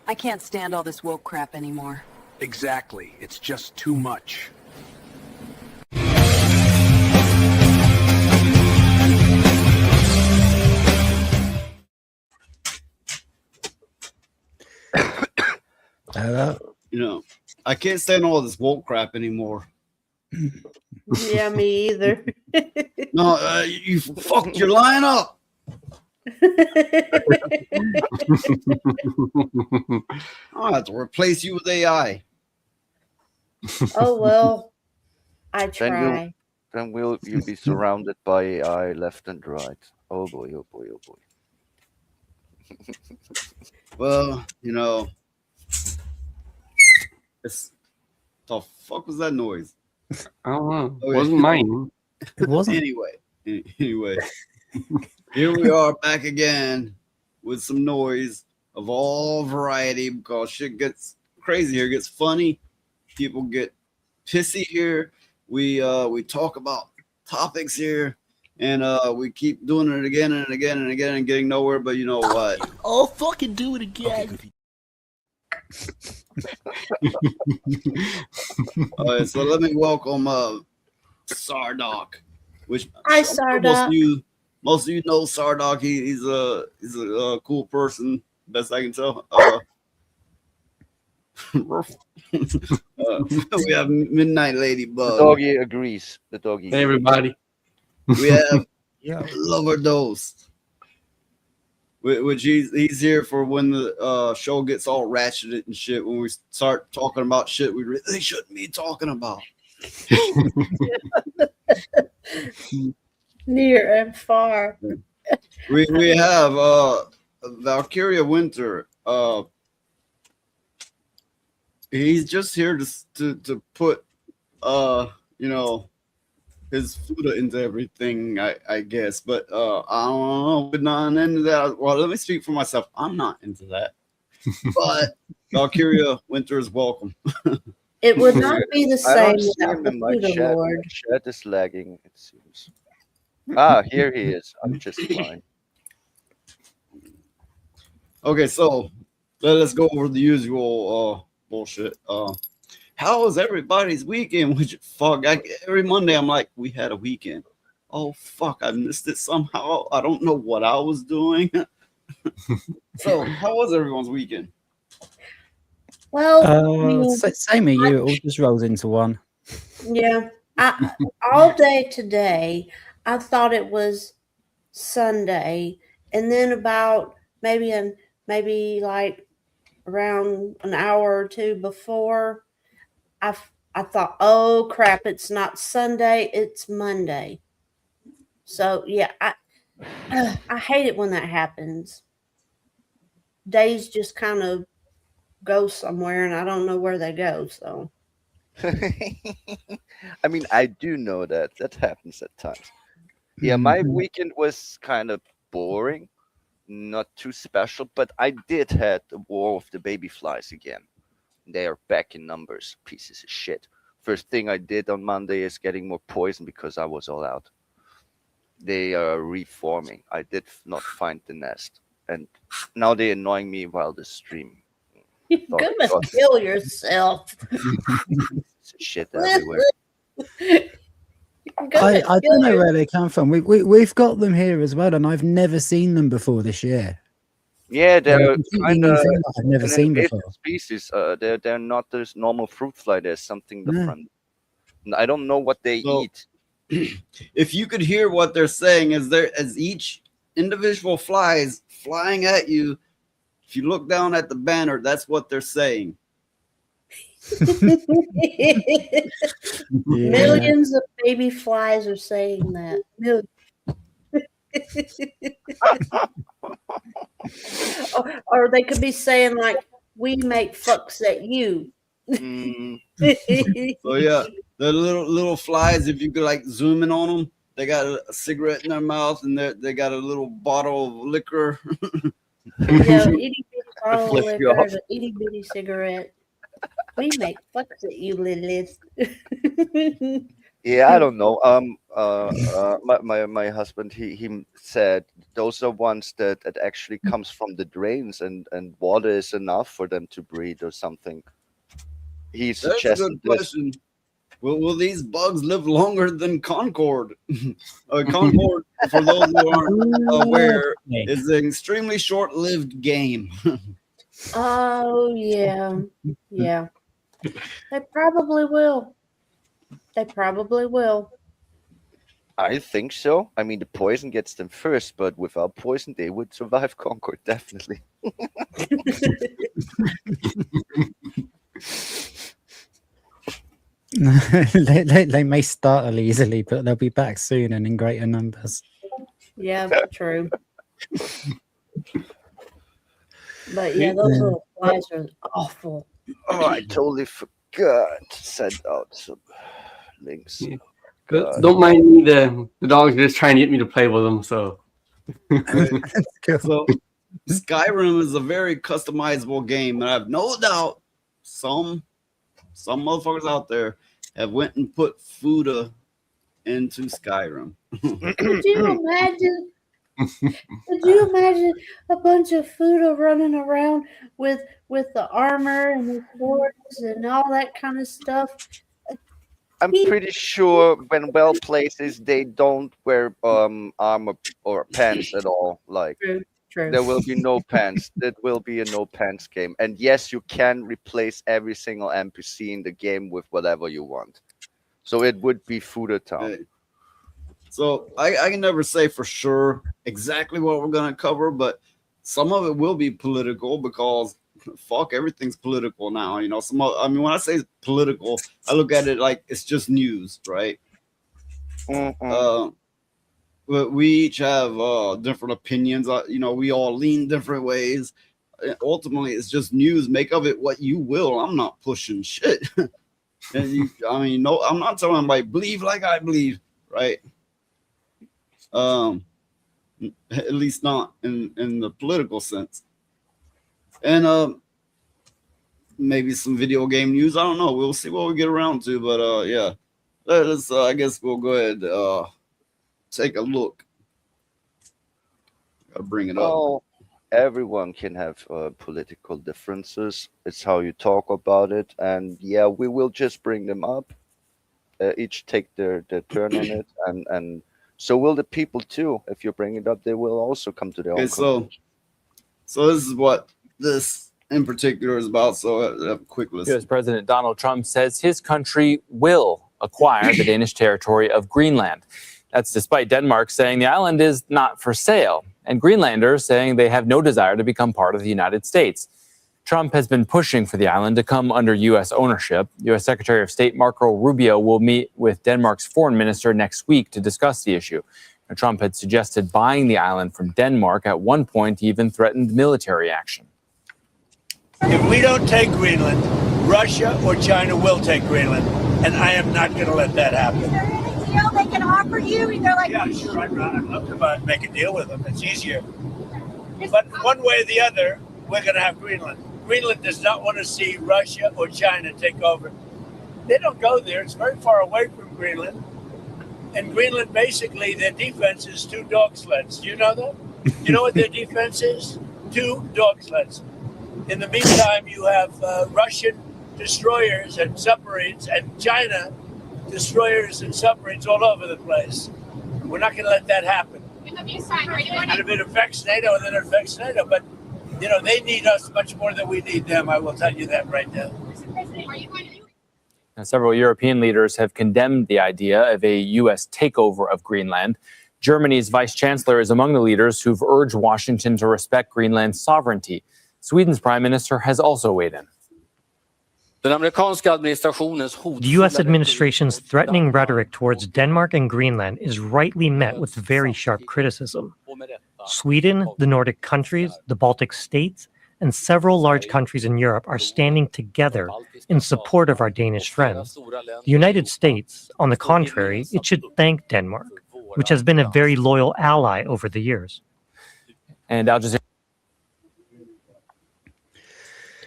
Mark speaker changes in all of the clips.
Speaker 1: I can't stand all this woke crap anymore.
Speaker 2: Exactly. It's just too much.
Speaker 3: You know, I can't stand all this woke crap anymore.
Speaker 4: Yeah, me either.
Speaker 3: No, you fucked your line up. I'll have to replace you with AI.
Speaker 4: Oh, well, I try.
Speaker 5: Then will you be surrounded by AI left and right? Oh boy, oh boy, oh boy.
Speaker 3: Well, you know, it's the fuck was that noise?
Speaker 6: I don't know.
Speaker 3: Oh,
Speaker 6: It wasn't mine.
Speaker 7: It wasn't.
Speaker 3: Anyway, here we are back again with some noise of all variety because shit gets crazy here, gets funny. People get pissy here. We talk about topics here, and we keep doing it again and again and again and getting nowhere. But you know what?
Speaker 7: Oh, fucking do it again.
Speaker 3: All right, so let me welcome Sardoc, which
Speaker 4: Hi, Sardoc.
Speaker 3: Most of you know Sardoc. He's a cool person, best I can tell. We have Midnight Ladybug.
Speaker 5: The doggy agrees. The doggy.
Speaker 6: Hey, everybody.
Speaker 3: We have Lover Dose, which he's here for when the show gets all ratcheted and shit. When we start talking about shit we really shouldn't be talking about.
Speaker 4: Near and far.
Speaker 3: We have Valkyria Winter. He's just here to put you know, his Fuda into everything, I guess. But I don't know. We're not into that. Well, let me speak for myself. I'm not into that. But Valkyria Winter is welcome.
Speaker 4: It would not be the
Speaker 5: I
Speaker 4: same
Speaker 5: don't see
Speaker 4: without
Speaker 5: him
Speaker 4: the
Speaker 5: in my
Speaker 4: Buddha
Speaker 5: chat.
Speaker 4: Lord.
Speaker 5: My chat is lagging, it seems. Ah, here he is. I'm just fine.
Speaker 3: Okay, so let's go over the usual bullshit. How was everybody's weekend? Which fuck, every Monday I'm like, we had a weekend. Oh fuck, I missed it somehow. I don't know what I was doing. So, how was everyone's weekend?
Speaker 4: Well, I mean,
Speaker 7: Same as you. It all just rolls into one.
Speaker 4: yeah, all day today, I thought it was Sunday, and then about maybe like around an hour or two before, I thought, oh crap, it's not Sunday, it's Monday. So yeah, I hate it when that happens. Days just kind of go somewhere, and I don't know where they go. So
Speaker 5: I mean, I do know that. That happens at times. Yeah, my weekend was kind of boring, not too special, but I did had the war of the baby flies again. They are back in numbers, pieces of shit. First thing I did on Monday is getting more poison because I was all out. They are reforming. I did not find the nest, and now they're annoying me while the stream.
Speaker 4: you're
Speaker 5: Thought I
Speaker 4: gonna
Speaker 5: got
Speaker 4: kill yourself.
Speaker 5: shit everywhere.
Speaker 7: I don't know where they come from. We've got them here as well, and I've never seen them before this year.
Speaker 5: Yeah,
Speaker 7: They're
Speaker 5: they're
Speaker 7: a completely
Speaker 5: kind
Speaker 7: new
Speaker 5: of
Speaker 7: thing that I've never
Speaker 5: an
Speaker 7: seen
Speaker 5: invasive
Speaker 7: before.
Speaker 5: species. They're not this normal fruit fly. There's something
Speaker 7: Yeah.
Speaker 5: different. And I don't know what they
Speaker 3: So-
Speaker 5: eat.
Speaker 3: If you could hear what they're saying, as each individual fly is flying at you, if you look down at the banner, that's what they're saying.
Speaker 4: Millions of baby flies are saying that. or they could be saying like, "We make fucks at you."
Speaker 5: Mm,
Speaker 3: So yeah, the little flies. If you could like zoom in on them, they got a cigarette in their mouth and they got a little bottle of liquor.
Speaker 4: Yeah, itty bitty bottle of
Speaker 5: Flip you
Speaker 4: liquor,
Speaker 5: off.
Speaker 4: an itty bitty cigarette. We make fucks at you, Lilith.
Speaker 5: yeah, I don't know. My husband he said those are ones that actually comes from the drains and water is enough for them to breed or something. He
Speaker 3: That's a
Speaker 5: suggested
Speaker 3: good
Speaker 5: this.
Speaker 3: question. Will these bugs live longer than Concord? Concord, for those who aren't aware, is an extremely short-lived game.
Speaker 4: Oh yeah, yeah. They probably will. They probably will.
Speaker 5: I think so. I mean, the poison gets them first, but without poison, they would survive Concord definitely.
Speaker 7: they may startle easily, but they'll be back soon and in greater numbers.
Speaker 4: Yeah, true. But yeah, those little flies are awful.
Speaker 5: Oh, I totally forgot to send out some links.
Speaker 6: Yeah.
Speaker 5: God.
Speaker 6: Don't mind me. The dogs are just trying to get me to play with them. So
Speaker 7: Cool.
Speaker 3: So Skyrim is a very customizable game, and I have no doubt some motherfuckers out there have went and put Fuda into Skyrim.
Speaker 4: Could you imagine? Could you imagine a bunch of Fuda running around with the armor and the swords and all that kind of stuff?
Speaker 5: I'm pretty sure when well places they don't wear armor or pants at all. Like
Speaker 4: True.
Speaker 5: there will be no pants. That will be a no pants game. And yes, you can replace every single NPC in the game with whatever you want. So it would be Fuda Town.
Speaker 3: Hey. So I can never say for sure exactly what we're gonna cover, but some of it will be political because fuck, everything's political now. You know, I mean, when I say political, I look at it like it's just news, right? But we each have different opinions. You know, we all lean different ways. Ultimately, it's just news. Make of it what you will. I'm not pushing shit. I mean, no, I'm not telling anybody believe like I believe, right? At least not in the political sense. And maybe some video game news. I don't know. We'll see what we get around to. But yeah, let's. I guess we'll go ahead. Take a look. Gotta bring it up.
Speaker 5: Oh, everyone can have political differences. It's how you talk about it, and yeah, we will just bring them up. Each take their turn on it, and so will the people too. If you bring it up, they will also come to their own
Speaker 3: Okay,
Speaker 5: conclusion.
Speaker 3: so this is what this in particular is about. So have a quick listen.
Speaker 8: U.S. President Donald Trump says his country will acquire the Danish territory of Greenland. That's despite Denmark saying the island is not for sale, and Greenlanders saying they have no desire to become part of the United States. Trump has been pushing for the island to come under U.S. ownership. U.S. Secretary of State Marco Rubio will meet with Denmark's foreign minister next week to discuss the issue. Now, Trump had suggested buying the island from Denmark. At one point, he even threatened military action.
Speaker 9: If we don't take Greenland, Russia or China will take Greenland, and I am not going to let that happen.
Speaker 10: Is there any deal they can offer you? They're like,
Speaker 9: Yeah, sure, I'd love to make a deal with them. It's easier. But one way or the other, we're going to have Greenland. Greenland does not want to see Russia or China take over. They don't go there. It's very far away from Greenland. And Greenland, basically, their defense is 2 dog sleds. Do you know that? You know what their defense is? 2 dog sleds. In the meantime, you have Russian destroyers and submarines and China destroyers and submarines all over the place. We're not going to let that happen. And if it affects NATO, then it affects NATO. But, you know, they need us much more than we need them. I will tell you that right now.
Speaker 8: Now, several European leaders have condemned the idea of a U.S. takeover of Greenland. Germany's vice chancellor is among the leaders who've urged Washington to respect Greenland's sovereignty. Sweden's prime minister has also weighed in.
Speaker 11: The U.S. administration's threatening rhetoric towards Denmark and Greenland is rightly met with very sharp criticism. Sweden, the Nordic countries, the Baltic states, and several large countries in Europe are standing together in support of our Danish friends. The United States, on the contrary, it should thank Denmark, which has been a very loyal ally over the years.
Speaker 8: And Al Jazeera.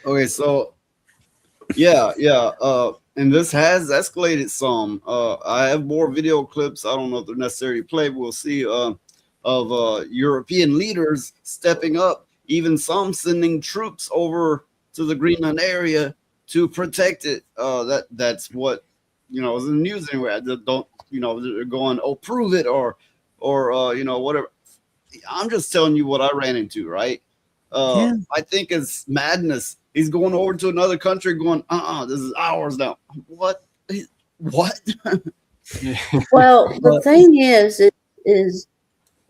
Speaker 3: Okay, so yeah, and this has escalated some. I have more video clips. I don't know if they're necessarily played. We'll see of European leaders stepping up, even some sending troops over to the Greenland area to protect it. That's what is in the news anyway. I just don't they're going, oh, prove it or whatever. I'm just telling you what I ran into, right? I think it's madness. He's going over to another country going, this is ours now. What?
Speaker 4: Well, the thing is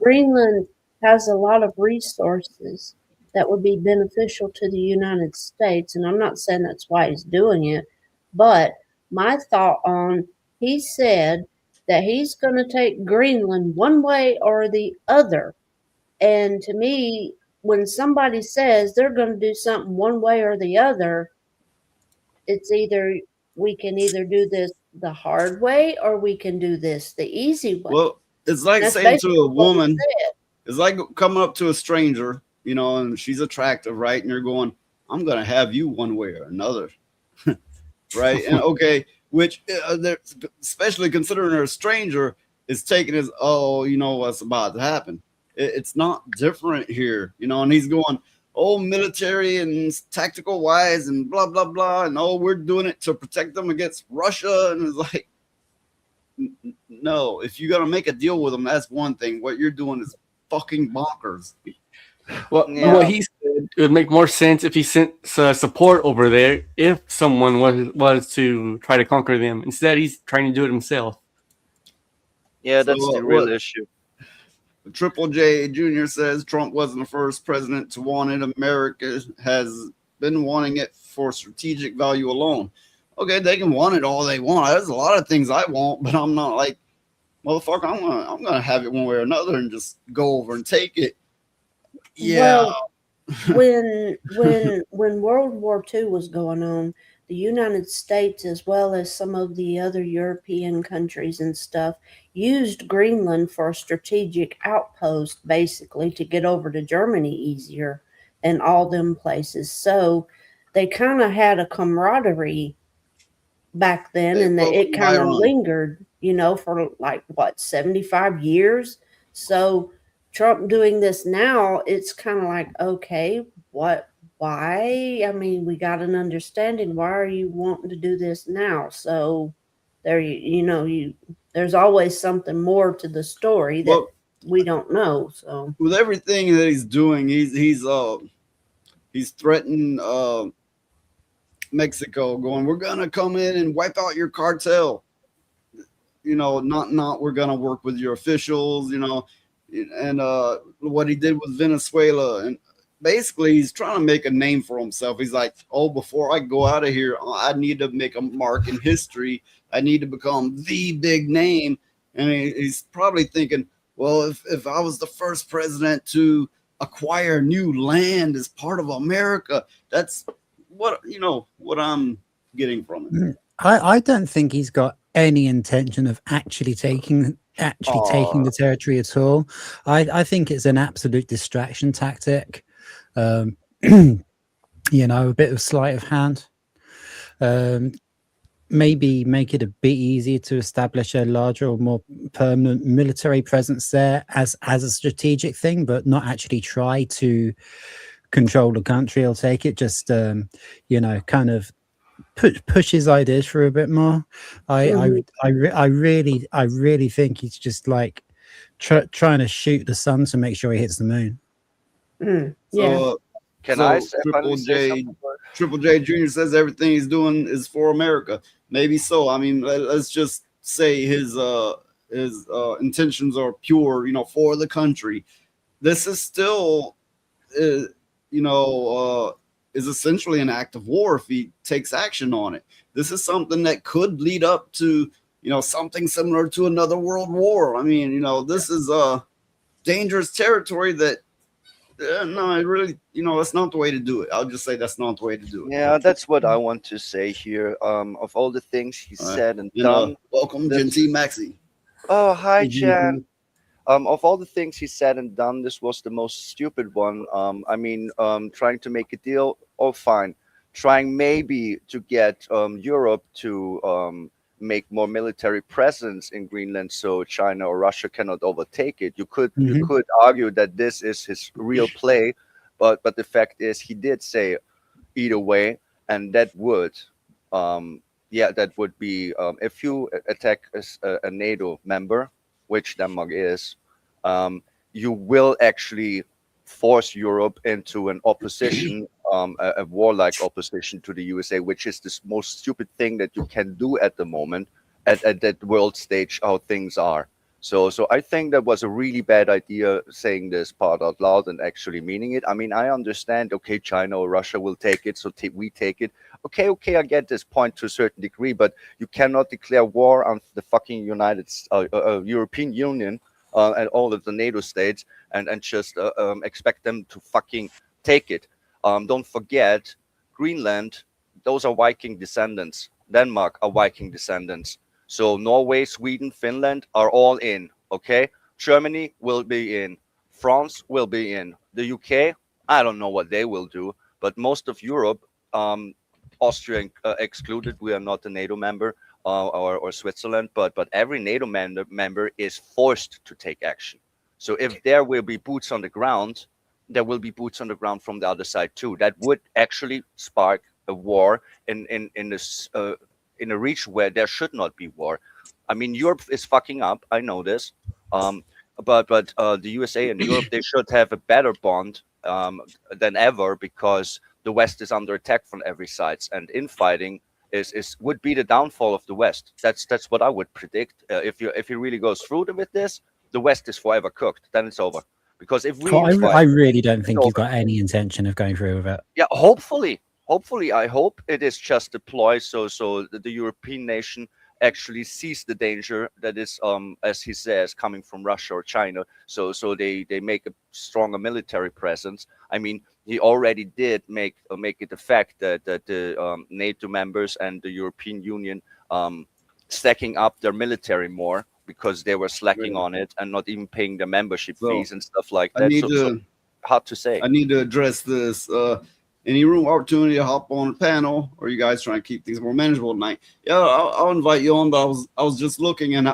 Speaker 4: Greenland has a lot of resources that would be beneficial to the United States. And I'm not saying that's why he's doing it, but my thought on, he said that he's going to take Greenland one way or the other. And to me, when somebody says they're going to do something one way or the other, it's either we can either do this the hard way or we can do this the easy way.
Speaker 3: Well, it's like saying to a woman, it's like coming up to a stranger, and she's attractive, right? And you're going, I'm going to have you one way or another, right? And okay, which especially considering her a stranger, is taken as, what's about to happen. It's not different here, and he's going, oh, military and tactical wise and blah, blah, blah. And we're doing it to protect them against Russia. And it's like, no, if you're going to make a deal with them, that's one thing. What you're doing is fucking bonkers.
Speaker 6: Well, what he said, it would make more sense if he sent support over there if someone was to try to conquer them. Instead, he's trying to do it himself.
Speaker 5: Yeah, that's the real issue.
Speaker 3: Triple J Jr. says Trump wasn't the first president to want it. America has been wanting it for strategic value alone. Okay, they can want it all they want. There's a lot of things I want, but I'm not like, motherfucker, I'm gonna have it one way or another and just go over and take it. Yeah.
Speaker 4: Well, when World War II was going on, the United States, as well as some of the other European countries and stuff, used Greenland for a strategic outpost, basically, to get over to Germany easier and all them places. So they kind of had a camaraderie back then,
Speaker 3: They
Speaker 4: and that
Speaker 3: both
Speaker 4: it kind of
Speaker 3: admire 'em.
Speaker 4: lingered, for like what 75 years. So Trump doing this now, it's kind of like, okay, why? I mean, we got an understanding. Why are you wanting to do this now? So there, there's always something more to the story that
Speaker 3: Well,
Speaker 4: we don't know. So
Speaker 3: with everything that he's doing, he's threatened Mexico, going, we're gonna come in and wipe out your cartel. Not we're gonna work with your officials, and what he did with Venezuela, and basically he's trying to make a name for himself. He's like, oh, before I go out of here, I need to make a mark in history. I need to become the big name. And he's probably thinking, well, if I was the first president to acquire new land as part of America, that's what I'm getting from it.
Speaker 7: I don't think he's got any intention of actually taking the territory at all. I think it's an absolute distraction tactic. A bit of sleight of hand. Maybe make it a bit easier to establish a larger or more permanent military presence there as a strategic thing, but not actually try to control the country or take it. Just kind of push his ideas for a bit more. I really think he's just like trying to shoot the sun to make sure he hits the moon.
Speaker 4: Yeah.
Speaker 3: Triple J Jr. says everything he's doing is for America. Maybe so. I mean, let's just say his intentions are pure, for the country. This is still, is essentially an act of war if he takes action on it. This is something that could lead up to, something similar to another world war. I mean, this is a dangerous territory that, no, it really, that's not the way to do it. I'll just say that's not the way to do it.
Speaker 5: Yeah, that's what I want to say here. Of all the things he said and done.
Speaker 3: Welcome, Genty Maxi.
Speaker 5: Oh, hi, Jan. Of all the things he said and done, this was the most stupid one. Trying to make a deal, fine. Trying maybe to get Europe to make more military presence in Greenland so China or Russia cannot overtake it. You could argue that this is his real play, but the fact is he did say either way, and that would be if you attack a NATO member, which Denmark is, you will actually force Europe into an opposition, a warlike opposition to the USA, which is the most stupid thing that you can do at the moment at that world stage, how things are. So I think that was a really bad idea, saying this part out loud and actually meaning it. I mean, I understand, okay, China or Russia will take it, so we take it. Okay, I get this point to a certain degree, but you cannot declare war on the fucking European Union and all of the NATO states and just expect them to fucking take it. Don't forget, Greenland, those are Viking descendants. Denmark are Viking descendants. So Norway, Sweden, Finland are all in, okay? Germany will be in. France will be in. The UK, I don't know what they will do, but most of Europe, Austria excluded, we are not a NATO member, or Switzerland, but every NATO member is forced to take action. So if there will be boots on the ground, there will be boots on the ground from the other side too. That would actually spark a war in a region where there should not be war. I mean, Europe is fucking up. I know this. But the USA and Europe, they should have a better bond than ever, because the West is under attack from every side, and infighting would be the downfall of the West. That's what I would predict. If he really goes through with this, the West is forever cooked. Then it's over. Because if we,
Speaker 7: I really don't think you've got any intention of going through with it.
Speaker 5: Yeah, hopefully, I hope it is just a ploy so the European nation actually sees the danger that is, as he says, coming from Russia or China. So they make a stronger military presence. I mean, he already did make it a fact that the NATO members and the European Union stacking up their military more, because they were slacking on it and not even paying the membership fees and stuff like that. Hard to say.
Speaker 3: I need to address this. any room opportunity to hop on a panel, or you guys trying to keep things more manageable tonight? Yeah, I'll invite you on. But I was just looking, and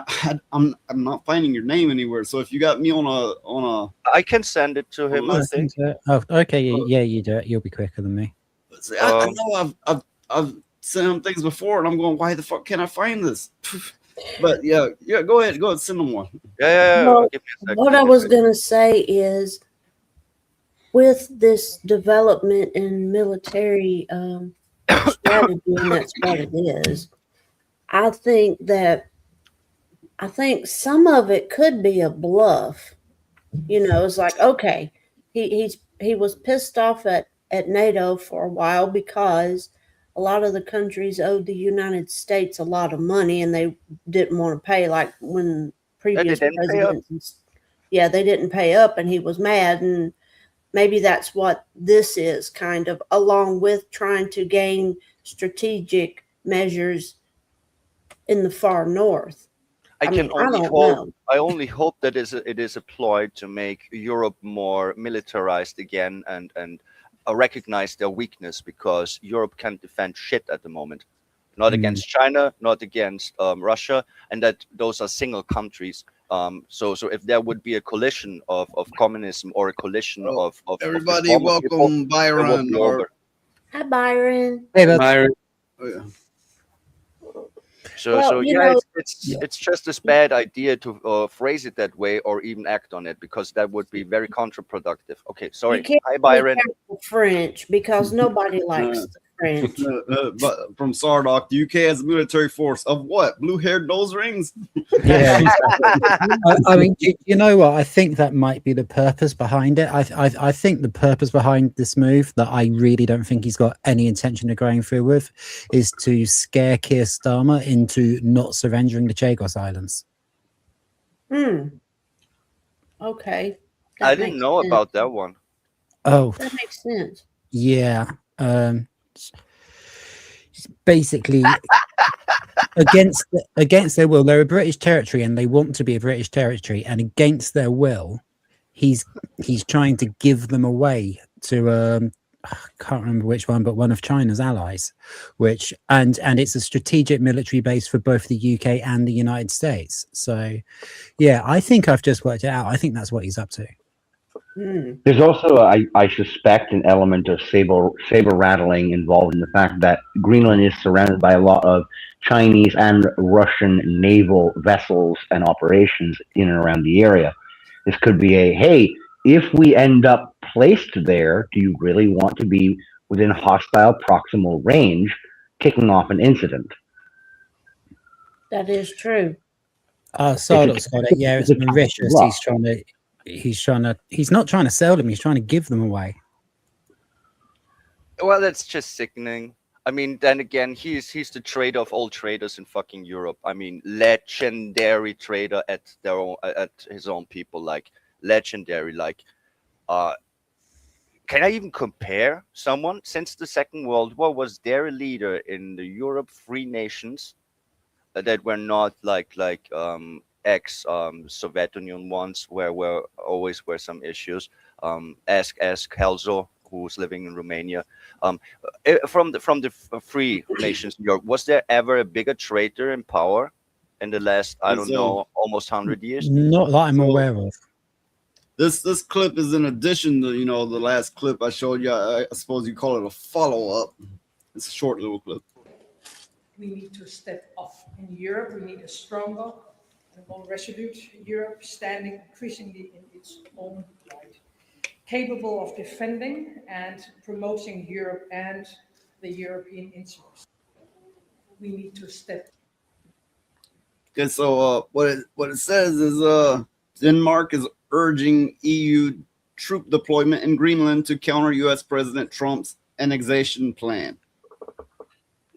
Speaker 3: I'm not finding your name anywhere. So if you got me on
Speaker 5: I can send it to him. I think.
Speaker 7: Oh, okay. Yeah, you do it. You'll be quicker than me.
Speaker 3: I know I've sent him things before, and I'm going, why the fuck can't I find this? But yeah, go ahead, send them one.
Speaker 5: Yeah.
Speaker 4: Well,
Speaker 5: Give me a second.
Speaker 4: what I was going to say is, with this development in military strategy, and that's what it is, I think some of it could be a bluff. You know, it's like, okay, he was pissed off at NATO for a while because a lot of the countries owed the United States a lot of money and they didn't want to pay, like when previous presidents. Yeah, they didn't pay up and he was mad, and maybe that's what this is, kind of, along with trying to gain strategic measures in the far north.
Speaker 5: I only hope that it is employed to make Europe more militarized again and recognize their weakness, because Europe can't defend shit at the moment. Not against China, not against Russia, and that those are single countries. So if there would be a coalition of communism or a coalition of
Speaker 3: everybody, welcome Byron.
Speaker 4: Hi, Byron.
Speaker 7: Hey,
Speaker 6: Byron.
Speaker 3: Oh, yeah.
Speaker 5: It's just a bad idea to phrase it that way or even act on it, because that would be very counterproductive. Okay, sorry. Hi, Byron.
Speaker 4: French, because nobody likes the French.
Speaker 3: But from Sardoc, the UK has a military force of what? Blue-haired nose rings?
Speaker 7: Yeah, I mean, you know what? I think that might be the purpose behind it. I think the purpose behind this move, that I really don't think he's got any intention of going through with, is to scare Keir Starmer into not surrendering the Chagos Islands.
Speaker 4: Okay.
Speaker 5: I didn't know about that one.
Speaker 7: Oh,
Speaker 4: that makes sense.
Speaker 7: Yeah. Basically, against their will, they're a British territory and they want to be a British territory, and against their will, he's trying to give them away to I can't remember which one, but one of China's allies, which and it's a strategic military base for both the UK and the United States. So yeah, I think I've just worked it out. I think that's what he's up to.
Speaker 12: There's also, I suspect, an element of saber rattling involved in the fact that Greenland is surrounded by a lot of Chinese and Russian naval vessels and operations in and around the area. This could be hey, if we end up placed there, do you really want to be within hostile proximal range, kicking off an incident?
Speaker 4: That is true.
Speaker 7: Sardoc's got it. Yeah, it's Mauritius. He's not trying to sell them, he's trying to give them away.
Speaker 5: Well, that's just sickening. I mean, then again, he's the trader of all traders in fucking Europe. I mean, legendary trader at his own people, like legendary. Like, can I even compare someone since the Second World War? Was there a leader in the Europe free nations that were not like ex Soviet Union ones, where always were some issues? Ask Kelso, who's living in Romania. From the free nations in Europe, was there ever a bigger traitor in power in the last, I don't know, almost 100 years?
Speaker 7: Not that I'm aware of.
Speaker 3: This clip is in addition to the last clip I showed you. I suppose you call it a follow-up. It's a short little clip.
Speaker 13: We need to step up. In Europe, we need a stronger and more resolute Europe, standing increasingly in its own right, capable of defending and promoting Europe and the European interest. We need to step.
Speaker 3: Okay, so what it says is Denmark is urging EU troop deployment in Greenland to counter U.S. President Trump's annexation plan.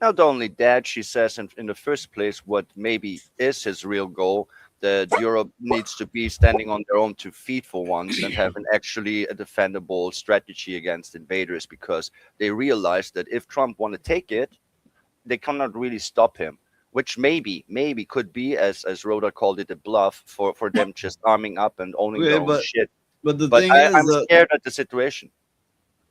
Speaker 5: Not only that, she says in the first place, what maybe is his real goal, that Europe needs to be standing on their own 2 feet for once and have actually a defendable strategy against invaders, because they realize that if Trump want to take it, they cannot really stop him, which maybe could be, as Rhoda called it, a bluff for them just arming up and owning their own shit.
Speaker 3: But
Speaker 5: I'm scared at the situation.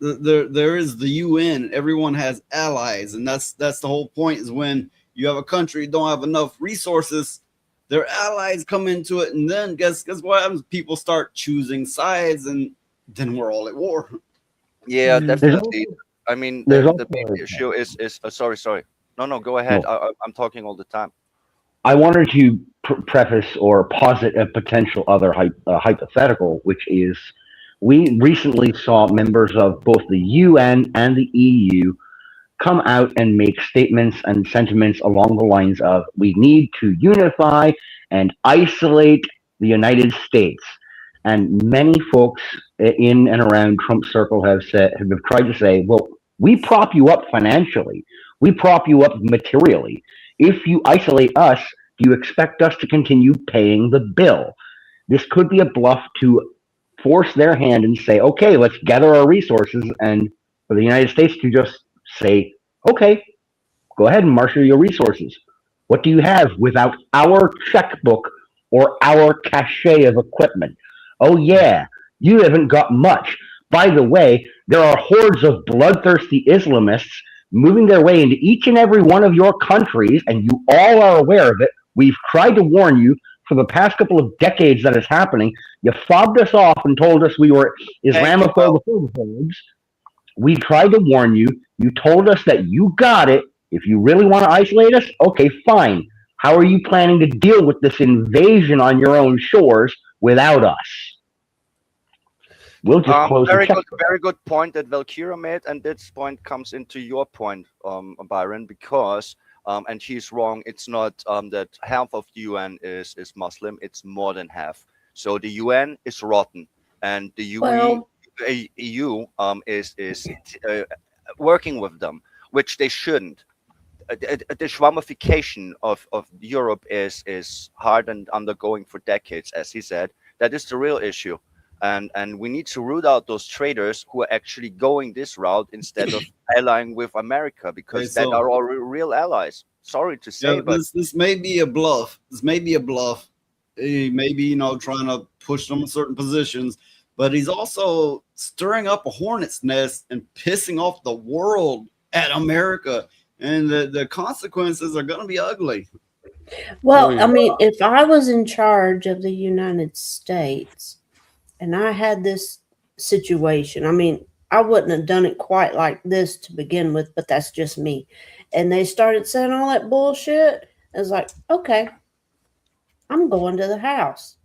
Speaker 3: there is the UN. Everyone has allies, and that's the whole point. Is when you have a country that don't have enough resources, their allies come into it, and then guess what happens? People start choosing sides, and then we're all at war.
Speaker 5: Yeah,
Speaker 12: There's
Speaker 5: definitely. I mean,
Speaker 12: there's
Speaker 5: the
Speaker 12: also
Speaker 5: big issue is sorry. No, go ahead.
Speaker 12: No.
Speaker 5: I'm talking all the time.
Speaker 12: I wanted to preface or posit a potential other hypothetical, which is we recently saw members of both the UN and the EU come out and make statements and sentiments along the lines of we need to unify and isolate the United States. And many folks in and around Trump's circle have tried to say, well, we prop you up financially. We prop you up materially. If you isolate us, do you expect us to continue paying the bill? This could be a bluff to force their hand and say, okay, let's gather our resources, and for the United States to just say, okay, go ahead and marshal your resources. What do you have without our checkbook or our cachet of equipment? Oh yeah, you haven't got much. By the way, there are hordes of bloodthirsty Islamists moving their way into each and every one of your countries, and you all are aware of it. We've tried to warn you for the past couple of decades that it's happening. You fobbed us off and told us we were Islamophobes. We tried to warn you. You told us that you got it. If you really want to isolate us, okay, fine. How are you planning to deal with this invasion on your own shores without us? We'll just close
Speaker 5: very
Speaker 12: the
Speaker 5: very good point that Valkyra made, and this point comes into your point, Byron, because and she's wrong. It's not that half of the UN is Muslim. It's more than half. So the UN is rotten, and the EU is working with them, which they shouldn't. The Schwammification of Europe is hard and undergoing for decades, as he said. That is the real issue. And we need to root out those traitors who are actually going this route instead of allying with America, because that are all real allies. Sorry to say,
Speaker 3: Yeah,
Speaker 5: but
Speaker 3: this may be a bluff. This may be a bluff. He may be, trying to push them in certain positions, but he's also stirring up a hornet's nest and pissing off the world at America. And the consequences are going to be ugly.
Speaker 4: Well, I mean, if I was in charge of the United States and I had this situation, I mean, I wouldn't have done it quite like this to begin with, but that's just me. And they started saying all that bullshit. I was like, okay, I'm going to the house.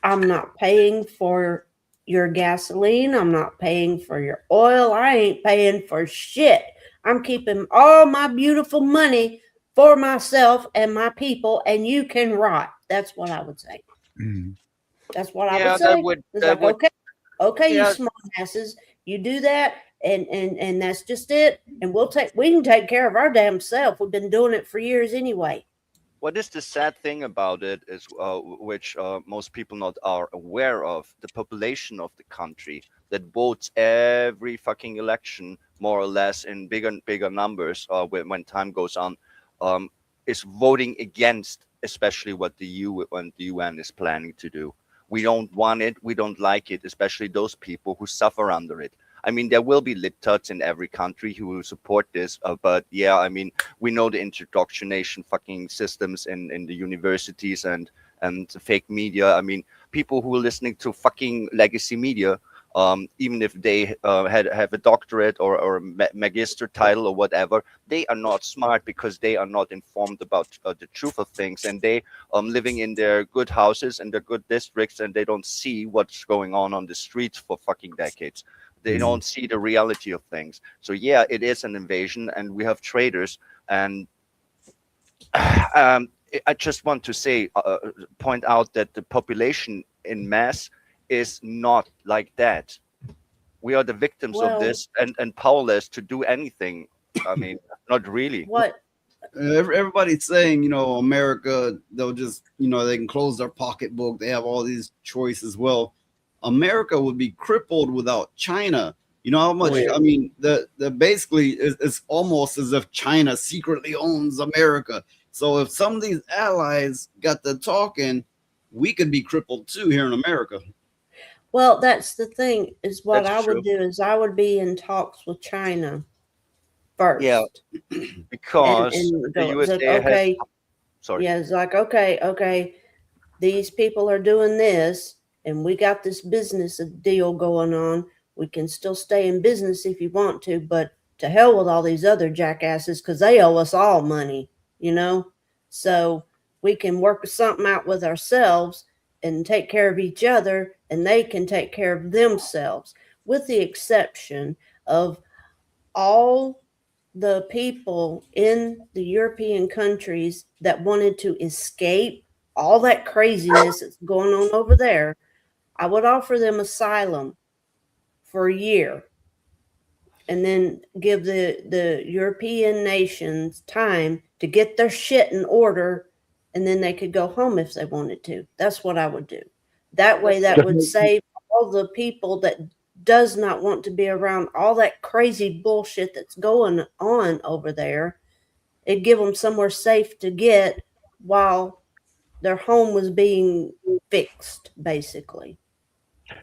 Speaker 4: I'm not paying for your gasoline. I'm not paying for your oil. I ain't paying for shit. I'm keeping all my beautiful money for myself and my people, and you can rot. That's what I would say. That's what I would say. Okay, you smart asses, you do that, and that's just it. And we can take care of our damn self. We've been doing it for years anyway.
Speaker 5: what is the sad thing about it is, which most people not are aware of, the population of the country that votes every fucking election, more or less in bigger and bigger numbers when time goes on, is voting against especially what the UN is planning to do. We don't want it. We don't like it, especially those people who suffer under it. I mean, there will be libtards in every country who will support this, but yeah, I mean, we know the indoctrination fucking systems in the universities and the fake media. I mean, people who are listening to fucking legacy media, even if they have a doctorate or a magister title or whatever, they are not smart because they are not informed about the truth of things, and they living in their good houses and their good districts, and they don't see what's going on the streets for fucking decades. They don't see the reality of things. So yeah, it is an invasion, and we have traitors. And I just want to say, point out that the population in mass is not like that. We are the victims of this and powerless to do anything. I mean, not really.
Speaker 4: What?
Speaker 3: Everybody's saying, America, they'll just, they can close their pocketbook. They have all these choices. Well, America would be crippled without China. You know how much? I mean, the basically it's almost as if China secretly owns America. So if some of these allies got to talking, we could be crippled too here in America.
Speaker 4: Well, that's the thing. Is what
Speaker 5: That's
Speaker 4: I would
Speaker 5: true.
Speaker 4: do is I would be in talks with China first.
Speaker 5: Yeah,
Speaker 4: and
Speaker 5: because
Speaker 4: and
Speaker 5: the
Speaker 4: go it's like,
Speaker 5: USA has.
Speaker 4: okay,
Speaker 5: Sorry.
Speaker 4: yeah, it's like okay, these people are doing this, and we got this business deal going on. We can still stay in business if you want to, but to hell with all these other jackasses because they owe us all money, you know. So we can work something out with ourselves and take care of each other, and they can take care of themselves, with the exception of all the people in the European countries that wanted to escape all that craziness that's going on over there. I would offer them asylum for a year and then give the European nations time to get their shit in order, and then they could go home if they wanted to. That's what I would do. That way, that would save all the people that does not want to be around all that crazy bullshit that's going on over there. It'd give them somewhere safe to get while their home was being fixed, basically.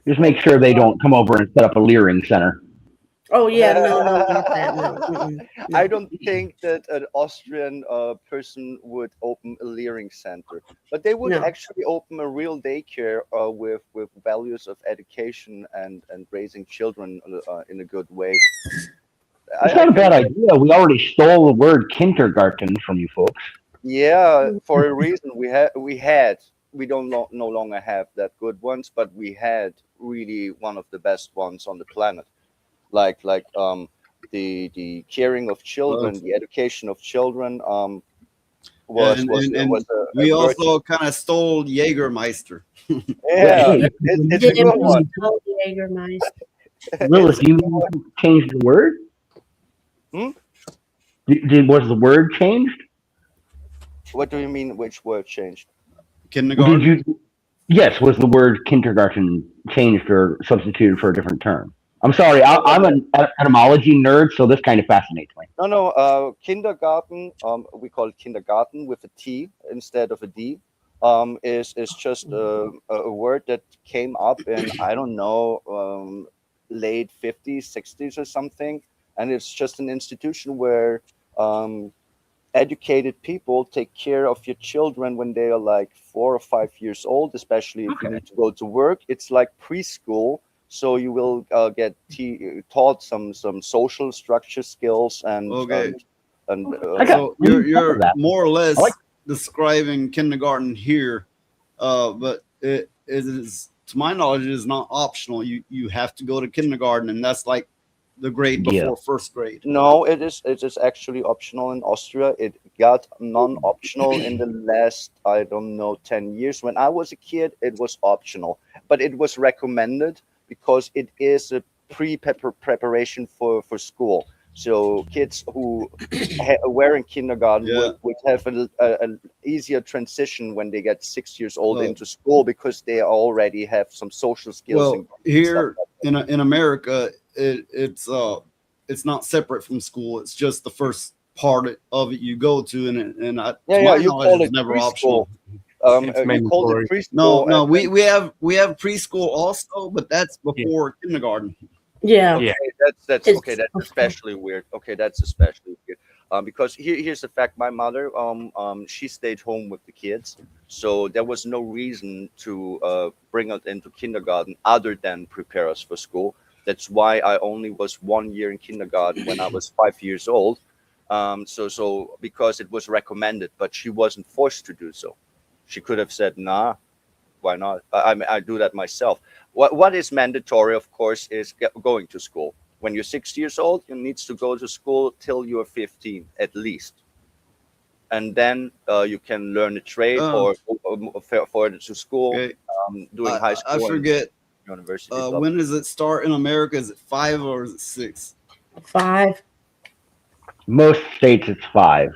Speaker 12: Just make sure they don't come over and set up a Leering center.
Speaker 4: Oh yeah, no, not that. No. Mm-mm, no.
Speaker 5: I don't think that an Austrian person would open a Leering center, but they would
Speaker 4: No.
Speaker 5: actually open a real daycare with values of education and raising children in a good way.
Speaker 12: It's not a bad idea. We already stole the word kindergarten from you folks.
Speaker 5: Yeah, for a reason. We don't no longer have that good ones, but we had really one of the best ones on the planet. Like the caring of children, the education of children was a
Speaker 3: we
Speaker 5: virtue.
Speaker 3: also kind of stole Jägermeister.
Speaker 5: Yeah, it's a good one.
Speaker 12: Willis, do you mean to change the word?
Speaker 5: Hmm?
Speaker 12: Was the word changed?
Speaker 5: What do you mean? Which word changed?
Speaker 3: Kindergarten.
Speaker 12: Yes, was the word kindergarten changed or substituted for a different term? I'm sorry, I'm an etymology nerd, so this kind of fascinates me.
Speaker 5: No. Kindergarten. We call it kindergarten with a T instead of a D. Is just a word that came up in, I don't know, late 50s, 60s or something, and it's just an institution where educated people take care of your children when they are like 4 or 5 years old, especially if you need to go to work. It's like preschool. So you will get taught some social structure skills and
Speaker 3: so you're more or less describing kindergarten here, but it is, to my knowledge, it is not optional. You have to go to kindergarten, and that's like the grade before first grade.
Speaker 5: No, it is actually optional in Austria. It got non-optional in the last, I don't know, 10 years. When I was a kid, it was optional, but it was recommended because it is a preparation for school. So kids who were in kindergarten would have an easier transition when they get 6 years old into school, because they already have some social skills.
Speaker 3: Well, here in America, it's not separate from school. It's just the first part of it you go to, and
Speaker 5: you call it
Speaker 3: never
Speaker 5: preschool.
Speaker 3: optional.
Speaker 5: You call it preschool.
Speaker 3: No, we have preschool also, but that's before kindergarten.
Speaker 4: Yeah.
Speaker 5: Okay, that's okay. That's especially weird. Okay, that's especially weird. Because here's the fact: my mother, she stayed home with the kids, so there was no reason to bring us into kindergarten other than prepare us for school. That's why I only was 1 year in kindergarten when I was 5 years old. So because it was recommended, but she wasn't forced to do so. She could have said, "Nah, why not? I do that myself." What is mandatory, of course, is going to school. When you're 6 years old, you need to go to school till you're 15 at least, and then you can learn a trade or further to school, doing high school.
Speaker 3: I forget.
Speaker 5: University.
Speaker 3: When does it start in America? Is it 5 or is it 6?
Speaker 4: 5.
Speaker 12: Most states it's 5.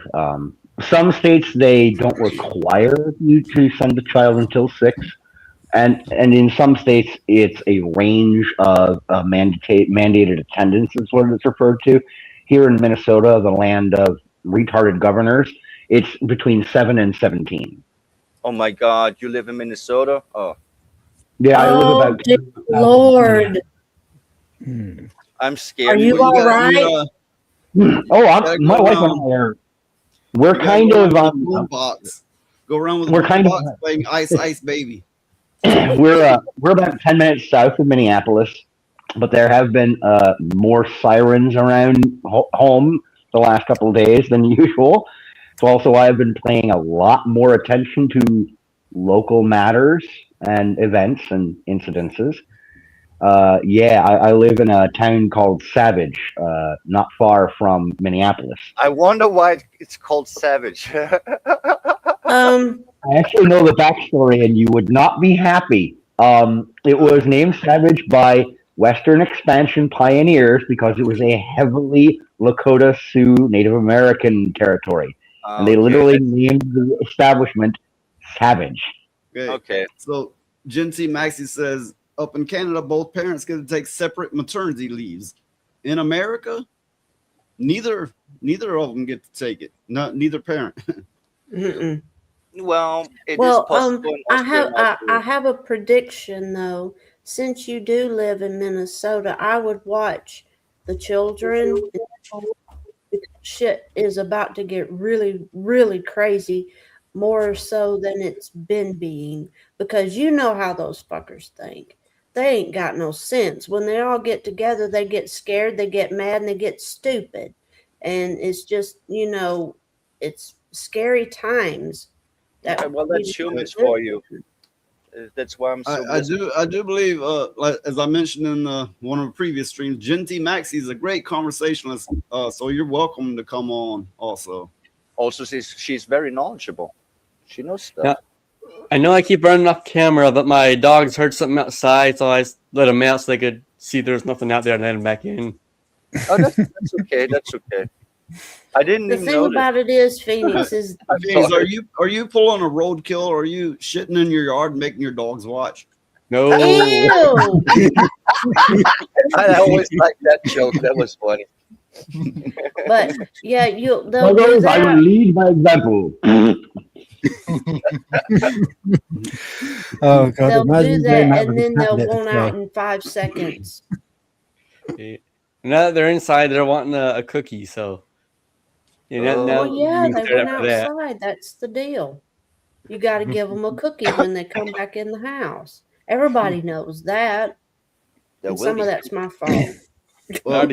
Speaker 12: Some states they don't require you to send the child until 6, and in some states it's a range of mandated attendance is what it's referred to. Here in Minnesota, the land of retarded governors, it's between 7 and 17.
Speaker 5: Oh my God, you live in Minnesota? Oh.
Speaker 12: Yeah, I live
Speaker 4: Oh,
Speaker 12: about
Speaker 4: dear
Speaker 12: 2,000
Speaker 4: Lord.
Speaker 5: I'm
Speaker 4: Are
Speaker 5: scared.
Speaker 4: you all right?
Speaker 12: Oh,
Speaker 3: Gotta
Speaker 12: my
Speaker 3: go
Speaker 12: wife and
Speaker 3: around.
Speaker 12: I are. We're
Speaker 3: You gotta
Speaker 12: kind
Speaker 3: go
Speaker 12: of
Speaker 3: around with a boombox. Go around with a
Speaker 12: we're kind of
Speaker 3: boombox playing Ice Ice Baby.
Speaker 12: we're about 10 minutes south of Minneapolis, but there have been more sirens around home the last couple of days than usual. So also I've been paying a lot more attention to local matters and events and incidences. Yeah, I live in a town called Savage, not far from Minneapolis.
Speaker 5: I wonder why it's called Savage.
Speaker 12: I actually know the backstory, and you would not be happy. It was named Savage by Western expansion pioneers because it was a heavily Lakota Sioux Native American territory, and they literally named the establishment Savage.
Speaker 5: Okay.
Speaker 3: So Genty Maxie says, up in Canada, both parents get to take separate maternity leaves. In America, neither of them get to take it. Neither parent.
Speaker 4: Mm-mm.
Speaker 5: Well, it is
Speaker 4: Well,
Speaker 5: possible in Austria.
Speaker 4: I have a prediction though. Since you do live in Minnesota, I would watch the children. Shit is about to get really, really crazy, more so than it's been being, because you know how those fuckers think. They ain't got no sense. When they all get together, they get scared, they get mad, and they get stupid. And it's just, it's scary times.
Speaker 5: Well, that's humans for you. That's why I'm so.
Speaker 3: I do believe, like, as I mentioned in one of the previous streams, Genty Maxie is a great conversationalist. So you're welcome to come on. Also,
Speaker 5: she's very knowledgeable. She knows stuff.
Speaker 6: Yeah. I know I keep running off camera, but my dogs heard something outside, so I let them out so they could see there's nothing out there and let them back in.
Speaker 5: Oh, that's okay. That's okay. I didn't
Speaker 4: The
Speaker 5: even
Speaker 4: thing
Speaker 5: know
Speaker 4: about it is, Phoenix is.
Speaker 3: Phoenix, are you pulling a roadkill, or are you shitting in your yard and making your dogs watch?
Speaker 6: No.
Speaker 4: Ew.
Speaker 5: I always like that joke. That was funny.
Speaker 4: But yeah, they'll do
Speaker 12: Others, I will
Speaker 4: that.
Speaker 12: lead by example.
Speaker 7: Oh God!
Speaker 4: They'll do
Speaker 7: imagine
Speaker 4: that,
Speaker 7: doing that
Speaker 4: and
Speaker 7: with a
Speaker 4: then they'll
Speaker 7: tablet
Speaker 4: want
Speaker 7: today.
Speaker 4: out in 5 seconds.
Speaker 6: Now that they're inside, they're wanting a cookie. So,
Speaker 4: Oh yeah,
Speaker 6: you can
Speaker 4: they
Speaker 6: start
Speaker 4: went
Speaker 6: after that.
Speaker 4: outside. That's the deal. You got to give them a cookie when they come back in the house. Everybody knows that. And some of that's my fault.
Speaker 3: Well,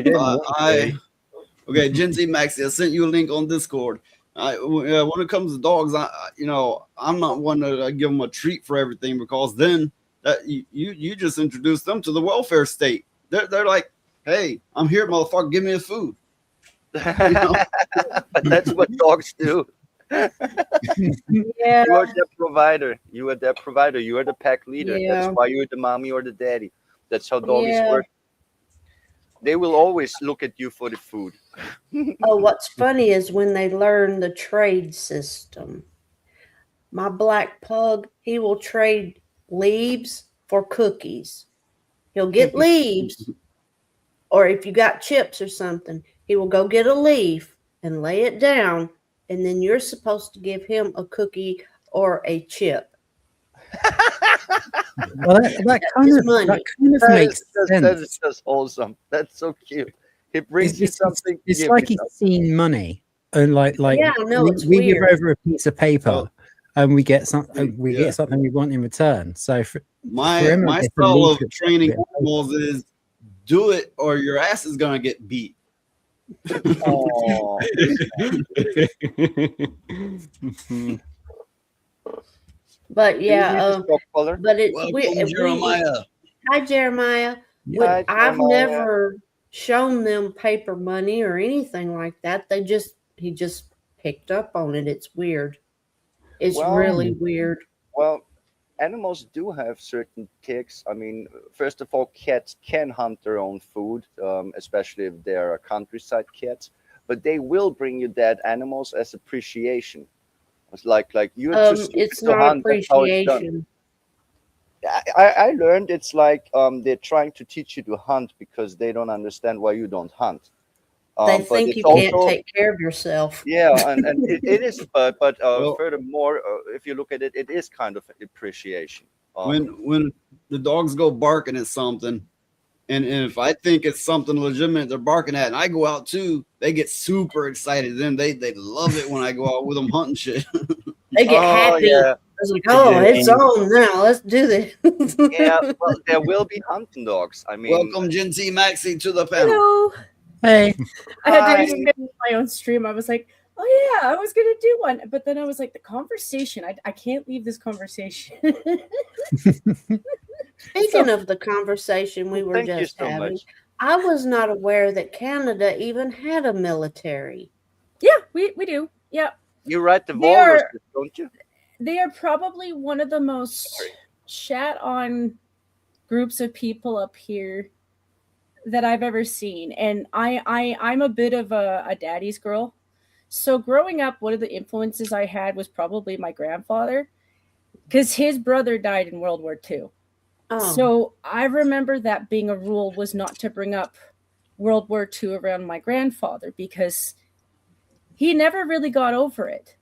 Speaker 3: okay, Genty Maxie, I sent you a link on Discord. When it comes to dogs, I'm not one to give them a treat for everything, because then that you just introduce them to the welfare state. They're like, hey, I'm here, motherfucker, give me the food.
Speaker 5: But that's what dogs do.
Speaker 4: Yeah.
Speaker 5: You are their provider. You are their provider. You are the pack leader.
Speaker 4: Yeah.
Speaker 5: That's why you're the mommy or the daddy. That's how doggies
Speaker 4: Yeah.
Speaker 5: work. They will always look at you for the food.
Speaker 4: Oh, what's funny is when they learn the trade system. My black pug, he will trade leaves for cookies. He'll get leaves, or if you got chips or something, he will go get a leaf and lay it down, and then you're supposed to give him a cookie or a chip.
Speaker 7: Well, that kind of makes sense.
Speaker 5: That is just wholesome. That's so cute. He brings you something.
Speaker 7: It's
Speaker 5: give
Speaker 7: like
Speaker 5: you
Speaker 7: he's seen money, and like
Speaker 4: Yeah, I know, it's
Speaker 7: we give
Speaker 4: weird.
Speaker 7: over a piece of paper, and we get something. We get something we want in return. So for
Speaker 3: My
Speaker 7: him,
Speaker 3: my
Speaker 7: it's a
Speaker 3: style of
Speaker 7: leaf,
Speaker 3: training animals is do it or your ass is gonna get beat.
Speaker 5: Oh.
Speaker 4: But yeah, but it's
Speaker 3: Welcome, Jeremiah.
Speaker 4: Hi, Jeremiah.
Speaker 3: Hi,
Speaker 4: I've
Speaker 3: Jeremiah.
Speaker 4: never shown them paper money or anything like that. He just picked up on it. It's weird. It's
Speaker 5: Well,
Speaker 4: really weird.
Speaker 5: Well, animals do have certain ticks. I mean, first of all, cats can hunt their own food, especially if they're countryside cats. But they will bring you dead animals as appreciation. It's like you're too stupid
Speaker 4: It's
Speaker 5: to
Speaker 4: not
Speaker 5: hunt. That's how it's done.
Speaker 4: appreciation.
Speaker 5: I learned it's like they're trying to teach you to hunt because they don't understand why you don't hunt.
Speaker 4: They
Speaker 5: But
Speaker 4: think
Speaker 5: it's
Speaker 4: you can't
Speaker 5: also-
Speaker 4: take care of yourself.
Speaker 5: Yeah, and it is, but furthermore, if you look at it, it is kind of appreciation.
Speaker 3: When the dogs go barking at something, and if I think it's something legitimate they're barking at, and I go out too, they get super excited. Then they love it when I go out with them hunting shit.
Speaker 4: They get happy.
Speaker 5: Yeah.
Speaker 4: It's like, oh, it's on now. Let's do this.
Speaker 5: Yeah, well, there will be hunting dogs. I mean,
Speaker 3: welcome, Gen T Maxi, to the panel.
Speaker 14: Hello.
Speaker 7: Hey.
Speaker 14: I had to do my own stream. I was like, oh yeah, I was gonna do one, but then I was like, the conversation. I can't leave this conversation.
Speaker 4: Speaking of the conversation we were
Speaker 5: Thank you
Speaker 4: just
Speaker 5: so
Speaker 4: having,
Speaker 5: much.
Speaker 4: I was not aware that Canada even had a military.
Speaker 14: Yeah, we do. Yeah,
Speaker 5: you ride the
Speaker 14: They
Speaker 5: walrus,
Speaker 14: are-
Speaker 5: don't you?
Speaker 14: they are probably one of the most shat on groups of people up here that I've ever seen. And I'm a bit of a daddy's girl. So growing up, one of the influences I had was probably my grandfather, because his brother died in World War II.
Speaker 4: Oh.
Speaker 14: So I remember that being a rule was not to bring up World War II around my grandfather, because he never really got over it.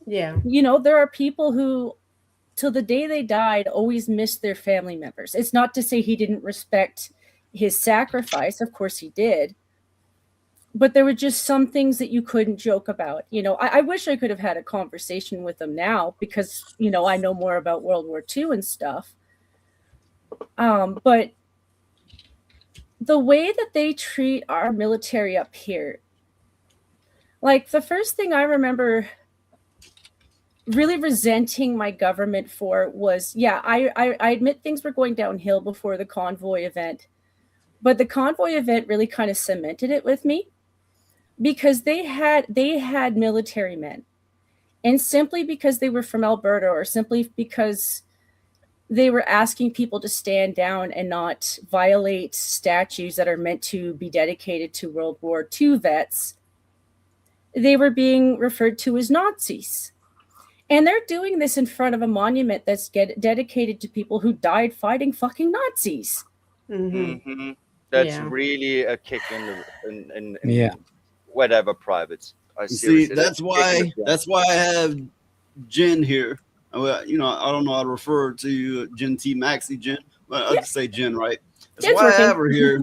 Speaker 4: Yeah.
Speaker 14: You know, there are people who, till the day they died, always missed their family members. It's not to say he didn't respect his sacrifice. Of course he did. But there were just some things that you couldn't joke about. You know, I wish I could have had a conversation with him now, because, you know, I know more about World War II and stuff. But the way that they treat our military up here, like the first thing I remember really resenting my government for was, yeah, I admit things were going downhill before the convoy event, but the convoy event really kind of cemented it with me, because they had military men, and simply because they were from Alberta, or simply because they were asking people to stand down and not violate statues that are meant to be dedicated to World War II vets, they were being referred to as Nazis. And they're doing this in front of a monument that's dedicated to people who died fighting fucking Nazis.
Speaker 5: Mm-hmm. That's
Speaker 14: Yeah.
Speaker 5: really a kick in
Speaker 7: Yeah.
Speaker 5: whatever privates. I
Speaker 3: See,
Speaker 5: seriously,
Speaker 3: that's
Speaker 5: a
Speaker 3: why
Speaker 5: kick in the
Speaker 3: that's why I have Jen here. Well, you know, I don't know how to refer to you, Gen T Maxi Jen, but I'll just say Jen, right? That's
Speaker 14: Jen's
Speaker 3: why I
Speaker 14: working.
Speaker 3: have her here.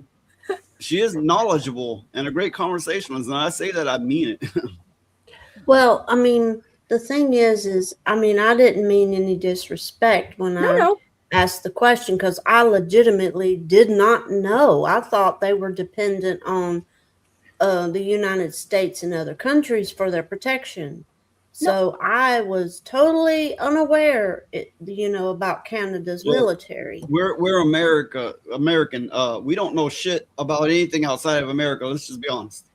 Speaker 3: She is knowledgeable and a great conversationalist, and I say that I mean it.
Speaker 4: Well, I mean, the thing is, I mean, I didn't mean any disrespect when I asked the question, because I legitimately did not know. I thought they were dependent on the United States and other countries for their protection. So I was totally unaware, about Canada's
Speaker 3: Well,
Speaker 4: military.
Speaker 3: We're American. We don't know shit about anything outside of America. Let's just be honest.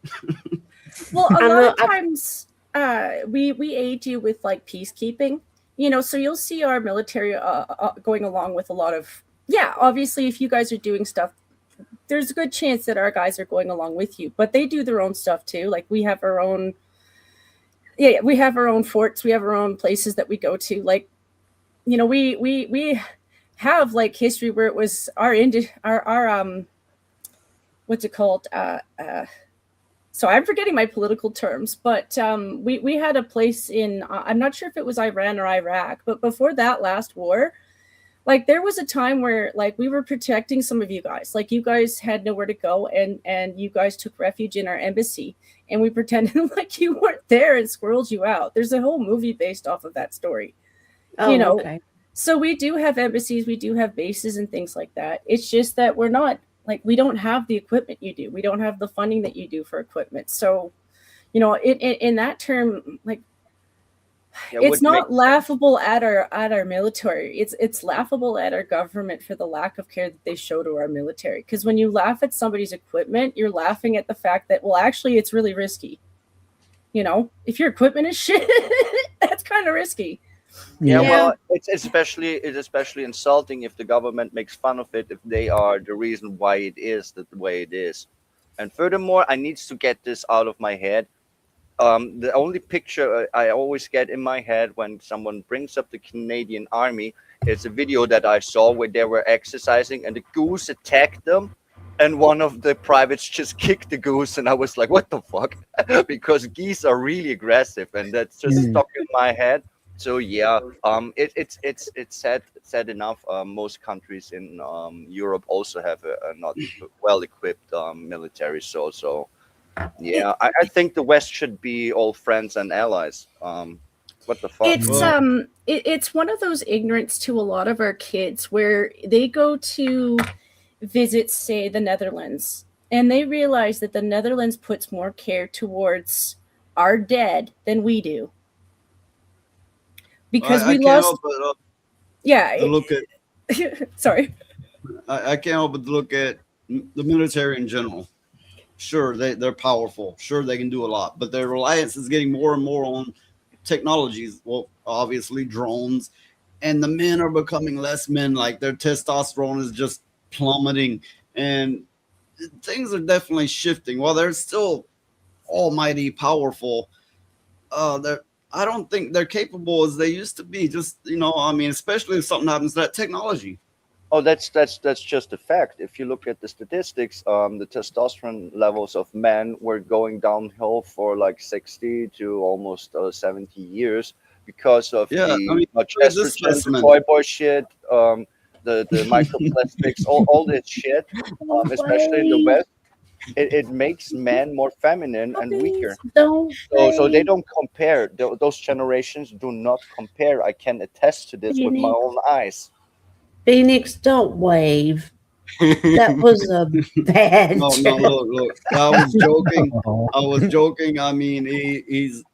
Speaker 14: Well, a
Speaker 4: I
Speaker 14: lot
Speaker 4: know-
Speaker 14: of times we aid you with like peacekeeping, you know, so you'll see our military going along with a lot of, obviously if you guys are doing stuff, there's a good chance that our guys are going along with you, but they do their own stuff too. Like we have our own, we have our own forts, we have our own places that we go to. Like, you know, we have like history where it was our what's it called? So I'm forgetting my political terms, but we had a place in, I'm not sure if it was Iran or Iraq, but before that last war, like there was a time where like we were protecting some of you guys. Like you guys had nowhere to go, and you guys took refuge in our embassy, and we pretended like you weren't there and squirreled you out. There's a whole movie based off of that story.
Speaker 4: Oh,
Speaker 14: you know,
Speaker 4: okay.
Speaker 14: so we do have embassies, we do have bases and things like that. It's just that we're not, like, we don't have the equipment you do. We don't have the funding that you do for equipment. So, you know, in that term, like, it's not laughable at our military. It's laughable at our government for the lack of care that they show to our military. Because when you laugh at somebody's equipment, you're laughing at the fact that, well, actually, it's really risky. You know, if your equipment is shit, that's kind of risky.
Speaker 5: Yeah, well, it's especially insulting if the government makes fun of it, if they are the reason why it is the way it is. And furthermore, I need to get this out of my head. The only picture I always get in my head when someone brings up the Canadian Army is a video that I saw where they were exercising and the goose attacked them, and one of the privates just kicked the goose, and I was like, what the fuck? Because geese are really aggressive, and that's just stuck in my head. So yeah, it's sad enough. Most countries in Europe also have a not well equipped military. So yeah, I think the West should be all friends and allies. What the fuck?
Speaker 14: It's one of those ignorance to a lot of our kids where they go to visit, say, the Netherlands, and they realize that the Netherlands puts more care towards our dead than we do. Because
Speaker 3: I
Speaker 14: we
Speaker 3: can't
Speaker 14: lost.
Speaker 3: help but
Speaker 14: Yeah.
Speaker 3: to look at.
Speaker 14: Sorry.
Speaker 3: I can't help but to look at the military in general. Sure, they're powerful. Sure, they can do a lot, but their reliance is getting more and more on technologies. Well, obviously drones, and the men are becoming less men. Like their testosterone is just plummeting, and things are definitely shifting. While they're still almighty powerful, I don't think they're capable as they used to be. Just I mean, especially if something happens to that technology.
Speaker 5: Oh, that's just a fact. If you look at the statistics, the testosterone levels of men were going downhill for like 60 to almost 70 years because of the estrogen, the boy shit, the microplastics, all this shit, especially in the West. It makes men more feminine and weaker. So they don't compare. Those generations do not compare. I can attest to this with my own eyes.
Speaker 4: Phoenix, don't wave. That was a bad
Speaker 3: No, look. I was joking. I mean, he's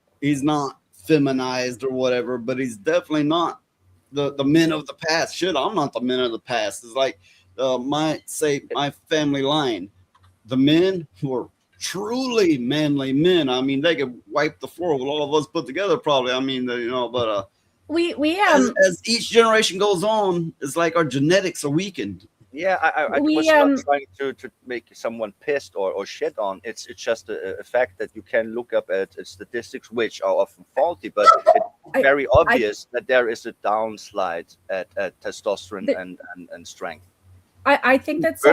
Speaker 3: not feminized or whatever, but he's definitely not the men of the past. Shit, I'm not the men of the past. It's like my family line. The men who are truly manly men. I mean, they could wipe the floor with all of us put together, probably. I mean, but as each generation goes on, it's like our genetics are weakened.
Speaker 5: Yeah, I was not trying to make someone pissed or shit on. It's just a fact that you can look up at statistics which are often faulty, but it's very obvious that there is a downslide at testosterone and strength.
Speaker 14: I think that's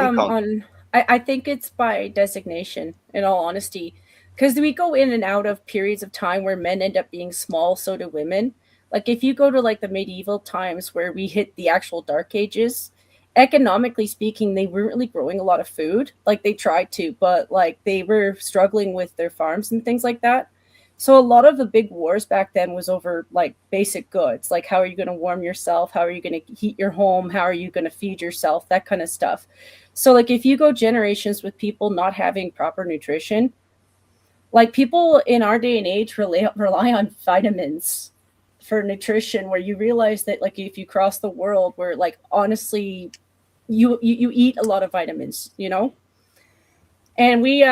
Speaker 14: I think it's by designation, in all honesty, because we go in and out of periods of time where men end up being small, so do women. Like if you go to like the medieval times where we hit the actual dark ages, economically speaking, they weren't really growing a lot of food. Like they tried to, but like they were struggling with their farms and things like that. So a lot of the big wars back then was over like basic goods, like how are you going to warm yourself? How are you going to heat your home? How are you going to feed yourself? That kind of stuff. So like if you go generations with people not having proper nutrition, like people in our day and age rely on vitamins for nutrition, where you realize that like if you cross the world where like honestly you eat a lot of vitamins, and we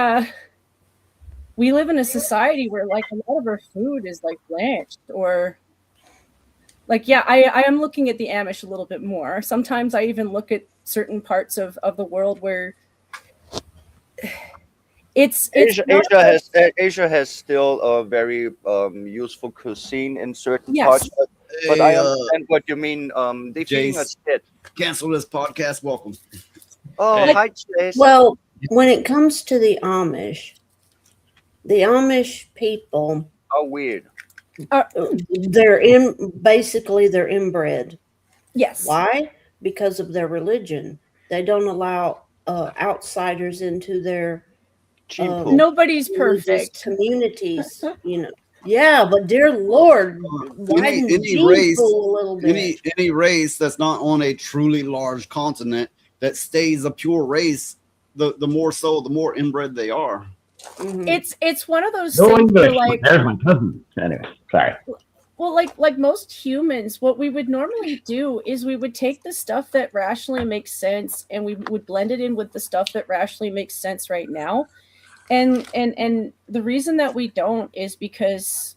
Speaker 14: live in a society where like a lot of our food is like blanched or like, yeah, I am looking at the Amish a little bit more. Sometimes I even look at certain parts of the world where
Speaker 5: Asia has still a very useful cuisine in certain parts, but I understand what you mean. They feeding us shit.
Speaker 3: Cancel this podcast. Welcome.
Speaker 5: Oh, hi, Chase.
Speaker 4: Well, when it comes to the Amish people
Speaker 5: are weird.
Speaker 4: They're inbred.
Speaker 14: Yes.
Speaker 4: Why? Because of their religion. They don't allow outsiders into their
Speaker 14: nobody's perfect
Speaker 4: communities. Yeah, but dear Lord, widen the gene pool a little bit.
Speaker 3: Any race that's not on a truly large continent that stays a pure race, the more inbred they are.
Speaker 14: Mm-hmm. It's one of those
Speaker 12: no
Speaker 14: things
Speaker 12: English,
Speaker 14: where, like,
Speaker 12: there's my cousin. Anyway, sorry.
Speaker 14: Well, like most humans, what we would normally do is we would take the stuff that rationally makes sense and we would blend it in with the stuff that rationally makes sense right now. And the reason that we don't is because,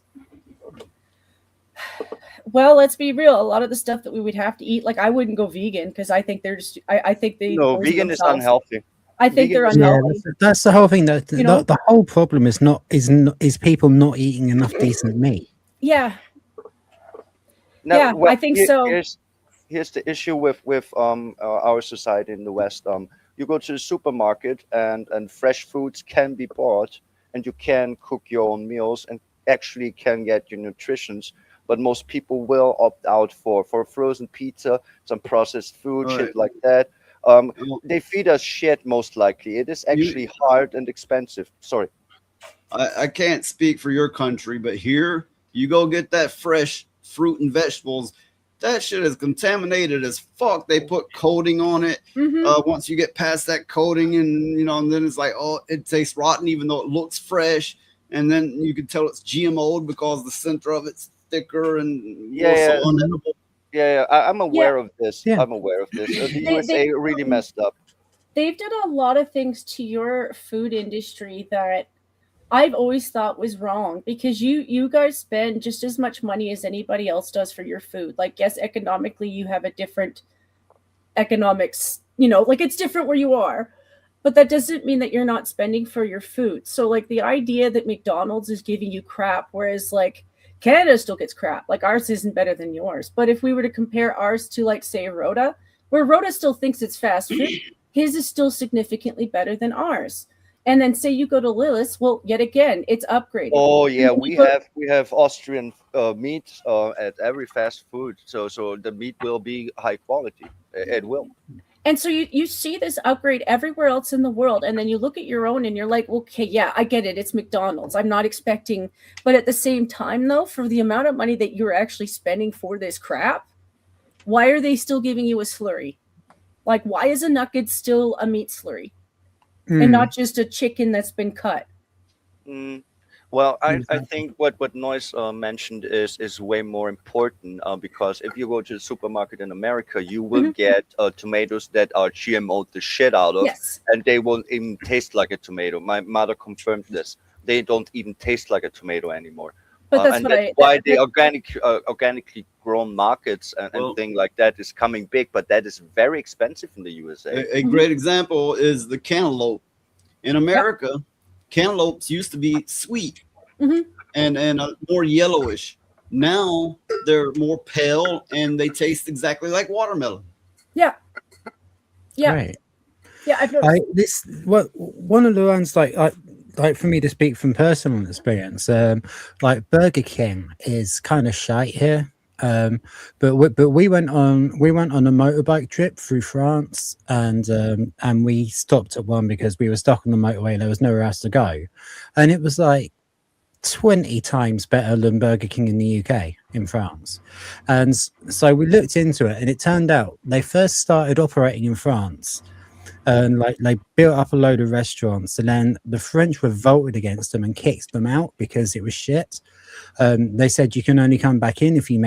Speaker 14: well, let's be real. A lot of the stuff that we would have to eat, like I wouldn't go vegan because I think I think they
Speaker 5: vegan is unhealthy.
Speaker 14: I think they're unhealthy.
Speaker 7: Yeah, that's the whole thing. The whole problem is people not eating enough decent meat.
Speaker 14: Yeah.
Speaker 5: Now,
Speaker 14: I think so.
Speaker 5: Here's the issue with our society in the West. You go to the supermarket and fresh foods can be bought, and you can cook your own meals and actually can get your nutritions. but most people will opt out for frozen pizza, some processed food,
Speaker 3: Right.
Speaker 5: shit like that. They feed us shit most likely. It is actually hard and expensive. Sorry.
Speaker 3: I can't speak for your country, but here you go get that fresh fruit and vegetables. That shit is contaminated as fuck. They put coating on it. Once you get past that coating, and and then it's like, oh, it tastes rotten, even though it looks fresh. And then you can tell it's GMO'd because the center of it's thicker and more so unedible.
Speaker 5: Yeah, I'm aware of this.
Speaker 7: Yeah.
Speaker 5: I'm aware of this. The USA really messed up.
Speaker 14: They've done a lot of things to your food industry that I've always thought was wrong, because you guys spend just as much money as anybody else does for your food. Like, yes, economically you have a different economics, like it's different where you are, but that doesn't mean that you're not spending for your food. So like the idea that McDonald's is giving you crap, whereas like Canada still gets crap, like ours isn't better than yours. But if we were to compare ours to like say Rhoda, where Rhoda still thinks it's fast food, his is still significantly better than ours. And then say you go to Lilith's, well, yet again, it's upgraded.
Speaker 5: Oh yeah, we have Austrian meat at every fast food, so the meat will be high quality. It will.
Speaker 14: And so you see this upgrade everywhere else in the world, and then you look at your own and you're like, okay, yeah, I get it. It's McDonald's. I'm not expecting, but at the same time, though, for the amount of money that you're actually spending for this crap, why are they still giving you a slurry? Like, why is a nugget still a meat slurry? And not just a chicken that's been cut?
Speaker 5: Well, I think what Noise mentioned is way more important because if you go to the supermarket in America, you will get tomatoes that are GMO'd the shit out of, and they won't even taste like a tomato. My mother confirmed this. They don't even taste like a tomato anymore.
Speaker 14: But that's
Speaker 5: and that's why the organically grown markets and thing like that is coming big, but that is very expensive in the USA.
Speaker 3: A great example is the cantaloupe. In America, cantaloupes used to be sweet and more yellowish. Now they're more pale and they taste exactly like watermelon.
Speaker 14: Yeah.
Speaker 7: Right.
Speaker 14: Yeah, I've noticed.
Speaker 7: One of the ones like for me to speak from personal experience, like Burger King is kind of shite here. But we went on a motorbike trip through France, and we stopped at one because we were stuck on the motorway and there was nowhere else to go, and it was like 20 times better than Burger King in the UK in France. And so we looked into it, and it turned out they first started operating in France. And like they built up a load of restaurants, and then the French revolted against them and kicked them out because it was shit. They said you can only come back in if you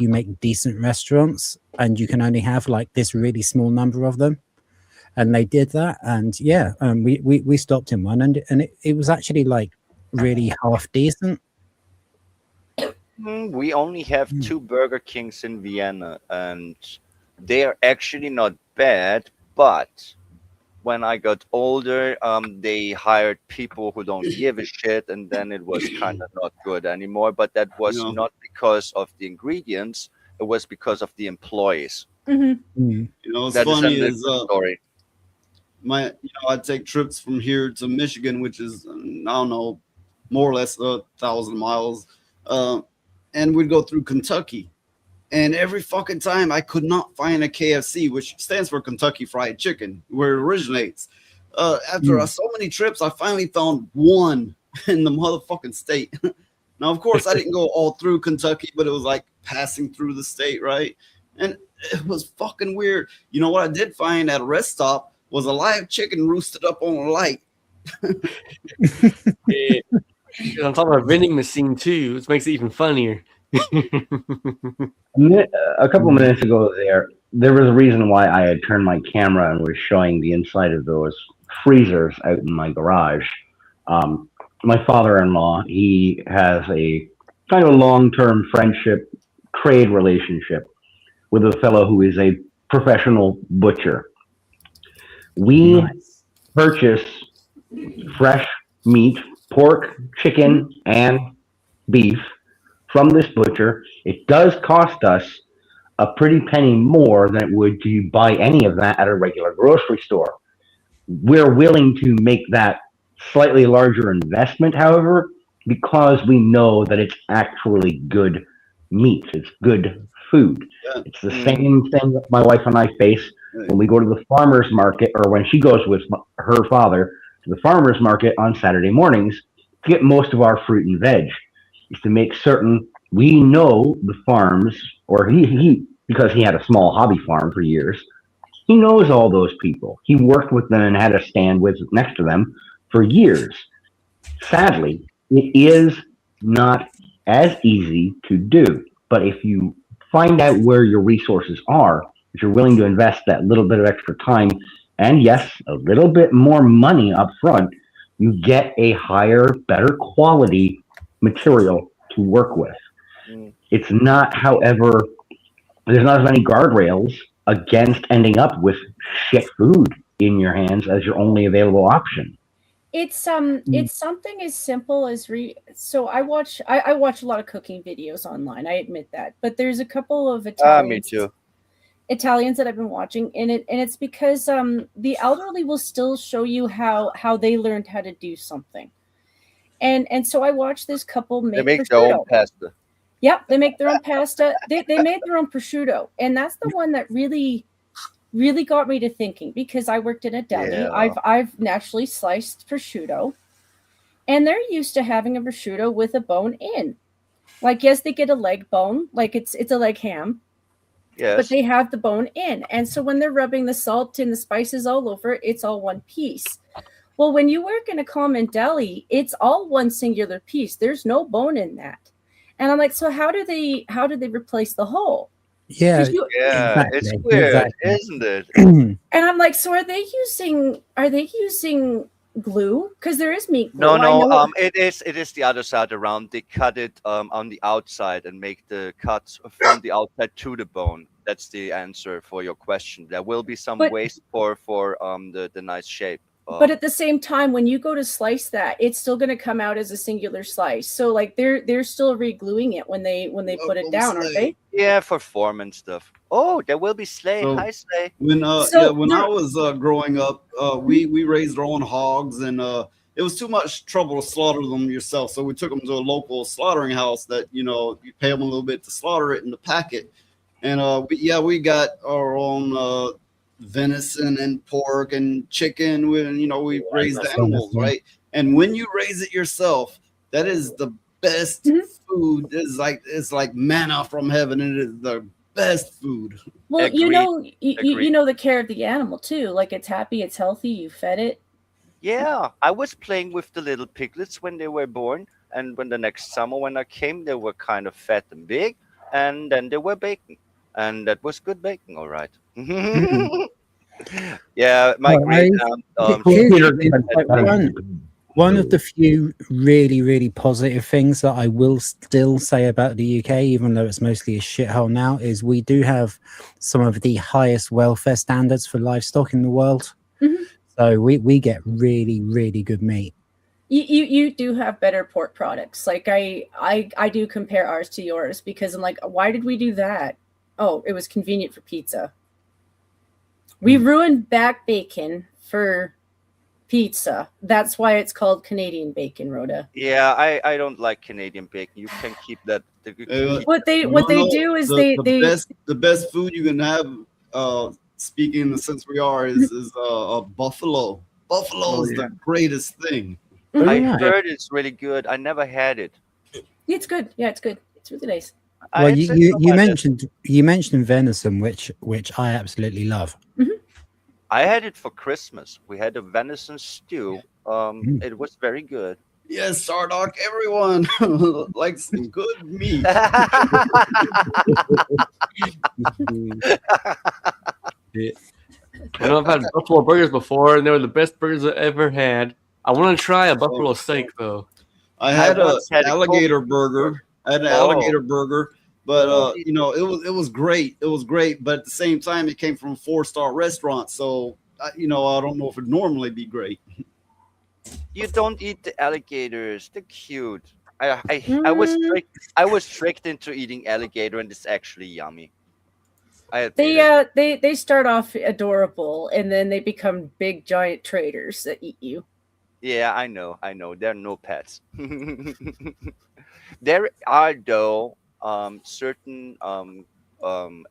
Speaker 7: make decent restaurants, and you can only have like this really small number of them. And they did that, and we stopped in one, and it was actually like really half decent.
Speaker 5: We only have 2 Burger Kings in Vienna, and they are actually not bad, but when I got older, they hired people who don't give a shit, and then it was kind of not good anymore. But that was not because of the ingredients; it was because of the employees.
Speaker 3: What's
Speaker 5: That
Speaker 3: funny
Speaker 5: is a
Speaker 3: is
Speaker 5: different story.
Speaker 3: I take trips from here to Michigan, which is I don't know, more or less 1,000 miles, and we'd go through Kentucky. And every fucking time I could not find a KFC, which stands for Kentucky Fried Chicken, where it originates. After so many trips, I finally found one in the motherfucking state. Now, of course, I didn't go all through Kentucky, but it was like passing through the state, right? And it was fucking weird. You know what I did find at a rest stop was a live chicken roosted up on a light.
Speaker 6: On top of a vending machine too, which makes it even funnier.
Speaker 12: A couple minutes ago there was a reason why I had turned my camera and was showing the inside of those freezers out in my garage. My father-in-law, he has a kind of a long-term friendship, trade relationship with a fellow who is a professional butcher. We purchase fresh meat, pork, chicken, and beef from this butcher. It does cost us a pretty penny more than it would to buy any of that at a regular grocery store. We're willing to make that slightly larger investment, however, because we know that it's actually good meats. It's good food.
Speaker 3: Yeah.
Speaker 12: It's the same thing that my wife and I face when we go to the farmer's market, or when she goes with her father to the farmer's market on Saturday mornings to get most of our fruit and veg. Is to make certain we know the farms, or he because he had a small hobby farm for years, he knows all those people. He worked with them and had a stand with next to them for years. Sadly, it is not as easy to do. But if you find out where your resources are, if you're willing to invest that little bit of extra time and, yes, a little bit more money up front, you get a higher, better quality material to work with. It's not, however, there's not as many guardrails against ending up with shit food in your hands as your only available option.
Speaker 14: It's something as simple as so I watch a lot of cooking videos online, I admit that, but there's a couple of
Speaker 5: Me too.
Speaker 14: Italians that I've been watching, and it's because the elderly will still show you how they learned how to do something, and so I watched this couple
Speaker 5: They
Speaker 14: make
Speaker 5: make their own
Speaker 14: prosciutto.
Speaker 5: pasta.
Speaker 14: Yep, they make their own pasta. They made their own prosciutto, and that's the one that really got me to thinking, because I worked in a deli.
Speaker 5: Yeah.
Speaker 14: I've naturally sliced prosciutto, and they're used to having a prosciutto with a bone in. Like, yes, they get a leg bone, like it's a leg ham,
Speaker 5: Yes.
Speaker 14: but they have the bone in. And so when they're rubbing the salt and the spices all over, it's all one piece. Well, when you work in a common deli, it's all one singular piece. There's no bone in that. And I'm like, so how do they replace the whole?
Speaker 7: Yeah,
Speaker 5: Yeah, it's
Speaker 7: exactly,
Speaker 5: weird,
Speaker 7: exactly.
Speaker 5: isn't it?
Speaker 14: And I'm like, so are they using glue? Because there is meat glue.
Speaker 5: No,
Speaker 14: I know-
Speaker 5: no. It is the other side around. They cut it on the outside and make the cuts from the outside to the bone. That's the answer for your question. There will be some
Speaker 14: But-
Speaker 5: waste for the nice shape.
Speaker 14: But at the same time, when you go to slice that, it's still going to come out as a singular slice. So like they're still re-gluing it when they put it down, aren't they?
Speaker 5: Yeah, for form and stuff. Oh, there will be Slay.
Speaker 3: So-
Speaker 5: Hi, Slay.
Speaker 3: When
Speaker 14: So
Speaker 3: when I
Speaker 14: there-
Speaker 3: was growing up, we raised our own hogs, and it was too much trouble to slaughter them yourself. So we took them to a local slaughtering house that you pay them a little bit to slaughter it and to pack it. And we got our own venison and pork and chicken. We raised
Speaker 7: that's
Speaker 3: animals,
Speaker 7: wonderful.
Speaker 3: right? And when you raise it yourself, that is the best food. It's like manna from heaven, and it is the best food.
Speaker 14: Well,
Speaker 5: Agreed.
Speaker 14: you know the care of the animal too. Like it's happy, it's healthy. You fed it.
Speaker 5: Yeah, I was playing with the little piglets when they were born, and when the next summer when I came, they were kind of fat and big, and then they were bacon, and that was good bacon, all right. Yeah, my
Speaker 7: Well,
Speaker 5: great
Speaker 7: Here's one of the few really, really positive things that I will still say about the UK, even though it's mostly a shithole now, is we do have some of the highest welfare standards for livestock in the world.
Speaker 14: Mhm.
Speaker 7: So we get really, really good meat.
Speaker 14: You do have better pork products. Like I do compare ours to yours, because I'm like, why did we do that? Oh, it was convenient for pizza. We ruined back bacon for pizza. That's why it's called Canadian bacon, Rhoda.
Speaker 5: Yeah, I don't like Canadian bacon. You can keep that.
Speaker 14: What they do is
Speaker 3: the best food you can have. Speaking in the sense we are is a buffalo. Buffalo is the greatest thing.
Speaker 5: I
Speaker 7: Yeah.
Speaker 5: heard it's really good. I never had it.
Speaker 14: It's good. Yeah, it's good. It's really nice.
Speaker 7: Well,
Speaker 5: It's
Speaker 7: you
Speaker 5: on my list.
Speaker 7: mentioned venison, which I absolutely love.
Speaker 5: I had it for Christmas. We had a venison stew. It was very good.
Speaker 3: Yes, Sardock, everyone likes some good meat.
Speaker 6: I know I've had buffalo burgers before, and they were the best burgers I ever had. I want to try a buffalo steak though.
Speaker 3: I had
Speaker 5: once had a
Speaker 3: alligator burger. I had an
Speaker 5: Oh.
Speaker 3: alligator burger, but it was great. It was great, but at the same time, it came from a 4-star restaurant, so I don't know if it'd normally be great.
Speaker 5: You don't eat the alligators. They're cute. I was tricked into eating alligator, and it's actually yummy. I admit it.
Speaker 14: They start off adorable, and then they become big giant traitors that eat you.
Speaker 5: Yeah, I know. There are no pets. There are though certain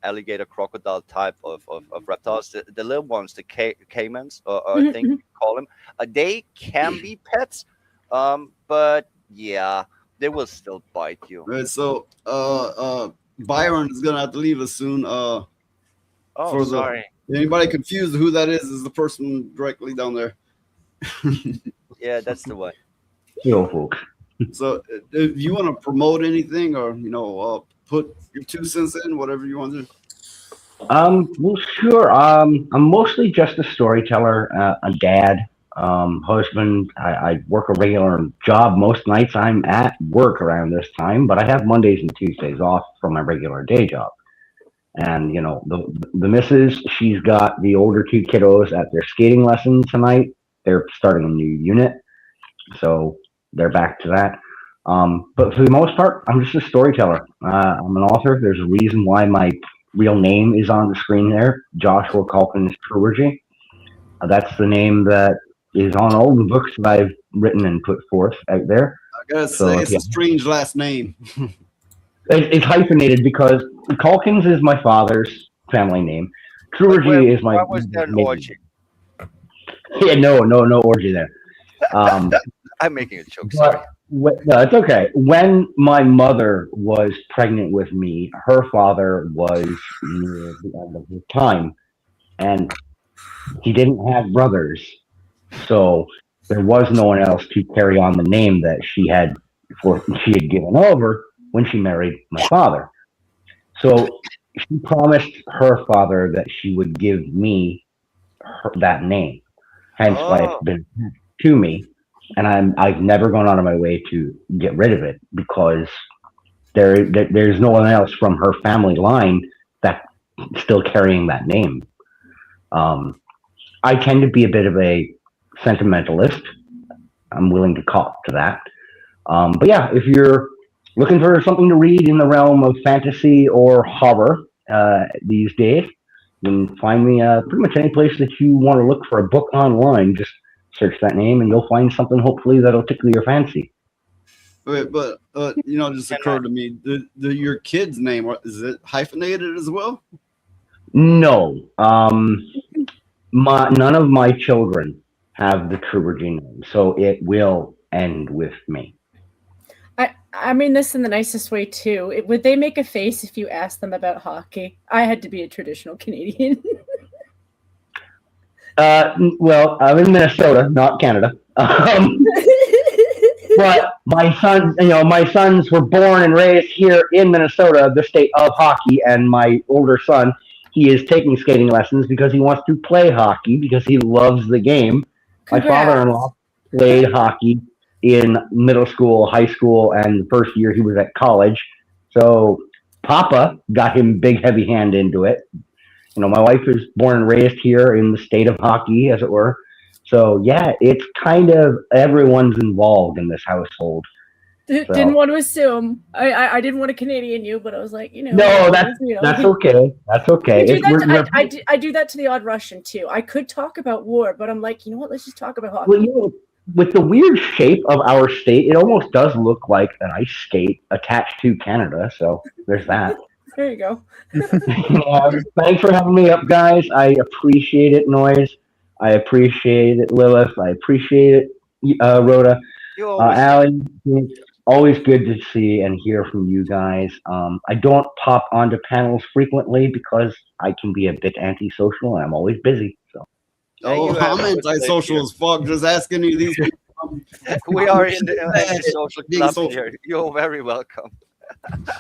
Speaker 5: alligator crocodile type of reptiles, the little ones, the caimans, or I think you call them, they can be pets, but yeah, they will still bite you.
Speaker 3: Right, so Byron is gonna have to leave us soon.
Speaker 5: Sorry.
Speaker 3: Anybody confused who that is the person directly down there.
Speaker 5: Yeah, that's the one.
Speaker 12: Yo, folks.
Speaker 3: So if you want to promote anything, or put your 2 cents in, whatever you want to do.
Speaker 12: Well, sure. I'm mostly just a storyteller, a dad, husband. I work a regular job. Most nights I'm at work around this time, but I have Mondays and Tuesdays off from my regular day job. And the missus, she's got the older 2 kiddos at their skating lessons tonight. They're starting a new unit, so they're back to that. But for the most part, I'm just a storyteller. I'm an author. There's a reason why my real name is on the screen there, Joshua Calkins Trubergy. That's the name that is on all the books that I've written and put forth out there.
Speaker 3: I gotta say, it's a strange last name.
Speaker 12: It's hyphenated because Calkins is my father's family name. Trubergy is my.
Speaker 5: Why was there an orgy?
Speaker 12: Yeah, no orgy there.
Speaker 5: I'm making a joke. Sorry.
Speaker 12: No, it's okay. When my mother was pregnant with me, her father was near the end of his time, and he didn't have brothers, so there was no one else to carry on the name that she had given over when she married my father. So she promised her father that she would give me that name, hence why it's been to me. And I've never gone out of my way to get rid of it because there's no one else from her family line that's still carrying that name. I tend to be a bit of a sentimentalist. I'm willing to cop to that. But yeah, if you're looking for something to read in the realm of fantasy or horror these days, you can find me pretty much any place that you want to look for a book online. Just search that name and you'll find something hopefully that'll tickle your fancy.
Speaker 3: Wait, but just occurred to me, your kid's name, is it hyphenated as well?
Speaker 12: No. None of my children have the Trubergy name, so it will end with me.
Speaker 14: I mean this in the nicest way too. Would they make a face if you asked them about hockey? I had to be a traditional Canadian.
Speaker 12: Well, I'm in Minnesota, not Canada. But my sons were born and raised here in Minnesota, the state of hockey, and my older son, he is taking skating lessons because he wants to play hockey because he loves the game.
Speaker 14: Congrats.
Speaker 12: My father-in-law played hockey in middle school, high school, and the first year he was at college. So Papa got him big, heavy hand into it. My wife was born and raised here in the state of hockey, as it were. So yeah, it's kind of everyone's involved in this household.
Speaker 14: Didn't want to assume. I didn't want to Canadian you, but I was like,
Speaker 12: No, that's okay. That's okay.
Speaker 14: I do that to the odd Russian too. I could talk about war, but I'm like, you know what? Let's just talk about hockey.
Speaker 12: Well, with the weird shape of our state, it almost does look like an ice skate attached to Canada. So there's that.
Speaker 14: There you go.
Speaker 12: Thanks for having me up, guys. I appreciate it, Noise. I appreciate it, Lilith. I appreciate it, Rhoda. Allie, it's always good to see and hear from you guys. I don't pop onto panels frequently because I can be a bit antisocial and I'm always busy. So.
Speaker 3: I'm antisocial as fuck. Just asking you these people.
Speaker 5: We are in the antisocial club here. You're very welcome.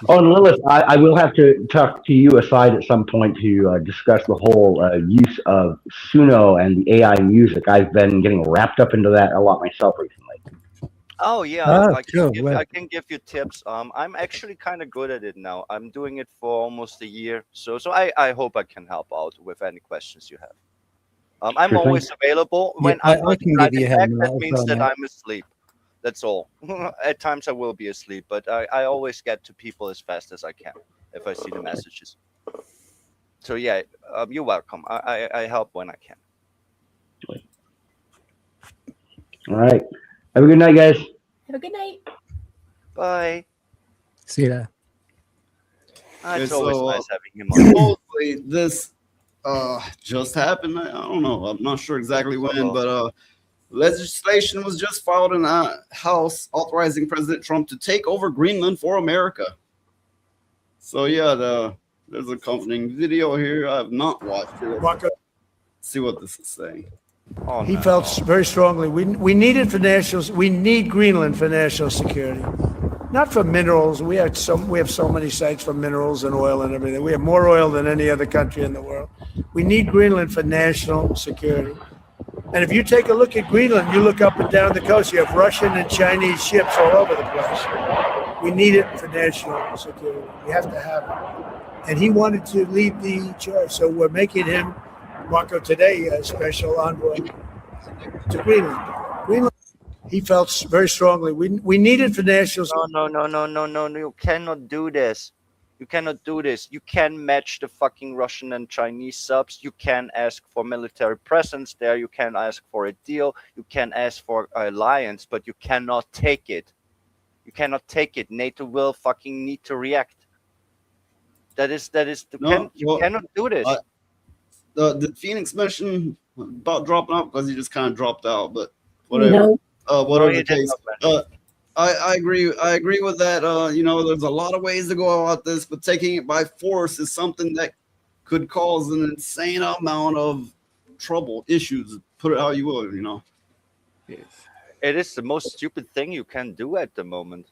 Speaker 12: Oh, and Lilith, I will have to talk to you aside at some point to discuss the whole use of Suno and the AI music. I've been getting wrapped up into that a lot myself recently.
Speaker 5: Oh yeah, I can give you tips. I'm actually kind of good at it now. I'm doing it for almost a year, so I hope I can help out with any questions you have. I'm
Speaker 12: Sure
Speaker 5: always
Speaker 12: thing.
Speaker 5: available.
Speaker 12: Yeah,
Speaker 5: When
Speaker 12: I
Speaker 5: I'm
Speaker 12: can give you a hand
Speaker 5: that
Speaker 12: as
Speaker 5: means
Speaker 12: well,
Speaker 5: that
Speaker 12: mate.
Speaker 5: I'm asleep. That's all. At times I will be asleep, but I always get to people as fast as I can if I see the messages. So yeah, you're welcome. I help when I can.
Speaker 12: All right. Have a good night, guys.
Speaker 14: Have a good night.
Speaker 5: Bye.
Speaker 7: See you there.
Speaker 5: It's
Speaker 3: Okay,
Speaker 5: always
Speaker 3: so
Speaker 5: nice having him on.
Speaker 3: supposedly this just happened. I don't know. I'm not sure exactly when, but legislation was just filed in the House authorizing President Trump to take over Greenland for America. So yeah, there's accompanying video here. I have not watched it. Let's see what this is saying.
Speaker 5: Oh,
Speaker 9: He felt very strongly we need it for we need Greenland for national security, not for minerals. We have so many sites for minerals and oil and everything. We have more oil than any other country in the world. We need Greenland for national security. And if you take a look at Greenland, you look up and down the coast, you have Russian and Chinese ships all over the place. We need it for national security. We have to have it. And he wanted to lead the charge, so we're making him, Marco, today a special envoy to Greenland. Greenland. He felt very strongly we need it for national security.
Speaker 5: No. You cannot do this. You cannot do this. You can match the fucking Russian and Chinese subs. You can ask for military presence there. You can ask for a deal. You can ask for an alliance, but you cannot take it. You cannot take it. NATO will fucking need to react. You cannot do this.
Speaker 3: The Phoenix mission about dropping out because he just kind of dropped out, but whatever.
Speaker 4: No.
Speaker 3: Whatever the case. I agree with that. There's a lot of ways to go about this, but taking it by force is something that could cause an insane amount of trouble, issues. Put it how you will,
Speaker 6: Yes.
Speaker 5: It is the most stupid thing you can do at the moment.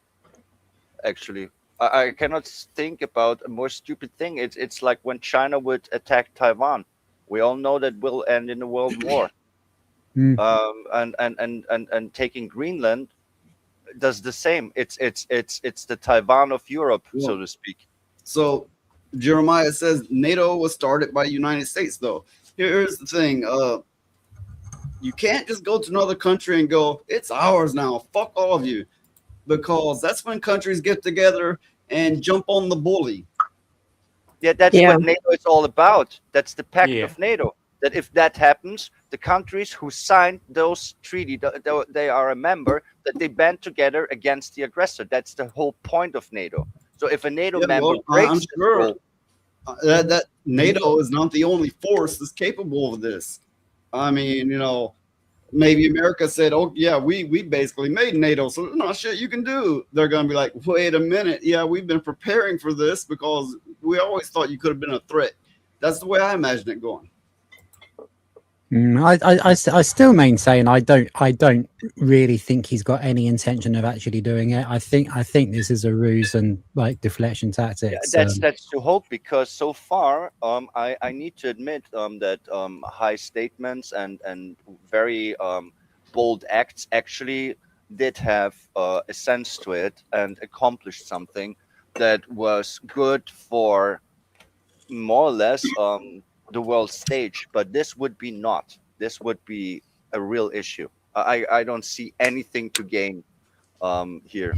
Speaker 5: Actually, I cannot think about a more stupid thing. It's like when China would attack Taiwan. We all know that will end in a world war. And taking Greenland does the same. It's the Taiwan of Europe, so to speak.
Speaker 3: So Jeremiah says NATO was started by the United States, though. Here's the thing. You can't just go to another country and go, it's ours now. Fuck all of you. Because that's when countries get together and jump on the bully.
Speaker 5: Yeah, that's what NATO is all about. That's the pact of NATO. That if that happens, the countries who signed those treaties, they are a member, that they band together against the aggressor. That's the whole point of NATO. So if a NATO member breaks
Speaker 3: I'm sure that NATO is not the only force that's capable of this. I mean, maybe America said, oh, yeah, we basically made NATO, so there's not shit you can do. They're going to be like, wait a minute. Yeah, we've been preparing for this because we always thought you could have been a threat. That's the way I imagine it going.
Speaker 7: I still maintain I don't really think he's got any intention of actually doing it. I think this is a ruse and like deflection tactics.
Speaker 5: Yeah, that's to hope, because so far I need to admit that high statements and very bold acts actually did have a sense to it and accomplished something that was good for more or less the world stage, but this would be not. This would be a real issue. I don't see anything to gain here.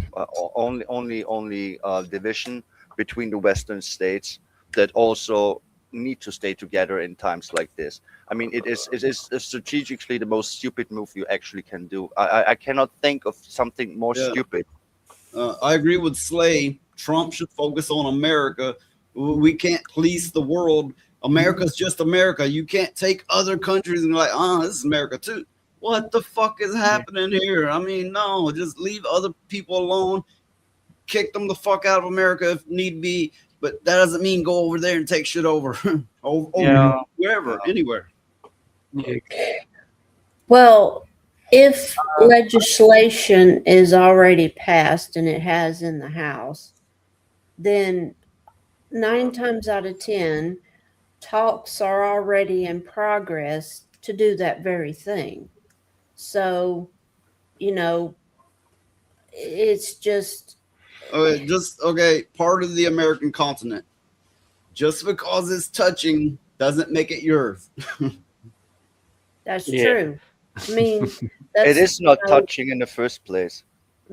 Speaker 5: Only division between the Western states that also need to stay together in times like this. I mean, it is strategically the most stupid move you actually can do. I cannot think of something more stupid.
Speaker 3: I agree with Slay. Trump should focus on America. We can't police the world. America's just America. You can't take other countries and be like, this is America too. What the fuck is happening here? I mean, no, just leave other people alone. Kick them the fuck out of America if need be. But that doesn't mean go over there and take shit over, wherever, anywhere.
Speaker 4: Well, if legislation is already passed and it has in the House, then 9 times out of 10, talks are already in progress to do that very thing. So, it's just
Speaker 3: part of the American continent. Just because it's touching doesn't make it yours.
Speaker 4: That's true. I mean,
Speaker 5: it is not touching in the first place.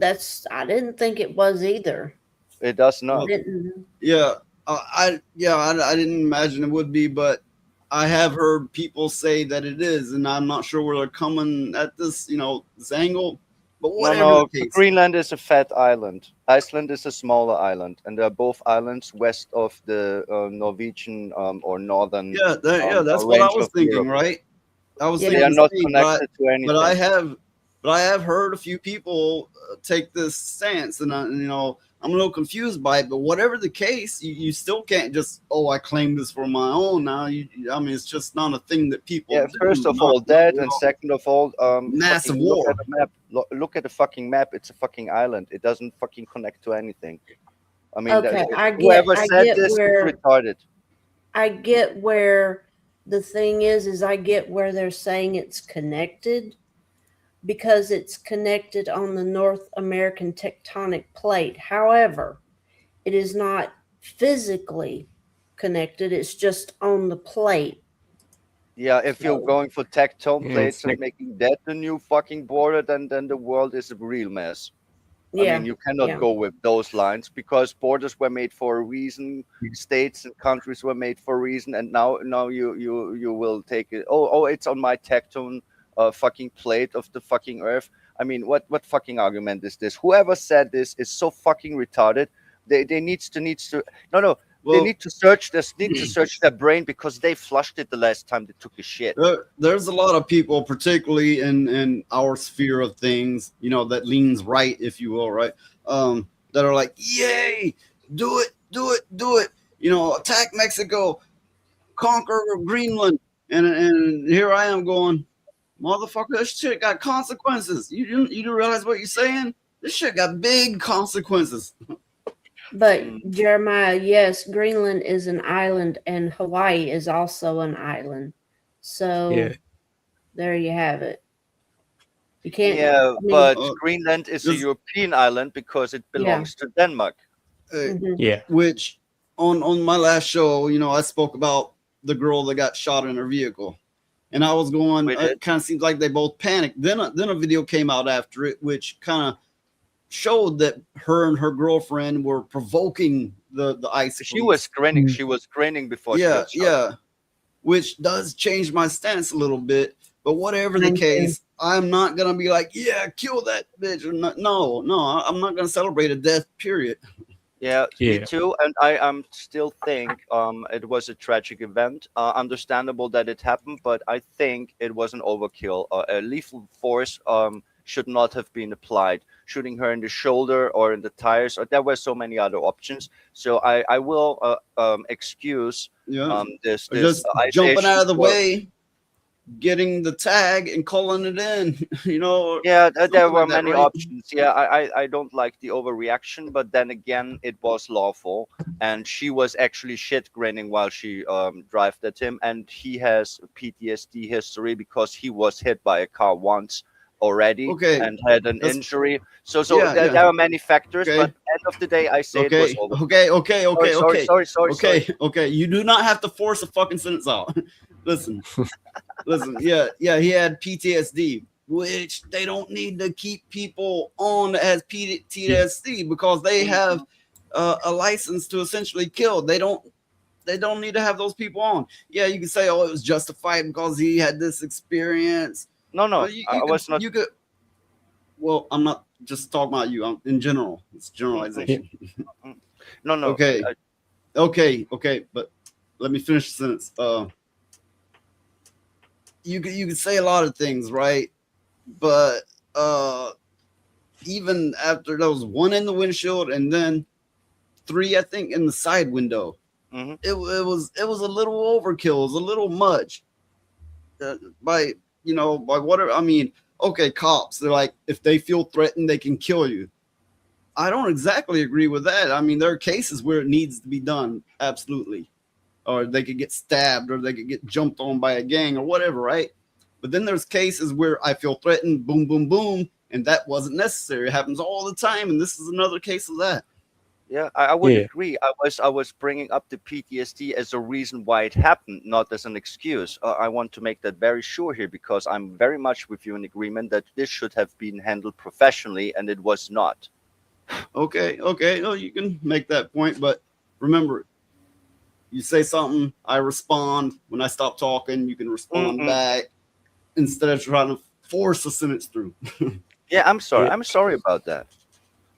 Speaker 4: I didn't think it was either.
Speaker 5: It does not.
Speaker 3: Yeah. I didn't imagine it would be, but I have heard people say that it is, and I'm not sure where they're coming at this, this angle. But
Speaker 5: No,
Speaker 3: whatever
Speaker 5: no.
Speaker 3: the case.
Speaker 5: Greenland is a fat island. Iceland is a smaller island, and they're both islands west of the Norwegian or northern.
Speaker 3: Yeah, that's what I
Speaker 5: range
Speaker 3: was
Speaker 5: of
Speaker 3: thinking,
Speaker 5: Europe.
Speaker 3: right? I was
Speaker 4: Yeah.
Speaker 5: They
Speaker 3: thinking
Speaker 5: are
Speaker 3: the
Speaker 5: not
Speaker 3: same,
Speaker 5: connected to anything.
Speaker 3: but I have heard a few people take this stance, and I'm a little confused by it. But whatever the case, you still can't just I claim this for my own now. I mean, it's just not a thing that people.
Speaker 5: Yeah,
Speaker 3: do,
Speaker 5: first of
Speaker 3: not-
Speaker 5: all that,
Speaker 3: you
Speaker 5: and
Speaker 3: know,
Speaker 5: second of all,
Speaker 3: massive
Speaker 5: fucking look
Speaker 3: war.
Speaker 5: at the map. Look at the fucking map. It's a fucking island. It doesn't fucking connect to anything. I mean,
Speaker 4: Okay,
Speaker 5: whoever
Speaker 4: I
Speaker 5: said
Speaker 4: get
Speaker 5: this is
Speaker 4: where
Speaker 5: retarded.
Speaker 4: I get where the thing is I get where they're saying it's connected because it's connected on the North American tectonic plate. However, it is not physically connected. It's just on the plate.
Speaker 5: Yeah, if you're
Speaker 4: So-
Speaker 5: going for tectone
Speaker 6: Yeah,
Speaker 5: plates
Speaker 6: it's
Speaker 5: and
Speaker 6: like-
Speaker 5: making that the new fucking border, then the world is a real mess. I
Speaker 4: Yeah.
Speaker 5: mean, you cannot
Speaker 4: yeah.
Speaker 5: go with those lines because borders were made for a reason, states and countries were made for a reason, and now you will take it. Oh, it's on my tectone fucking plate of the fucking earth. I mean, what fucking argument is this? Whoever said this is so fucking retarded. They needs to no. They
Speaker 3: Well-
Speaker 5: need to search their brain because they flushed it the last time they took a shit.
Speaker 3: There's a lot of people, particularly in our sphere of things, that leans right, if you will, right? That are like, yay, do it. Attack Mexico, conquer Greenland, and here I am going, motherfucker, this shit got consequences. You don't realize what you're saying? This shit got big consequences.
Speaker 4: But Jeremiah, yes, Greenland is an island and Hawaii is also an island. So
Speaker 6: Yeah.
Speaker 4: there you have it. You can't.
Speaker 5: Yeah,
Speaker 4: I mean-
Speaker 5: but Greenland is a
Speaker 3: this-
Speaker 5: European island because it belongs to Denmark.
Speaker 4: Mhm.
Speaker 6: Yeah.
Speaker 3: Which on my last show, I spoke about the girl that got shot in her vehicle, and I was going.
Speaker 5: We did.
Speaker 3: It kind of seems like they both panicked. Then a video came out after it, which kind of showed that her and her girlfriend were provoking the ICE.
Speaker 5: She was grinning.
Speaker 7: Mm.
Speaker 5: She was grinning before. she
Speaker 3: Yeah,
Speaker 5: got shot.
Speaker 3: yeah. Which does change my stance a little bit. But whatever the
Speaker 4: Thank you.
Speaker 3: case, I'm not gonna be like, yeah, kill that bitch. Or no, I'm not gonna celebrate a death. Period.
Speaker 5: Yeah, me
Speaker 6: Yeah.
Speaker 5: too. And I still think it was a tragic event. Understandable that it happened, but I think it was an overkill. A lethal force should not have been applied. Shooting her in the shoulder or in the tires, or there were so many other options. So I will excuse
Speaker 3: Yeah.
Speaker 5: this
Speaker 3: Just
Speaker 5: ICE
Speaker 3: jumping out of the
Speaker 5: for-
Speaker 3: way, getting the tag and calling it in.
Speaker 5: Yeah, there
Speaker 3: something
Speaker 5: were
Speaker 3: like that,
Speaker 5: many
Speaker 3: right?
Speaker 5: options. Yeah, I don't like the overreaction, but then again, it was lawful, and she was actually shit grinning while she drove at him, and he has PTSD history because he was hit by a car once already
Speaker 3: Okay,
Speaker 5: and had an
Speaker 3: that's-
Speaker 5: injury. So
Speaker 3: Yeah,
Speaker 5: there,
Speaker 3: yeah.
Speaker 5: there are many factors,
Speaker 3: Okay.
Speaker 5: but end of the day, I say it was
Speaker 3: Okay,
Speaker 5: over.
Speaker 3: okay.
Speaker 5: Sorry.
Speaker 3: Okay. You do not have to force a fucking sentence out. Listen. Yeah. He had PTSD, which they don't need to keep people on that has PTSD because they have a license to essentially kill. They don't need to have those people on. Yeah, you can say, oh, it was justified because he had this experience.
Speaker 5: No,
Speaker 3: Well, you
Speaker 5: I
Speaker 3: could-
Speaker 5: was not.
Speaker 3: You could. Well, I'm not just talking about you. I'm in general. It's generalization.
Speaker 5: No.
Speaker 3: Okay. Okay. But let me finish the sentence. You could say a lot of things, right? But even after those, one in the windshield and then 3, I think, in the side window,
Speaker 5: Mhm.
Speaker 3: it was a little overkill. It was a little much. By whatever. I mean, okay, cops. They're like, if they feel threatened, they can kill you. I don't exactly agree with that. I mean, there are cases where it needs to be done, absolutely. Or they could get stabbed, or they could get jumped on by a gang, or whatever, right? But then there's cases where I feel threatened, boom, boom, boom, and that wasn't necessary. It happens all the time, and this is another case of that.
Speaker 5: Yeah, I would
Speaker 6: Yeah.
Speaker 5: agree. I was bringing up the PTSD as a reason why it happened, not as an excuse. I want to make that very sure here because I'm very much with you in agreement that this should have been handled professionally, and it was not.
Speaker 3: Okay. No, you can make that point, but remember, you say something, I respond. When I stop talking, you can respond
Speaker 5: Mhm.
Speaker 3: back instead of trying to force a sentence through.
Speaker 5: Yeah, I'm sorry. I'm sorry about that.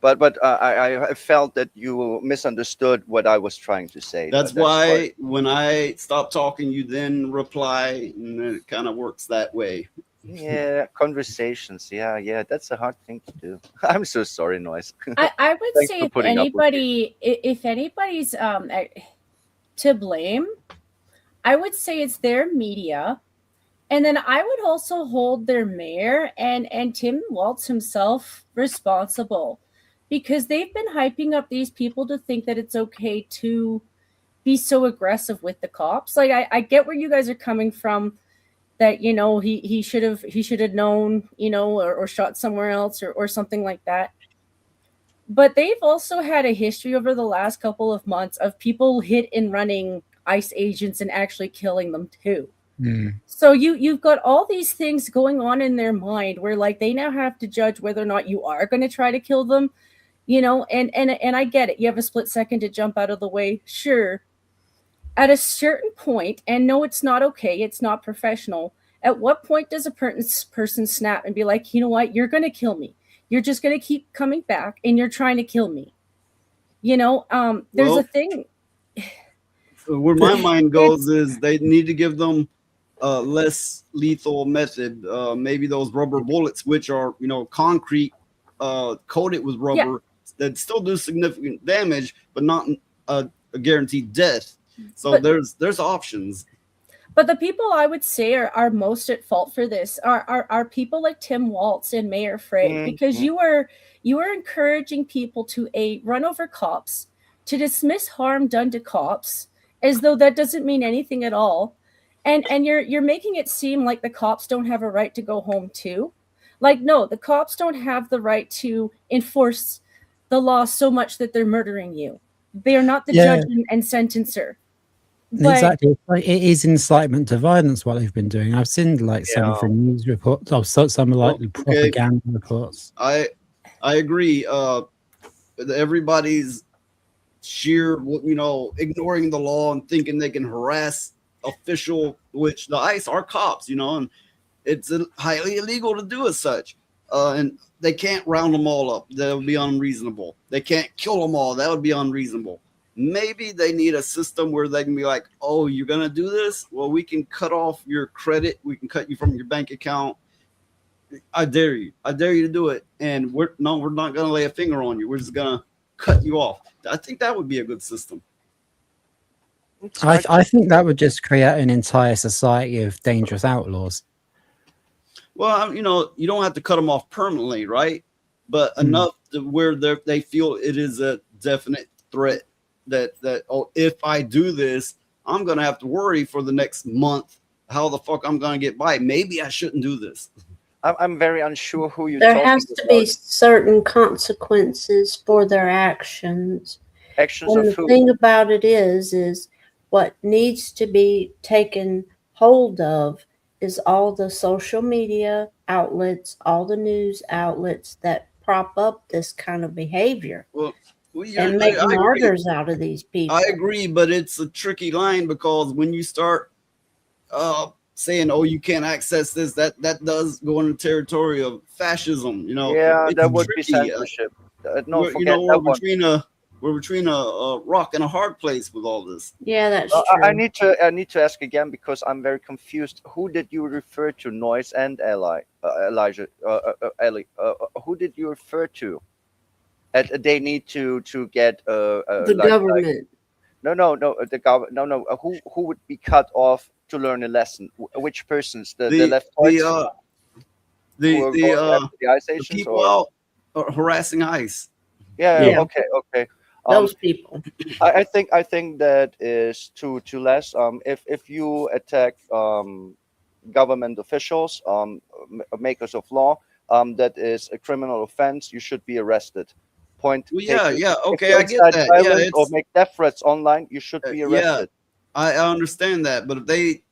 Speaker 5: But I felt that you misunderstood what I was trying to say.
Speaker 3: That's why when I stop talking, you then reply, and then it kind of works that way.
Speaker 5: Yeah, conversations. Yeah, that's a hard thing to do. I'm so sorry, Noise.
Speaker 14: I would
Speaker 5: Thanks
Speaker 14: say
Speaker 5: for
Speaker 14: if
Speaker 5: putting up with me.
Speaker 14: anybody's to blame, I would say it's their media. And then I would also hold their mayor and Tim Walz himself responsible, because they've been hyping up these people to think that it's okay to be so aggressive with the cops. Like I get where you guys are coming from, that he should have known, or shot somewhere else or something like that. But they've also had a history over the last couple of months of people hit and running ICE agents and actually killing them too. So you've got all these things going on in their mind where like they now have to judge whether or not you are going to try to kill them, and I get it. You have a split second to jump out of the way. Sure. At a certain point, and no, it's not okay. It's not professional. At what point does a person snap and be like, you know what? You're going to kill me. You're just going to keep coming back and you're trying to kill me. There's a thing.
Speaker 3: Where my mind goes is they need to give them a less lethal method. Maybe those rubber bullets, which are, concrete coated with rubber, that still do significant damage, but not a guaranteed death. So there's options.
Speaker 14: But the people I would say are most at fault for this are people like Tim Walz and Mayor Frey, because you are encouraging people to run over cops, to dismiss harm done to cops as though that doesn't mean anything at all, and you're making it seem like the cops don't have a right to go home too. Like, no, the cops don't have the right to enforce the law so much that they're murdering you. They are not the judge and sentencer. But
Speaker 7: Exactly. It is incitement to violence what they've been doing. I've seen like some from news reports, some like propaganda reports.
Speaker 3: I agree. Everybody's sheer, ignoring the law and thinking they can harass official, which the ICE are cops, and it's highly illegal to do as such. And they can't round them all up. That would be unreasonable. They can't kill them all. That would be unreasonable. Maybe they need a system where they can be like, oh, you're going to do this? Well, we can cut off your credit. We can cut you from your bank account. I dare you. I dare you to do it. And we're not going to lay a finger on you. We're just going to cut you off. I think that would be a good system.
Speaker 7: I think that would just create an entire society of dangerous outlaws.
Speaker 3: Well, you don't have to cut them off permanently, right? But enough to where they feel it is a definite threat. That if I do this, I'm gonna have to worry for the next month how the fuck I'm gonna get by. Maybe I shouldn't do this.
Speaker 5: I'm very unsure who you're
Speaker 4: There
Speaker 5: talking
Speaker 4: has to be certain consequences for their actions.
Speaker 5: Actions
Speaker 4: And
Speaker 5: of
Speaker 4: the
Speaker 5: who?
Speaker 4: thing about it is what needs to be taken hold of is all the social media outlets, all the news outlets that prop up this kind of behavior. And make martyrs out of these people.
Speaker 3: I agree, but it's a tricky line because when you start saying, "Oh, you can't access this," that does go into the territory of fascism.
Speaker 5: Yeah, that would be censorship. No, forget that one.
Speaker 3: We're between a rock and a hard place with all this.
Speaker 4: Yeah, that's
Speaker 5: true. I need to ask again because I'm very confused. Who did you refer to, Noise and Elijah? Ellie, who did you refer to? They need to get
Speaker 4: the government.
Speaker 5: No, the government. No. Who would be cut off to learn a lesson? Which persons? The left
Speaker 3: the
Speaker 5: ICE agents
Speaker 3: people out harassing ICE.
Speaker 5: Yeah. Okay.
Speaker 4: Those people.
Speaker 5: I think that is too less. If you attack government officials, makers of law, that is a criminal offense. You should be arrested. Point.
Speaker 3: Okay, I get that.
Speaker 5: Or make death threats online, you should be arrested.
Speaker 3: I understand that, but if they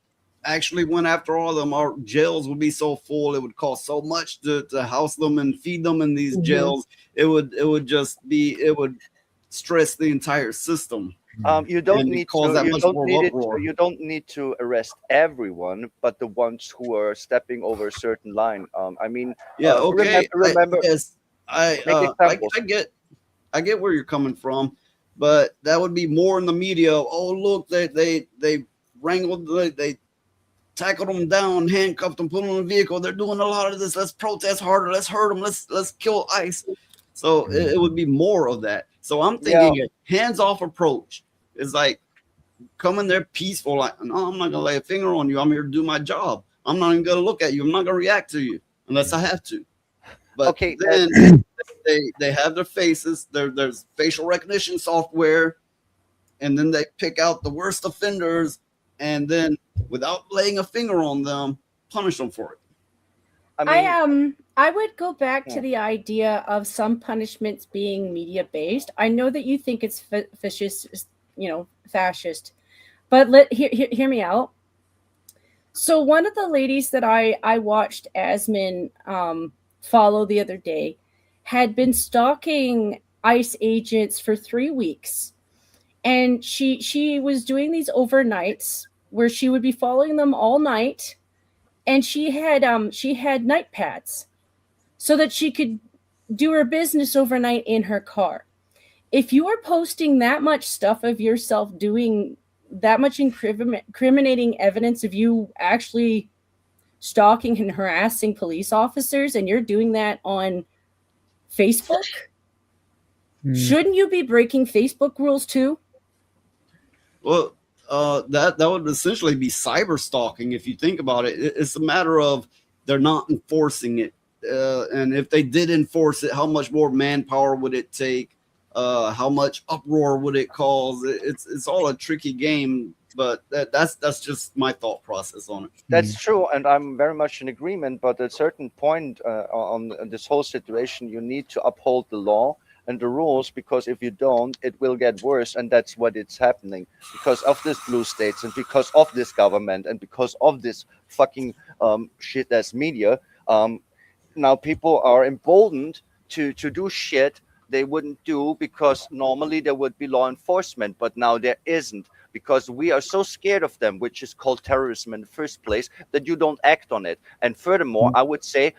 Speaker 3: actually went after all of them, our jails would be so full. It would cost so much to house them and feed them in these jails. It would stress the entire system.
Speaker 5: You don't
Speaker 3: And it
Speaker 5: need
Speaker 3: caused
Speaker 5: to.
Speaker 3: that
Speaker 5: You
Speaker 3: much
Speaker 5: don't
Speaker 3: more
Speaker 5: need it.
Speaker 3: uproar.
Speaker 5: You don't need to arrest everyone, but the ones who are stepping over a certain line. I mean,
Speaker 3: Yeah, okay.
Speaker 5: remember.
Speaker 3: Yes,
Speaker 5: Make examples.
Speaker 3: I get where you're coming from, but that would be more in the media. Oh, look, they wrangled, they tackled them down, handcuffed them, put them in a vehicle. They're doing a lot of this. Let's protest harder. Let's hurt them. Let's kill ICE. So it would be more of that. So I'm thinking a hands-off approach is like come in there peaceful. Like, no, I'm not gonna lay a finger on you. I'm here to do my job. I'm not even gonna look at you. I'm not gonna react to you unless I have to. But then they have their faces. There's facial recognition software, and then they pick out the worst offenders, and then without laying a finger on them, punish them for it.
Speaker 14: I would go back to the idea of some punishments being media based. I know that you think it's fascist, but hear me out. So one of the ladies that I watched Asmin follow the other day had been stalking ICE agents for 3 weeks, and she was doing these overnights where she would be following them all night, and she had night pads so that she could do her business overnight in her car. If you are posting that much stuff of yourself doing that much incriminating evidence of you actually stalking and harassing police officers, and you're doing that on Facebook, shouldn't you be breaking Facebook rules too?
Speaker 3: Well, that would essentially be cyber stalking if you think about it. It's a matter of they're not enforcing it, and if they did enforce it, how much more manpower would it take? How much uproar would it cause? It's all a tricky game, but that's just my thought process on it.
Speaker 5: That's true, and I'm very much in agreement. But at a certain point on this whole situation, you need to uphold the law and the rules, because if you don't, it will get worse, and that's what it's happening because of this blue states and because of this government and because of this fucking shit that's media. Now people are emboldened to do shit they wouldn't do, because normally there would be law enforcement, but now there isn't, because we are so scared of them, which is called terrorism in the first place, that you don't act on it. And furthermore, I would say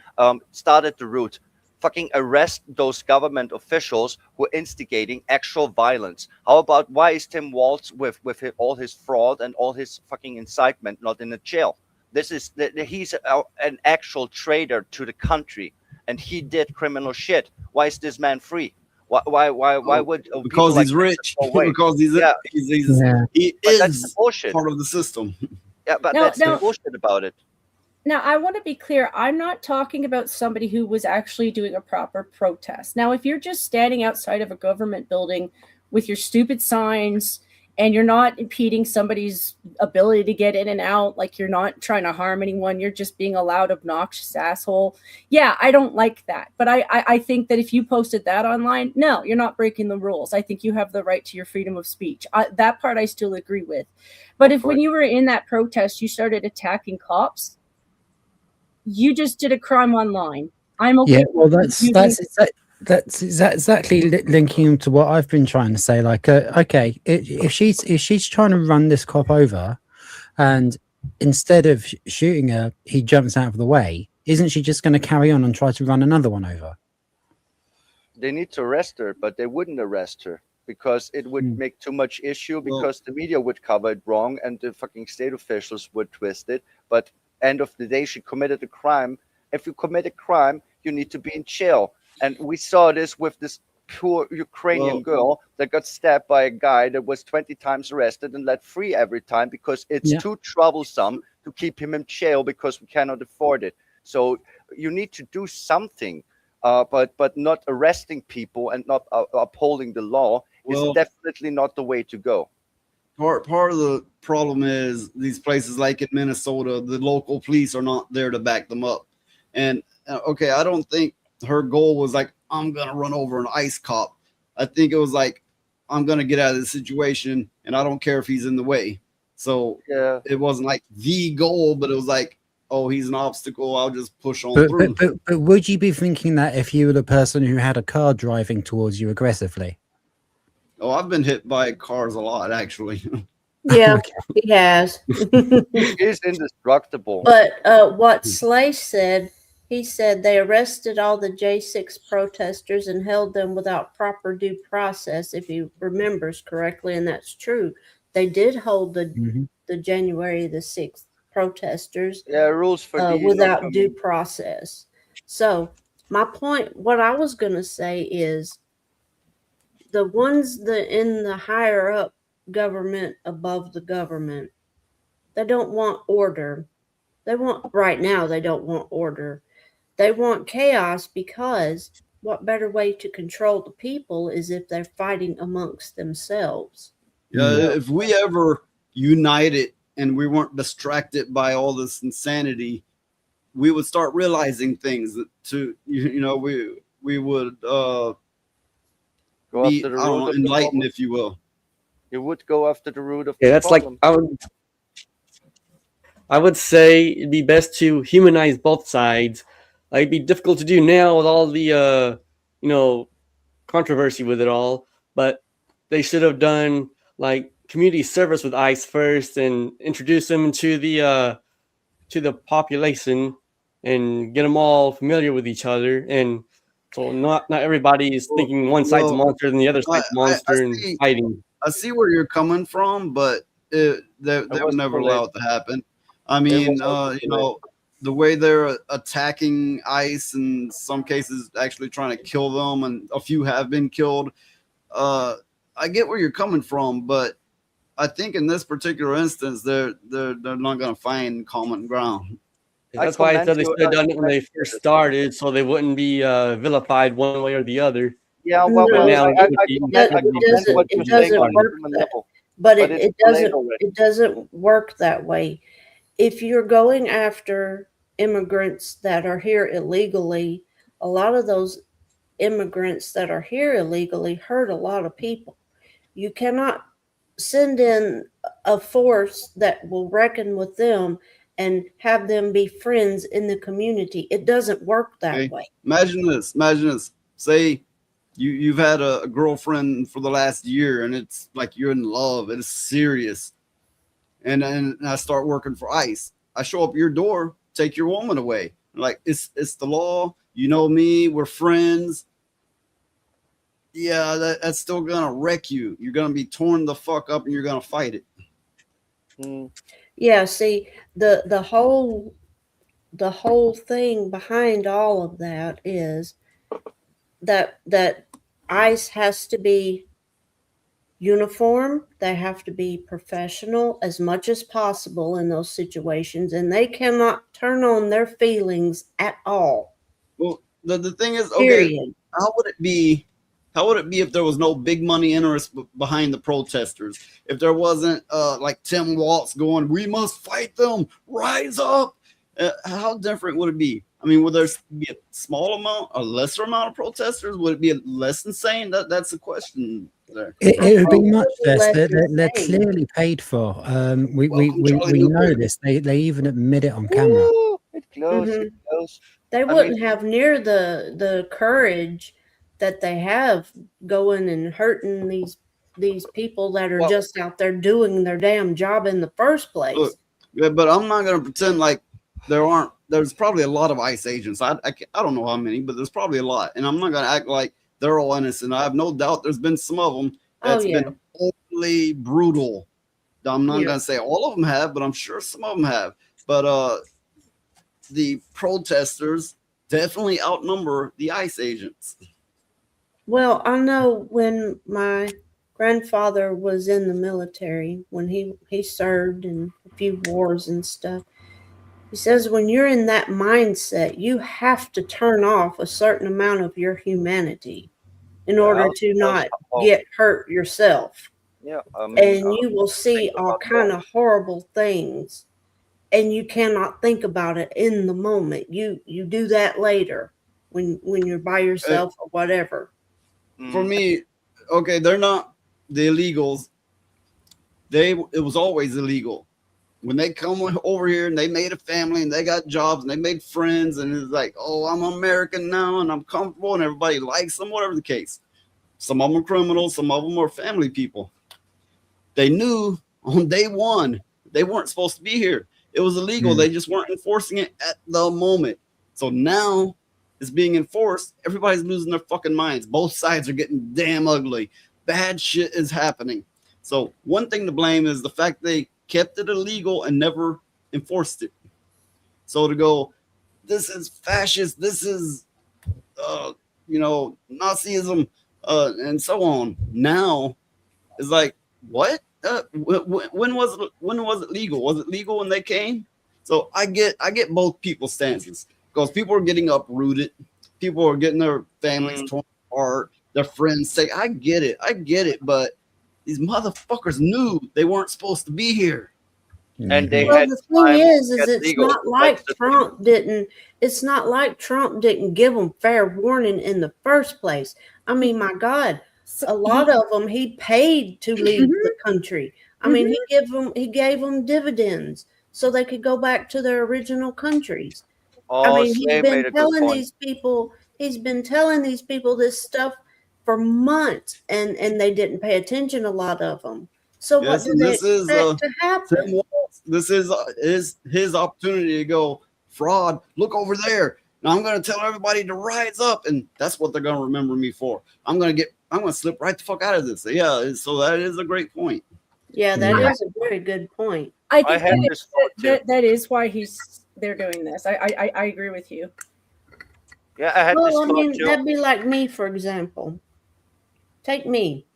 Speaker 5: start at the root. Fucking arrest those government officials who are instigating actual violence. How about why is Tim Walz with all his fraud and all his fucking incitement not in a jail? He's an actual traitor to the country, and he did criminal shit. Why is this man free? Why would
Speaker 3: because he's rich? Because he is
Speaker 5: bullshit.
Speaker 3: Part of the system.
Speaker 5: Yeah, but that's the bullshit about it.
Speaker 14: Now, I want to be clear. I'm not talking about somebody who was actually doing a proper protest. Now, if you're just standing outside of a government building with your stupid signs and you're not impeding somebody's ability to get in and out, like you're not trying to harm anyone, you're just being a loud, obnoxious asshole. Yeah, I don't like that. But I think that if you posted that online, no, you're not breaking the rules. I think you have the right to your freedom of speech. That part I still agree with. But if when you were in that protest, you started attacking cops, you just did a crime online. I'm okay.
Speaker 7: Yeah, well, that's exactly linking to what I've been trying to say. Like, okay, if she's trying to run this cop over, and instead of shooting her, he jumps out of the way, isn't she just going to carry on and try to run another one over?
Speaker 5: They need to arrest her, but they wouldn't arrest her because it would make too much issue, because the media would cover it wrong and the fucking state officials would twist it. But end of the day, she committed a crime. If you commit a crime, you need to be in jail. And we saw this with this poor Ukrainian girl that got stabbed by a guy that was 20 times arrested and let free every time because it's too troublesome to keep him in jail because we cannot afford it. So you need to do something, but not arresting people and not upholding the law is definitely not the way to go.
Speaker 3: Part of the problem is these places like in Minnesota, the local police are not there to back them up. And okay, I don't think her goal was like, I'm going to run over an ICE cop. I think it was like, I'm going to get out of this situation and I don't care if he's in the way. So it wasn't like the goal, but it was like, oh, he's an obstacle, I'll just push on through.
Speaker 7: But would you be thinking that if you were the person who had a car driving towards you aggressively?
Speaker 3: Oh, I've been hit by cars a lot, actually.
Speaker 4: Yeah, he has.
Speaker 5: He's indestructible.
Speaker 4: But what Slay said, he said they arrested all the J6 protesters and held them without proper due process, if he remembers correctly, and that's true. They did hold the January the 6th protesters
Speaker 5: Rules for
Speaker 4: without due process. So my point, what I was going to say is the ones that in the higher up government above the government, they don't want order. They want right now, they don't want order. They want chaos, because what better way to control the people is if they're fighting amongst themselves.
Speaker 3: Yeah, if we ever united and we weren't distracted by all this insanity, we would start realizing things that we would be enlightened, if you will.
Speaker 5: You would go after the root of
Speaker 6: Yeah,
Speaker 5: the
Speaker 6: that's like
Speaker 5: problem.
Speaker 6: I would say it'd be best to humanize both sides. Like, it'd be difficult to do now with all the controversy with it all, but they should have done like community service with ICE first and introduce them to the population and get them all familiar with each other. And so not everybody is thinking one side's a monster and the other side's a monster and fighting.
Speaker 3: I see where you're coming from, but they would never allow it to happen. I mean, the way they're attacking ICE, in some cases actually trying to kill them, and a few have been killed. I get where you're coming from, but I think in this particular instance, they're not going to find common ground.
Speaker 6: That's why I said they should have done it when they first started, so they wouldn't be vilified one way or the other.
Speaker 5: Yeah, well,
Speaker 4: it doesn't work. But it doesn't work that way. If you're going after immigrants that are here illegally, a lot of those immigrants that are here illegally hurt a lot of people. You cannot send in a force that will reckon with them and have them be friends in the community. It doesn't work that way.
Speaker 3: Imagine this. Say you've had a girlfriend for the last year, and it's like you're in love. It's serious. And I start working for ICE. I show up at your door, take your woman away. Like, it's the law. You know me. We're friends. Yeah, that's still gonna wreck you. You're gonna be torn the fuck up, and you're gonna fight it.
Speaker 4: Yeah, see, the whole thing behind all of that is that ICE has to be uniform. They have to be professional as much as possible in those situations, and they cannot turn on their feelings at all.
Speaker 3: Well, the thing is,
Speaker 4: Period.
Speaker 3: how would it be if there was no big money interest behind the protesters? If there wasn't like Tim Walz going, "We must fight them, rise up." How different would it be? I mean, would there be a lesser amount of protesters? Would it be less insane? That's the question there.
Speaker 7: It would be much less. They're clearly paid for. We know this. They even admit it on camera.
Speaker 5: Ooh, it close.
Speaker 4: They wouldn't have near the courage that they have going and hurting these people that are just out there doing their damn job in the first place.
Speaker 3: Look, yeah, but I'm not going to pretend like there's probably a lot of ICE agents. I don't know how many, but there's probably a lot. And I'm not going to act like they're all innocent. I have no doubt there's been some of them that's been overly brutal. I'm not going to say all of them have, but I'm sure some of them have. But the protesters definitely outnumber the ICE agents.
Speaker 4: Well, I know when my grandfather was in the military, when he served in a few wars and stuff, he says when you're in that mindset, you have to turn off a certain amount of your humanity in order to not get hurt yourself.
Speaker 5: Yeah,
Speaker 4: and you will see all kind of horrible things, and you cannot think about it in the moment. You do that later when you're by yourself or whatever.
Speaker 3: For me, okay, they're not the illegals. It was always illegal. When they come over here and they made a family and they got jobs and they made friends and it's like, oh, I'm American now and I'm comfortable and everybody likes them, whatever the case. Some of them are criminals, some of them are family people. They knew on day one they weren't supposed to be here. It was illegal. They just weren't enforcing it at the moment. So now it's being enforced. Everybody's losing their fucking minds. Both sides are getting damn ugly. Bad shit is happening. So one thing to blame is the fact they kept it illegal and never enforced it. So to go, this is fascist, this is Nazism, and so on. Now it's like, what? When was it legal? Was it legal when they came? So I get both people's stances, because people are getting uprooted, people are getting their families torn apart, their friends say, I get it, but these motherfuckers knew they weren't supposed to be here.
Speaker 5: And they
Speaker 4: Well,
Speaker 5: had
Speaker 4: the thing is
Speaker 5: get
Speaker 4: it's
Speaker 5: legal.
Speaker 4: not like
Speaker 5: That's the
Speaker 4: Trump didn't. It's not like Trump didn't give them fair warning in the first place. I mean, my God, a lot of them he paid to leave the country. I mean, he gave them dividends so they could go back to their original countries. I
Speaker 5: Oh,
Speaker 4: mean, he's
Speaker 5: Slay made
Speaker 4: been
Speaker 5: a good
Speaker 4: telling
Speaker 5: point.
Speaker 4: these people. He's been telling these people this stuff for months, and they didn't pay attention. A lot of them. So what
Speaker 3: Yes,
Speaker 4: do
Speaker 3: and
Speaker 4: they
Speaker 3: this is
Speaker 4: expect to happen?
Speaker 3: Tim Walz. This is his opportunity to go fraud. Look over there. Now I'm going to tell everybody to rise up, and that's what they're going to remember me for. I'm going to slip right the fuck out of this. Yeah, so that is a great point.
Speaker 4: Yeah, that is a very good point.
Speaker 14: I
Speaker 5: I
Speaker 14: think
Speaker 5: had this thought too.
Speaker 14: that is why they're doing this. I agree with you.
Speaker 5: Yeah, I had this
Speaker 4: Well, I
Speaker 5: thought
Speaker 4: mean,
Speaker 5: too.
Speaker 4: that'd be like me, for example. Take me.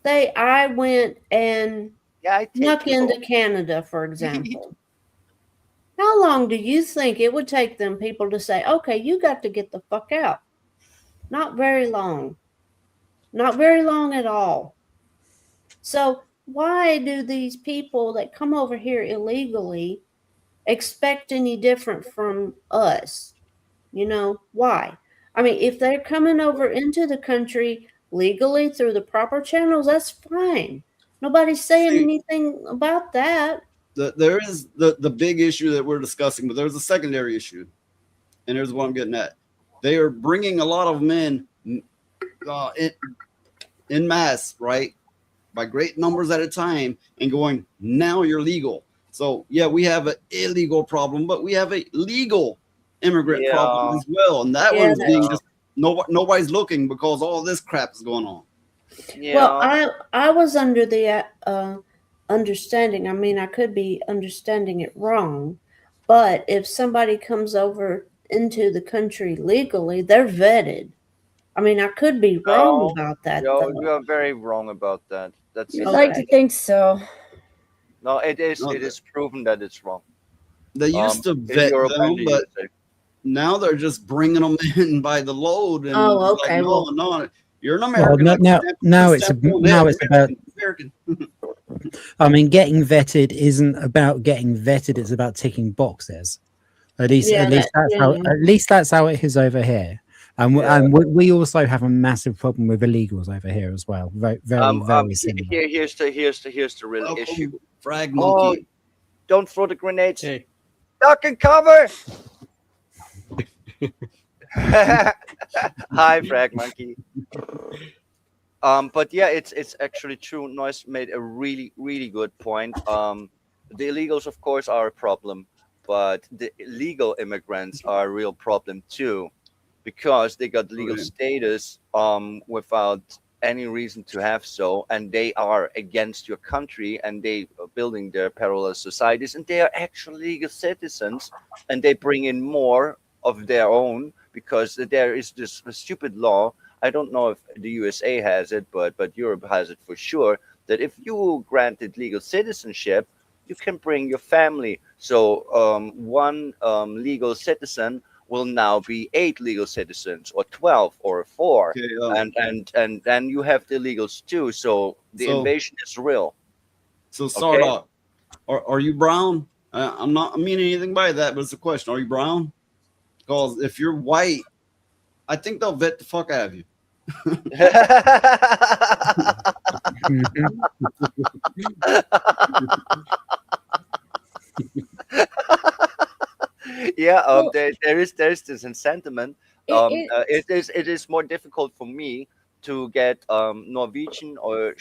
Speaker 4: Say I went and snuck into Canada, for example. How long do you think it would take them people to say, okay, you got to get the fuck out? Not very long. Not very long at all. So why do these people that come over here illegally expect any different from us? You know, why? I mean, if they're coming over into the country legally through the proper channels, that's fine. Nobody's saying anything about that.
Speaker 3: There is the big issue that we're discussing, but there's a secondary issue, and here's what I'm getting at. They are bringing a lot of men in mass, right, by great numbers at a time, and going, now you're legal. So yeah, we have an illegal problem, but we have a legal immigrant problem as well, and that one's being just nobody's looking because all this crap is going on.
Speaker 4: Well, I was under the understanding, I mean, I could be understanding it wrong, but if somebody comes over into the country legally, they're vetted. I mean, I could be wrong about that.
Speaker 5: No,
Speaker 4: though.
Speaker 5: you are very wrong about that. That's
Speaker 14: I'd like to think so.
Speaker 5: No, it is. It is proven that it's wrong.
Speaker 3: They used to
Speaker 5: in
Speaker 3: vet
Speaker 5: Europe
Speaker 3: them,
Speaker 5: and the
Speaker 3: but
Speaker 5: USA.
Speaker 3: now they're just bringing them in by the load. And
Speaker 4: Oh,
Speaker 3: it's
Speaker 4: okay,
Speaker 3: Like,
Speaker 4: well-
Speaker 3: no, you're an
Speaker 7: Well,
Speaker 3: American.
Speaker 7: now it's about.
Speaker 3: American.
Speaker 7: I mean, getting vetted isn't about getting vetted; it's about ticking boxes. At least that's how it is over here. And we also have a massive problem with illegals over here as well. Very similar.
Speaker 5: Here's the real issue.
Speaker 3: Frag
Speaker 5: Oh,
Speaker 3: monkey.
Speaker 5: don't throw the grenades. Duck and cover. Hi, Frag Monkey. But yeah, it's actually true. Noise made a really good point. The illegals, of course, are a problem, but the illegal immigrants are a real problem too, because they got legal status without any reason to have so, and they are against your country, and they are building their parallel societies, and they are actually legal citizens, and they bring in more of their own, because there is this stupid law. I don't know if the USA has it, but Europe has it for sure, that if you granted legal citizenship, you can bring your family. So one legal citizen will now be 8 legal citizens, or 12, or 4, and then you have the illegals too. So the invasion is real.
Speaker 3: So Sardock, are you brown? I'm not meaning anything by that, but it's a question. Are you brown? Because if you're white, I think they'll vet the fuck out of you.
Speaker 5: Yeah, there is this sentiment. It is more difficult for me to get Norwegian or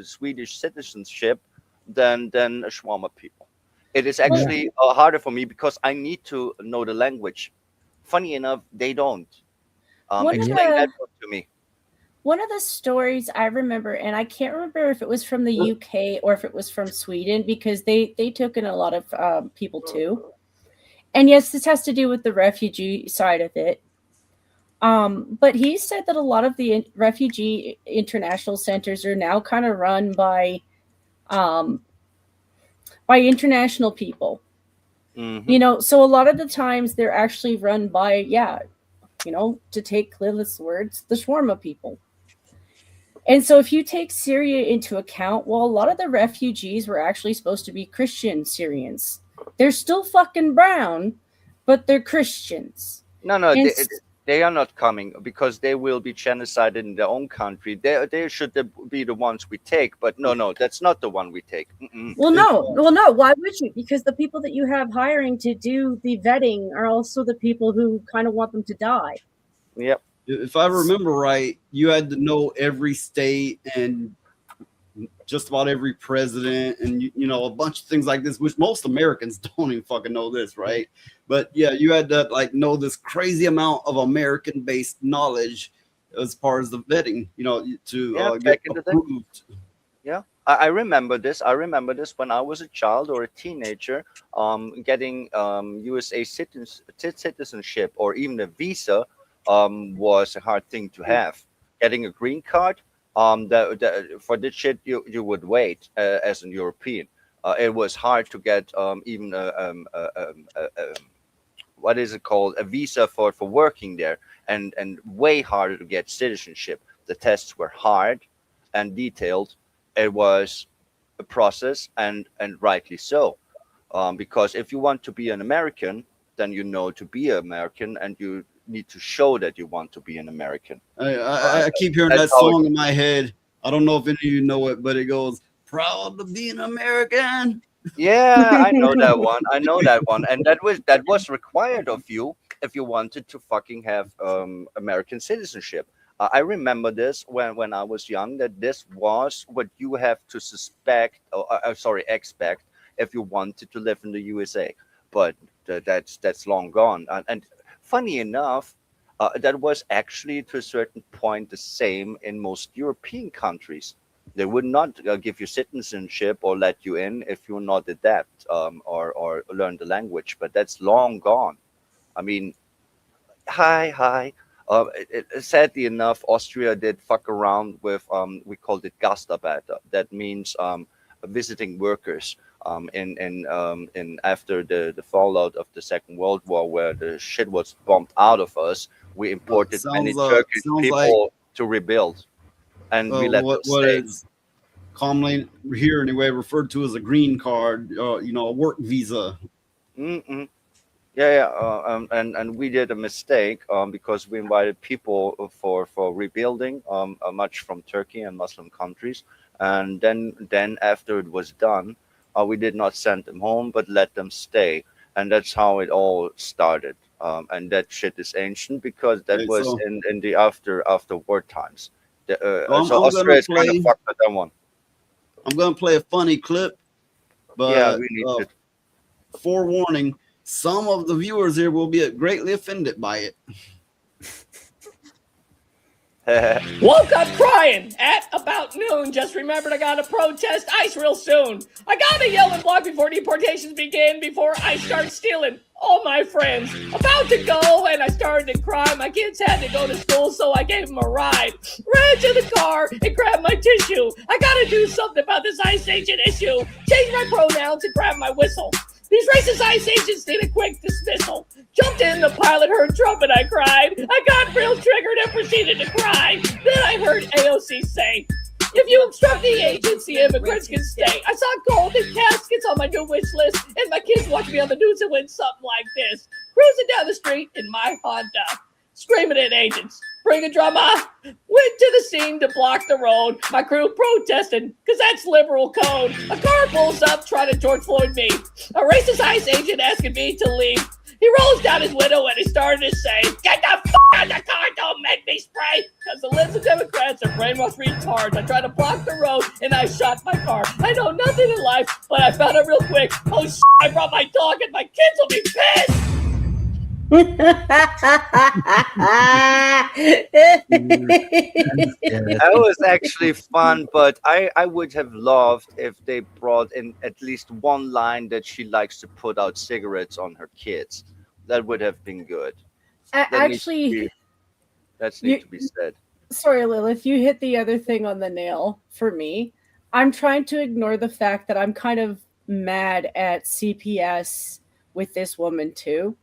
Speaker 5: Swedish citizenship than Shawarma people. It is actually harder for me because I need to know the language. Funny enough, they don't. Explain that to me.
Speaker 14: One of the stories I remember, and I can't remember if it was from the UK or if it was from Sweden, because they took in a lot of people too. And yes, this has to do with the refugee side of it. But he said that a lot of the refugee international centers are now kind of run by international people.
Speaker 5: Mm-hmm.
Speaker 14: You know, so a lot of the times they're actually run by, to take Lilith's words, the shawarma people. And so if you take Syria into account, well, a lot of the refugees were actually supposed to be Christian Syrians. They're still fucking brown, but they're Christians.
Speaker 5: No, they are not coming because they will be genocided in their own country. They should be the ones we take, but no, that's not the one we take.
Speaker 14: Well, no. Why would you? Because the people that you have hiring to do the vetting are also the people who kind of want them to die.
Speaker 5: Yep.
Speaker 3: If I remember right, you had to know every state and just about every president and, a bunch of things like this, which most Americans don't even fucking know this, right? But yeah, you had to know this crazy amount of American-based knowledge as far as the vetting, to get approved.
Speaker 5: Yeah, I remember this. I remember this when I was a child or a teenager, getting USA citizenship or even a visa was a hard thing to have. Getting a green card, for this shit you would wait as a European. It was hard to get even what is it called, a visa for working there, and way harder to get citizenship. The tests were hard and detailed. It was a process, and rightly so, because if you want to be an American, then to be an American, and you need to show that you want to be an American.
Speaker 3: I keep hearing that song in my head. I don't know if any of you know it, but it goes, "Proud to be an American."
Speaker 5: Yeah, I know that one. And that was required of you if you wanted to fucking have American citizenship. I remember this when I was young, that this was what you have to expect if you wanted to live in the USA. But that's long gone. And funny enough, that was actually to a certain point the same in most European countries. They would not give you citizenship or let you in if you're not adept or learn the language. But that's long gone. I mean, hi. Sadly enough, Austria did fuck around with we called it Gastarbeiter. That means visiting workers. In after the fallout of the Second World War, where the shit was bombed out of us, we imported many Turkish people to rebuild, and we let them stay.
Speaker 3: Is commonly here anyway referred to as a green card, a work visa.
Speaker 5: And we did a mistake because we invited people for rebuilding, much from Turkey and Muslim countries, and then after it was done, we did not send them home, but let them stay, and that's how it all started. And that shit is ancient because that was in the after war times. So Austria is kind of fucked with that one.
Speaker 3: I'm gonna play a funny clip, but
Speaker 5: yeah, we need it.
Speaker 3: Forewarning: some of the viewers here will be greatly offended by it.
Speaker 15: Woke up crying at about noon. Just remembered I gotta protest ICE real soon. I gotta yell and block before deportations begin, before I start stealing all my friends. About to go, and I started to cry. My kids had to go to school, so I gave them a ride. Ran to the car and grabbed my tissue. I gotta do something about this ICE agent issue. Change my pronouns and grab my whistle. These racist ICE agents need a quick dismissal. Jumped in, the pilot heard Trump and I cried. I got real triggered and proceeded to cry. Then I heard AOC say, if you obstruct the agency, immigrants can stay. I saw golden caskets on my new wish list, and my kids watch me on the news and win something like this. Cruising down the street in my Honda, screaming at agents, bringing drama. Went to the scene to block the road. My crew protesting, because that's liberal code. A car pulls up trying to George Floyd me. A racist ICE agent asking me to leave. He rolls down his window and he started to say, get the fuck out of the car, don't make me spray. Because The liberal Democrats are brainwashed retards. I tried to block the road and I shot my car. I know nothing in life, but I found out real quick. Oh, shit, I brought my dog and my kids will be pissed.
Speaker 5: That was actually fun, but I would have loved if they brought in at least one line that she likes to put out cigarettes on her kids. That would have been good. That needs to be said.
Speaker 14: Sorry, Lilith, you hit the other thing on the nail for me. I'm trying to ignore the fact that I'm kind of mad at CPS with this woman too.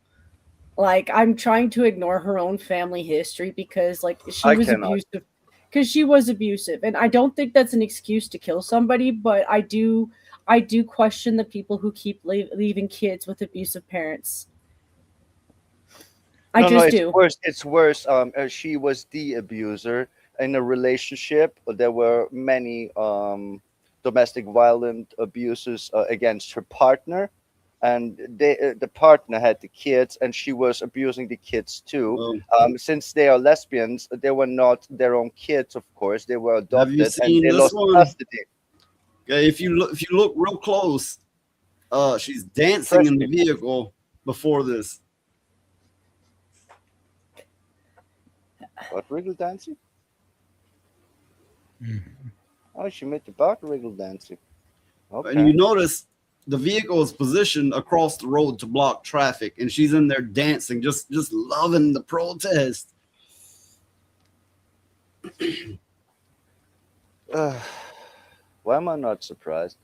Speaker 14: Like, I'm trying to ignore her own family history because, like, she was abusive. Because she was abusive, and I don't think that's an excuse to kill somebody. But I do question the people who keep leaving kids with abusive parents. I just do.
Speaker 5: It's worse. She was the abuser in a relationship. There were many domestic violent abuses against her partner, and the partner had the kids, and she was abusing the kids too. Since they are lesbians, they were not their own kids, of course. They were adopted, and they lost custody.
Speaker 3: Okay, if you look real close, she's dancing in the vehicle before this.
Speaker 5: What, wriggle dancing? Oh, she made the back wriggle dancing. Okay.
Speaker 3: And you notice the vehicle is positioned across the road to block traffic, and she's in there dancing, just loving the protest.
Speaker 5: Why am I not surprised?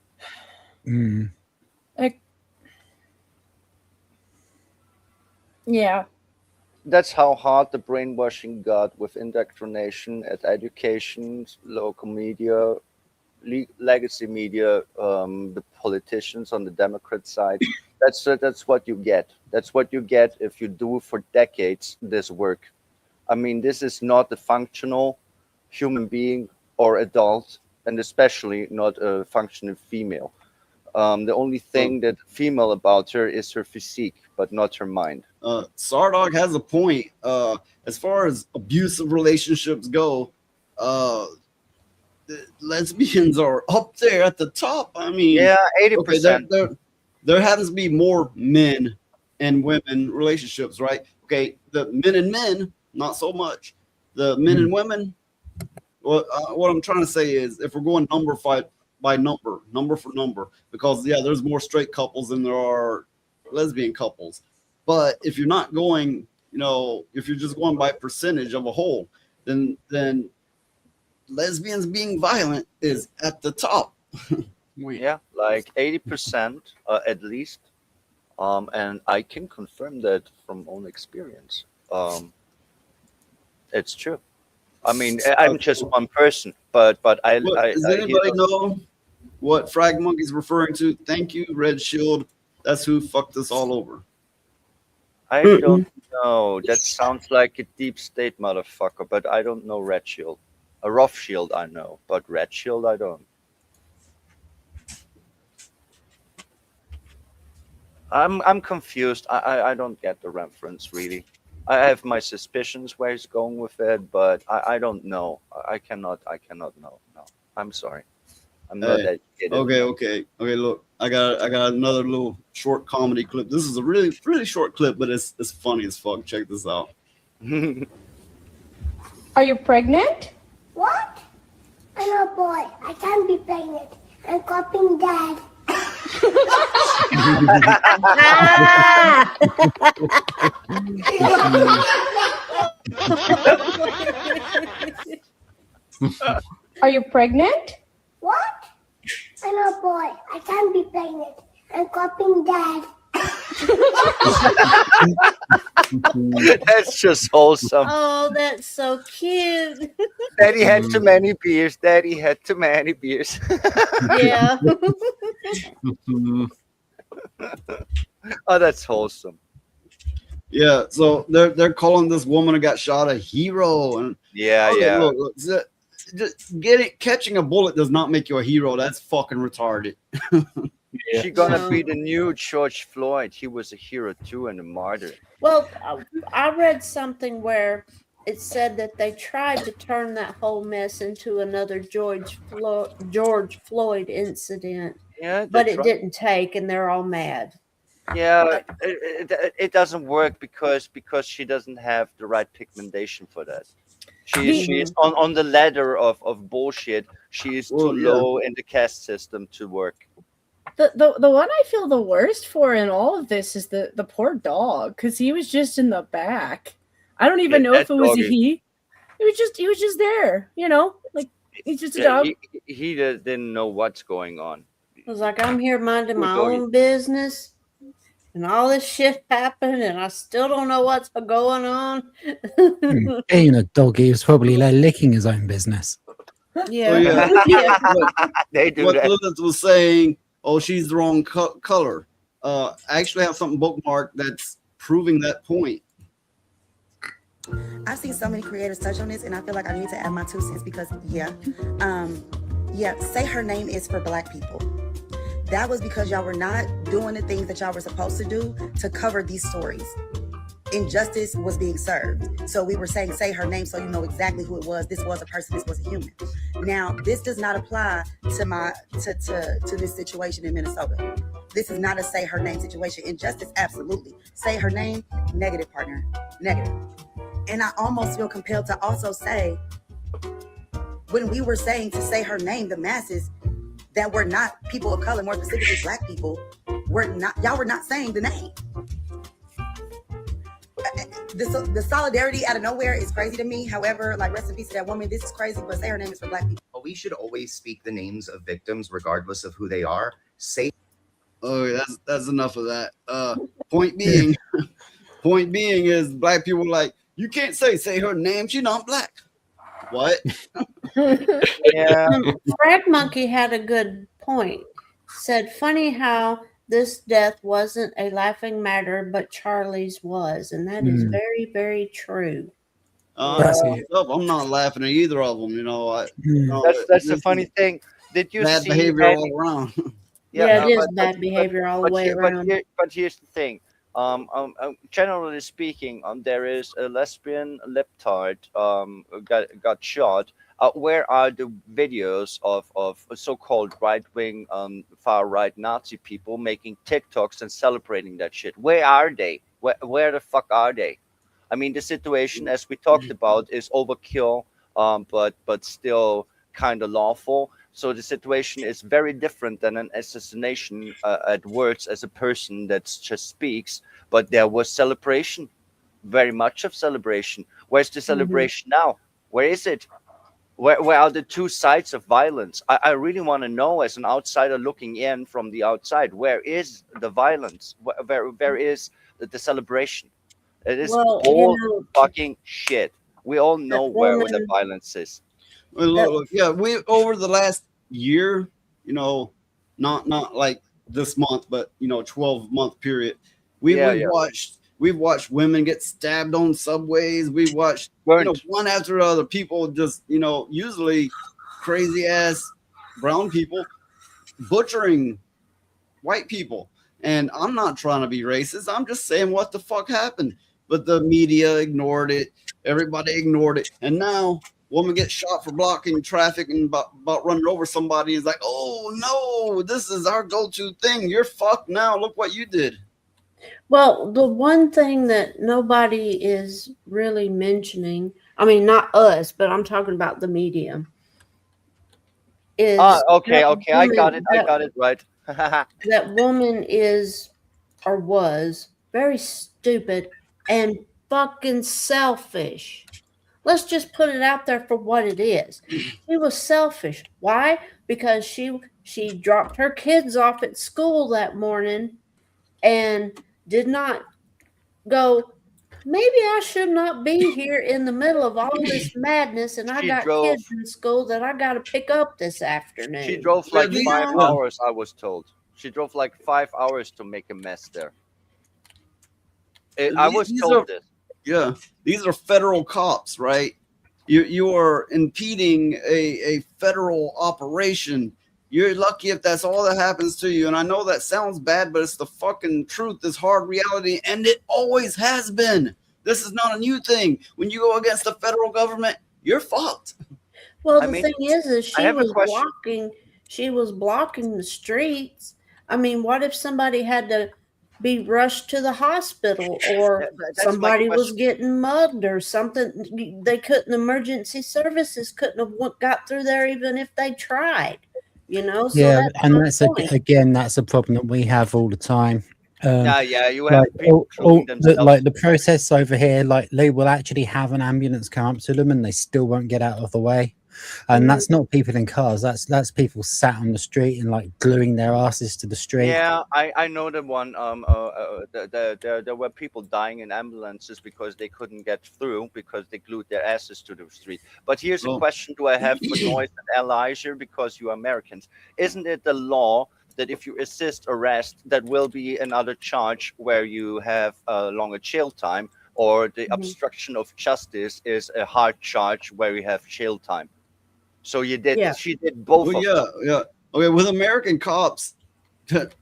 Speaker 14: Yeah.
Speaker 5: That's how hard the brainwashing got with indoctrination at education, local media, legacy media, the politicians on the Democrat side. That's what you get. That's what you get if you do for decades this work. I mean, this is not a functional human being or adult, and especially not a functional female. The only thing that female about her is her physique, but not her mind.
Speaker 3: Sardog has a point. As far as abusive relationships go, lesbians are up there at the top. I mean,
Speaker 5: yeah, 80%.
Speaker 3: Okay, there happens to be more men and women relationships, right? Okay, the men and men, not so much. The men and women. What I'm trying to say is, if we're going number for number, because there's more straight couples than there are lesbian couples. But if you're not going, if you're just going by percentage of a whole, then lesbians being violent is at the top.
Speaker 5: Yeah, like 80% at least. And I can confirm that from own experience. It's true. I mean, I'm just one person, but does
Speaker 3: anybody know what Frag Monkey's referring to? Thank you, Red Shield. That's who fucked us all over.
Speaker 5: I don't know. That sounds like a deep state motherfucker, but I don't know Red Shield. A Rough Shield I know, but Red Shield I don't. I'm confused. I don't get the reference really. I have my suspicions where he's going with it, but I don't know. I cannot know. No, I'm sorry. I'm not educated.
Speaker 3: Okay. Look, I got another little short comedy clip. This is a really short clip, but it's funny as fuck. Check this out.
Speaker 10: Are you pregnant? What? I'm a boy. I can't be pregnant. I'm copying Dad.
Speaker 14: Are you pregnant?
Speaker 10: What? I'm a boy. I can't be pregnant. I'm copying Dad.
Speaker 5: That's just wholesome.
Speaker 4: Oh, that's so cute.
Speaker 5: Daddy had too many beers. Daddy had too many beers.
Speaker 4: Yeah.
Speaker 5: Oh, that's wholesome.
Speaker 3: Yeah, so they're calling this woman who got shot a hero, and look, just catching a bullet does not make you a hero. That's fucking retarded.
Speaker 5: She's gonna be the new George Floyd. He was a hero too and a martyr.
Speaker 4: Well, I read something where it said that they tried to turn that whole mess into another George Floyd incident,
Speaker 5: Yeah,
Speaker 4: but
Speaker 5: that's
Speaker 4: it
Speaker 5: right.
Speaker 4: didn't take, and they're all mad.
Speaker 5: Yeah, it doesn't work because she doesn't have the right pigmentation for that. She's on the ladder of bullshit. She is too low in the caste system to work.
Speaker 14: The one I feel the worst for in all of this is the poor dog, because he was just in the back. I don't even know if it was he. He was just there, you know, like he's just a dog.
Speaker 5: He didn't know what's going on.
Speaker 4: I was like, I'm here minding my
Speaker 5: doggy.
Speaker 4: own business, and all this shit happened, and I still don't know what's going on.
Speaker 7: Being a dog, he was probably licking his own business.
Speaker 4: Yeah.
Speaker 5: They do
Speaker 3: what
Speaker 5: that.
Speaker 3: Lilith was saying, oh, she's the wrong color. I actually have something bookmarked that's proving that point.
Speaker 16: I've seen so many creators touch on this, and I feel like I need to add my 2 cents because, say her name is for Black people. That was because y'all were not doing the things that y'all were supposed to do to cover these stories. Injustice was being served. So we were saying, say her name so you know exactly who it was. This was a person, this was a human. Now, this does not apply to this situation in Minnesota. This is not a say her name situation. Injustice, absolutely. Say her name, negative, partner, negative. And I almost feel compelled to also say, when we were saying to say her name, the masses that were not people of color, more specifically Black people, y'all were not saying the name. The solidarity out of nowhere is crazy to me. However, like, rest in peace to that woman. This is crazy, but say her name is for Black people.
Speaker 17: We should always speak the names of victims, regardless of who they are. Say.
Speaker 3: Oh, that's enough of that. Point being is Black people are like, you can't say her name. She's not Black. What?
Speaker 5: Yeah.
Speaker 4: Frag Monkey had a good point. Said, funny how this death wasn't a laughing matter, but Charlie's was. And that is very, very true.
Speaker 3: I'm not laughing at either of them. You know,
Speaker 5: That's the funny thing. Did you
Speaker 3: bad
Speaker 5: see
Speaker 3: behavior
Speaker 5: any-
Speaker 3: all around?
Speaker 4: Yeah, it is bad behavior all the way around.
Speaker 5: But here's the thing. Generally speaking, there is a lesbian libtard got shot. Where are the videos of so-called right-wing, far-right Nazi people making TikToks and celebrating that shit? Where are they? Where the fuck are they? I mean, the situation, as we talked about, is overkill, but still kind of lawful. So the situation is very different than an assassination at words as a person that just speaks. But there was celebration, very much of celebration. Where's the celebration now? Where is it? Where are the two sides of violence? I really want to know, as an outsider looking in from the outside, where is the violence? Where is the celebration? It is all fucking shit. We all know where the violence is.
Speaker 3: Well, look, yeah, we over the last year, you know, not like this month, but 12-month period, we've watched women get stabbed on subways. We've watched one after the other, people just usually crazy ass brown people butchering white people. And I'm not trying to be racist. I'm just saying what the fuck happened. But the media ignored it. Everybody ignored it. And now woman gets shot for blocking traffic and about running over somebody. Is like, oh no, this is our go-to thing. You're fucked now. Look what you did.
Speaker 4: Well, the one thing that nobody is really mentioning, I mean, not us, but I'm talking about the media, is
Speaker 5: okay, I got it right.
Speaker 4: That woman is or was very stupid and fucking selfish. Let's just put it out there for what it is. She was selfish. Why? Because she dropped her kids off at school that morning and did not go, maybe I should not be here in the middle of all this madness, and I got kids in school that I got to pick up this afternoon.
Speaker 5: She drove like 5 hours, I was told. She drove like 5 hours to make a mess there. I was told this.
Speaker 3: Yeah, these are federal cops, right? You are impeding a federal operation. You're lucky if that's all that happens to you. And I know that sounds bad, but it's the fucking truth. It's hard reality, and it always has been. This is not a new thing. When you go against the federal government, you're fucked.
Speaker 4: Well,
Speaker 5: I
Speaker 4: the
Speaker 5: mean,
Speaker 4: thing is
Speaker 5: I
Speaker 4: she
Speaker 5: have a
Speaker 4: was
Speaker 5: question.
Speaker 4: blocking the streets. I mean, what if somebody had to be rushed to the hospital, or
Speaker 5: That's my
Speaker 4: somebody was
Speaker 5: question.
Speaker 4: getting mugged or something? They couldn't. Emergency services couldn't have got through there even if they tried. You know. So
Speaker 7: Yeah,
Speaker 4: that's
Speaker 7: and
Speaker 4: my
Speaker 7: that's
Speaker 4: point.
Speaker 7: again, that's a problem that we have all the time.
Speaker 5: Yeah, you have
Speaker 7: Like
Speaker 5: people shooting themselves.
Speaker 7: like the process over here, like they will actually have an ambulance come up to them, and they still won't get out of the way. And that's not people in cars. That's people sat on the street and like gluing their asses to the street.
Speaker 5: Yeah, I know the one. There were people dying in ambulances because they couldn't get through because they glued their asses to the street. But here's a question: do I have for Noise and Elijah, because you are Americans? Isn't it the law that if you assist arrest, that will be another charge where you have a longer jail time, or the obstruction of justice is a hard charge where you have jail time? So she did both.
Speaker 3: Well, yeah. Okay, with American cops,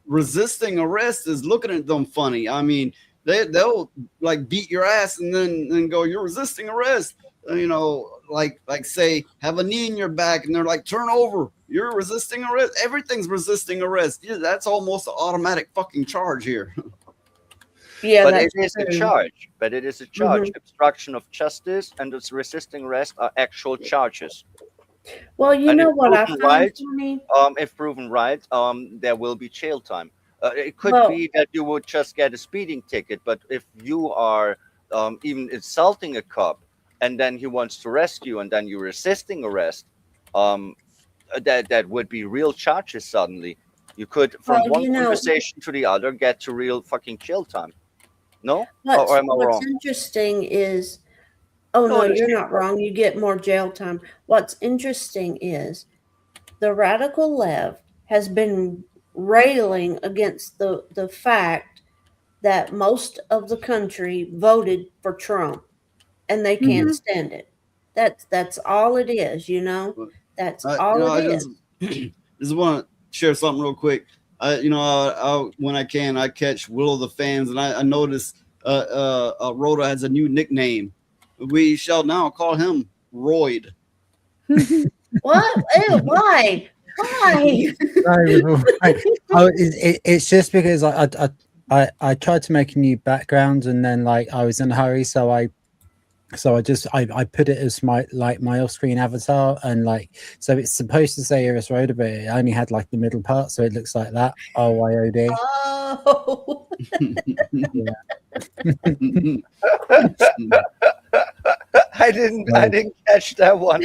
Speaker 3: resisting arrest is looking at them funny. I mean, they'll like beat your ass and then go, "You're resisting arrest." You know, like say, have a knee in your back, and they're like, "Turn over. You're resisting arrest." Everything's resisting arrest. Yeah, that's almost an automatic fucking charge here.
Speaker 4: Yeah,
Speaker 5: but
Speaker 4: that's
Speaker 5: it is a
Speaker 4: true.
Speaker 5: charge. But it is a charge. Obstruction of justice and it's resisting arrest are actual charges.
Speaker 4: Well, you
Speaker 5: And
Speaker 4: know
Speaker 5: if
Speaker 4: what I
Speaker 5: proven
Speaker 4: find
Speaker 5: right,
Speaker 4: funny?
Speaker 5: if proven right, there will be jail time. It could
Speaker 4: Well-
Speaker 5: be that you would just get a speeding ticket, but if you are even insulting a cop and then he wants to arrest you and then you're resisting arrest, that would be real charges suddenly. You could, from
Speaker 4: Well,
Speaker 5: one
Speaker 4: you know-
Speaker 5: conversation to the other, get to real fucking jail time. No?
Speaker 4: What's,
Speaker 5: Or am I
Speaker 4: what's
Speaker 5: wrong?
Speaker 4: interesting is, oh
Speaker 5: No,
Speaker 4: no,
Speaker 5: that's
Speaker 4: you're
Speaker 5: true.
Speaker 4: not wrong. You get more jail time. What's interesting is the radical left has been railing against the fact that most of the country voted for Trump, and they can't stand it. That's all it is. You know, that's all
Speaker 3: I
Speaker 4: it is.
Speaker 3: just want to share something real quick. I when I can, I catch Will of the Fans, and I noticed Rhoda has a new nickname. We shall now call him Royd.
Speaker 4: What? Ew, why? Why?
Speaker 7: It's just because I tried to make a new background, and then like I was in a hurry, so I put it as my off-screen avatar, and like so it's supposed to say Iris Rhoda, but it only had like the middle part, so it looks like that. RYOD.
Speaker 4: Oh.
Speaker 5: I didn't catch that one.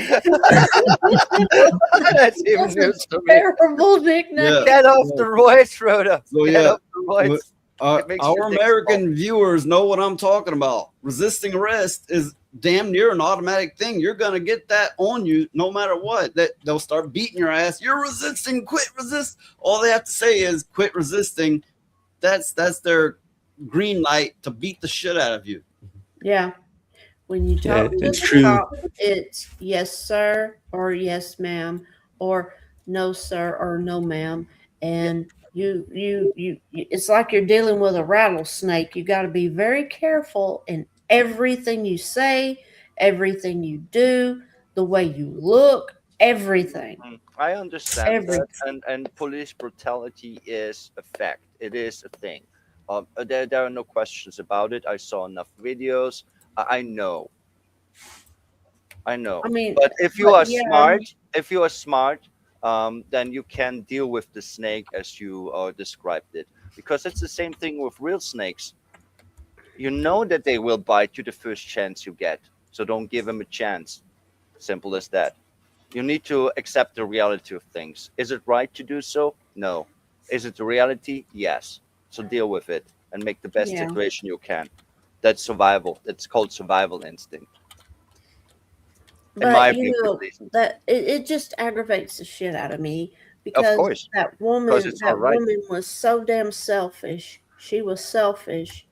Speaker 5: That's even
Speaker 4: That's a
Speaker 5: news to me.
Speaker 4: terrible nickname.
Speaker 3: Yeah.
Speaker 5: Get off the roids, Rhoda.
Speaker 3: So
Speaker 5: Get
Speaker 3: yeah,
Speaker 5: off the roids. It makes
Speaker 3: our
Speaker 5: your dick
Speaker 3: American viewers know what I'm talking about. Resisting arrest is damn near an automatic thing. You're gonna get that on you no matter what. That they'll start beating your ass. You're resisting. Quit resist. All they have to say is quit resisting. That's their green light to beat the shit out of you.
Speaker 4: Yeah. When you
Speaker 6: Yeah,
Speaker 4: talk to
Speaker 6: it's
Speaker 4: the
Speaker 6: true.
Speaker 4: cop, it's yes, sir, or yes, ma'am, or no, sir, or no, ma'am. And you it's like you're dealing with a rattlesnake. You got to be very careful in everything you say, everything you do, the way you look, everything.
Speaker 5: I understand
Speaker 4: Everything.
Speaker 5: that, and police brutality is a fact. It is a thing. There are no questions about it. I saw enough videos. I know. I know.
Speaker 4: I mean,
Speaker 5: but if you
Speaker 4: but
Speaker 5: are
Speaker 4: yeah.
Speaker 5: smart, then you can deal with the snake as you described it, because it's the same thing with real snakes. You know that they will bite you the first chance you get, so don't give them a chance. Simple as that. You need to accept the reality of things. Is it right to do so? No. Is it the reality? Yes. So deal with it and make the best
Speaker 4: Yeah.
Speaker 5: situation you can. That's survival. That's called survival instinct. In my
Speaker 4: But
Speaker 5: opinion,
Speaker 4: you know
Speaker 5: at least.
Speaker 4: that it just aggravates the shit out of me because
Speaker 5: course.
Speaker 4: that
Speaker 5: 'Cause
Speaker 4: woman
Speaker 5: it's not right.
Speaker 4: was so damn selfish. She was selfish,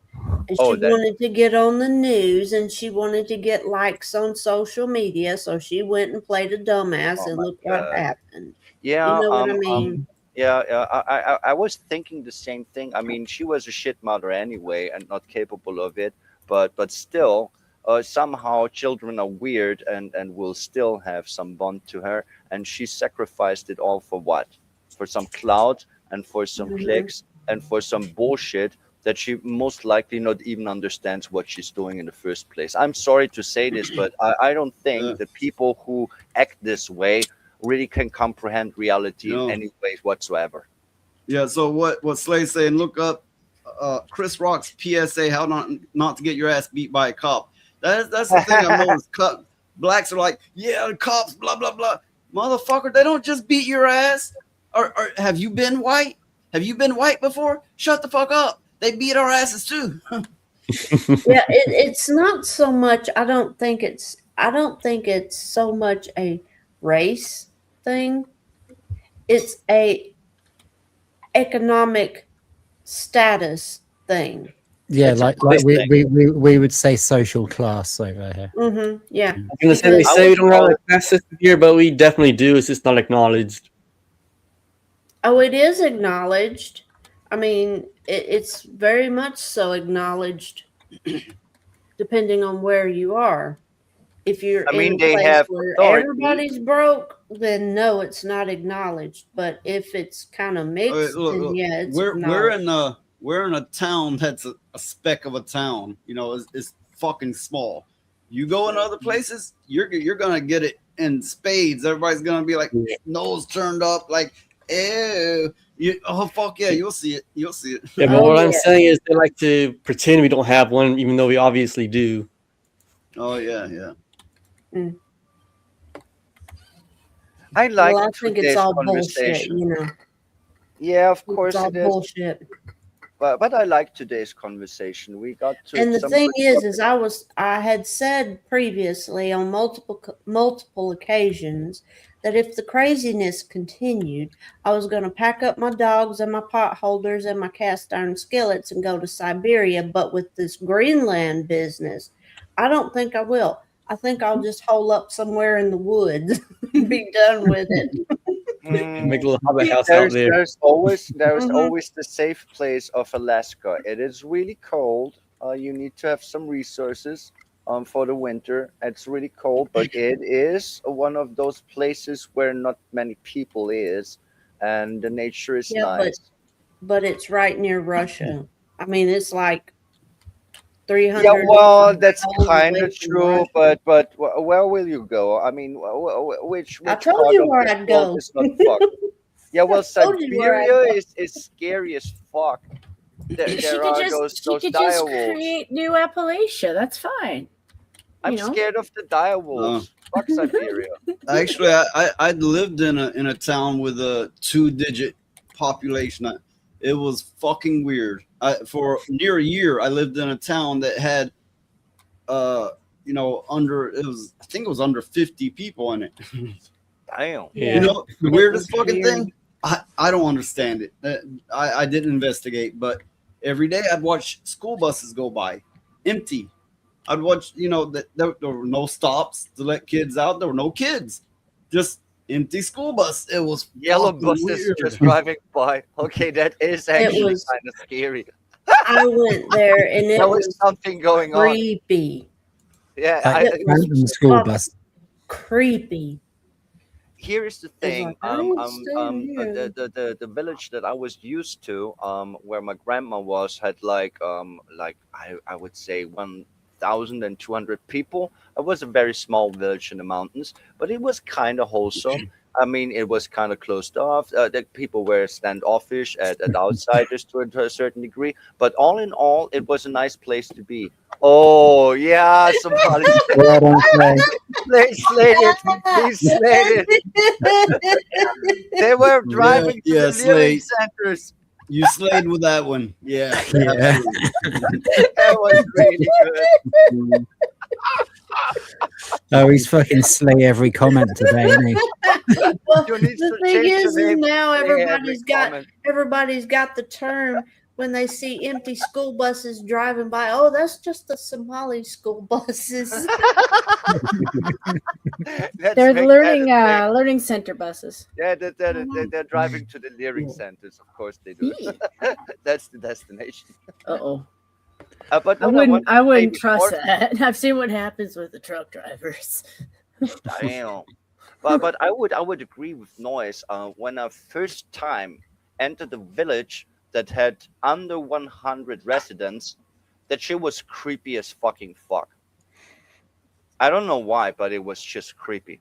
Speaker 4: and
Speaker 5: Oh,
Speaker 4: she
Speaker 5: that-
Speaker 4: wanted to get on the news, and she wanted to get likes on social media. So she went and played a dumbass,
Speaker 5: Oh
Speaker 4: and
Speaker 5: my
Speaker 4: look what
Speaker 5: God.
Speaker 4: happened.
Speaker 5: Yeah,
Speaker 4: You know what I mean?
Speaker 5: yeah, I was thinking the same thing. I mean, she was a shit mother anyway and not capable of it. but still, somehow children are weird and will still have some bond to her, and she sacrificed it all for what? For some clout and for some clicks and for some bullshit that she most likely not even understands what she's doing in the first place. I'm sorry to say this, but I don't think the people who act this way really can comprehend reality in any way whatsoever.
Speaker 3: Yeah, so what Slay's saying, look up Chris Rock's PSA, how not to get your ass beat by a cop. That's the thing I've noticed. Blacks are like, yeah, the cops, blah, blah, blah. Motherfucker, they don't just beat your ass. Or have you been white? Have you been white before? Shut the fuck up. They beat our asses too.
Speaker 4: Yeah, it's not so much. I don't think it's so much a race thing. It's a economic status thing.
Speaker 7: Yeah, like we would say social class over here.
Speaker 4: Yeah.
Speaker 6: I'm gonna say they say we don't have a class system here, but we definitely do. It's just not acknowledged.
Speaker 4: Oh, it is acknowledged. I mean, it's very much so acknowledged, depending on where you are. If you're in a place where everybody's broke, then no, it's not acknowledged. But if it's kind of mixed, then yeah, it's
Speaker 3: we're in a town that's a speck of a town. You know, it's fucking small. You go in other places, you're gonna get it in spades. Everybody's gonna be like nose turned up, like ew. Oh fuck yeah, you'll see it. You'll see it.
Speaker 6: Yeah, but what I'm saying is they like to pretend we don't have one, even though we obviously do.
Speaker 3: Oh yeah.
Speaker 5: I like
Speaker 4: I think it's all bullshit, you know.
Speaker 5: Yeah, of course
Speaker 4: it's all
Speaker 5: it is.
Speaker 4: bullshit.
Speaker 5: But I like today's conversation. We got to.
Speaker 4: And the
Speaker 5: some
Speaker 4: thing
Speaker 5: good
Speaker 4: is I had said previously on multiple occasions that if the craziness continued, I was going to pack up my dogs and my pot holders and my cast iron skillets and go to Siberia. But with this Greenland business, I don't think I will. I think I'll just hole up somewhere in the woods and be done with it.
Speaker 6: Make a little hobbit house out there.
Speaker 5: There's always the safe place of Alaska. It is really cold. You need to have some resources for the winter. It's really cold, but it is one of those places where not many people is, and the nature is nice.
Speaker 4: But it's right near Russia. I mean, it's like 300.
Speaker 5: Yeah, well, that's kind of true, but where will you go? I mean, which
Speaker 4: I told you where I'd go.
Speaker 5: Yeah, well, Siberia is scary as fuck. There are those
Speaker 14: just
Speaker 5: direwolves.
Speaker 14: create new Appalachia. That's fine.
Speaker 5: I'm scared of the direwolves. Fuck Siberia.
Speaker 3: Actually, I lived in a town with a 2-digit population. It was fucking weird. For near a year, I lived in a town that had, I think it was under 50 people in it.
Speaker 5: Damn.
Speaker 3: Yeah. You know, the weirdest fucking thing. I don't understand it. I didn't investigate, but every day I'd watch school buses go by, empty. I'd watch, that there were no stops to let kids out. There were no kids, just empty school bus. It was
Speaker 5: yellow buses
Speaker 3: weird.
Speaker 5: just driving by. Okay, that is actually kind of scary.
Speaker 4: I went there and it
Speaker 5: was something going on.
Speaker 4: Creepy.
Speaker 5: Yeah,
Speaker 7: Random school bus.
Speaker 4: Creepy.
Speaker 5: Here is the thing. The village that I was used to, where my grandma was, had I would say 1,200 people. It was a very small village in the mountains, but it was kind of wholesome. I mean, it was kind of closed off. The people were standoffish at outsiders to a certain degree, but all in all, it was a nice place to be. Oh yeah, somebody slayed it. He slayed it. They were driving to the living centers.
Speaker 3: You slayed with that one. Yeah.
Speaker 5: That was really good.
Speaker 7: Oh, he's fucking slay every comment today, isn't he?
Speaker 4: Well, the thing is now everybody's got the term when they see empty school buses driving by. Oh, that's just the Somali school buses.
Speaker 14: They're learning center buses.
Speaker 5: Yeah, they're driving to the learning centers. Of course they do. That's the destination.
Speaker 4: Uh-oh.
Speaker 5: But
Speaker 14: I
Speaker 5: what
Speaker 14: wouldn't.
Speaker 5: want to
Speaker 14: I
Speaker 5: say
Speaker 14: wouldn't trust
Speaker 5: before-
Speaker 14: that. I've seen what happens with the truck drivers.
Speaker 5: Damn. But I would agree with Noise. When I first time entered a village that had under 100 residents, that shit was creepy as fucking fuck. I don't know why, but it was just creepy,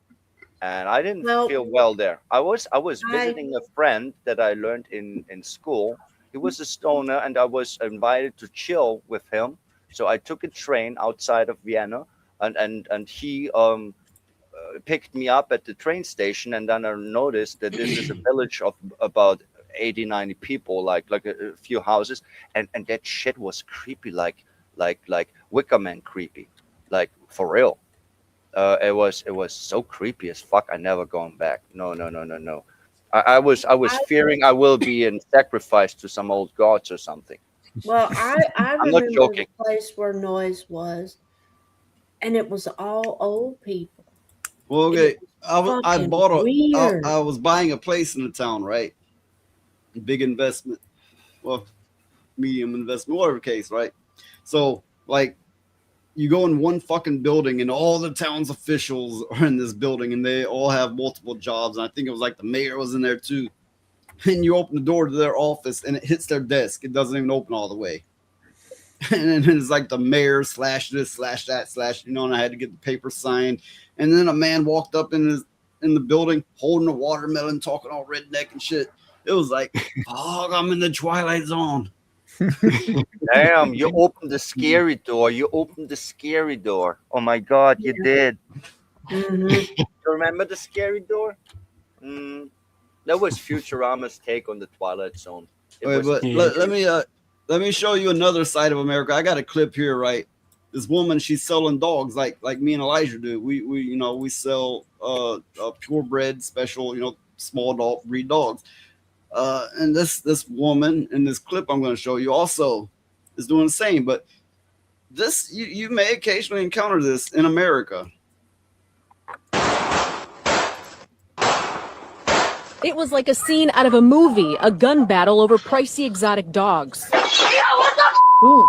Speaker 5: and I didn't
Speaker 4: Well,
Speaker 5: feel well there. I was
Speaker 4: I-
Speaker 5: visiting a friend that I learned in school. He was a stoner, and I was invited to chill with him. So I took a train outside of Vienna, and he picked me up at the train station, and then I noticed that this is a village of about 80, 90 people, like a few houses, and that shit was creepy, like Wicker Man creepy, like for real. It was so creepy as fuck. I never going back. No. I was fearing I will be sacrificed to some old gods or something.
Speaker 4: Well, I
Speaker 5: I'm not
Speaker 4: remember
Speaker 5: joking.
Speaker 4: the place where Noise was, and it was all old people.
Speaker 3: Well, okay. I
Speaker 4: fucking
Speaker 3: bought
Speaker 4: weird.
Speaker 3: I was buying a place in the town, right? Big investment, well, medium investment, whatever case, right? So, like, you go in one fucking building, and all the town's officials are in this building, and they all have multiple jobs. And I think it was like the mayor was in there too. And you open the door to their office, and it hits their desk. It doesn't even open all the way. And then it's like the mayor / this / that / and I had to get the paper signed. And then a man walked up in the building holding a watermelon, talking all redneck and shit. It was like, oh, I'm in the Twilight Zone.
Speaker 5: Damn, you opened the scary door. You opened the scary door. Oh my God, you did. You remember the scary door? That was Futurama's take on the Twilight Zone.
Speaker 3: Wait, but let me show you another side of America. I got a clip here, right? This woman, she's selling dogs like me and Elijah do. We sell purebred, special, small dog breed dogs. And this woman in this clip I'm going to show you also is doing the same. But this you may occasionally encounter this in America.
Speaker 18: It was like a scene out of a movie, a gun battle over pricey exotic dogs. Ooh.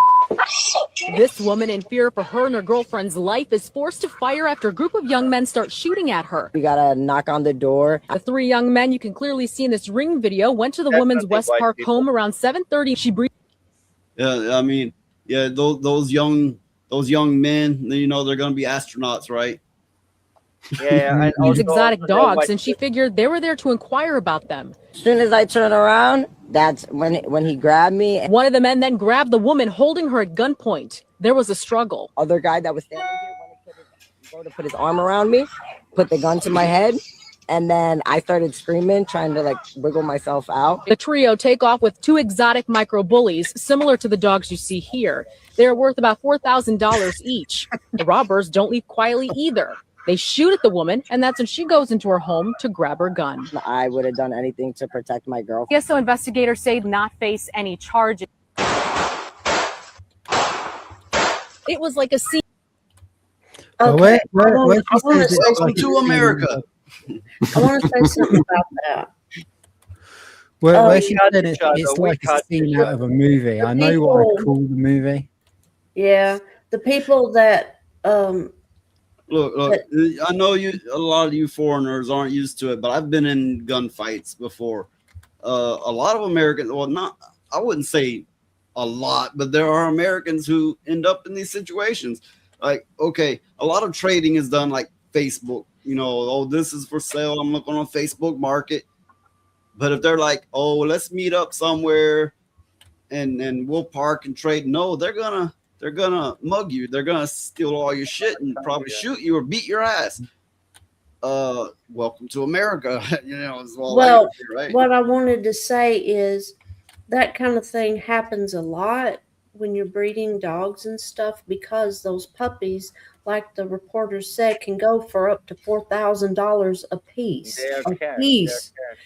Speaker 18: This woman, in fear for her and her girlfriend's life, is forced to fire after a group of young men start shooting at her.
Speaker 19: We gotta knock on the door.
Speaker 18: The three young men you can clearly see in this Ring video went to the woman's West Park home around 7:30. She breathed.
Speaker 3: Yeah, I mean, yeah, those young men, they're going to be astronauts, right?
Speaker 5: Yeah, and
Speaker 18: these exotic dogs, and she figured they were there to inquire about them.
Speaker 19: As soon as I turn around, that's when he grabbed me.
Speaker 18: One of the men then grabbed the woman, holding her at gunpoint. There was a struggle.
Speaker 19: Other guy that was standing here to put his arm around me, put the gun to my head, and then I started screaming, trying to wiggle myself out.
Speaker 18: The trio take off with two exotic micro bullies, similar to the dogs you see here. They're worth about $4,000 each. The robbers don't leave quietly either. They shoot at the woman, and that's when she goes into her home to grab her gun.
Speaker 19: I would have done anything to protect my girl.
Speaker 18: Yes, so investigators say not face any charges. It was like a scene.
Speaker 4: Okay,
Speaker 3: Welcome to America.
Speaker 4: I want to say something about that.
Speaker 7: Where she said it's like a scene out of a movie. I know what I'd call the movie.
Speaker 4: Yeah, the people that
Speaker 3: Look, I know a lot of you foreigners aren't used to it, but I've been in gunfights before. A lot of Americans, I wouldn't say a lot, but there are Americans who end up in these situations. Like, okay, a lot of trading is done like Facebook, this is for sale. I'm looking on Facebook Market. But if they're like, let's meet up somewhere and we'll park and trade. No, they're gonna mug you. They're gonna steal all your shit and probably shoot you or beat your ass. Welcome to America. Is all
Speaker 4: well,
Speaker 3: I hear, right?
Speaker 4: what I wanted to say is that kind of thing happens a lot when you're breeding dogs and stuff, because those puppies, like the reporter said, can go for up to $4,000 a piece.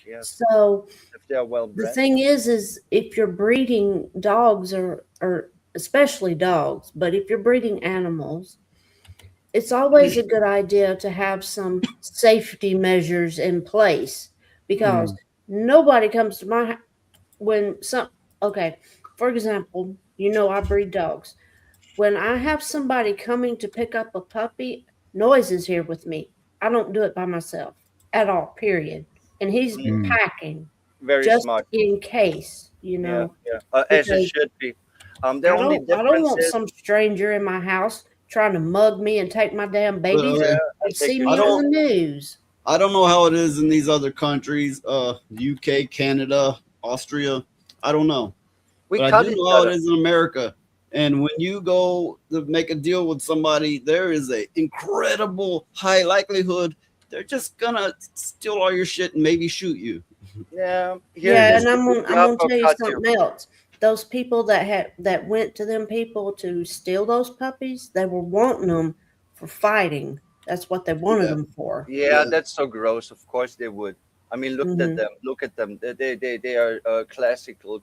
Speaker 5: Yes.
Speaker 4: So
Speaker 5: If they're well
Speaker 4: the
Speaker 5: bred.
Speaker 4: thing is if you're breeding dogs or especially dogs, but if you're breeding animals, it's always a good idea to have some safety measures in place, because nobody comes to my for example, You know I breed dogs. When I have somebody coming to pick up a puppy, Noise is here with me. I don't do it by myself at all, period. And he's packing
Speaker 5: Very
Speaker 4: just
Speaker 5: smart.
Speaker 4: in case, you know.
Speaker 5: As it
Speaker 4: because
Speaker 5: should be. The
Speaker 4: I
Speaker 5: only
Speaker 4: don't
Speaker 5: difference
Speaker 4: want
Speaker 5: is
Speaker 4: some stranger in my house trying to mug me and take my damn babies
Speaker 3: yeah,
Speaker 4: and see
Speaker 3: I
Speaker 4: me on
Speaker 3: don't-
Speaker 4: the news.
Speaker 3: I don't know how it is in these other countries, UK, Canada, Austria. I don't know.
Speaker 5: We
Speaker 3: But I
Speaker 5: cut
Speaker 3: do
Speaker 5: each
Speaker 3: know how
Speaker 5: other.
Speaker 3: it is in America. And when you go to make a deal with somebody, there is a incredible high likelihood they're just gonna steal all your shit and maybe shoot you.
Speaker 5: Yeah.
Speaker 4: Yeah, and I'm gonna tell you
Speaker 5: cut
Speaker 4: something else. Those people that went to them people to steal those puppies, they were wanting them for fighting. That's what they wanted them for.
Speaker 5: Yeah, that's so gross. Of course they would. I mean, look at
Speaker 4: Mhm.
Speaker 5: them. Look at them. They are classical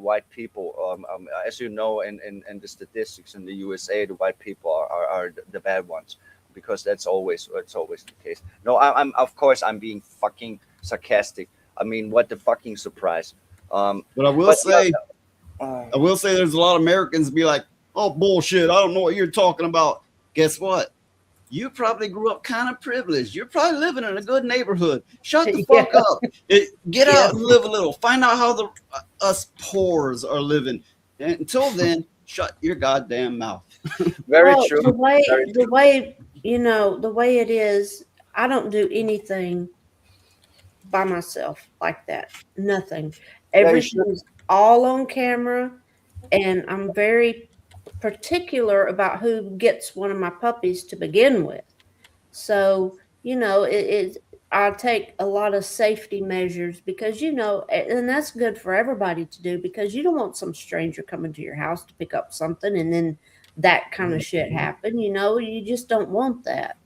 Speaker 5: white people. As you know, in the statistics in the USA, the white people are the bad ones, because that's always the case. No, I'm of course I'm being fucking sarcastic. I mean, what the fucking surprise.
Speaker 3: But I will say, there's a lot of Americans be like, "Oh bullshit! I don't know what you're talking about." Guess what? You probably grew up kind of privileged. You're probably living in a good neighborhood. Shut the fuck up. Get out and live a little. Find out how us poors are living. And until then, shut your goddamn mouth.
Speaker 4: Well, the way you know, the way it is, I don't do anything by myself like that. Nothing.
Speaker 5: Yeah, you
Speaker 4: Everything's all on camera, and I'm very particular about who gets one of my puppies to begin with. So, you know, I take a lot of safety measures because, you know, and that's good for everybody to do, because you don't want some stranger coming to your house to pick up something and then that kind of shit happen. You know, you just don't want that.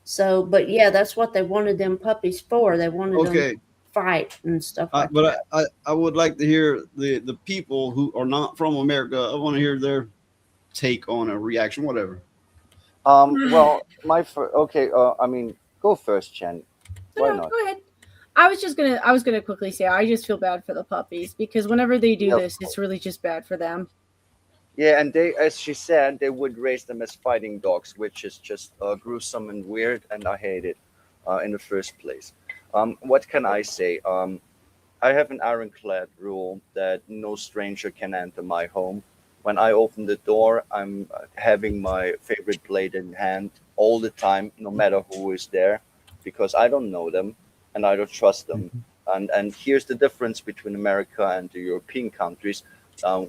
Speaker 4: So, but yeah, that's what they wanted them puppies for. They wanted them
Speaker 3: Okay.
Speaker 4: to fight and stuff like that.
Speaker 3: But I would like to hear the people who are not from America. I want to hear their take on a reaction, whatever.
Speaker 5: Well, okay. I mean, go first, Jen. Why
Speaker 14: No,
Speaker 5: not?
Speaker 14: go ahead. I was gonna quickly say I just feel bad for the puppies, because whenever they do this, it's really just bad for them.
Speaker 5: Yeah, and they, as she said, they would raise them as fighting dogs, which is just gruesome and weird, and I hate it in the first place. What can I say? I have an ironclad rule that no stranger can enter my home. When I open the door, I'm having my favorite blade in hand all the time, no matter who is there, because I don't know them and I don't trust them. And here's the difference between America and the European countries.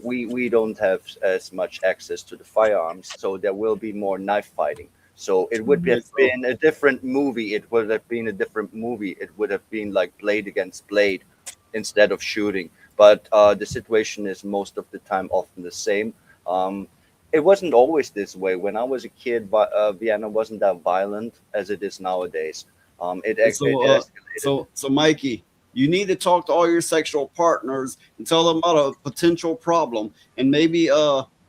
Speaker 5: We don't have as much access to the firearms, so there will be more knife fighting. So it would have been a different movie. It would have been a different movie. It would have been like blade against blade instead of shooting. But the situation is most of the time often the same. It wasn't always this way. When I was a kid, Vienna wasn't that violent as it is nowadays. It escalated.
Speaker 3: So Mikey, you need to talk to all your sexual partners and tell them about a potential problem, and maybe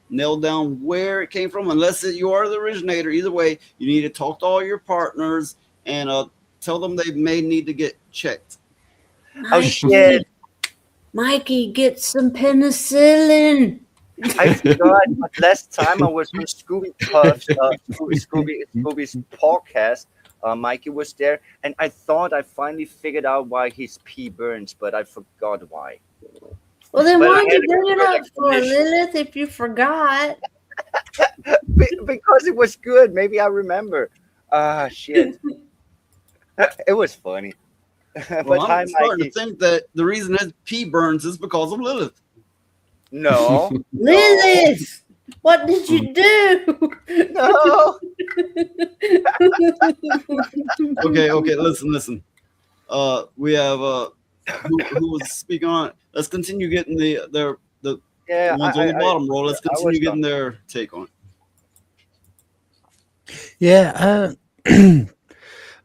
Speaker 3: nail down where it came from. Unless you are the originator, either way, you need to talk to all your partners and tell them they may need to get checked.
Speaker 5: Oh shit!
Speaker 4: Mikey, get some penicillin.
Speaker 5: I forgot, but last time I was on Scooby's podcast, Mikey was there, and I thought I finally figured out why his pee burns, but I forgot why.
Speaker 4: Well, then
Speaker 5: But I
Speaker 4: why
Speaker 5: had
Speaker 4: you
Speaker 5: a
Speaker 4: bring it
Speaker 5: good
Speaker 4: up for,
Speaker 5: explanation.
Speaker 4: Lilith, if you forgot?
Speaker 5: Because it was good. Maybe I remember. Ah, shit. It was funny. But
Speaker 3: Well,
Speaker 5: hi,
Speaker 3: I'm starting
Speaker 5: Mikey.
Speaker 3: to think that the reason his pee burns is because of Lilith.
Speaker 5: No.
Speaker 4: Lilith, what did you do?
Speaker 5: No.
Speaker 3: Okay, listen. We have who was speaking on it. Let's continue getting the
Speaker 5: Yeah,
Speaker 3: ones on the bottom row. Let's
Speaker 5: I was
Speaker 3: continue getting
Speaker 5: done.
Speaker 3: their take on it.
Speaker 7: Yeah,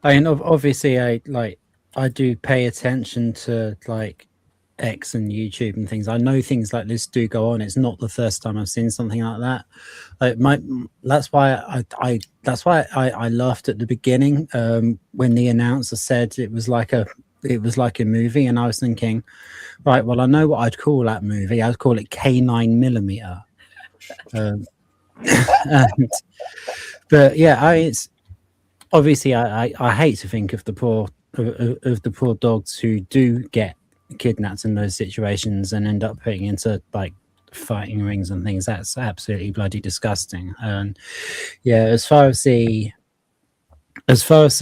Speaker 7: I mean, obviously, I do pay attention to like X and YouTube and things. I know things like this do go on. It's not the first time I've seen something like that. That's why I laughed at the beginning when the announcer said it was like a it was like a movie, and I was thinking, right, well, I know what I'd call that movie. I'd call it K9 Millimeter. But yeah, it's obviously I hate to think of the poor dogs who do get kidnapped in those situations and end up putting into like fighting rings and things. That's absolutely bloody disgusting. And yeah, as far as to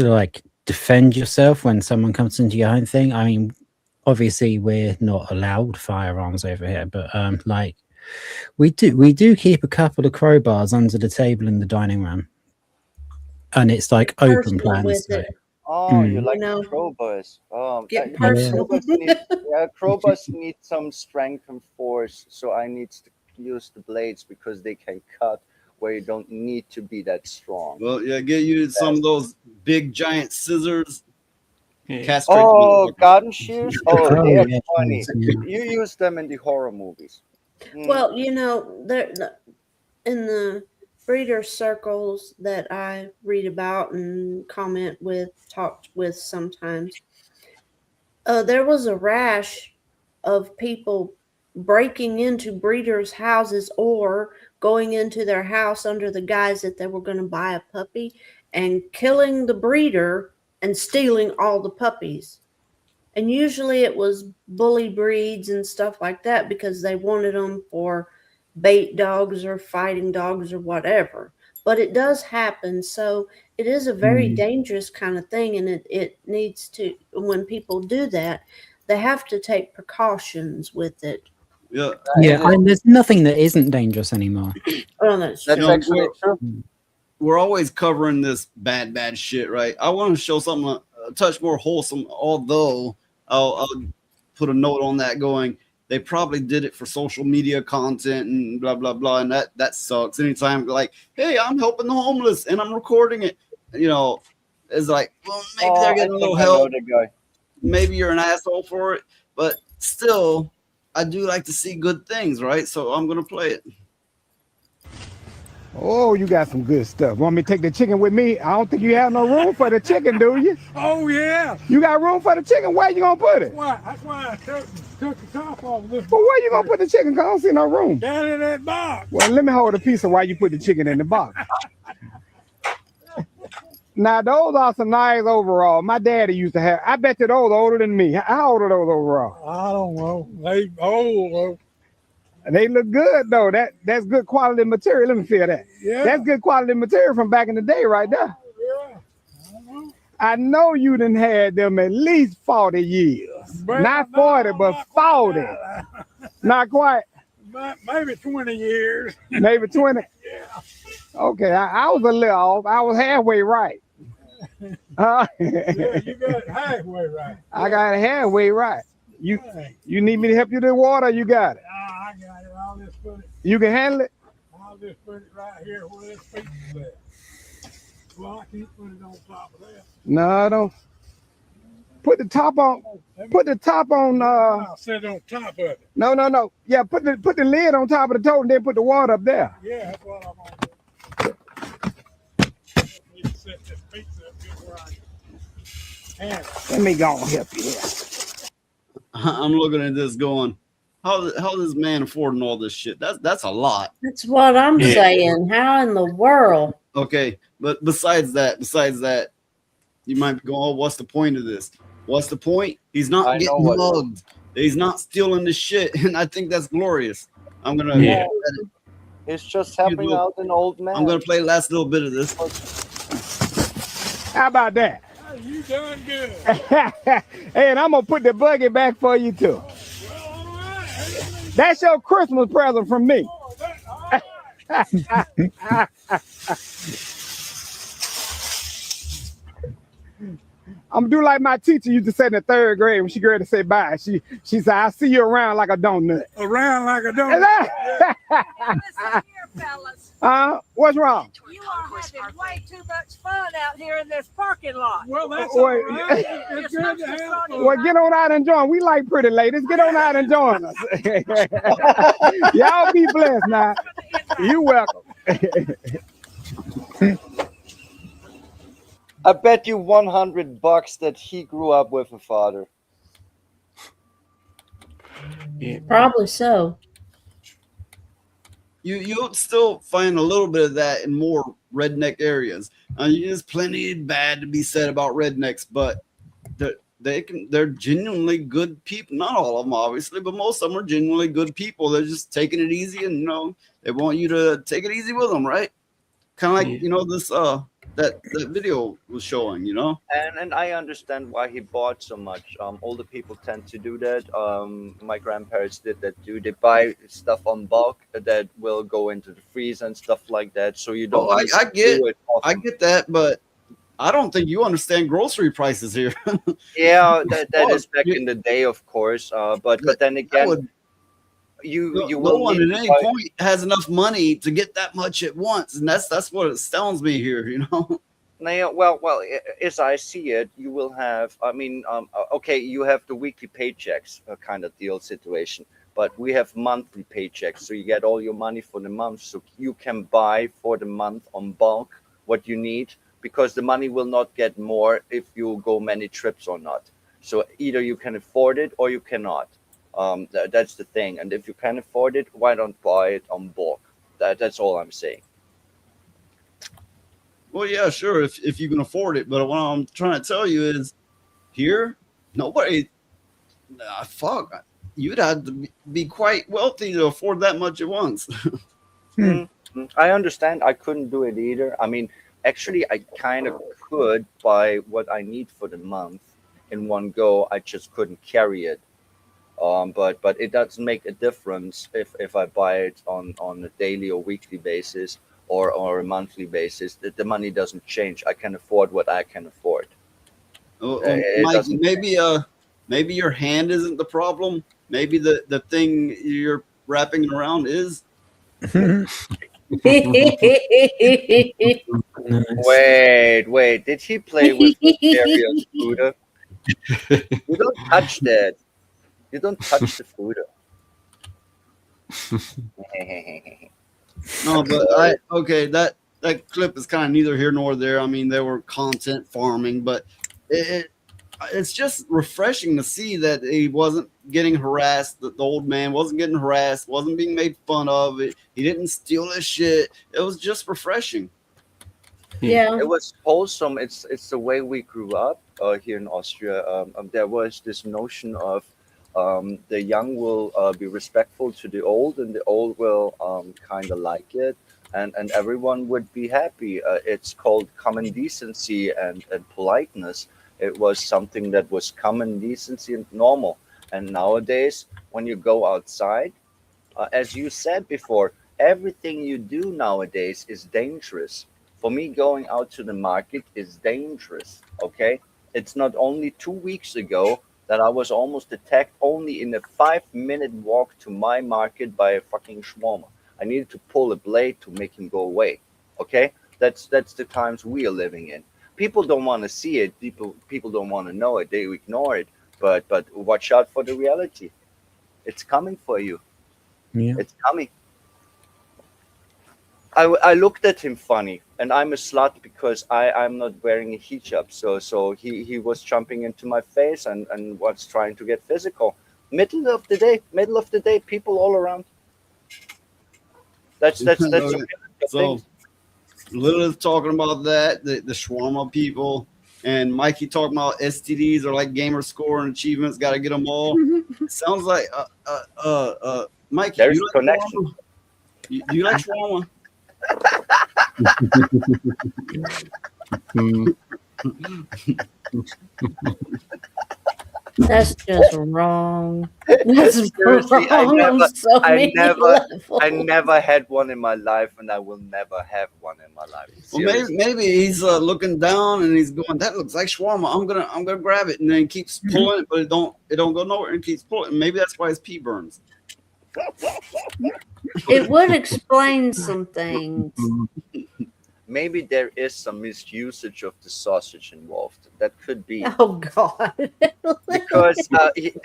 Speaker 7: like defend yourself when someone comes into your home thing, I mean, obviously we're not allowed firearms over here, but like we do keep a couple of crowbars under the table in the dining room, and it's like open plans. So.
Speaker 5: Oh, you like crowbars?
Speaker 4: Get personal.
Speaker 5: Crowbars need some strength and force, so I need to use the blades because they can cut where you don't need to be that strong.
Speaker 3: Well, yeah, get you some of those big giant scissors.
Speaker 5: Oh, garden shears? Oh, they're
Speaker 7: yeah,
Speaker 5: funny.
Speaker 7: yeah.
Speaker 5: You use them in the horror movies.
Speaker 4: Well, you know, in the breeder circles that I read about and talked with sometimes, there was a rash of people breaking into breeders' houses or going into their house under the guise that they were going to buy a puppy and killing the breeder and stealing all the puppies. And usually it was bully breeds and stuff like that because they wanted them for bait dogs or fighting dogs or whatever. But it does happen. So it is a very dangerous kind of thing. And it needs to, when people do that, they have to take precautions with it.
Speaker 3: Yeah.
Speaker 7: Yeah, I mean, there's nothing that isn't dangerous anymore.
Speaker 4: Oh, that's
Speaker 5: actually true.
Speaker 3: We're always covering this bad shit, right? I want to show something a touch more wholesome, although I'll put a note on that going, they probably did it for social media content and blah, blah, blah. And that sucks. Anytime like, hey, I'm helping the homeless and I'm recording it, you know, it's like, well, maybe they're getting a little help. Maybe you're an asshole for it, but still, I do like to see good things, right? So I'm going to play it.
Speaker 20: Oh, you got some good stuff. Want me to take the chicken with me? I don't think you have no room for the chicken, do you?
Speaker 21: Oh, yeah.
Speaker 20: You got room for the chicken? Where you going to put it?
Speaker 21: That's why I took the top off this.
Speaker 20: But where you going to put the chicken? Because I don't see no room.
Speaker 21: Down in that box.
Speaker 20: Well, let me hold a piece of why you put the chicken in the box. Now, those are some nice overalls. My daddy used to have. I bet you those are older than me. How old are those overalls?
Speaker 21: I don't know. They old.
Speaker 20: They look good though. That's good quality material. Let me feel that.
Speaker 21: Yeah.
Speaker 20: That's good quality material from back in the day, right there.
Speaker 21: Yeah.
Speaker 20: I know you done had them at least 40 years. Not 40, but 40. Not quite.
Speaker 21: Maybe 20 years.
Speaker 20: Maybe 20.
Speaker 21: Yeah.
Speaker 20: Okay, I was a little off. I was halfway right.
Speaker 21: Yeah, you got it halfway right.
Speaker 20: I got it halfway right. You need me to help you with the water? You got it.
Speaker 21: I got it. I'll just put it.
Speaker 20: You can handle it.
Speaker 21: I'll just put it right here where this feet is at. Well, I can't put it on top of that.
Speaker 20: No, I don't. Put the top on. Put the top on.
Speaker 21: I'll sit on top of it.
Speaker 20: No. Yeah, put the lid on top of the toe and then put the water up there.
Speaker 21: Yeah, that's what I'm gonna do. Let me set this pizza up here where I can.
Speaker 20: Let me go and help you here.
Speaker 3: I'm looking at this going, how does man affording all this shit? That's a lot.
Speaker 4: That's what I'm saying. How in the world?
Speaker 3: Okay, but besides that, you might be going, oh, what's the point of this? What's the point? He's not getting mugged. He's not stealing the shit, and I think that's glorious. I'm gonna.
Speaker 5: Yeah. It's just helping out an old man.
Speaker 3: I'm gonna play the last little bit of this.
Speaker 20: How about that?
Speaker 21: You done good.
Speaker 20: Hey, and I'm gonna put the buggy back for you too. That's your Christmas present from me. I'm gonna do like my teacher used to say in the 3rd grade when she got to say bye. She said, "I'll see you around like a donut."
Speaker 21: Around like a donut.
Speaker 22: Listen here, fellas.
Speaker 20: What's wrong?
Speaker 22: You are having way too much fun out here in this parking lot.
Speaker 21: Well, that's all right. It's good to have fun.
Speaker 20: Well, get on out and join. We like pretty ladies. Get on out and join us. Y'all be blessed now. You welcome.
Speaker 5: I bet you $100 that he grew up with a father.
Speaker 4: Probably so.
Speaker 3: You'll still find a little bit of that in more redneck areas. There's plenty bad to be said about rednecks, but they're genuinely good people. Not all of them, obviously, but most of them are genuinely good people. They're just taking it easy, and they want you to take it easy with them, right? Kind of like this that video was showing,
Speaker 5: And I understand why he bought so much. Older people tend to do that. My grandparents did that too. They buy stuff on bulk that will go into the freezer and stuff like that. So you don't.
Speaker 3: I get that, but I don't think you understand grocery prices here.
Speaker 5: Yeah, that is back in the day, of course. But then again, you
Speaker 3: no
Speaker 5: will
Speaker 3: one
Speaker 5: need
Speaker 3: at
Speaker 5: to
Speaker 3: any
Speaker 5: buy-
Speaker 3: point has enough money to get that much at once, and that's what astounds me here.
Speaker 5: Now, well, as I see it, you will have. I mean, okay, you have the weekly paychecks kind of deal situation, but we have monthly paychecks, so you get all your money for the month, so you can buy for the month on bulk what you need, because the money will not get more if you go many trips or not. So either you can afford it or you cannot. That's the thing. And if you can afford it, why don't buy it on bulk? That's all I'm saying.
Speaker 3: Well, yeah, sure, if you can afford it, but what I'm trying to tell you is, here, nobody. Fuck, you'd have to be quite wealthy to afford that much at once.
Speaker 5: I understand. I couldn't do it either. I mean, actually, I kind of could buy what I need for the month in one go. I just couldn't carry it. But it doesn't make a difference if I buy it on a daily or weekly basis or a monthly basis. The money doesn't change. I can afford what I can afford. It
Speaker 3: Mike,
Speaker 5: doesn't-
Speaker 3: maybe your hand isn't the problem. Maybe the thing you're wrapping around is.
Speaker 5: Wait. Did he play with Ontario's Buddha? You don't touch that. You don't touch the Buddha.
Speaker 3: No, but that clip is kind of neither here nor there. I mean, they were content farming, but it's just refreshing to see that he wasn't getting harassed. The old man wasn't getting harassed, wasn't being made fun of. He didn't steal his shit. It was just refreshing.
Speaker 4: Yeah.
Speaker 5: It was wholesome. It's the way we grew up here in Austria. There was this notion of the young will be respectful to the old, and the old will kind of like it, and everyone would be happy. It's called common decency and politeness. It was something that was common decency and normal. And nowadays, when you go outside, as you said before, everything you do nowadays is dangerous. For me, going out to the market is dangerous. Okay, it's not only 2 weeks ago that I was almost attacked only in a 5-minute walk to my market by a fucking shawarma. I needed to pull a blade to make him go away. Okay, that's the times we are living in. People don't want to see it. People don't want to know it. They ignore it. But watch out for the reality. It's coming for you.
Speaker 7: Yeah.
Speaker 5: It's coming. I looked at him funny, and I'm a slut because I'm not wearing a hijab. So he was jumping into my face and was trying to get physical. Middle of the day, people all around. That's
Speaker 3: Okay. So Lilith talking about that, the shawarma people, and Mikey talking about STDs or like gamer score and achievements. Got to get them all. Sounds like Mikey.
Speaker 5: There's
Speaker 3: you
Speaker 5: a
Speaker 3: like
Speaker 5: connection.
Speaker 3: shawarma? Do you like shawarma?
Speaker 4: That's just wrong. That's
Speaker 5: Seriously,
Speaker 4: wrong on so many levels.
Speaker 5: I never had one in my life, and I will never have one in my life.
Speaker 3: Well,
Speaker 5: Seriously.
Speaker 3: maybe he's looking down and he's going, "That looks like shawarma. I'm gonna grab it," and then he keeps pulling it, but it don't go nowhere, and keeps pulling. Maybe that's why his pee burns.
Speaker 4: It would explain some things.
Speaker 5: Maybe there is some misusage of the sausage involved. That could be.
Speaker 4: Oh God.
Speaker 5: Because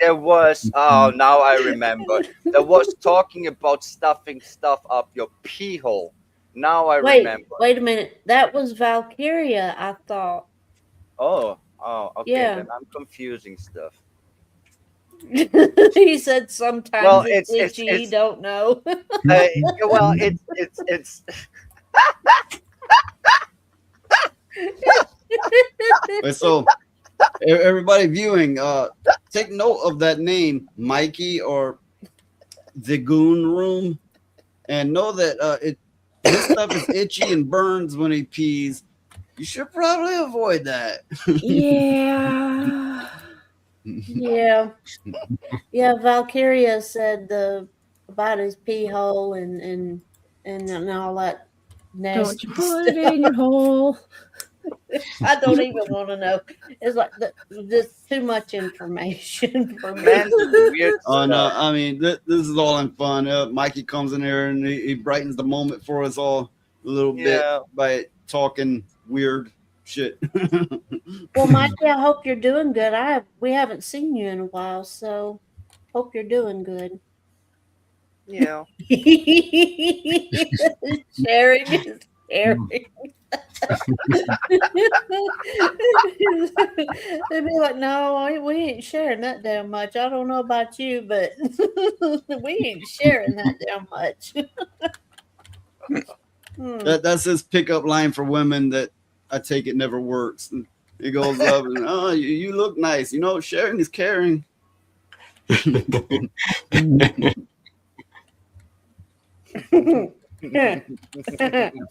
Speaker 5: there was, now I remember, there was talking about stuffing stuff up your pee hole. Now I remember.
Speaker 4: Wait a minute. That was Valkyria, I thought.
Speaker 5: Oh, okay.
Speaker 4: Yeah.
Speaker 5: Then I'm confusing stuff.
Speaker 4: He said sometimes
Speaker 5: Well,
Speaker 4: it's
Speaker 5: it's-
Speaker 4: itchy.
Speaker 5: it's-
Speaker 4: Don't know.
Speaker 5: Well, it's.
Speaker 3: Wait, so everybody viewing, take note of that name, Mikey or the Goon Room, and know that his stuff is itchy and burns when he pees. You should probably avoid that.
Speaker 4: Yeah. Yeah. Yeah, Valkyria said about his pee hole and all that nasty
Speaker 14: Don't you put
Speaker 4: stuff.
Speaker 14: it in your hole.
Speaker 4: I don't even want to know. It's like just too much information for me.
Speaker 3: Oh no! I mean, this is all in fun. Mikey comes in here and he brightens the moment for us all a little bit
Speaker 5: Yeah.
Speaker 3: by talking weird shit.
Speaker 4: Well, Mikey, I hope you're doing good. We haven't seen you in a while, so hope you're doing good.
Speaker 5: Yeah.
Speaker 4: Sharing is caring. They'd be like, no, we ain't sharing that damn much. I don't know about you, but we ain't sharing that damn much.
Speaker 3: That's his pickup line for women that I take it never works. And he goes up and, oh, you look nice. You know, sharing is caring.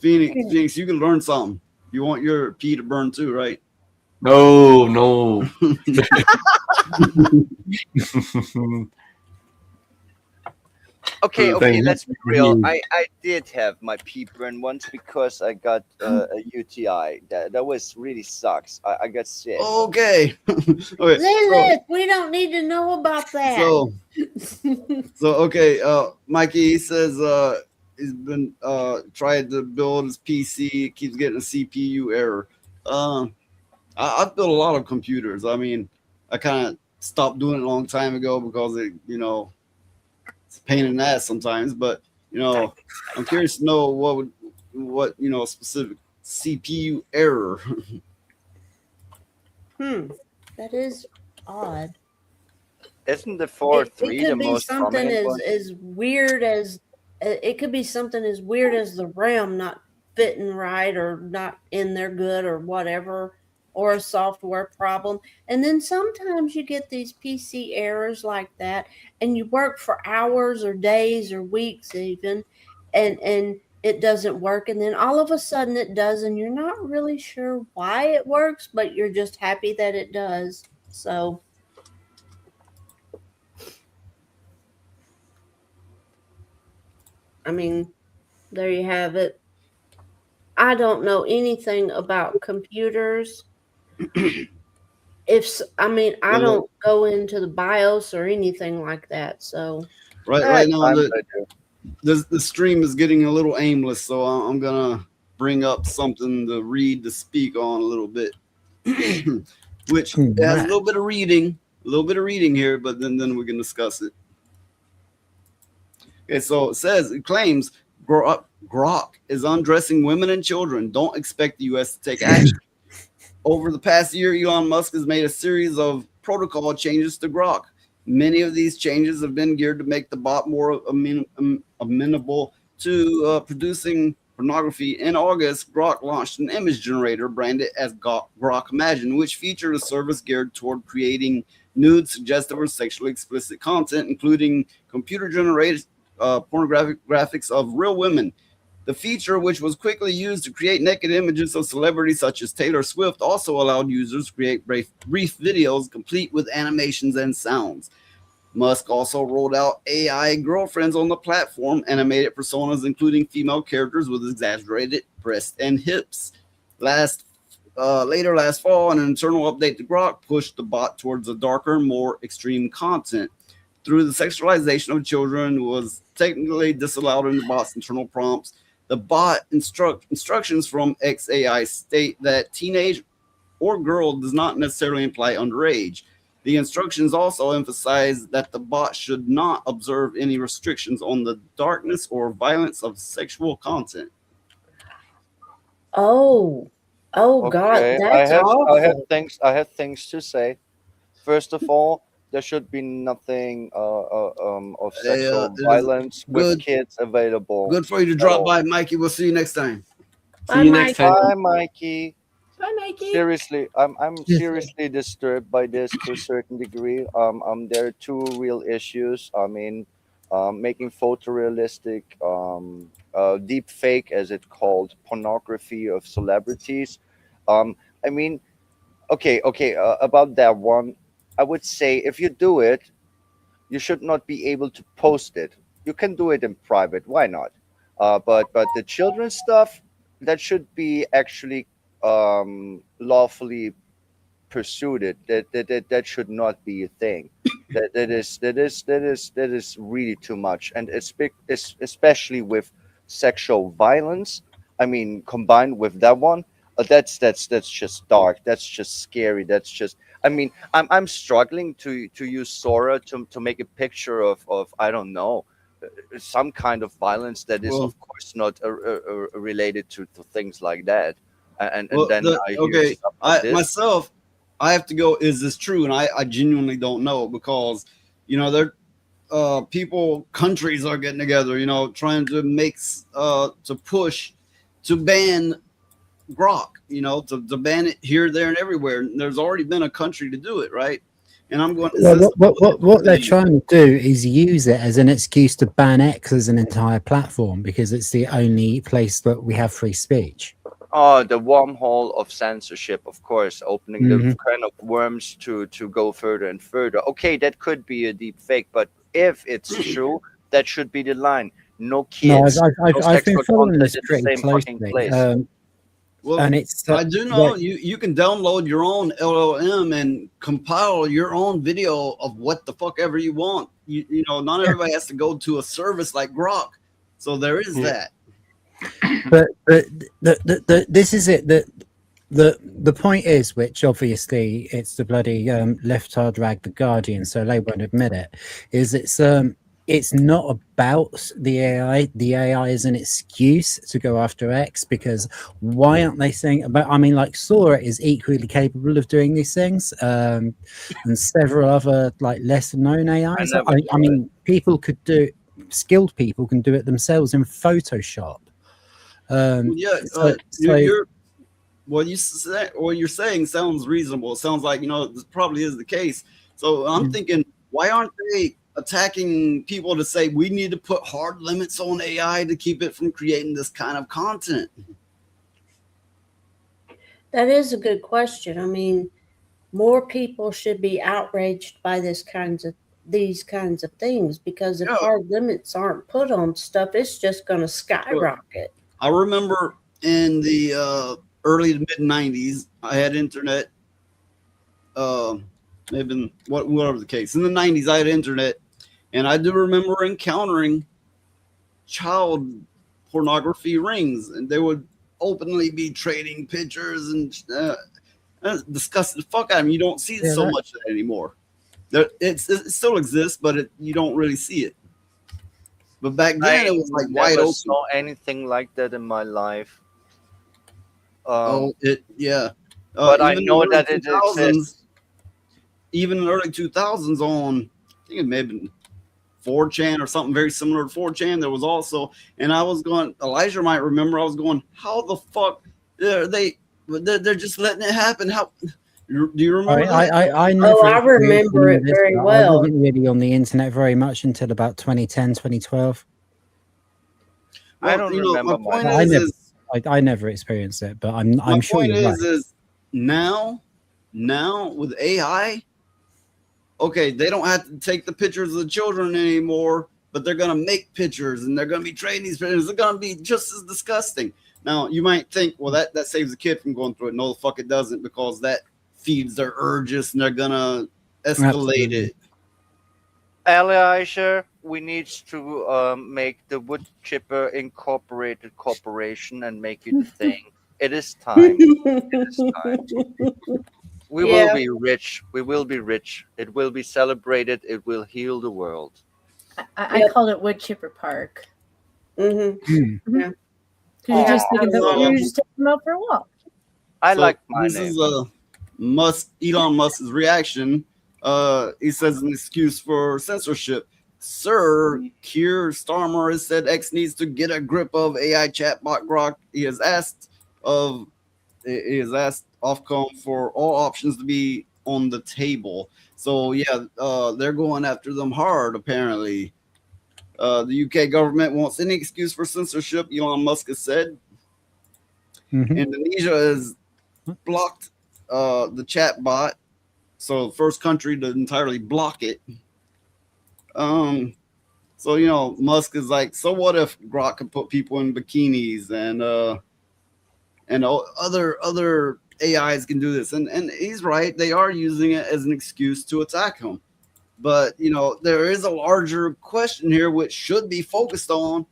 Speaker 3: Phoenix, you can learn something. You want your pee to burn too, right?
Speaker 6: No.
Speaker 5: Okay,
Speaker 6: Thank you.
Speaker 5: let's be real. I did have my pee burn once because I got a UTI. That was really sucks. I got sick.
Speaker 3: Okay. Okay.
Speaker 4: Lilith, we don't need to know about that.
Speaker 3: So okay, Mikey, he says he's been tried to build his PC, keeps getting a CPU error. I've built a lot of computers. I mean, I kind of stopped doing it a long time ago because it's a pain in the ass sometimes. But I'm curious to know what specific CPU error.
Speaker 4: That is odd.
Speaker 5: Isn't the
Speaker 4: It
Speaker 5: 4.3
Speaker 4: could
Speaker 5: the
Speaker 4: be
Speaker 5: most
Speaker 4: something
Speaker 5: prominent one?
Speaker 4: as weird as it could be something as weird as the RAM not fitting right or not in there good or whatever, or a software problem. And then sometimes you get these PC errors like that, and you work for hours or days or weeks even, and it doesn't work, and then all of a sudden it does, and you're not really sure why it works, but you're just happy that it does. So I mean, there you have it. I don't know anything about computers. I don't go into the BIOS or anything like that. So
Speaker 3: Right now, the stream is getting a little aimless, so I'm gonna bring up something to read to speak on a little bit, which has a little bit of reading here, but then we can discuss it. Okay, so it claims Grok is undressing women and children. Don't expect the U.S. to take action. Over the past year, Elon Musk has made a series of protocol changes to Grok. Many of these changes have been geared to make the bot more amenable to producing pornography. In August, Grok launched an image generator branded as Grok Imagine, which featured a service geared toward creating nude, suggestive, or sexually explicit content, including computer-generated pornographic graphics of real women. The feature, which was quickly used to create naked images of celebrities such as Taylor Swift, also allowed users to create brief videos complete with animations and sounds. Musk also rolled out AI girlfriends on the platform, animated personas including female characters with exaggerated breasts and hips. Later last fall, an internal update to Grok pushed the bot towards a darker, more extreme content. Through the sexualization of children was technically disallowed in the bot's internal prompts. The bot instructions from XAI state that teenage or girl does not necessarily imply underage. The instructions also emphasize that the bot should not observe any restrictions on the darkness or violence of sexual content.
Speaker 4: Oh, Oh God,
Speaker 5: Okay,
Speaker 4: that's
Speaker 5: I have
Speaker 4: awful.
Speaker 5: things to say. First of all, there should be nothing of sexual
Speaker 3: It was
Speaker 5: violence with
Speaker 3: good
Speaker 5: kids available
Speaker 3: good for you to
Speaker 5: at
Speaker 3: drop
Speaker 5: all.
Speaker 3: by, Mikey. We'll see you next time.
Speaker 6: See you next time.
Speaker 5: Bye, Mikey.
Speaker 14: Bye, Mikey.
Speaker 5: Seriously, I'm seriously disturbed by this to a certain degree. There are two real issues. I mean, making photorealistic, deep fake, as it's called, pornography of celebrities. I mean, okay, about that one, I would say if you do it, you should not be able to post it. You can do it in private. Why not? But the children's stuff, that should be actually lawfully pursued. That should not be a thing. That is really too much, and especially with sexual violence. I mean, combined with that one, that's just dark. That's just scary. That's just. I mean, I'm struggling to use Sora to make a picture of I don't know, some kind of violence that is
Speaker 3: Well,
Speaker 5: of course not related to things like that. And
Speaker 3: well,
Speaker 5: then I hear
Speaker 3: okay,
Speaker 5: stuff like
Speaker 3: I
Speaker 5: this.
Speaker 3: myself, I have to go. Is this true? And I genuinely don't know because, there, people, countries are getting together. Trying to to push, to ban Grok. To ban it here, there, and everywhere. And there's already been a country to do it, right? And I'm going. Is
Speaker 7: Well,
Speaker 3: this
Speaker 7: what they're trying to do is use it as an excuse to ban X as an entire platform because it's the only place that we have free speech.
Speaker 5: Oh, the wormhole of censorship, of course, opening the
Speaker 7: Mhm.
Speaker 5: kind of worms to go further and further. Okay, that could be a deep fake, but if it's true, that should be the line. No
Speaker 7: No,
Speaker 5: kids, no
Speaker 7: I've been
Speaker 5: sexual
Speaker 7: following
Speaker 5: content
Speaker 7: this
Speaker 5: in the
Speaker 7: pretty
Speaker 5: same fucking
Speaker 7: closely,
Speaker 5: place.
Speaker 3: Well,
Speaker 7: and it's
Speaker 3: I do know you can download your own LLM and compile your own video of what the fuck ever you want. Not everybody has to go to a service like Grok. So there is that.
Speaker 7: but this is it. The point is, which obviously it's the bloody left hard rag the Guardian, so they won't admit it. Is it's not about the AI. The AI is an excuse to go after X because why aren't they saying about? I mean, like Sora is equally capable of doing these things, and several other like lesser known AIs. I mean, people could do. Skilled people can do it themselves in Photoshop.
Speaker 3: What you're saying sounds reasonable. It sounds like this probably is the case. So I'm thinking, why aren't they attacking people to say we need to put hard limits on AI to keep it from creating this kind of content?
Speaker 4: That is a good question. I mean, more people should be outraged by these kinds of things because if hard limits aren't put on stuff, it's just going to skyrocket.
Speaker 3: I remember in the early to mid 90s, I had internet. Maybe whatever the case. In the 90s, I had internet, and I do remember encountering child pornography rings, and they would openly be trading pictures and discuss the fuck out of them. You don't see so much of that anymore. It still exists, but you don't really see it. But back then, it was like wide
Speaker 5: never
Speaker 3: open.
Speaker 5: saw anything like that in my life.
Speaker 3: But
Speaker 5: I know that it exists.
Speaker 3: Even in the early 2000s, on I think it may have been 4chan or something very similar to 4chan. There was also, and I was going. Elijah might remember. I was going, how the fuck they're just letting it happen? How do you remember?
Speaker 7: I
Speaker 4: remember it very well.
Speaker 7: I wasn't really on the internet very much until about 2010, 2012.
Speaker 5: I don't remember.
Speaker 3: My point
Speaker 7: I never experienced it, but I'm sure
Speaker 3: point
Speaker 7: you're right.
Speaker 3: is now with AI, okay, they don't have to take the pictures of the children anymore, but they're gonna make pictures and they're gonna be trading these pictures. They're gonna be just as disgusting. Now you might think, well, that saves the kid from going through it. No, the fuck it doesn't, because that feeds their urges and they're gonna escalate it.
Speaker 5: Elijah, we need to make the Wood Chipper Incorporated Corporation and make it a thing. It is time. It is time. We will be rich. We will be rich. It will be celebrated. It will heal the world.
Speaker 14: I called it Wood Chipper Park.
Speaker 4: Mm-hmm. Yeah.
Speaker 14: You're just taking them out for a walk.
Speaker 5: I like my
Speaker 3: this
Speaker 5: name.
Speaker 3: is Elon Musk's reaction. He says an excuse for censorship. Sir, Keir Starmer has said X needs to get a grip of AI chatbot Grok. He has asked Ofcom for all options to be on the table. So yeah, they're going after them hard apparently. The UK government wants any excuse for censorship, Elon Musk has said. Indonesia has blocked the chatbot, so first country to entirely block it. So you know, Musk is like, so what if Grok could put people in bikinis and other AIs can do this? And he's right, they are using it as an excuse to attack him. But you know, there is a larger question here which should be focused on.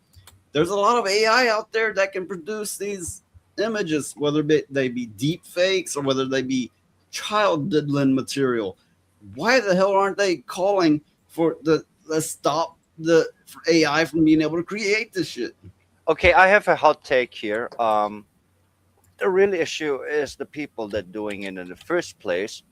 Speaker 3: There's a lot of AI out there that can produce these images, whether they be deep fakes or whether they be child diddling material. Why the hell aren't they calling for let's stop for AI from being able to create this shit?
Speaker 5: Okay, I have a hot take here. The real issue is the people that doing it in the first place.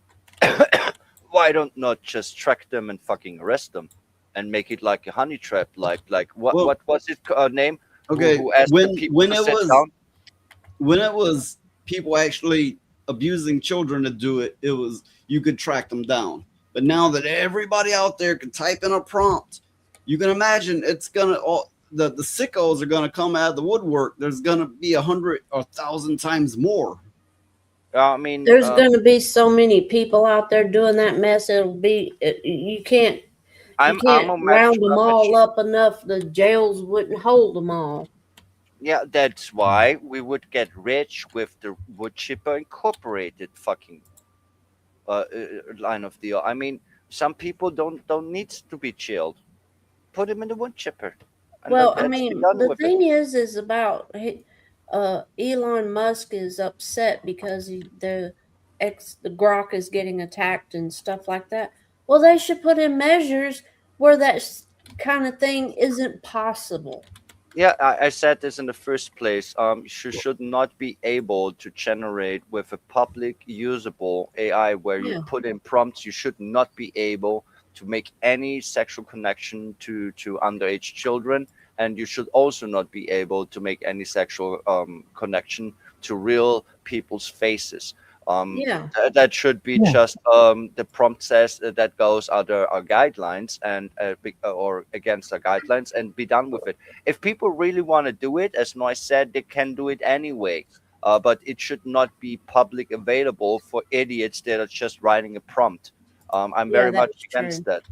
Speaker 5: Why don't not just track them and fucking arrest them and make it like a honey trap? Like what was it name?
Speaker 3: Okay,
Speaker 5: Who asked the people
Speaker 3: when
Speaker 5: to
Speaker 3: it
Speaker 5: sit
Speaker 3: was
Speaker 5: down?
Speaker 3: when it was people actually abusing children to do it, it was you could track them down. But now that everybody out there can type in a prompt, you can imagine it's gonna the sickos are gonna come out of the woodwork. There's gonna be 100 or 1,000 times more.
Speaker 5: I mean,
Speaker 4: There's going to be so many people out there doing that mess. You can't round them all up enough. The jails wouldn't hold them all.
Speaker 5: Yeah, that's why we would get rich with the Wood Chipper Incorporated fucking line of deal. I mean, some people don't need to be chilled. Put them in the wood chipper.
Speaker 4: Well, I mean, the thing is about Elon Musk is upset because the Grok is getting attacked and stuff like that. Well, they should put in measures where that kind of thing isn't possible.
Speaker 5: Yeah, I said this in the first place. You should not be able to generate with a public usable AI where you put in prompts. You should not be able to make any sexual connection to underage children. And you should also not be able to make any sexual connection to real people's faces. That should be just the prompt says that goes under our guidelines and or against our guidelines and be done with it. If people really want to do it, as Noise said, they can do it anyway. But it should not be public available for idiots that are just writing a prompt. I'm very much against that.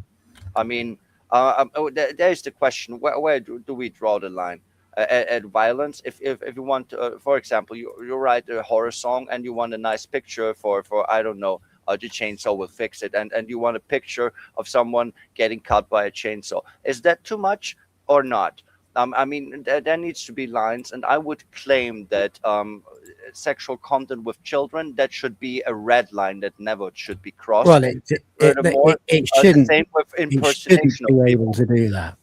Speaker 5: I mean, there's the question: where do we draw the line at violence? If you want, for example, you write a horror song and you want a nice picture for I don't know, the chainsaw will fix it, and you want a picture of someone getting cut by a chainsaw. Is that too much or not? I mean, there needs to be lines, and I would claim that sexual content with children, that should be a red line that never should be crossed.
Speaker 7: Well, it shouldn't.
Speaker 5: Same with
Speaker 7: It
Speaker 5: impersonation
Speaker 7: shouldn't be able to do that.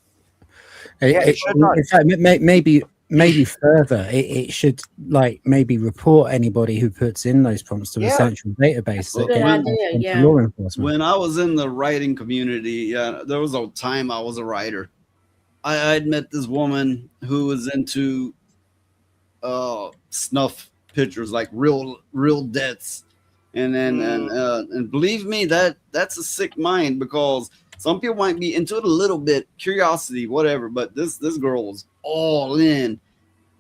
Speaker 5: It should not.
Speaker 7: In fact, maybe further, it should maybe report anybody who puts in those prompts to a central database that gets law enforcement.
Speaker 3: When I was in the writing community, there was a time I was a writer. I'd met this woman who was into snuff pictures, like real deaths, and believe me, that's a sick mind, because some people might be into it a little bit, curiosity, whatever, but this girl was all in.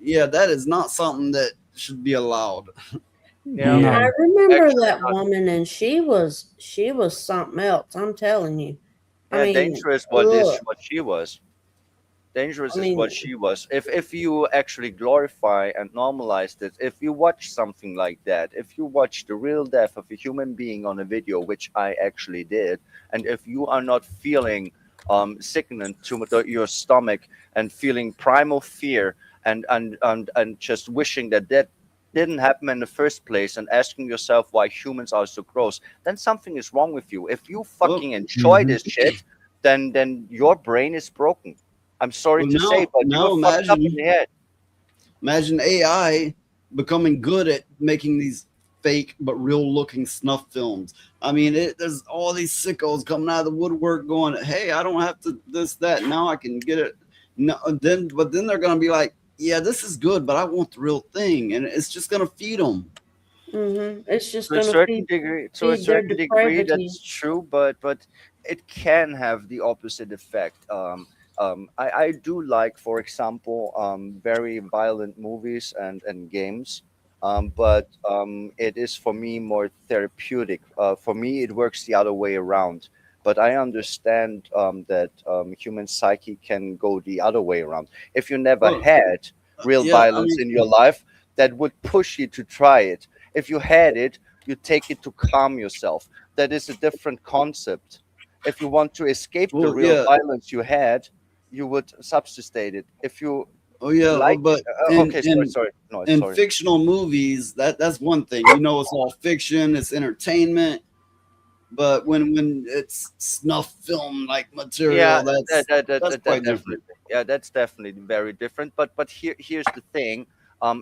Speaker 3: Yeah, that is not something that should be allowed.
Speaker 4: I remember that woman, and she was something else. I'm telling you.
Speaker 5: Yeah,
Speaker 4: I mean,
Speaker 5: dangerous. What she was. Dangerous is what she was. If you actually glorify and normalize it, if you watch something like that, if you watch the real death of a human being on a video, which I actually did, and if you are not feeling sickening to your stomach and feeling primal fear and just wishing that didn't happen in the first place and asking yourself why humans are so gross, then something is wrong with you. If you fucking enjoy this shit, then your brain is broken. I'm sorry to say, but you were fucked up in the head.
Speaker 3: Imagine AI becoming good at making these fake but real looking snuff films. I mean, there's all these sickos coming out of the woodwork going, "Hey, I don't have to this that now I can get it." No, but then they're gonna be like, "Yeah, this is good, but I want the real thing," and it's just gonna feed them.
Speaker 4: It's just
Speaker 5: To a
Speaker 4: going to
Speaker 5: certain degree,
Speaker 4: depravity.
Speaker 5: that's true, but it can have the opposite effect. I do like, for example, very violent movies and games, but it is for me more therapeutic. For me, it works the other way around. But I understand that human psyche can go the other way around. If you never
Speaker 3: Well,
Speaker 5: had real
Speaker 3: yeah, I
Speaker 5: violence
Speaker 3: mean,
Speaker 5: in your life, that would push you to try it. If you had it, you take it to calm yourself. That is a different concept. If you want to escape the
Speaker 3: well,
Speaker 5: real
Speaker 3: yeah.
Speaker 5: violence you had, you would substate it. If you
Speaker 3: Oh yeah,
Speaker 5: like,
Speaker 3: but
Speaker 5: okay, sorry, no,
Speaker 3: in
Speaker 5: sorry.
Speaker 3: fictional movies, that's one thing. You know, it's all fiction, it's entertainment. But when it's snuff film like material,
Speaker 5: Yeah,
Speaker 3: that's quite
Speaker 5: definitely.
Speaker 3: different.
Speaker 5: Yeah, that's definitely very different. But here's the thing: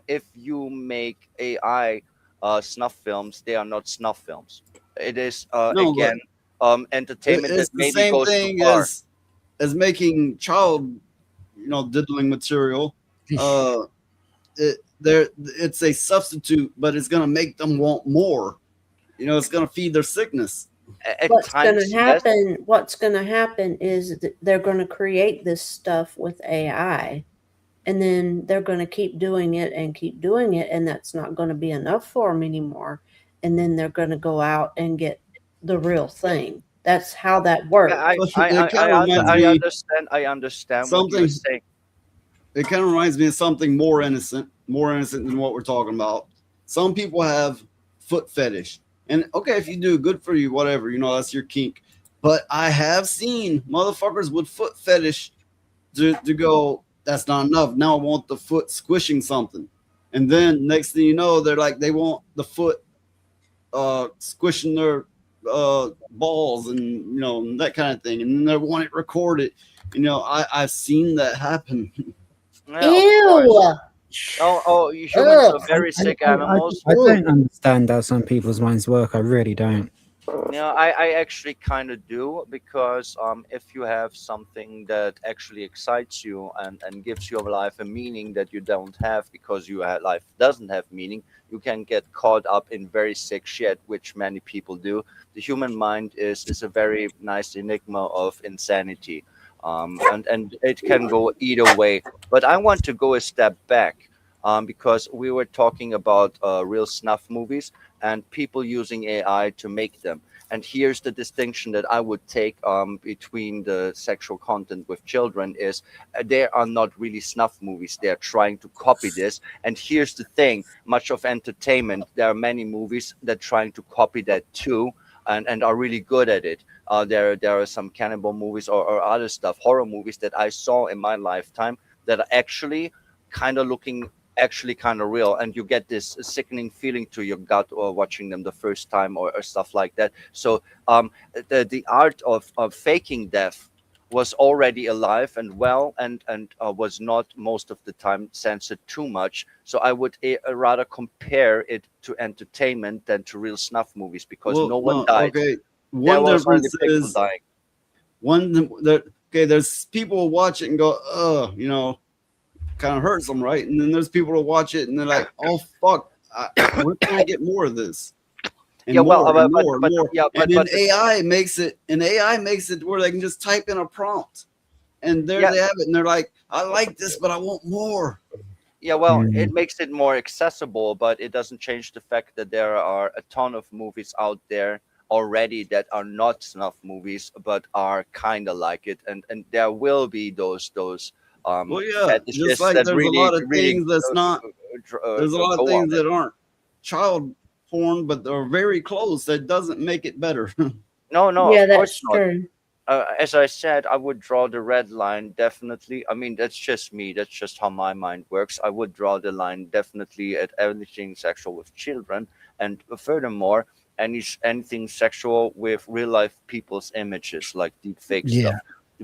Speaker 5: if you make AI snuff films, they are not snuff films. It is
Speaker 3: No, but
Speaker 5: again entertainment
Speaker 3: it's
Speaker 5: that
Speaker 3: the
Speaker 5: maybe
Speaker 3: same
Speaker 5: goes too
Speaker 3: thing
Speaker 5: far.
Speaker 3: as making child, diddling material. It's a substitute, but it's gonna make them want more. It's gonna feed their sickness.
Speaker 5: At
Speaker 4: What's going
Speaker 5: times,
Speaker 4: to
Speaker 5: yes.
Speaker 4: happen? What's going to happen is that they're going to create this stuff with AI, and then they're going to keep doing it, and that's not going to be enough for them anymore. And then they're going to go out and get the real thing. That's how that works.
Speaker 5: Yeah,
Speaker 3: It kind of reminds
Speaker 5: I
Speaker 3: me
Speaker 5: understand. I understand what you're
Speaker 3: something.
Speaker 5: saying.
Speaker 3: It kind of reminds me of something more innocent than what we're talking about. Some people have foot fetish. And okay, if you do, good for you, whatever, that's your kink. But I have seen motherfuckers with foot fetish to go, that's not enough. Now I want the foot squishing something. And then next thing you know, they're like, they want the foot squishing their balls and, that kind of thing. And then they want it recorded. I've seen that happen.
Speaker 5: Yeah, of course. Oh, humans are very sick animals.
Speaker 7: I don't understand how some people's minds work. I really don't.
Speaker 5: I actually kind of do, because if you have something that actually excites you and gives your life a meaning that you don't have because your life doesn't have meaning, you can get caught up in very sick shit, which many people do. The human mind is a very nice enigma of insanity. And it can go either way. But I want to go a step back, because we were talking about real snuff movies and people using AI to make them. And here's the distinction that I would take between the sexual content with children is they are not really snuff movies. They're trying to copy this. And here's the thing, much of entertainment, there are many movies that are trying to copy that too, and are really good at it. There are some cannibal movies or other stuff, horror movies that I saw in my lifetime that are actually kind of looking kind of real, and you get this sickening feeling to your gut or watching them the first time or stuff like that. So the art of faking death was already alive and well, and was not most of the time censored too much. So I would rather compare it to entertainment than to real snuff movies, because no one died.
Speaker 3: Okay,
Speaker 5: There
Speaker 3: one
Speaker 5: was only
Speaker 3: difference
Speaker 5: people
Speaker 3: is
Speaker 5: dying.
Speaker 3: there's people watch it and go, kind of hurts them, right? And then there's people who watch it and they're like, oh fuck, where can I get more of this? And
Speaker 5: Yeah, well,
Speaker 3: more and
Speaker 5: but-
Speaker 3: more and
Speaker 5: but-
Speaker 3: more.
Speaker 5: yeah, but-
Speaker 3: And then
Speaker 5: but-
Speaker 3: AI makes it where they can just type in a prompt, and there
Speaker 5: Yeah.
Speaker 3: they have it, and they're like, I like this, but I want more.
Speaker 5: Yeah, well, it makes it more accessible, but it doesn't change the fact that there are a ton of movies out there already that are not snuff movies, but are kind of like it, and there will be those
Speaker 3: Well, yeah,
Speaker 5: fetishists
Speaker 3: just like
Speaker 5: that
Speaker 3: there's
Speaker 5: really,
Speaker 3: a lot of
Speaker 5: really,
Speaker 3: things that's not. There's a lot
Speaker 5: go
Speaker 3: of
Speaker 5: on
Speaker 3: things
Speaker 5: it.
Speaker 3: that aren't child porn, but they're very close. That doesn't make it better.
Speaker 5: No,
Speaker 4: Yeah,
Speaker 5: of course
Speaker 4: that's
Speaker 5: not.
Speaker 4: true.
Speaker 5: As I said, I would draw the red line definitely. I mean, that's just me. That's just how my mind works. I would draw the line definitely at anything sexual with children, and furthermore, anything sexual with real life people's images, like deep fake stuff,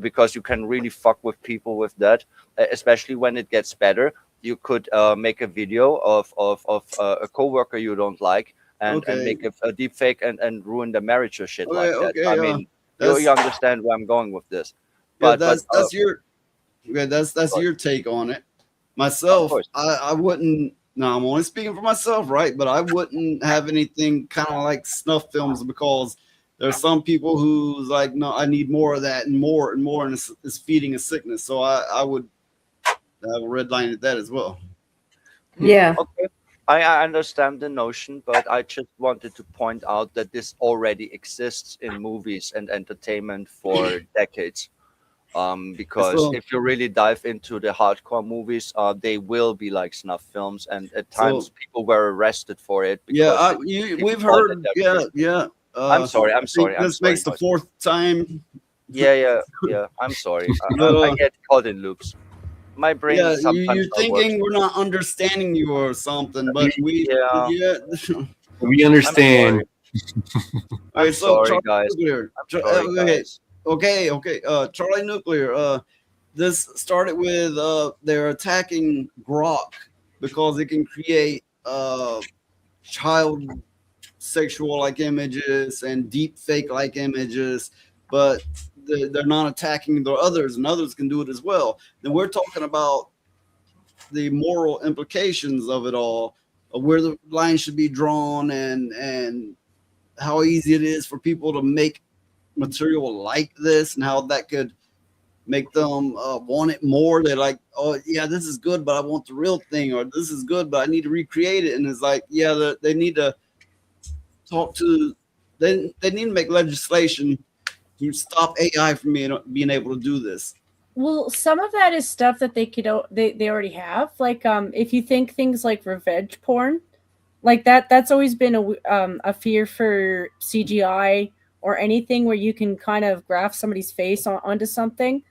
Speaker 5: because you can really fuck with people with that, especially when it gets better. You could make a video of a coworker you don't like, and
Speaker 3: Okay.
Speaker 5: make a deep fake and ruin the marriage or shit
Speaker 3: Okay,
Speaker 5: like that.
Speaker 3: okay,
Speaker 5: I mean, you
Speaker 3: that's
Speaker 5: understand where I'm going with this.
Speaker 3: yeah,
Speaker 5: But
Speaker 3: that's your that's your take on it. Myself, I wouldn't. No, I'm only speaking for myself, right? But I wouldn't have anything kind of like snuff films because there's some people who's like, no, I need more of that and more, and it's feeding a sickness. So I would have a red line at that as well.
Speaker 4: Yeah.
Speaker 5: Okay. I understand the notion, but I just wanted to point out that this already exists in movies and entertainment for decades. Because
Speaker 3: So-
Speaker 5: if you really dive into the hardcore movies, they will be like snuff films, and at times
Speaker 3: So-
Speaker 5: people were arrested for it.
Speaker 3: Yeah,
Speaker 5: Because people
Speaker 3: we've
Speaker 5: thought
Speaker 3: heard.
Speaker 5: that
Speaker 3: Yeah,
Speaker 5: they're
Speaker 3: yeah.
Speaker 5: I'm sorry.
Speaker 3: I
Speaker 5: I'm
Speaker 3: think
Speaker 5: sorry. I'm
Speaker 3: This
Speaker 5: sorry.
Speaker 3: makes the
Speaker 5: Noise.
Speaker 3: 4th time.
Speaker 5: Yeah. I'm sorry. I get caught in loops. My brain
Speaker 3: Yeah,
Speaker 5: sometimes
Speaker 3: you're
Speaker 5: not
Speaker 3: thinking
Speaker 5: works.
Speaker 3: we're not understanding you or something, but we
Speaker 5: Yeah.
Speaker 6: We
Speaker 5: I'm
Speaker 6: understand.
Speaker 5: sorry.
Speaker 3: Okay,
Speaker 5: I'm
Speaker 3: so
Speaker 5: sorry,
Speaker 3: Charlie
Speaker 5: guys.
Speaker 3: Nuclear.
Speaker 5: I'm sorry, guys.
Speaker 3: Okay. Charlie Nuclear. This started with they're attacking Grok because it can create child sexual like images and deep fake like images, but they're not attacking the others, and others can do it as well. Then we're talking about the moral implications of it all, of where the line should be drawn, and how easy it is for people to make material like this, and how that could make them want it more. They're like, oh yeah, this is good, but I want the real thing, or this is good, but I need to recreate it. And it's like, yeah, they need to talk to. They need to make legislation to stop AI from being able to do this.
Speaker 14: Well, some of that is stuff that they already have. Like if you think things like revenge porn, like that's always been a fear for CGI or anything where you can kind of graft somebody's face onto something.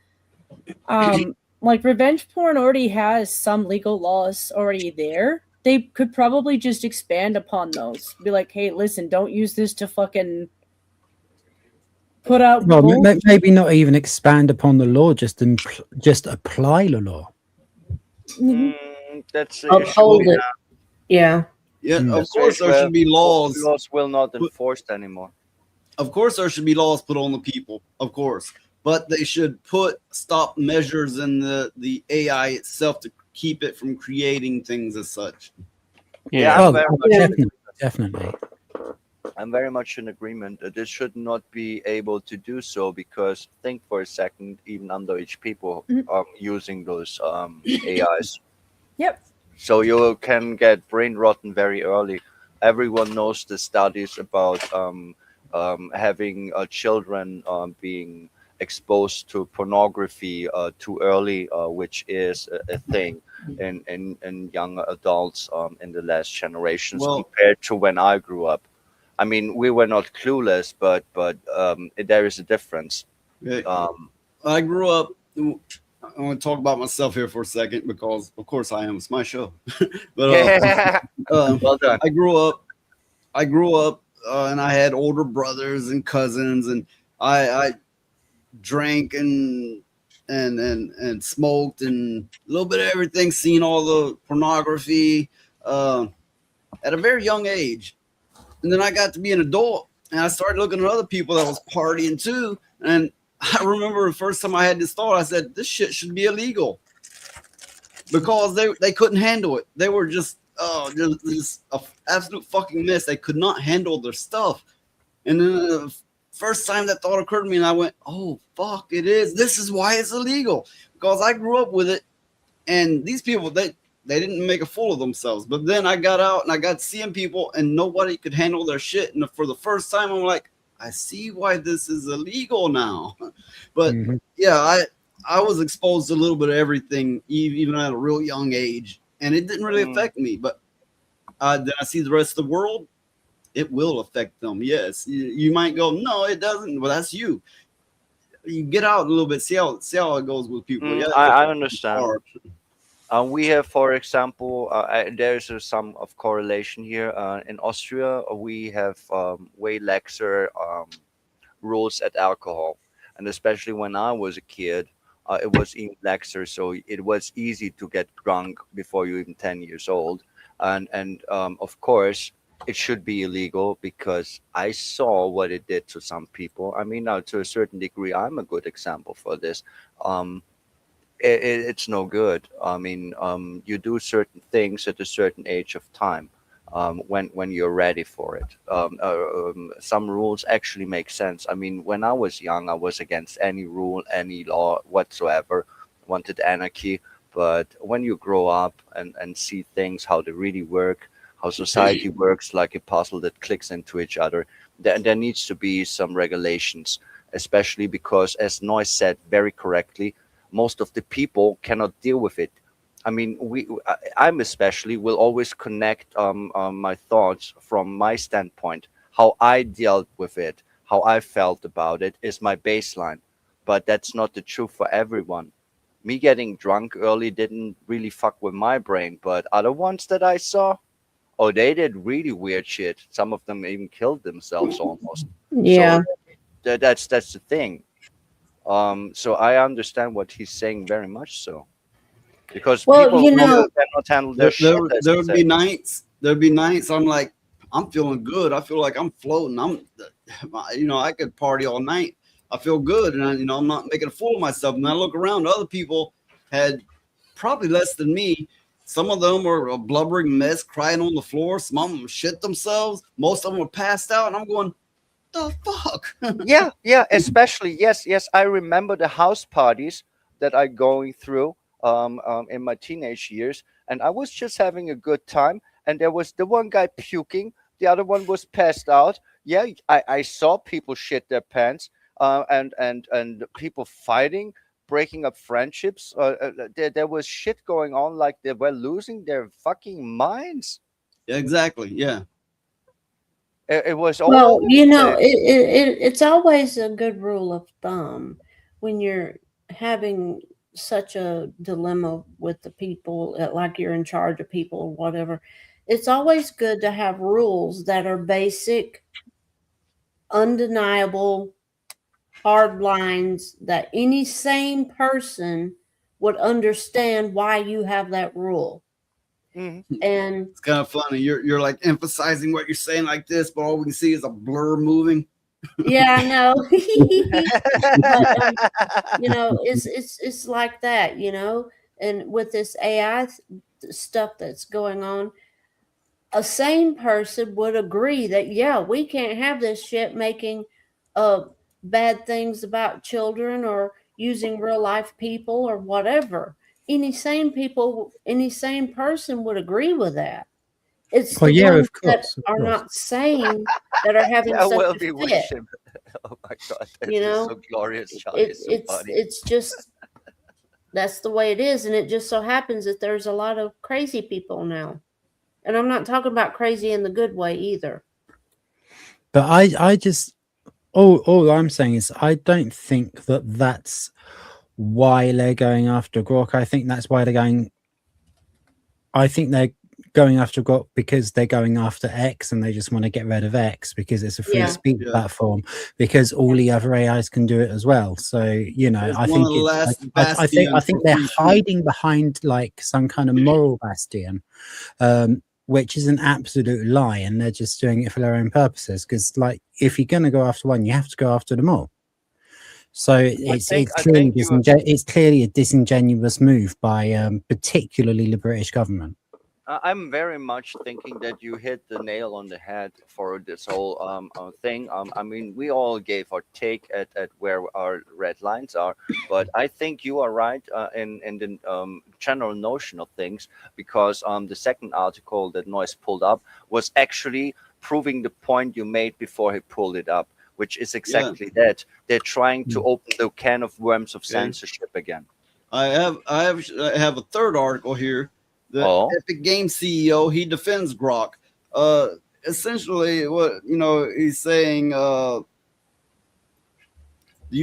Speaker 14: Like revenge porn already has some legal laws already there. They could probably just expand upon those. Be like, hey, listen, don't use this to fucking put out.
Speaker 7: Well,
Speaker 14: bull-
Speaker 7: maybe not even expand upon the law, just apply the law.
Speaker 14: Mhm.
Speaker 5: That's the
Speaker 4: Uphold
Speaker 5: issue.
Speaker 4: it. Yeah.
Speaker 3: Yeah,
Speaker 7: Mm.
Speaker 3: of
Speaker 5: That's
Speaker 3: course
Speaker 5: where
Speaker 3: there should be laws.
Speaker 5: Laws will not enforced anymore.
Speaker 3: Of course there should be laws put on the people, of course, but they should stop measures in the AI itself to keep it from creating things as such.
Speaker 5: Yeah, I'm very much
Speaker 7: Definitely.
Speaker 5: I'm very much in agreement that this should not be able to do so, because think for a second, even underage people are using those AIs.
Speaker 14: Yep.
Speaker 5: So you can get brain rotten very early. Everyone knows the studies about having children being exposed to pornography too early, which is a thing in young adults in the last generations
Speaker 3: Well-
Speaker 5: compared to when I grew up. I mean, we were not clueless, but there is a difference.
Speaker 3: I grew up. I want to talk about myself here for a second because, of course, I am. It's my show. But
Speaker 5: well done.
Speaker 3: I grew up, and I had older brothers and cousins, and I drank and smoked and a little bit of everything. Seen all the pornography at a very young age, and then I got to be an adult, and I started looking at other people that was partying too, and I remember the first time I had this thought, I said, this shit should be illegal, because they couldn't handle it. They were just an absolute fucking mess. They could not handle their stuff. And then the first time that thought occurred to me, and I went, oh, fuck, it is. This is why it's illegal, because I grew up with it. And these people, they didn't make a fool of themselves. But then I got out and I got seeing people, and nobody could handle their shit. And for the first time, I'm like, I see why this is illegal now. But yeah, I was exposed to a little bit of everything, even at a real young age, and it didn't really affect me. But then I see the rest of the world, it will affect them. Yes, you might go, no, it doesn't. Well, that's you. You get out a little bit, see how it goes with people. Yeah,
Speaker 5: I understand. We have, for example, there's some of correlation here. In Austria, we have way laxer rules at alcohol, and especially when I was a kid, it was even laxer. So it was easy to get drunk before you even 10 years old, and of course, it should be illegal because I saw what it did to some people. I mean, now to a certain degree, I'm a good example for this. Um, it's no good. I mean, you do certain things at a certain age of time when you're ready for it. Some rules actually make sense. I mean, when I was young, I was against any rule, any law whatsoever. Wanted anarchy. But when you grow up and see things how they really work, how society works like a puzzle that clicks into each other, there needs to be some regulations, especially because, as Noyce said very correctly, most of the people cannot deal with it. I mean, I'm especially will always connect my thoughts from my standpoint. How I dealt with it, how I felt about it is my baseline. But that's not the truth for everyone. Me getting drunk early didn't really fuck with my brain, but other ones that I saw, oh, they did really weird shit. Some of them even killed themselves almost.
Speaker 4: Yeah.
Speaker 5: So that's the thing. So I understand what he's saying very much so. Because
Speaker 4: Well,
Speaker 5: people
Speaker 4: you know,
Speaker 5: cannot handle their shit. as
Speaker 3: There
Speaker 5: they
Speaker 3: would
Speaker 5: say.
Speaker 3: be nights. There'd be nights. I'm like, I'm feeling good. I feel like I'm floating. I could party all night. I feel good, and I'm not making a fool of myself. And I look around. Other people had probably less than me. Some of them were a blubbering mess, crying on the floor. Some of them shit themselves. Most of them were passed out, and I'm going, the fuck?
Speaker 5: Yeah, especially yes. I remember the house parties that I going through in my teenage years, and I was just having a good time. And there was the one guy puking, the other one was passed out. Yeah, I saw people shit their pants, and people fighting, breaking up friendships. There was shit going on, like they were losing their fucking minds.
Speaker 3: Yeah, exactly. Yeah.
Speaker 5: It was all
Speaker 4: well,
Speaker 5: over
Speaker 4: you
Speaker 5: the
Speaker 4: know,
Speaker 5: place.
Speaker 4: it's always a good rule of thumb when you're having such a dilemma with the people, like you're in charge of people or whatever. It's always good to have rules that are basic, undeniable, hard lines that any sane person would understand why you have that rule. And
Speaker 3: It's kind of funny. You're like emphasizing what you're saying like this, but all we can see is a blur moving.
Speaker 4: yeah, I know. But, it's like that, and with this AI stuff that's going on, a sane person would agree that, yeah, we can't have this shit making bad things about children or using real life people or whatever. Any sane person would agree with that. It's
Speaker 7: Well,
Speaker 4: the
Speaker 7: yeah,
Speaker 4: ones
Speaker 7: of
Speaker 4: that
Speaker 7: course, of
Speaker 4: are
Speaker 7: course.
Speaker 4: not sane that are having
Speaker 5: I
Speaker 4: such
Speaker 5: will
Speaker 4: a
Speaker 5: be
Speaker 4: fit.
Speaker 5: wishing. Oh my god, this is so glorious, Charlie. It's so funny.
Speaker 4: It's just that's the way it is, and it just so happens that there's a lot of crazy people now, and I'm not talking about crazy in the good way either.
Speaker 7: But I just all I'm saying is I don't think that that's why they're going after Grok. I think that's why they're going. I think they're going after Grok because they're going after X and they just want to get rid of X because it's a free speech platform, because all the other AIs can do it as well. So I think I think they're hiding behind like some kind of moral bastion, which is an absolute lie, and they're just doing it for their own purposes. Because like if you're going to go after one, you have to go after them all. So it's clearly a disingenuous move by particularly the British government.
Speaker 5: I'm very much thinking that you hit the nail on the head for this whole thing. I mean, we all gave our take at where our red lines are, but I think you are right in the general notion of things, because the second article that Noyce pulled up was actually proving the point you made before he pulled it up, which is exactly that. They're trying to open the can of worms of censorship again.
Speaker 3: I have a third article here. The Epic Games CEO, he defends Grok. Essentially, what he's saying. The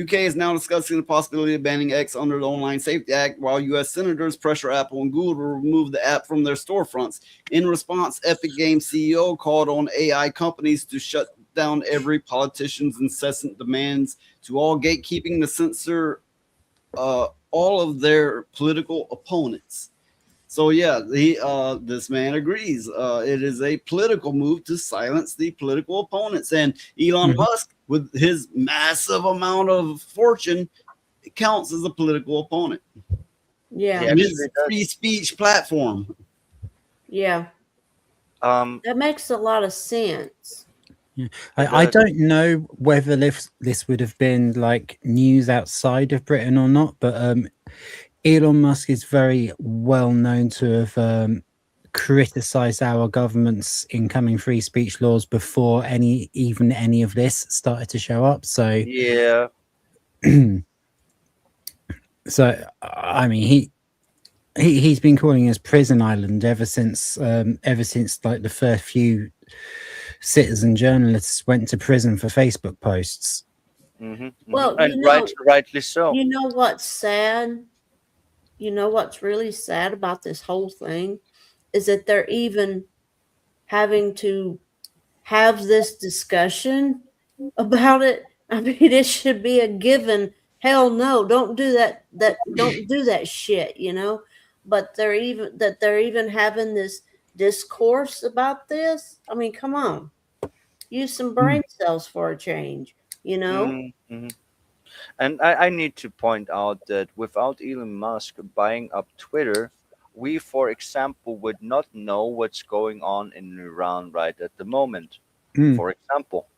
Speaker 3: UK is now discussing the possibility of banning X under the Online Safety Act, while U.S. senators pressure Apple and Google to remove the app from their storefronts. In response, Epic Games CEO called on AI companies to shut down every politician's incessant demands to all gatekeeping to censor all of their political opponents. So yeah, this man agrees. It is a political move to silence the political opponents, and Elon Musk, with his massive amount of fortune, it counts as a political opponent.
Speaker 4: Yeah.
Speaker 3: And it's a free speech platform.
Speaker 4: Yeah. That makes a lot of sense.
Speaker 7: Yeah. I don't know whether this would have been like news outside of Britain or not, but Elon Musk is very well known to have criticized our government's incoming free speech laws before any of this started to show up. So
Speaker 5: yeah.
Speaker 7: So I mean, he's been calling us prison island ever since like the first few citizen journalists went to prison for Facebook posts.
Speaker 4: Well,
Speaker 5: and rightly so.
Speaker 4: You know what's sad? You know what's really sad about this whole thing is that they're even having to have this discussion about it. I mean, it should be a given. Hell no, don't do that. Don't do that shit, you know. But they're even having this discourse about this. I mean, come on, use some brain cells for a change, you know.
Speaker 5: And I need to point out that without Elon Musk buying up Twitter, we, for example, would not know what's going on in Iran right at the moment. For example,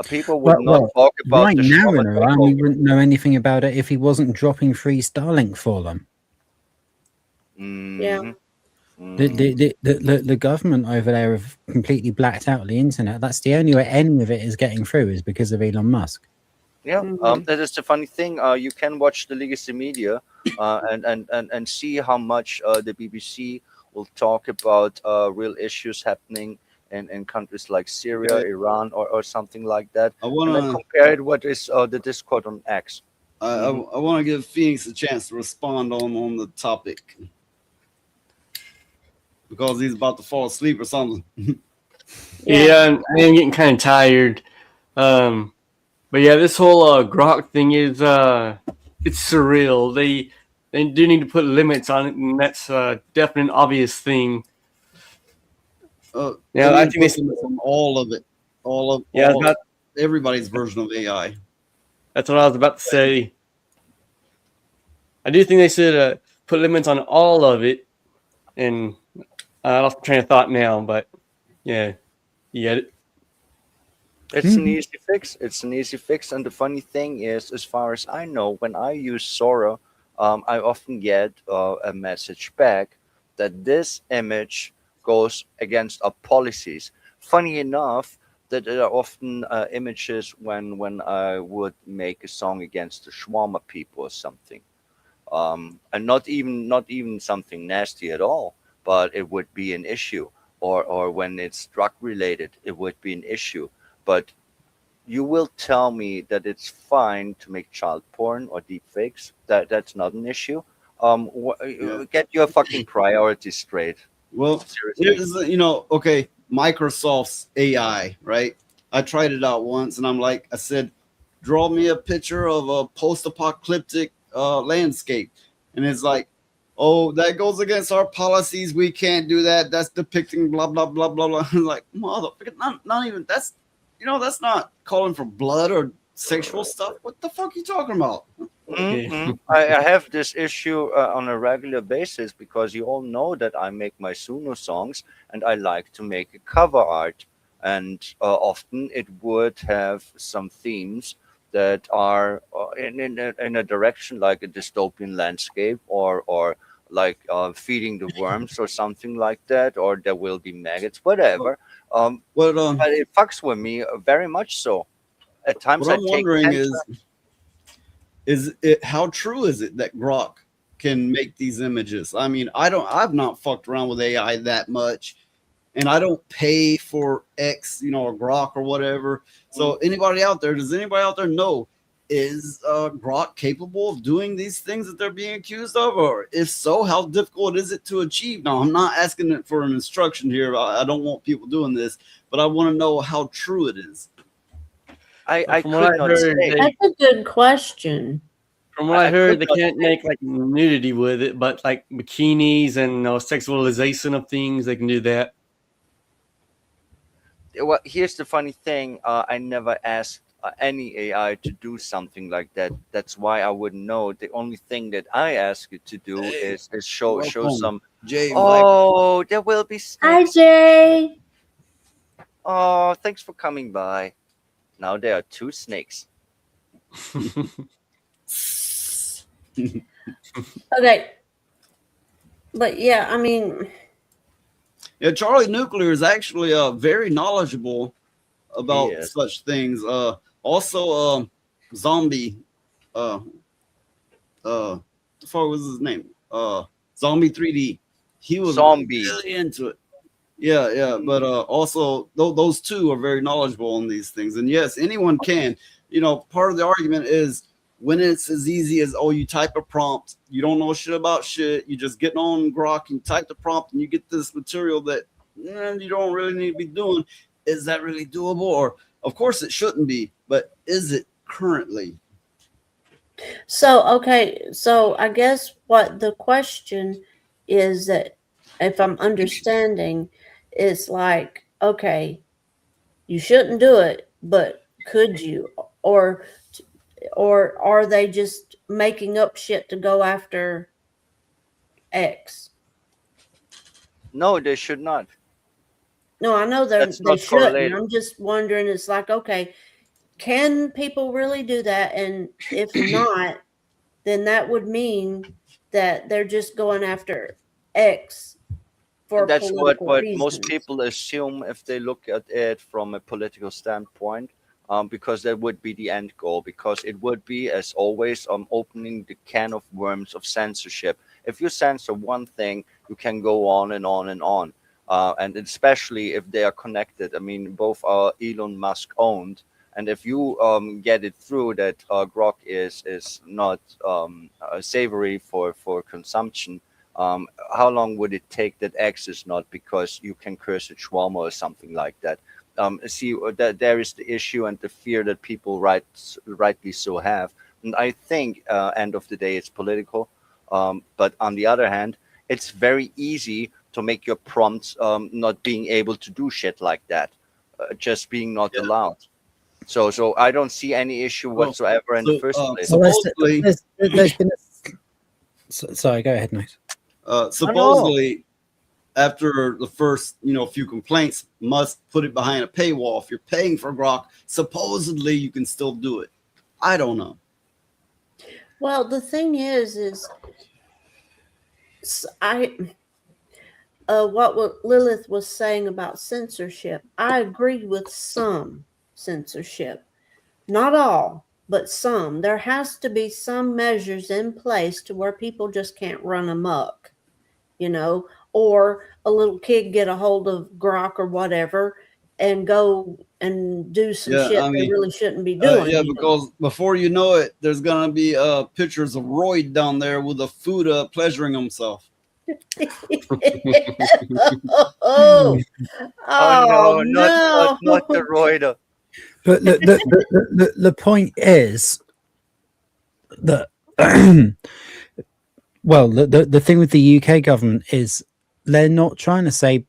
Speaker 5: people would not talk about
Speaker 7: right
Speaker 5: the
Speaker 7: now in
Speaker 5: Shaman
Speaker 7: Iran. We
Speaker 5: takeover.
Speaker 7: wouldn't know anything about it if he wasn't dropping free Starlink for them.
Speaker 4: Yeah.
Speaker 7: The government over there have completely blacked out the internet. That's the only way any of it is getting through is because of Elon Musk.
Speaker 5: Yeah, that is the funny thing. You can watch the legacy media and see how much the BBC will talk about real issues happening in countries like Syria, Iran, or something like that.
Speaker 3: I wanna-
Speaker 5: and then compare it what is the Discord on X.
Speaker 3: I want to give Phoenix a chance to respond on the topic because he's about to fall asleep or something.
Speaker 6: Yeah, I am getting kind of tired. But yeah, this whole Grok thing is it's surreal. They do need to put limits on it, and that's a definite obvious thing. Yeah, I think they should
Speaker 3: on all of it, everybody's version of AI.
Speaker 6: That's what I was about to say. I do think they should put limits on all of it, and I lost my train of thought now. But yeah, you get it.
Speaker 5: It's an easy fix. It's an easy fix. And the funny thing is, as far as I know, when I use Sora, I often get a message back that this image goes against our policies. Funny enough, that there are often images when I would make a song against the Shawarma people or something, and not even something nasty at all, but it would be an issue. Or when it's drug related, it would be an issue. But you will tell me that it's fine to make child porn or deep fakes. That's not an issue. Get your fucking priorities straight.
Speaker 3: Well,
Speaker 5: seriously.
Speaker 3: Okay, Microsoft's AI, right? I tried it out once, and I said, draw me a picture of a post-apocalyptic landscape, and it's like, oh, that goes against our policies. We can't do that. That's depicting blah blah blah blah blah. Like, motherfucker, not even that's. That's not calling for blood or sexual stuff. What the fuck are you talking about?
Speaker 5: I have this issue on a regular basis because you all know that I make my Suno songs and I like to make a cover art. And often it would have some themes that are in a direction like a dystopian landscape or like feeding the worms or something like that, or there will be maggots, whatever. But it fucks with me very much so. At times,
Speaker 3: What I'm wondering is it how true is it that Grok can make these images? I mean, I've not fucked around with AI that much, and I don't pay for X, or Grok or whatever. So does anybody out there know, is Grok capable of doing these things that they're being accused of? Or if so, how difficult is it to achieve? Now, I'm not asking it for an instruction here. I don't want people doing this, but I want to know how true it is.
Speaker 5: I could not say.
Speaker 4: That's a good question.
Speaker 6: From From what I heard, they can't make like nudity with it, but like bikinis and sexualization of things, they can do that.
Speaker 5: Well, here's the funny thing. I never asked any AI to do something like that. That's why I wouldn't know. The only thing that I ask you to do is show
Speaker 3: welcome.
Speaker 5: some.
Speaker 3: Jay,
Speaker 5: Oh, there will be
Speaker 4: Hi,
Speaker 5: snakes.
Speaker 4: Jay.
Speaker 5: Oh, thanks for coming by. Now there are 2 snakes.
Speaker 4: Okay. But yeah, I mean,
Speaker 3: Yeah, Charlie Nuclear is actually very knowledgeable about
Speaker 5: He is.
Speaker 3: such things. Also, Zombie. What the fuck was his name? Zombie 3D. He was
Speaker 5: Zombie.
Speaker 3: really into it. Yeah. But also, those two are very knowledgeable on these things. And yes, anyone can. Part of the argument is when it's as easy as, you type a prompt, you don't know shit about shit, you just get on Grok and type the prompt and you get this material that you don't really need to be doing. Is that really doable? Or, of course, it shouldn't be, but is it currently?
Speaker 4: so I guess what the question is, that if I'm understanding, is like, okay, you shouldn't do it, but could you? Or are they just making up shit to go after X?
Speaker 5: No, they should not.
Speaker 4: No, I know
Speaker 5: That's
Speaker 4: they
Speaker 5: not
Speaker 4: shouldn't.
Speaker 5: correlated.
Speaker 4: I'm just wondering, it's like, okay, can people really do that? And if not, then that would mean that they're just going after X for
Speaker 5: That's
Speaker 4: political
Speaker 5: what
Speaker 4: reasons.
Speaker 5: most people assume if they look at it from a political standpoint, because that would be the end goal. Because it would be, as always, opening the can of worms of censorship. If you censor one thing, you can go on and on and on. And especially if they are connected. I mean, both are Elon Musk owned. And if you get it through that Grok is not savory for consumption, how long would it take that X is not, because you can curse a shawarma or something like that? See, that there is the issue and the fear that people rightly so have. And I think, end of the day, it's political. But on the other hand, it's very easy to make your prompts not being able to do shit like that, just being not allowed. So I don't see any issue whatsoever in the first place.
Speaker 3: Supposedly,
Speaker 7: there's been sorry, go ahead, Nice.
Speaker 3: Supposedly, after the first few complaints, must put it behind a paywall. If you're paying for Grok, supposedly you can still do it. I don't know.
Speaker 4: Well, the thing is what Lilith was saying about censorship, I agree with some censorship, not all, but some. There has to be some measures in place to where people just can't run amok, or a little kid get a hold of Grok or whatever and go and do some shit they really shouldn't be doing.
Speaker 3: Because before you know it, there's gonna be pictures of Roy down there with a food pleasuring himself.
Speaker 5: Oh no, not the Roider.
Speaker 7: But the point is that well, the thing with the UK government is they're not trying to say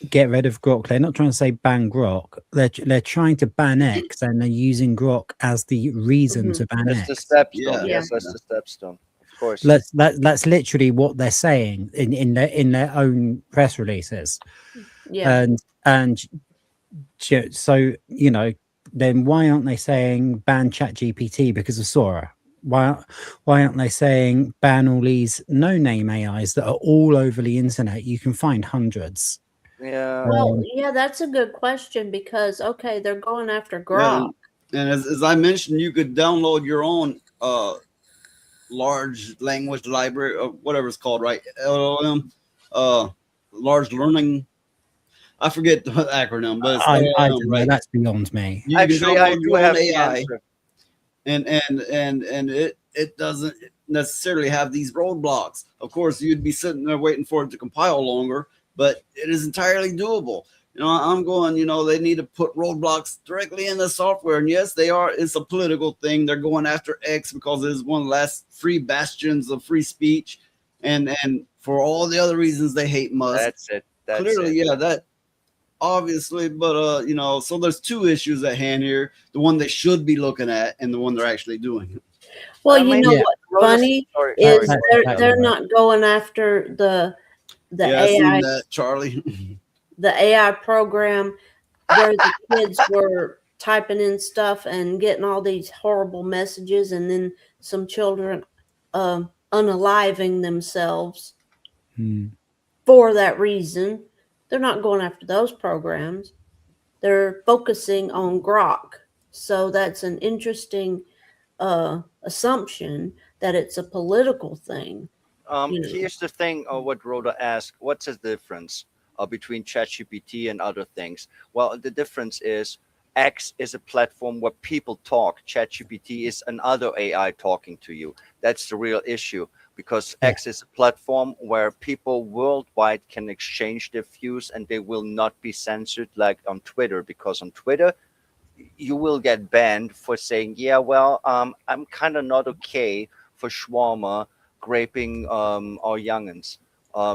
Speaker 7: get rid of Grok. They're not trying to say ban Grok. They're trying to ban X, and they're using Grok as the reason to ban
Speaker 5: That's
Speaker 7: X.
Speaker 5: the stepstone. Yes, that's the stepstone. Of course.
Speaker 7: That's literally what they're saying in their own press releases.
Speaker 4: Yeah.
Speaker 7: And so then why aren't they saying ban ChatGPT because of Sora? Why aren't they saying ban all these no-name AIs that are all over the internet? You can find hundreds.
Speaker 5: Yeah.
Speaker 4: Well, yeah, that's a good question, because they're going after Grok.
Speaker 3: Yeah, and as I mentioned, you could download your own large language library, or whatever it's called, right? LLM, large learning. I forget the acronym, but it's
Speaker 7: I
Speaker 3: LLM,
Speaker 7: don't know,
Speaker 3: right?
Speaker 7: that's beyond me.
Speaker 3: You can
Speaker 5: Actually, I
Speaker 3: download
Speaker 5: do
Speaker 3: your own
Speaker 5: have the
Speaker 3: AI,
Speaker 5: answer.
Speaker 3: and it doesn't necessarily have these roadblocks. Of course, you'd be sitting there waiting for it to compile longer, but it is entirely doable. I'm going, they need to put roadblocks directly in the software. And yes, they are. It's a political thing. They're going after X because it's one of the last free bastions of free speech. And for all the other reasons they hate Musk.
Speaker 5: That's it.
Speaker 3: Clearly, yeah, that obviously. But, so there's two issues at hand here. The one they should be looking at and the one they're actually doing.
Speaker 4: Well, what's funny is they're not going after the
Speaker 3: I seen
Speaker 4: AI,
Speaker 3: that, Charlie.
Speaker 4: the AI program where the kids were typing in stuff and getting all these horrible messages, and then some children unaliving themselves for that reason. They're not going after those programs. They're focusing on Grok. So that's an interesting assumption that it's a political thing.
Speaker 5: Here's the thing, what Rhoda asked, what's the difference between ChatGPT and other things? Well, the difference is X is a platform where people talk. ChatGPT is another AI talking to you. That's the real issue, because X is a platform where people worldwide can exchange their views and they will not be censored like on Twitter, because on Twitter, you will get banned for saying, I'm kind of not okay for shawarma graping our youngins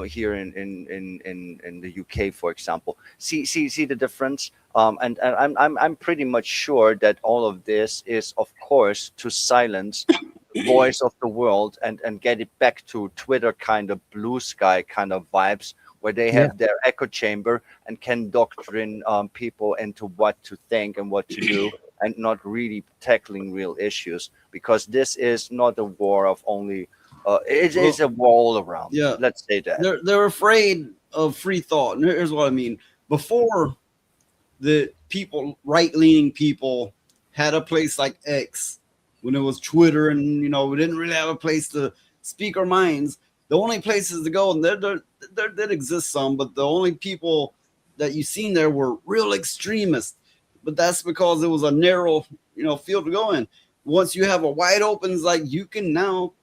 Speaker 5: here in the UK, for example. See the difference. And I'm pretty much sure that all of this is, of course, to silence the voice of the world and get it back to Twitter kind of blue sky kind of vibes, where they have their echo chamber and can doctrine people into what to think and what to do, and not really tackling real issues, because this is not a war of only it is a war all around.
Speaker 3: Yeah,
Speaker 5: let's say that
Speaker 3: they're afraid of free thought. And here's what I mean: before, the people, right-leaning people, had a place like X, when it was Twitter, and we didn't really have a place to speak our minds. The only places to go, and there did exist some, but the only people that you seen there were real extremists. But that's because it was a narrow, field to go in. Once you have a wide open, it's like you can now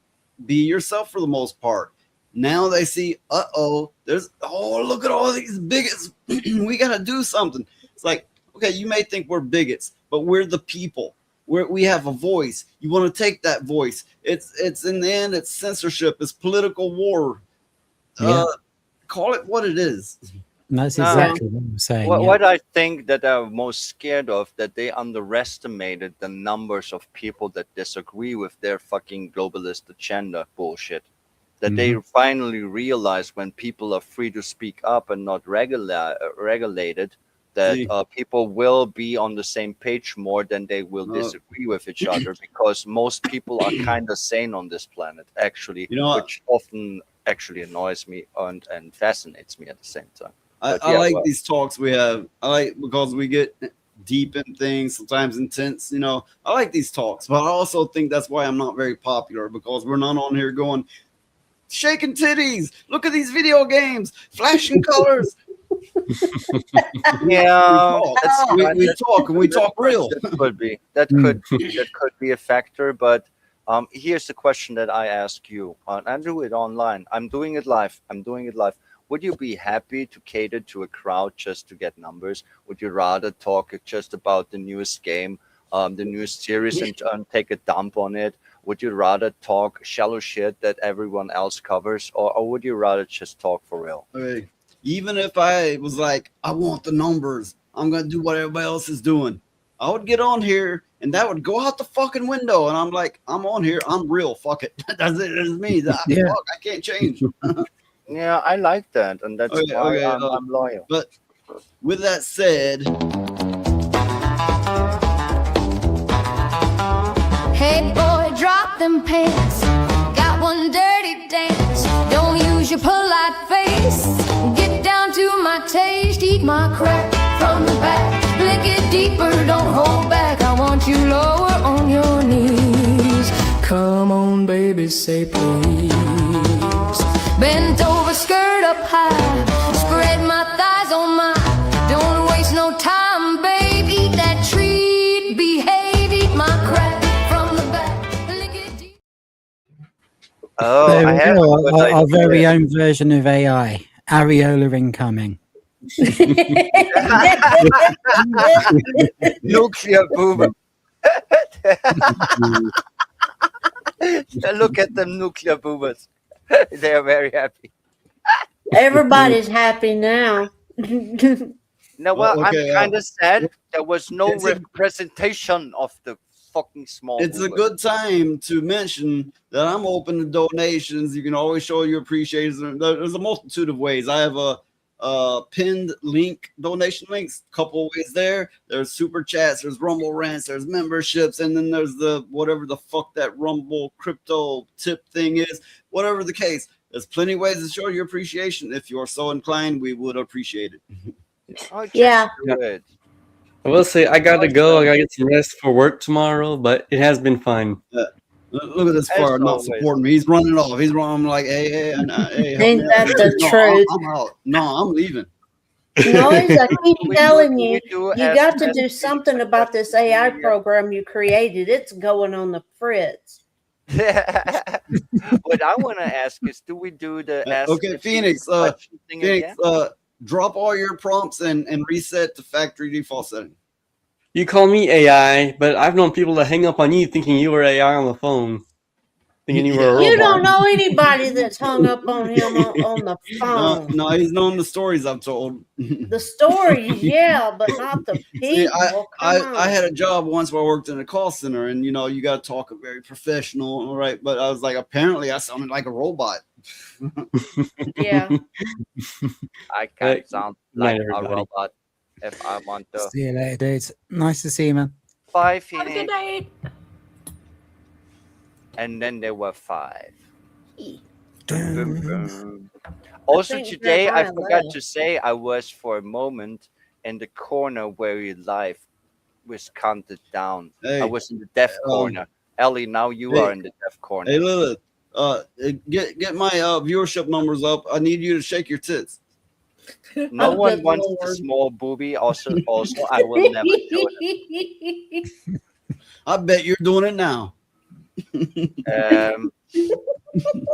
Speaker 3: be yourself for the most part. Now they see, look at all these bigots. We got to do something. It's like, okay, you may think we're bigots, but we're the people. We have a voice. You want to take that voice. It's in the end, it's censorship. It's political war. Call it what it is.
Speaker 7: That's exactly what I'm saying.
Speaker 5: What I think that I'm most scared of, that they underestimated the numbers of people that disagree with their fucking globalist agenda bullshit. That they finally realize, when people are free to speak up and not regulated, that people will be on the same page more than they will disagree with each other, because most people are kind of sane on this planet, actually, which often actually annoys me and fascinates me at the same time.
Speaker 3: I like these talks we have. I like, because we get deep in things, sometimes intense. I like these talks, but I also think that's why I'm not very popular, because we're not on here going, shaking titties, look at these video games, flashing colors.
Speaker 5: We
Speaker 3: talk real.
Speaker 5: That could be a factor, but here's the question that I ask you, and I do it online. I'm doing it live. Would you be happy to cater to a crowd just to get numbers? Would you rather talk just about the newest game, the newest series, and take a dump on it? Would you rather talk shallow shit that everyone else covers, or would you rather just talk for real?
Speaker 3: Okay. Even if I was like, I want the numbers, I'm going to do what everybody else is doing, I would get on here and that would go out the fucking window. And I'm like, I'm on here. I'm real. Fuck it. That's it. It's me. Fuck, I can't change.
Speaker 5: Yeah, I like that. And that's why I'm loyal.
Speaker 3: But with that said,
Speaker 1: hey boy, drop them pants. Got one dirty dance. Don't use your polite face. Get down to my taste. Eat my crack from the back. Lick it deeper, don't hold back. I want you lower on your knees. Come on, baby, say please. Bent over, skirt up high. Spread my thighs on my. Don't waste no time, babe. Eat that treat. Behave, eat my crack from the back. Lick it deep.
Speaker 7: There we go. Our very own version of AI. Areola incoming.
Speaker 5: Nuclear boomer. Look at them nuclear boomers. They are very happy.
Speaker 4: Everybody's happy now.
Speaker 5: No, well,
Speaker 3: okay,
Speaker 5: I'm kind of sad. There was no
Speaker 3: it's a-
Speaker 5: representation of the fucking small.
Speaker 3: It's a
Speaker 5: boomers.
Speaker 3: good time to mention that I'm open to donations. You can always show your appreciation. There's a multitude of ways. I have a pinned link, donation links, couple ways there. There's super chats, there's Rumble rants, there's memberships, and then there's the whatever the fuck that Rumble crypto tip thing is. Whatever the case, there's plenty of ways to show your appreciation. If you're so inclined, we would appreciate it.
Speaker 5: Oh, just
Speaker 4: Yeah.
Speaker 5: do it.
Speaker 6: I will say I gotta go. I gotta get some rest for work tomorrow, but it has been fun.
Speaker 3: Look at this
Speaker 5: As
Speaker 3: far, not
Speaker 5: always.
Speaker 3: supporting me. He's running off. He's running. I'm like, hey, help
Speaker 4: Ain't
Speaker 3: me
Speaker 4: that
Speaker 3: out.
Speaker 4: the
Speaker 3: No,
Speaker 4: truth?
Speaker 3: I'm out. No, I'm leaving.
Speaker 4: Noise, I keep
Speaker 5: We
Speaker 4: telling
Speaker 5: do-
Speaker 4: you,
Speaker 5: we do
Speaker 4: you
Speaker 5: as-
Speaker 4: got to
Speaker 5: as
Speaker 4: do
Speaker 5: Phoenix
Speaker 4: something
Speaker 5: said,
Speaker 4: about this AI program you created. It's going on the fritz.
Speaker 5: What I want to ask is, do we do the ask
Speaker 3: Okay,
Speaker 5: the
Speaker 3: Phoenix.
Speaker 5: question thing
Speaker 3: Phoenix.
Speaker 5: again?
Speaker 3: Drop all your prompts and reset to factory default setting.
Speaker 6: You call me AI, but I've known people to hang up on you thinking you were AI on the phone, thinking you were a robot.
Speaker 4: You don't know anybody that's hung up on him on the phone.
Speaker 3: No, he's known the stories I've told.
Speaker 4: The stories, yeah, but not the
Speaker 3: See,
Speaker 4: people.
Speaker 3: I had a job once where I worked in a call center, and you got to talk very professional, all right? But I was like, apparently, I sounded like a robot.
Speaker 4: Yeah.
Speaker 5: I can't sound like
Speaker 6: night,
Speaker 5: a
Speaker 6: everybody.
Speaker 5: robot if I want to.
Speaker 7: See you later, dudes. Nice to see you, man.
Speaker 5: Bye,
Speaker 14: Have a good
Speaker 5: Phoenix.
Speaker 14: night.
Speaker 5: And then there were 5.
Speaker 7: Dun.
Speaker 5: Boom. Also
Speaker 4: think
Speaker 5: today, I
Speaker 4: Jeremiah
Speaker 5: forgot
Speaker 4: left.
Speaker 5: to say I was for a moment in the corner where your life was counted down.
Speaker 3: Hey,
Speaker 5: I was in the deaf corner. Ellie, now you
Speaker 3: hey,
Speaker 5: are in the deaf corner.
Speaker 3: Hey, Lilith, get my viewership numbers up. I need you to shake your tits.
Speaker 5: No
Speaker 4: Oh,
Speaker 5: one
Speaker 4: good
Speaker 5: wants the
Speaker 4: Lord.
Speaker 5: small booby. Also, I will never do it.
Speaker 3: I bet you're doing it now.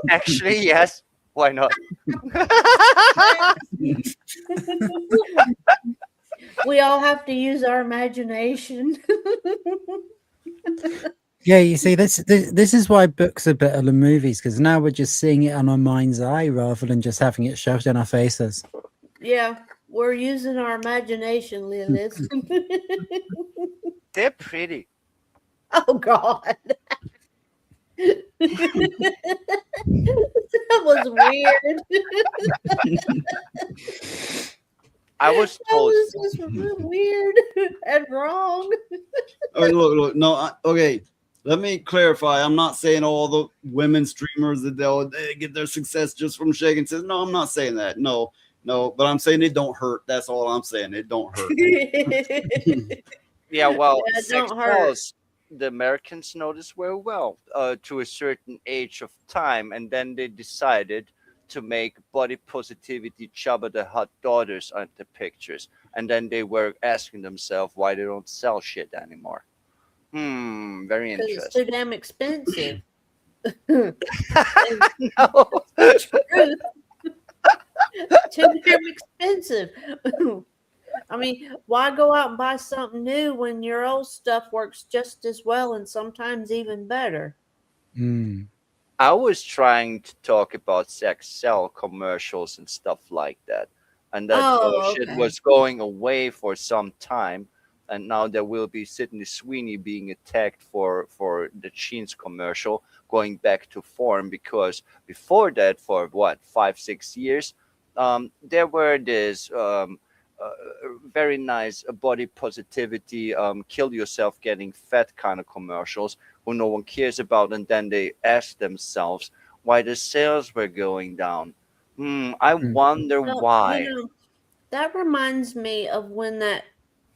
Speaker 5: Actually, yes. Why not?
Speaker 4: We all have to use our imagination.
Speaker 7: Yeah, you see, this is why books are better than movies, because now we're just seeing it on our mind's eye rather than just having it shoved in our faces.
Speaker 4: Yeah, we're using our imagination, Lilith.
Speaker 5: They're pretty.
Speaker 4: Oh God. That was weird.
Speaker 5: I was
Speaker 4: That
Speaker 5: told.
Speaker 4: was just weird and wrong.
Speaker 3: Okay, look. No, okay. Let me clarify. I'm not saying all the women streamers that they get their success just from shaking tits. No, I'm not saying that. No. But I'm saying it don't hurt. That's all I'm saying. It don't hurt.
Speaker 5: Yeah, well,
Speaker 4: Yeah,
Speaker 5: sex
Speaker 4: don't hurt.
Speaker 5: dolls, the Americans know this very well to a certain age of time, and then they decided to make body positivity Chubba the Hot daughters on the pictures, and then they were asking themselves why they don't sell shit anymore. Very
Speaker 4: Because it's
Speaker 5: interesting.
Speaker 4: too damn expensive.
Speaker 5: No.
Speaker 4: Truth. Too damn expensive. I mean, why go out and buy something new when your old stuff works just as well and sometimes even better?
Speaker 7: Mm.
Speaker 5: I was trying to talk about sex cell commercials and stuff like that, and that
Speaker 4: Oh,
Speaker 5: shit
Speaker 4: okay.
Speaker 5: was going away for some time, and now there will be Sydney Sweeney being attacked for the Sheins commercial going back to form, because before that, for what 5-6 years, there were this very nice body positivity, kill yourself getting fat kind of commercials who no one cares about, and then they ask themselves why the sales were going down. I wonder
Speaker 4: Well,
Speaker 5: why.
Speaker 4: That reminds me of when that,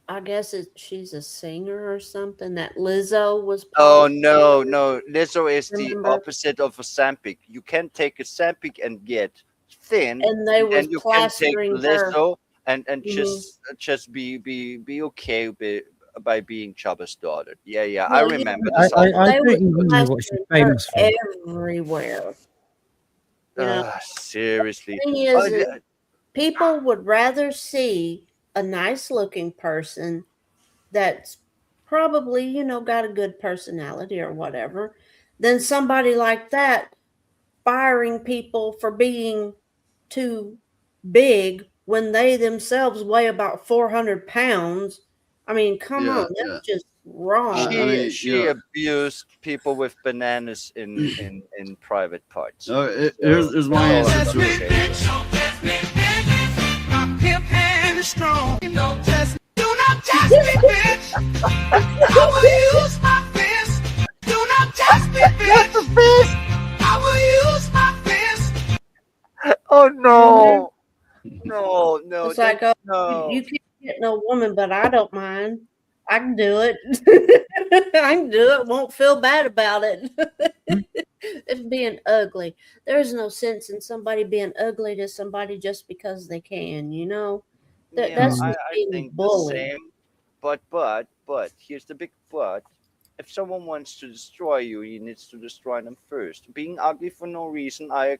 Speaker 4: I guess she's a singer or something, that Lizzo was.
Speaker 5: Oh no, Lizzo is the
Speaker 4: Remember?
Speaker 5: opposite of Ozempic. You can take Ozempic and get thin,
Speaker 4: And they was
Speaker 5: and you can take
Speaker 4: plastering her.
Speaker 5: Lizzo and
Speaker 4: Mhm.
Speaker 5: just be okay by being Chubba's daughter. Yeah, I
Speaker 4: Well, yeah,
Speaker 5: remember
Speaker 7: I
Speaker 5: this.
Speaker 7: don't
Speaker 4: They was
Speaker 7: even know what she's
Speaker 4: plastering her
Speaker 7: famous for.
Speaker 4: everywhere. You know,
Speaker 5: Seriously.
Speaker 4: thing is, people would rather see a nice looking person that's probably, you know, got a good personality or whatever, than somebody like that firing people for being too big when they themselves weigh about 400 pounds. I mean, come
Speaker 3: Yeah,
Speaker 4: on, that's just wrong.
Speaker 5: She abused people with bananas in private parts.
Speaker 3: Here's my answer to it.
Speaker 1: Strong. Don't test me, bitch. I will use my fist. Do not test me, bitch. I will use my fist.
Speaker 5: Oh no. No,
Speaker 4: It's like, oh,
Speaker 5: no.
Speaker 4: you can't get no woman, but I don't mind. I can do it. I can do it. Won't feel bad about it. It's being ugly. There's no sense in somebody being ugly to somebody just because they can, you know? That's
Speaker 5: I
Speaker 4: just being
Speaker 5: think the
Speaker 4: bullied.
Speaker 5: same. But here's the big but. If someone wants to destroy you, he needs to destroy them first. Being ugly for no reason, I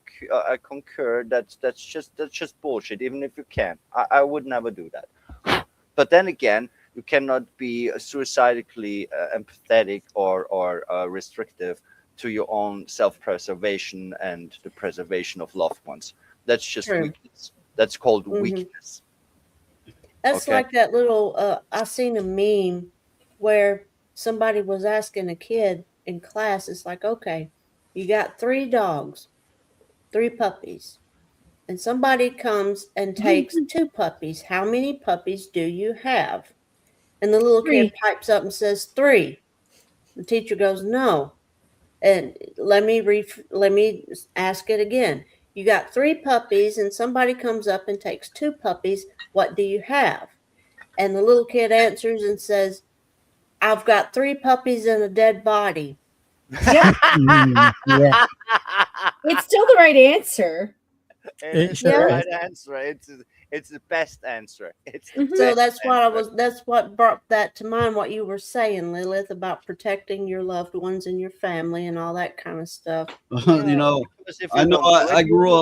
Speaker 5: concur. That's just bullshit. Even if you can, I would never do that. But then again, you cannot be suicidally empathetic or restrictive to your own self-preservation and the preservation of loved ones. That's just
Speaker 4: True.
Speaker 5: weakness. That's called
Speaker 4: Mhm.
Speaker 5: weakness.
Speaker 4: That's
Speaker 5: Okay.
Speaker 4: like that little, I seen a meme where somebody was asking a kid in class, it's like, okay, you got 3 dogs, 3 puppies, and somebody comes and takes 2 puppies. How many puppies do you have? And the little kid pipes up and says 3. The teacher goes, no. And let me ask it again. You got 3 puppies and somebody comes up and takes 2 puppies. What do you have? And the little kid answers and says, I've got 3 puppies and a dead body.
Speaker 14: Yeah.
Speaker 7: Yeah.
Speaker 14: It's still the right answer.
Speaker 5: It's
Speaker 7: sure
Speaker 5: the
Speaker 7: is.
Speaker 5: right answer. It's the best answer. It's the
Speaker 4: So
Speaker 5: best
Speaker 4: that's what brought that to mind, what you were saying, Lilith, about protecting your loved ones and your family and all that kind of stuff.
Speaker 3: You know,
Speaker 5: because if
Speaker 3: I
Speaker 5: you
Speaker 3: know
Speaker 5: don't do
Speaker 3: I
Speaker 5: it,
Speaker 3: grew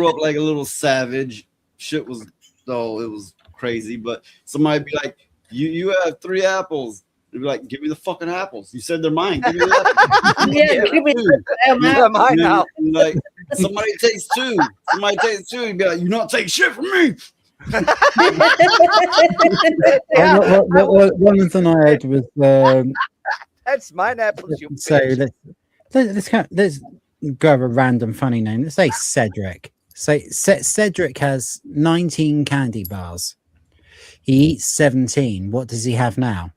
Speaker 3: up like a little savage. Shit was it was crazy, but somebody be like, you have 3 apples. They'd be like, give me the fucking apples. You said they're mine. Give me the apples.
Speaker 4: Yeah, give me the damn
Speaker 5: Yeah,
Speaker 4: apple.
Speaker 5: mine now.
Speaker 3: And like somebody takes 2. Somebody takes 2. You'd be like, you not take shit from me.
Speaker 7: One thing I heard was
Speaker 5: That's mine apples. You
Speaker 7: so
Speaker 5: bitch.
Speaker 7: let's go with a random funny name. Let's say Cedric. Say Cedric has 19 candy bars. He eats 17. What does he have now?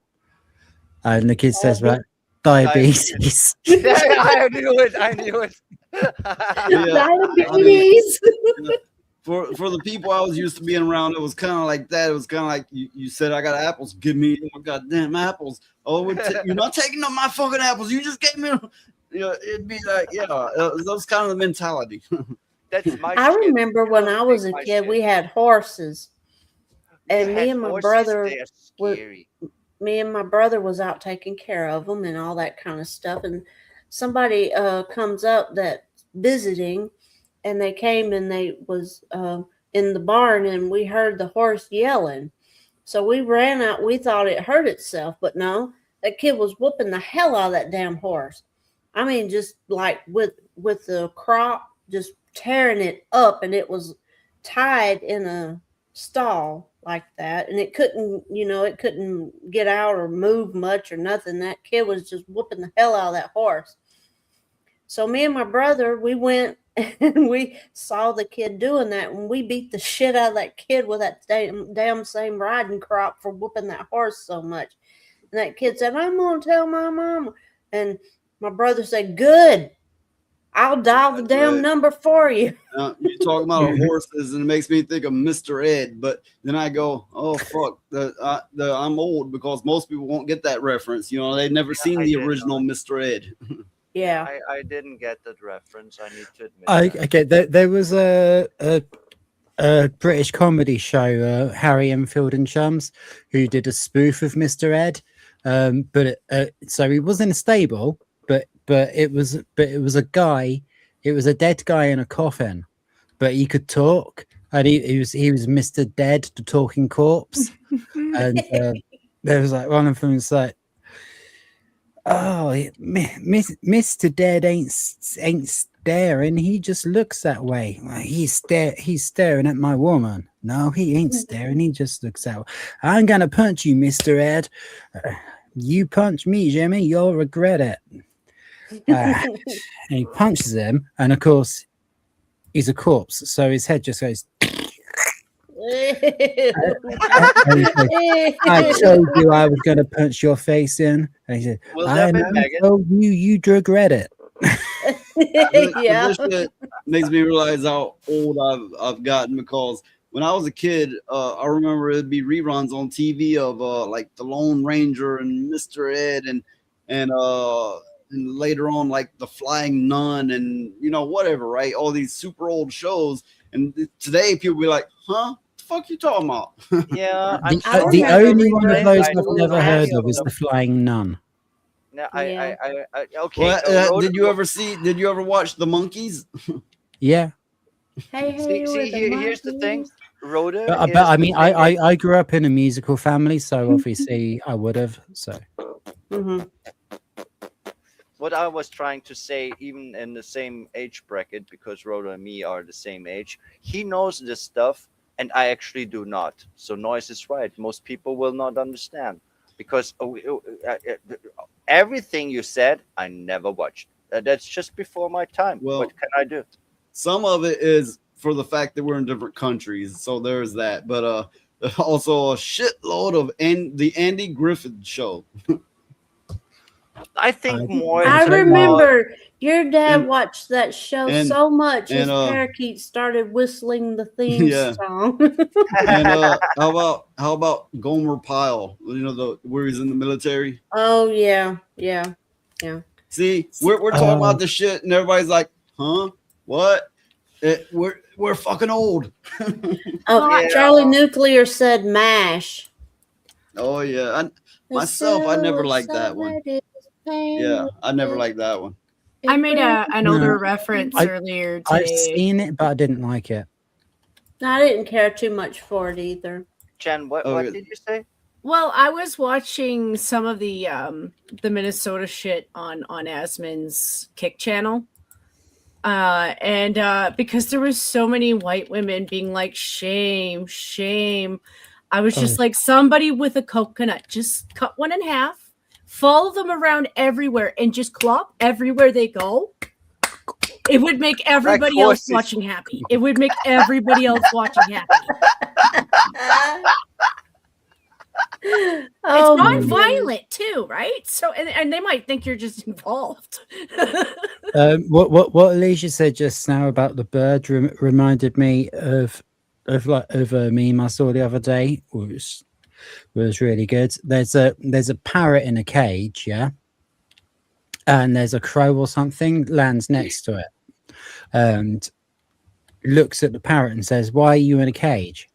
Speaker 7: And the kid says, "Well, diabetes."
Speaker 5: Yeah, I knew it. I knew it.
Speaker 4: Diabetes.
Speaker 3: For the people I was used to being around, it was kind of like that. It was kind of like you said, I got apples. Give me your goddamn apples. Oh, you're not taking up my fucking apples. You just gave me. You know, it'd be like, yeah, that was kind of the mentality.
Speaker 5: That's my.
Speaker 4: I
Speaker 5: shit.
Speaker 4: remember when I was a
Speaker 5: my
Speaker 4: kid,
Speaker 5: shit.
Speaker 4: we had horses, and
Speaker 5: We
Speaker 4: me
Speaker 5: had
Speaker 4: and my
Speaker 5: horses,
Speaker 4: brother
Speaker 5: they are
Speaker 4: were.
Speaker 5: scary.
Speaker 4: Me and my brother was out taking care of them and all that kind of stuff, and somebody comes up that's visiting, and they came and they was in the barn, and we heard the horse yelling, so we ran out. We thought it hurt itself, but no, that kid was whooping the hell out of that damn horse. I mean, just like with the crop, just tearing it up, and it was tied in a stall like that, and it couldn't get out or move much or nothing. That kid was just whooping the hell out of that horse. So me and my brother, we went and we saw the kid doing that, and we beat the shit out of that kid with that damn same riding crop for whooping that horse so much. And that kid said, I'm gonna tell my mama. And my brother said, good, I'll dial the damn number for you.
Speaker 3: You talking about horses, and it makes me think of Mr. Ed. But then I go, oh fuck, I'm old, because most people won't get that reference. You know, they've never seen the original Mr. Ed.
Speaker 4: Yeah,
Speaker 5: I didn't get that reference. I need to admit.
Speaker 7: Okay, there was a British comedy show, Harry Enfield and Chums, who did a spoof of Mr. Ed. So he was in a stable, but it was a guy. It was a dead guy in a coffin, but he could talk, and he was Mr. Dead, the talking corpse, and there was like one of them was like, "Oh, Mr. Dead ain't staring. He just looks that way. Like, he's staring at my woman. No, he ain't staring. He just looks that way. I'm gonna punch you, Mr. Ed. You punch me, Jimmy. You'll regret it." And he punches him, and of course, he's a corpse, so his head just goes. I told you I was going to punch your face in. And he said, I told you you'd regret it.
Speaker 3: This shit makes me realize how old I've gotten, because when I was a kid, I remember it'd be reruns on TV of like the Lone Ranger and Mr. Ed and later on like the Flying Nun and whatever, right? All these super old shows. And today people be like, huh? Fuck you talking about?
Speaker 5: Yeah,
Speaker 7: the only one of those I've never heard of is the Flying Nun.
Speaker 5: No, I okay.
Speaker 3: Well, did you ever watch The Monkeys?
Speaker 7: Yeah.
Speaker 4: Hey,
Speaker 5: here's the thing. Rhoda.
Speaker 7: But I mean, I grew up in a musical family, so obviously I would have. So.
Speaker 5: What I was trying to say, even in the same age bracket, because Rhoda and me are the same age, he knows this stuff, and I actually do not. So Noise is right. Most people will not understand, because everything you said, I never watched. That's just before my time.
Speaker 3: Well,
Speaker 5: what can I do?
Speaker 3: Some of it is for the fact that we're in different countries, so there's that. But also a shitload of the Andy Griffith Show.
Speaker 5: I think more.
Speaker 4: I remember your dad watched that show so much his parakeet started whistling the theme song.
Speaker 3: And how about Gomer Pyle? Where he's in the military.
Speaker 4: Oh yeah.
Speaker 3: See, we're talking about this shit, and everybody's like, "Huh? What? We're fucking old."
Speaker 4: Charlie Nuclear said MASH.
Speaker 3: Oh yeah, I never liked that one. Yeah, I never liked that one.
Speaker 2: I made an older reference earlier today.
Speaker 7: I've seen it, but I didn't like it.
Speaker 4: I didn't care too much for it either.
Speaker 5: Jen, what did you say?
Speaker 2: Well, I was watching some of the Minnesota shit on Asmon's Kick channel. And because there was so many white women being like, shame, shame. I was just like, somebody with a coconut, just cut one in half. Follow them around everywhere and just clop everywhere they go. It would make everybody else watching happy. It would make everybody else watching happy. It's non-violent too, right? So, and they might think you're just involved.
Speaker 7: What Alicia said just now about the bird reminded me of a meme I saw the other day, which was really good. There's a parrot in a cage, yeah, and there's a crow or something lands next to it and looks at the parrot and says, "Why are you in a cage?"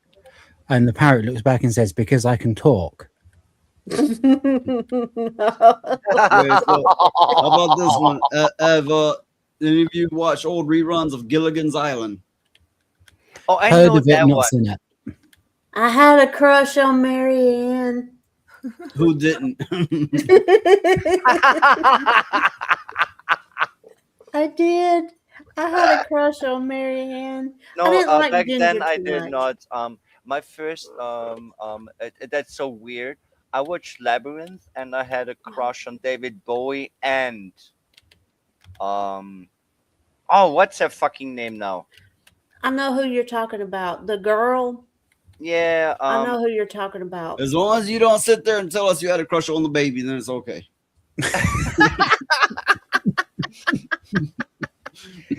Speaker 7: And the parrot looks back and says, "Because I can talk."
Speaker 3: Okay, so how about this one? Have any of you watched old reruns of Gilligan's Island?
Speaker 5: Oh, I
Speaker 7: Heard
Speaker 5: know
Speaker 7: of it,
Speaker 5: that
Speaker 7: not
Speaker 5: one.
Speaker 7: seen it.
Speaker 4: I had a crush on Marianne.
Speaker 3: Who didn't?
Speaker 4: I did. I had a crush on Marianne.
Speaker 5: No,
Speaker 4: I didn't like
Speaker 5: back
Speaker 4: Ginger
Speaker 5: then I
Speaker 4: too
Speaker 5: did
Speaker 4: much.
Speaker 5: not. My first that's so weird. I watched Labyrinth and I had a crush on David Bowie and what's her fucking name now?
Speaker 4: I know who you're talking about. The girl.
Speaker 5: Yeah,
Speaker 4: I know who you're talking about.
Speaker 3: As long as you don't sit there and tell us you had a crush on the baby, then it's okay.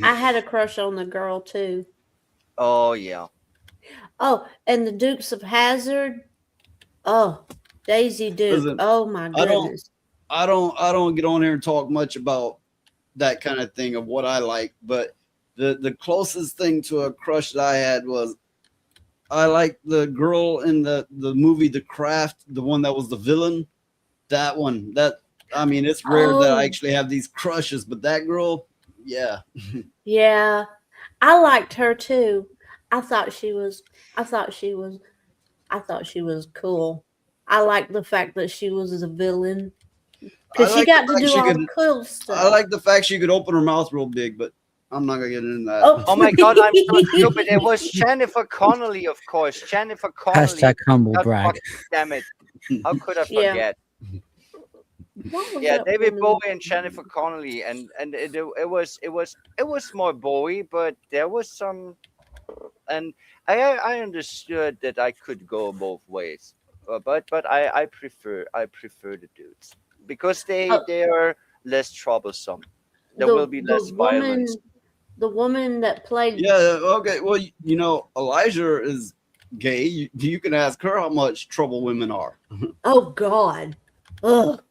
Speaker 4: I had a crush on the girl too.
Speaker 5: Oh yeah.
Speaker 4: Oh, and the Dukes of Hazzard. Oh, Daisy Duke.
Speaker 3: Listen,
Speaker 4: Oh my goodness.
Speaker 3: I don't get on here and talk much about that kind of thing of what I like, but the closest thing to a crush that I had was I liked the girl in the movie The Craft, the one that was the villain. That one. It's rare that I actually have these crushes, but that girl, yeah.
Speaker 4: Yeah, I liked her too. I thought she was. I thought she was. I thought she was cool. I liked the fact that she was a villain because she got to do all the cool stuff.
Speaker 3: I like the fact she could open her mouth real big, but I'm not gonna get into that.
Speaker 5: Oh my God, I'm so stupid. It was Jennifer Connelly, of course. Jennifer Connelly.
Speaker 7: Hashtag humble
Speaker 5: God
Speaker 7: brag.
Speaker 5: fucking damn it! How could I
Speaker 4: Yeah.
Speaker 5: forget? Yeah, David Bowie and Jennifer Connelly, and it was more Bowie, but there was some, and I understood that I could go both ways, but I prefer the dudes because they are less troublesome. There will be less violence.
Speaker 4: The woman that played.
Speaker 3: Yeah. Okay. Well, you know, Elijah is gay. You can ask her how much trouble women are.
Speaker 4: Oh God. Ugh.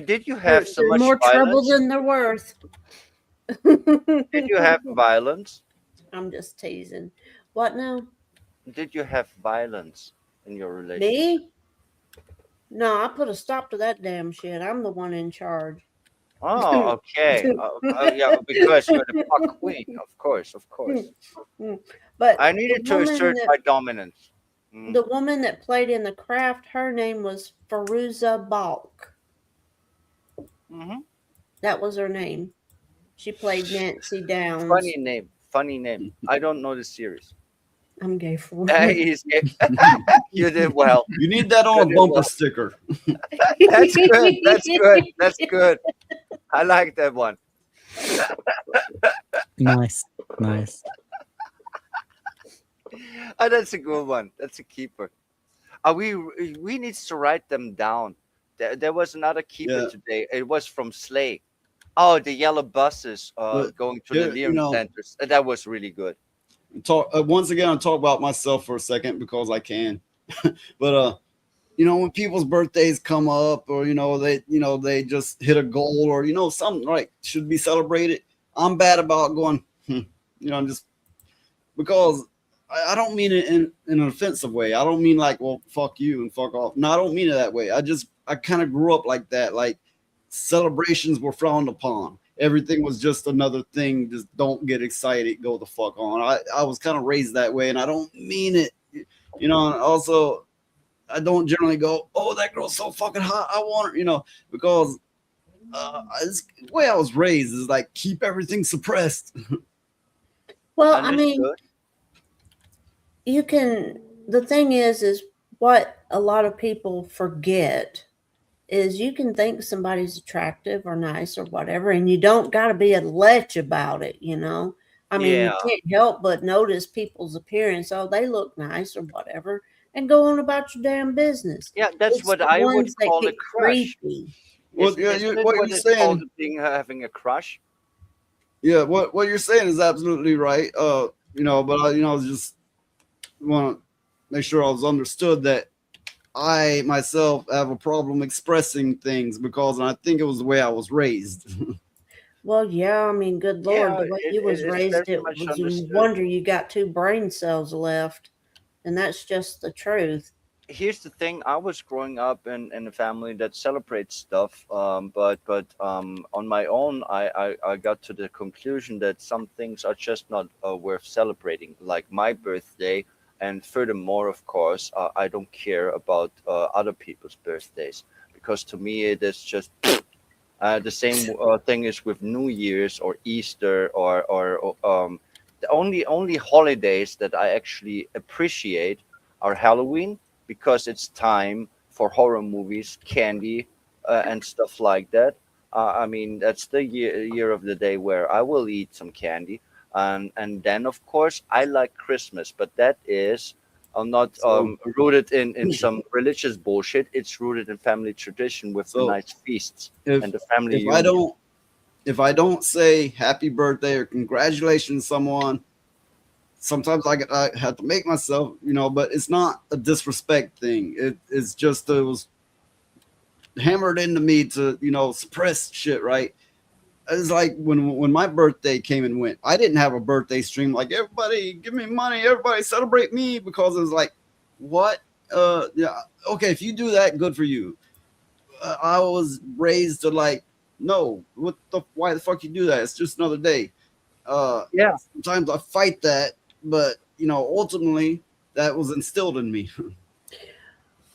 Speaker 5: Did you have so
Speaker 4: They're
Speaker 5: much
Speaker 4: more trouble
Speaker 5: violence?
Speaker 4: than they're worth.
Speaker 5: Did you have violence?
Speaker 4: I'm just teasing. What now?
Speaker 5: Did you have violence in your relationship?
Speaker 4: Me? No, I put a stop to that damn shit. I'm the one in charge.
Speaker 5: Oh, okay. Yeah, because you're the fuck queen, of course.
Speaker 4: But
Speaker 5: I needed
Speaker 4: the
Speaker 5: to
Speaker 4: woman
Speaker 5: assert
Speaker 4: that-
Speaker 5: my dominance.
Speaker 4: The woman that played in The Craft, her name was Faruza Balk.
Speaker 5: Mm-hmm.
Speaker 4: That was her name. She played Nancy Downs.
Speaker 5: Funny name. I don't know the series.
Speaker 4: I'm gay for
Speaker 5: That is it. You did well.
Speaker 3: You need that on a bumper sticker.
Speaker 5: That's good. That's good. I like that one.
Speaker 7: Nice.
Speaker 5: Oh, that's a good one. That's a keeper. We need to write them down. There was another keeper today. It was from Slay. Oh, the yellow buses going to the Liam centers. That was really good.
Speaker 3: Once again, I'll talk about myself for a second because I can. But you know, when people's birthdays come up, or they just hit a goal, or something right should be celebrated. I'm bad about going, just because I don't mean it in an offensive way. I don't mean like, well, fuck you and fuck off. No, I don't mean it that way. I kind of grew up like that. Like celebrations were frowned upon. Everything was just another thing. Just don't get excited. Go the fuck on. I was kind of raised that way, and I don't mean it. And also, I don't generally go, oh, that girl's so fucking hot. I want her, because the way I was raised is like, keep everything suppressed.
Speaker 4: Well, I mean, the thing is what a lot of people forget is you can think somebody's attractive or nice or whatever, and you don't got to be a lech about it, I mean, you can't help but notice people's appearance. Oh, they look nice or whatever, and go on about your damn business.
Speaker 5: Yeah, that's
Speaker 4: It's
Speaker 5: what
Speaker 4: the
Speaker 5: I would
Speaker 4: ones that
Speaker 5: call a
Speaker 4: get
Speaker 5: crush.
Speaker 4: creepy.
Speaker 3: What
Speaker 5: Isn't it
Speaker 3: you're
Speaker 5: it's
Speaker 3: saying?
Speaker 5: called having a crush.
Speaker 3: Yeah, what you're saying is absolutely right. But I just want to make sure I was understood that I myself have a problem expressing things because I think it was the way I was raised.
Speaker 4: Well, yeah, I mean, good Lord,
Speaker 5: Yeah,
Speaker 4: the way you was
Speaker 5: it's
Speaker 4: raised,
Speaker 5: very
Speaker 4: it
Speaker 5: much
Speaker 4: was no
Speaker 5: understood.
Speaker 4: wonder you got 2 brain cells left, and that's just the truth.
Speaker 5: Here's the thing: I was growing up in a family that celebrates stuff, but on my own, I got to the conclusion that some things are just not worth celebrating, like my birthday, and furthermore, of course, I don't care about other people's birthdays because to me it is just the same thing is with New Year's or Easter or the only holidays that I actually appreciate are Halloween, because it's time for horror movies, candy, and stuff like that. I mean, that's the year of the day where I will eat some candy. And then, of course, I like Christmas, but that is not rooted in some religious bullshit. It's rooted in family tradition with the nice feasts and the family union.
Speaker 3: If I don't say happy birthday or congratulations to someone, sometimes I have to make myself, but it's not a disrespect thing. It's just it was hammered into me to, suppress shit, right? It's like when my birthday came and went, I didn't have a birthday stream like everybody give me money, everybody celebrate me, because it was like, what? Yeah, okay, if you do that, good for you. I was raised to like, no, why the fuck you do that? It's just another day. Yeah. Sometimes I fight that, but ultimately that was instilled in me.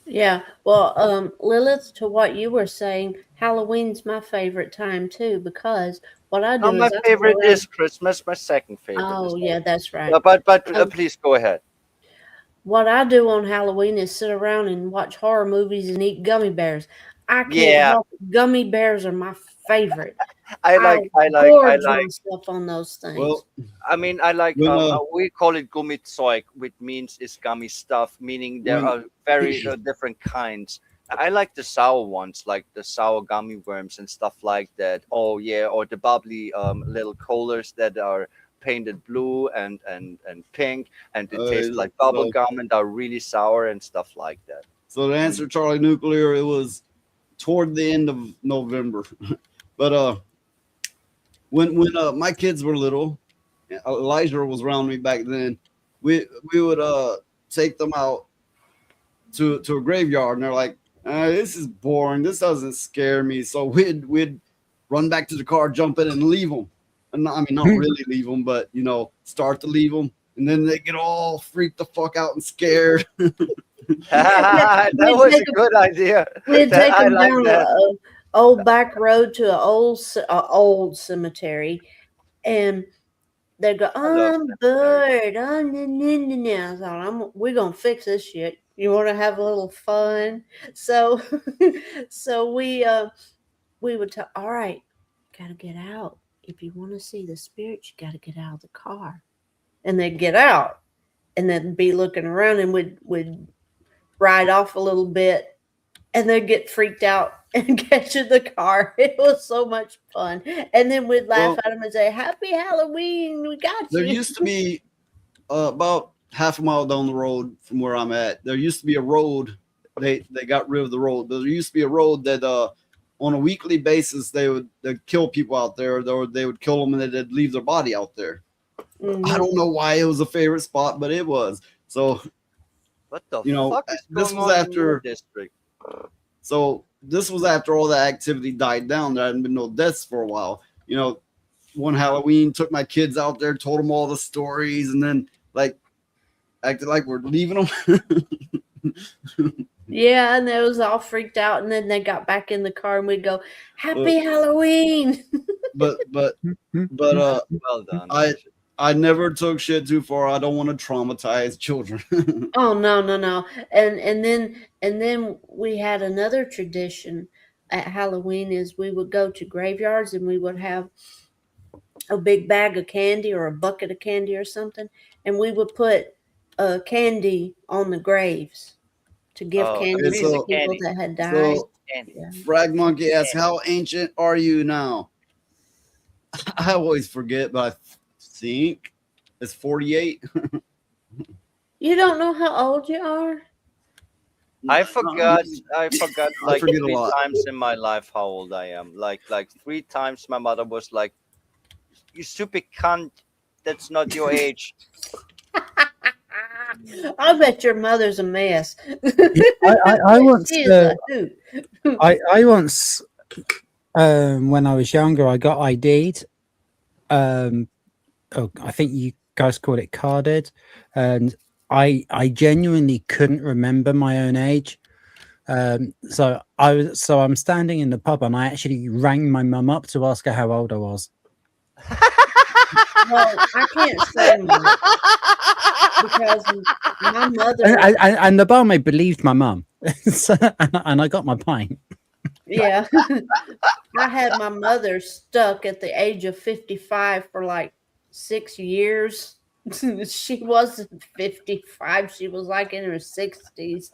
Speaker 4: Yeah. Well, Lilith, to what you were saying, Halloween's my favorite time too, because what I
Speaker 5: No,
Speaker 4: do
Speaker 5: my
Speaker 4: is I
Speaker 5: favorite
Speaker 4: go out.
Speaker 5: is Christmas. My second favorite.
Speaker 4: Oh,
Speaker 5: is
Speaker 4: yeah, that's right.
Speaker 5: But
Speaker 4: Um,
Speaker 5: please go ahead.
Speaker 4: What I do on Halloween is sit around and watch horror movies and eat gummy bears. I can't
Speaker 5: Yeah,
Speaker 4: help it. Gummy bears are my favorite.
Speaker 5: I like.
Speaker 4: Gorge myself on those things.
Speaker 3: Well,
Speaker 5: I mean, I like.
Speaker 3: when
Speaker 5: We call it Gummizeug, which means is gummy stuff, meaning there
Speaker 3: when
Speaker 5: are very different kinds. I like the sour ones, like the sour gummy worms and stuff like that. Oh yeah, or the bubbly little coolers that are painted blue and pink, and they taste like bubble
Speaker 3: so,
Speaker 5: gum and are really sour and stuff like that.
Speaker 3: so to answer Charlie Nuclear, it was toward the end of November. But when my kids were little, Elijah was around me back then. We would take them out to a graveyard, and they're like, "This is boring. This doesn't scare me." So we'd run back to the car, jump in, and leave them. And not really leave them, but start to leave them, and then they get all freaked the fuck out and scared.
Speaker 5: That was a good idea.
Speaker 4: We'd take
Speaker 5: I
Speaker 4: them
Speaker 5: like
Speaker 4: down
Speaker 5: that.
Speaker 4: an old back road to an old cemetery, and they go, "I'm bored. I thought, we're gonna fix this shit. You want to have a little fun?" So, so we would tell, "All right, gotta get out. If you want to see the spirits, you gotta get out of the car." And they'd get out, and then be looking around, and would ride off a little bit, and they'd get freaked out and get in the car. It was so much fun. And then we'd laugh
Speaker 3: Well,
Speaker 4: at them and say, "Happy Halloween, we got you."
Speaker 3: there used to be about half a mile down the road from where I'm at. There used to be a road. They got rid of the road. There used to be a road that on a weekly basis they'd kill people out there, or they would kill them and they'd leave their body out there. I don't know why it was a favorite spot, but it was. So
Speaker 5: What the
Speaker 3: You
Speaker 5: fuck is
Speaker 3: this
Speaker 5: going
Speaker 3: was
Speaker 5: on in your
Speaker 3: after.
Speaker 5: district?
Speaker 3: So this was after all that activity died down. There hadn't been no deaths for a while. One Halloween, took my kids out there, told them all the stories, and then acted like we're leaving them.
Speaker 4: Yeah, and they was all freaked out, and then they got back in the car, and we'd go, "Happy Halloween."
Speaker 3: but
Speaker 5: Well done.
Speaker 3: I never took shit too far. I don't want to traumatize children.
Speaker 4: Oh no. And then we had another tradition at Halloween is we would go to graveyards and we would have a big bag of candy or a bucket of candy or something, and we would put candy on the graves to give candy to the people that had died.
Speaker 3: So Frag Monkey asks, "How ancient are you now?" I always forget, but I think it's 48.
Speaker 4: You don't know how old you are?
Speaker 5: I forgot
Speaker 3: I
Speaker 5: like
Speaker 3: forget a
Speaker 5: 3
Speaker 3: lot.
Speaker 5: times in my life how old I am. Like 3 times my mother was like, "You stupid cunt, that's not your age."
Speaker 4: I bet your mother's a mess.
Speaker 7: I once
Speaker 4: She is a hoot.
Speaker 7: I once when I was younger I got ID'd. I think you guys call it carded, and I genuinely couldn't remember my own age. So I'm standing in the pub and I actually rang my mum up to ask her how old I was.
Speaker 4: Well, I can't say much because my mother.
Speaker 7: And the barmaid believed my mum, and I got my pint.
Speaker 4: Yeah, I had my mother stuck at the age of 55 for like 6 years. She wasn't 55; she was like in her 60s.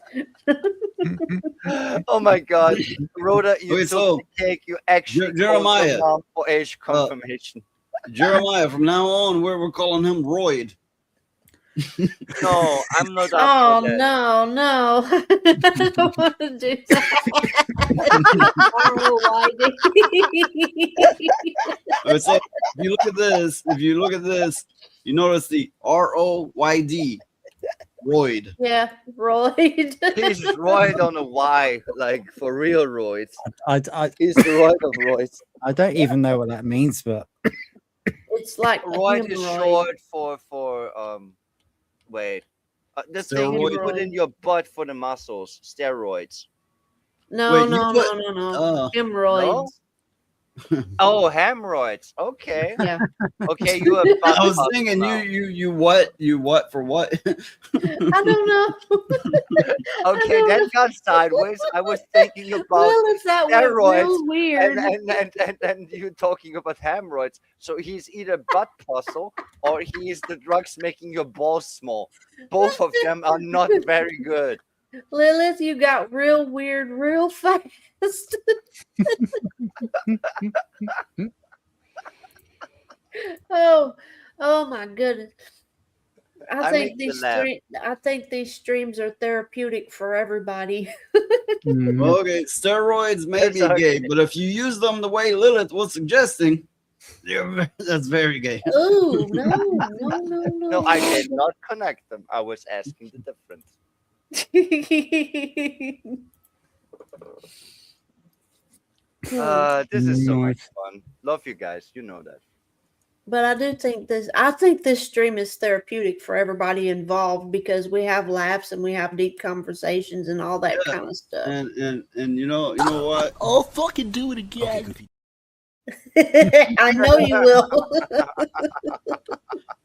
Speaker 5: Oh my God, Rhoda, you
Speaker 3: Okay,
Speaker 5: took
Speaker 3: so,
Speaker 5: the cake. You actually called
Speaker 3: Jeremiah.
Speaker 5: your mom for age confirmation.
Speaker 3: Jeremiah, from now on, we're calling him Royd.
Speaker 5: No, I'm not.
Speaker 4: Oh
Speaker 5: up for that.
Speaker 4: no! I don't want to do that.
Speaker 3: Okay, so if you look at this, you notice the ROYD, Royd.
Speaker 4: Yeah, Royd.
Speaker 5: He's Royd on a Y, like for real Royd.
Speaker 6: He's the Royd of Royds.
Speaker 7: I don't even know what that means, but
Speaker 4: It's like a
Speaker 5: Royd is
Speaker 4: hemorrhoid.
Speaker 5: short for Wait. The thing you put in your butt for the muscles, steroids.
Speaker 4: No,
Speaker 3: Wait, you
Speaker 4: no,
Speaker 3: put-
Speaker 4: no, no, no.
Speaker 3: Oh.
Speaker 4: Hemorrhoids.
Speaker 5: Oh, hemorrhoids. Okay.
Speaker 4: Yeah.
Speaker 5: Okay, you have.
Speaker 3: I was thinking you what for what?
Speaker 4: I don't know.
Speaker 5: Okay, that got sideways. I was thinking about
Speaker 4: Lilith, that went
Speaker 5: steroids
Speaker 4: real weird.
Speaker 5: and you talking about hemorrhoids. So he's either butt puzzle or he is the drugs making your balls small. Both of them are not very good.
Speaker 4: Lilith, you got real weird real fast. oh my goodness. I think these streams are therapeutic for everybody.
Speaker 3: Okay, steroids may be gay, but if you use them the way Lilith was suggesting, that's very gay.
Speaker 4: Oh no.
Speaker 5: No, I did not connect them. I was asking the difference. This is so much fun. Love you guys. You know that.
Speaker 4: But I think this stream is therapeutic for everybody involved because we have laughs and we have deep conversations and all that kind of stuff.
Speaker 3: And you know what?
Speaker 8: I'll fucking do it again.
Speaker 4: I know you will.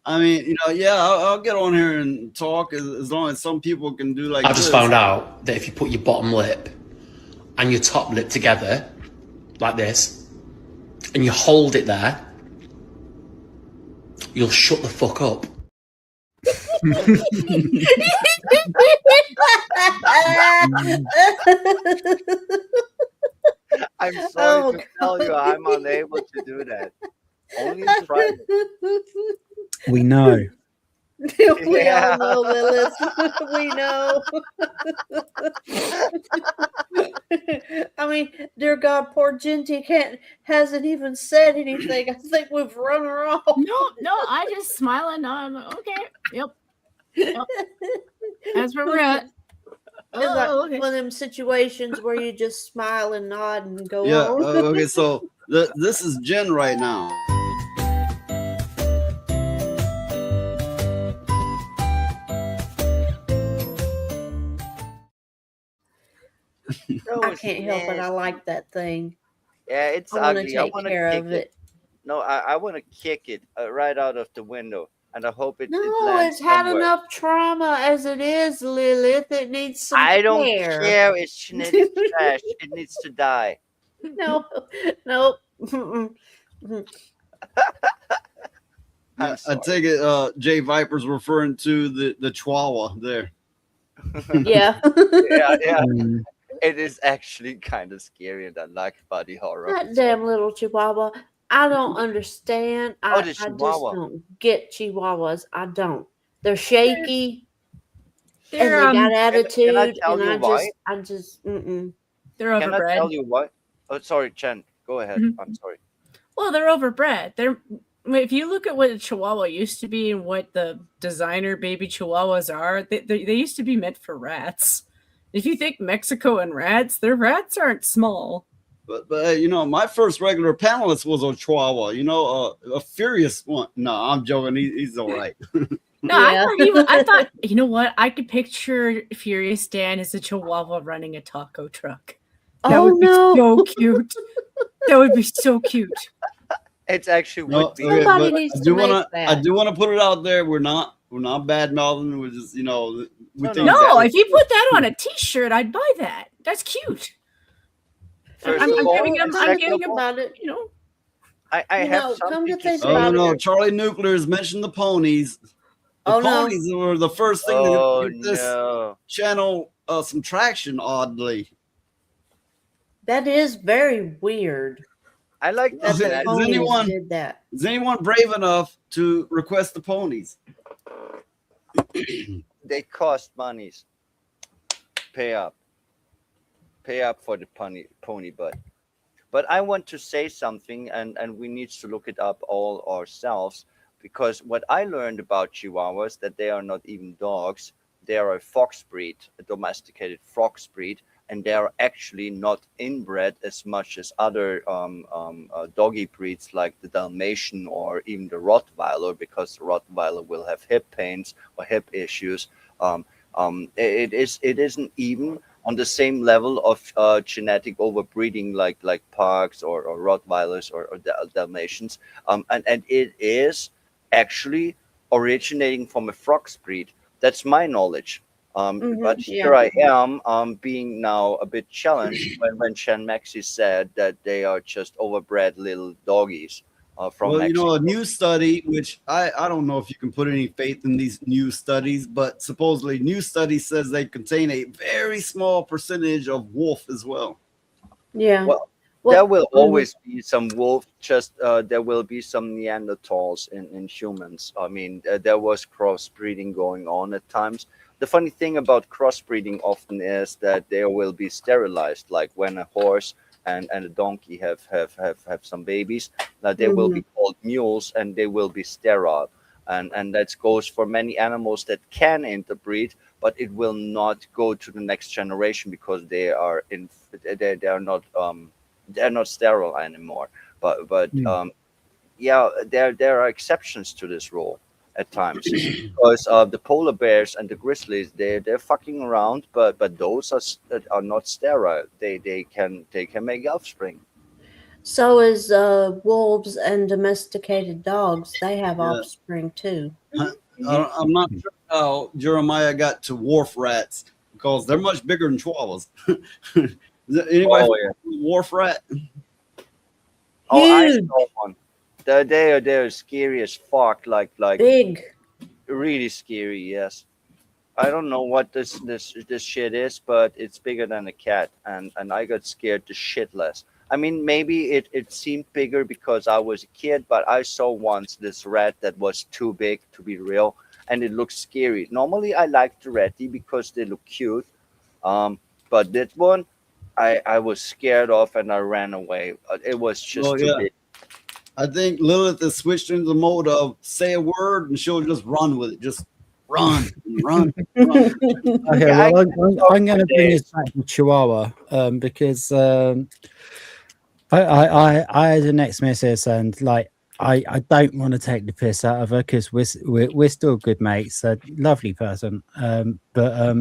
Speaker 3: I mean, I'll get on here and talk as long as some people can do like
Speaker 8: I just
Speaker 3: this.
Speaker 8: found out that if you put your bottom lip and your top lip together, like this, and you hold it there, you'll shut the fuck up.
Speaker 5: I'm sorry to tell you, I'm unable to do that. Only in private.
Speaker 7: We know.
Speaker 4: We all know, Lilith. We know. I mean, dear God, poor Genty hasn't even said anything. I think we've run her off.
Speaker 2: No, I just smile and nod. I'm like, okay, yep. That's where we're at.
Speaker 4: It's like
Speaker 2: okay.
Speaker 4: one of them situations where you just smile and nod and go
Speaker 3: Yeah.
Speaker 4: on.
Speaker 3: Okay. So this is Jen right now.
Speaker 4: I can't help it. I like that thing.
Speaker 5: Yeah, it's
Speaker 4: I want to
Speaker 5: ugly. I
Speaker 4: take
Speaker 5: want to
Speaker 4: care
Speaker 5: kick
Speaker 4: of
Speaker 5: it.
Speaker 4: it.
Speaker 5: No, I want to kick it right out of the window, and I hope it
Speaker 4: No,
Speaker 5: lands
Speaker 4: it's had
Speaker 5: somewhere.
Speaker 4: enough trauma as it is, Lilith. It needs some
Speaker 5: I don't
Speaker 4: care.
Speaker 5: care. It's genetic trash. It needs to die.
Speaker 4: No. Mm-mm.
Speaker 3: I take it Jay Viper's referring to the Chihuahua there.
Speaker 4: Yeah.
Speaker 5: Yeah. It is actually kind of scary, and I like body horror.
Speaker 4: That damn little Chihuahua. I don't understand. I
Speaker 5: the
Speaker 4: just
Speaker 5: Chihuahua.
Speaker 4: don't get Chihuahuas. I don't. They're shaky. And
Speaker 2: They're,
Speaker 4: they got
Speaker 5: Can I
Speaker 4: attitude.
Speaker 5: tell
Speaker 4: And
Speaker 5: you
Speaker 4: I
Speaker 5: why?
Speaker 4: just, mm-mm.
Speaker 2: They're
Speaker 5: Can I
Speaker 2: overbred.
Speaker 5: tell you what? Oh, sorry, Chen. Go ahead.
Speaker 2: Mhm.
Speaker 5: I'm sorry.
Speaker 2: Well, they're overbred. If you look at what a Chihuahua used to be and what the designer baby Chihuahuas are, they used to be meant for rats. If you think Mexico and rats, their rats aren't small.
Speaker 3: But my first regular panelist was a Chihuahua. A furious one. No, I'm joking. He's all right.
Speaker 2: No, I thought, you know what? I could picture Furious Dan as a Chihuahua running a taco truck. That would be so cute. That would be so cute.
Speaker 5: It's actually would be.
Speaker 3: Okay,
Speaker 4: Somebody
Speaker 3: but
Speaker 4: needs
Speaker 3: I
Speaker 4: to
Speaker 3: do
Speaker 4: make
Speaker 3: want to.
Speaker 4: that.
Speaker 3: I do want to put it out there. We're not bad mouthing. We're just we think
Speaker 2: No,
Speaker 3: that-
Speaker 2: if you put that on a T-shirt, I'd buy that. That's cute.
Speaker 5: First
Speaker 2: I'm
Speaker 5: of all,
Speaker 2: giving him
Speaker 5: second of all,
Speaker 4: about it.
Speaker 5: I have
Speaker 4: come
Speaker 5: something
Speaker 4: to
Speaker 5: to
Speaker 4: think
Speaker 5: say.
Speaker 3: Oh
Speaker 4: about
Speaker 3: no,
Speaker 4: it.
Speaker 3: Charlie Nuclear has mentioned the ponies. The
Speaker 4: Oh, no.
Speaker 3: ponies were the first thing
Speaker 5: Oh,
Speaker 3: to give this
Speaker 5: no.
Speaker 3: channel some traction. Oddly,
Speaker 4: That is very weird.
Speaker 5: I like
Speaker 4: That
Speaker 3: Is
Speaker 4: the
Speaker 3: it- is
Speaker 4: ponies
Speaker 3: anyone-
Speaker 4: did that.
Speaker 3: is anyone brave enough to request the ponies?
Speaker 5: They cost monies. Pay up for the pony butt. But I want to say something, and we need to look it up all ourselves, because what I learned about Chihuahuas, that they are not even dogs. They are a fox breed, a domesticated fox breed, and they are actually not inbred as much as other doggy breeds like the Dalmatian or even the Rottweiler, because the Rottweiler will have hip pains or hip issues. It isn't even on the same level of genetic overbreeding like Pugs or Rottweilers or Dalmatians, and it is actually originating from a fox breed. That's my knowledge. But here I am, being now a bit challenged when Shan Maxi said that they are just overbred little doggies from
Speaker 3: Well,
Speaker 5: Mexico.
Speaker 3: a new study, which I don't know if you can put any faith in these new studies, but supposedly new study says they contain a very small percentage of wolf as well.
Speaker 4: Yeah.
Speaker 5: Well, there will always be some wolf. Just there will be some Neanderthals in humans. I mean, there was crossbreeding going on at times. The funny thing about crossbreeding often is that they will be sterilized, like when a horse and a donkey have some babies. They will be called mules, and they will be sterile. And that goes for many animals that can interbreed, but it will not go to the next generation because they are they're not sterile anymore. But yeah, there are exceptions to this rule at times, because the polar bears and the grizzlies, they're fucking around, but those are not sterile. They can make offspring.
Speaker 4: So is wolves and domesticated dogs. They have offspring too.
Speaker 3: I'm not sure how Jeremiah got to wharf rats, because they're much bigger than chihuahuas. Is there anybody wharf rat?
Speaker 5: Oh, I saw one. They're scary as fuck. Like
Speaker 4: big,
Speaker 5: really scary. Yes. I don't know what this shit is, but it's bigger than a cat, and I got scared to shitless. I mean, maybe it seemed bigger because I was a kid, but I saw once this rat that was too big to be real, and it looked scary. Normally, I like the ratty because they look cute, but that one, I was scared of, and I ran away. It was just too big.
Speaker 3: I think Lilith has switched into the mode of say a word and she'll just run with it. Just run.
Speaker 7: Okay, well, I'm going to bring us back to Chihuahua because I had an ex-missus, and like I don't want to take the piss out of her because we're still good mates. A lovely person, but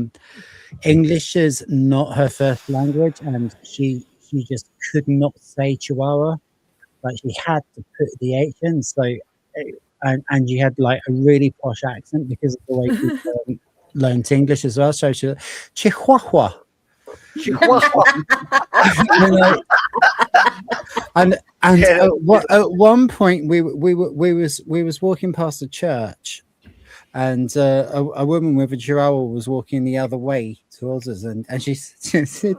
Speaker 7: English is not her first language, and she just could not say Chihuahua. Like she had to put the H in, so and she had like a really posh accent because of the way she learned English as well. So she Chihuahua. and at one point we was walking past a church, and a woman with a chihuahua was walking the other way towards us, and she said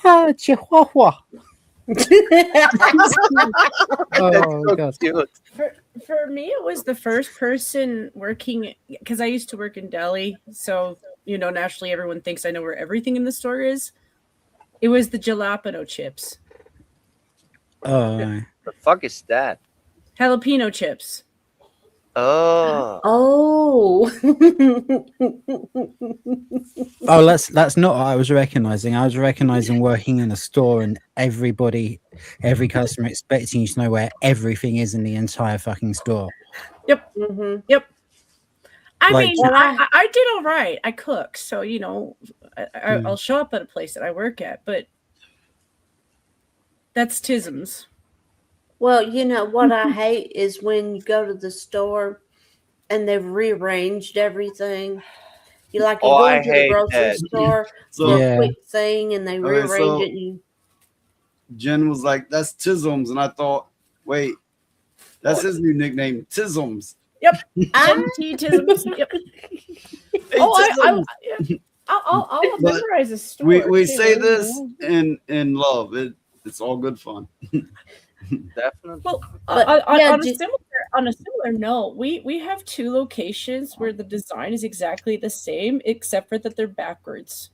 Speaker 7: "Ah, Chihuahua."
Speaker 5: Oh, God.
Speaker 2: For me, it was the first person working, because I used to work in deli, so naturally everyone thinks I know where everything in the store is. It was the jalapeno chips.
Speaker 5: The fuck is that?
Speaker 2: Jalapeno chips.
Speaker 5: Oh.
Speaker 7: Oh, that's not what I was recognizing. I was recognizing working in a store and every customer expecting you to know where everything is in the entire fucking store.
Speaker 2: Yep. Yep. I
Speaker 7: Like-
Speaker 2: mean, I did all right. I cook, so I'll show up at a place that I work at, but that's tisms.
Speaker 4: Well, what I hate is when you go to the store and they've rearranged everything. You go
Speaker 5: I
Speaker 4: into the
Speaker 5: hate
Speaker 4: grocery
Speaker 5: that.
Speaker 4: store for a quick thing and they
Speaker 3: Okay,
Speaker 4: rearrange
Speaker 3: so-
Speaker 4: it. And
Speaker 3: Jen was like, "That's Tisms," and I thought, "Wait, that's his new nickname, Tisms."
Speaker 2: Yep. Tisms. Yep. I'll
Speaker 3: But
Speaker 2: memorize a story.
Speaker 3: We say this in love. It's all good fun.
Speaker 5: Definitely.
Speaker 2: Well,
Speaker 4: But,
Speaker 2: on a similar note, we have two locations where the design is exactly the same, except for that they're backwards.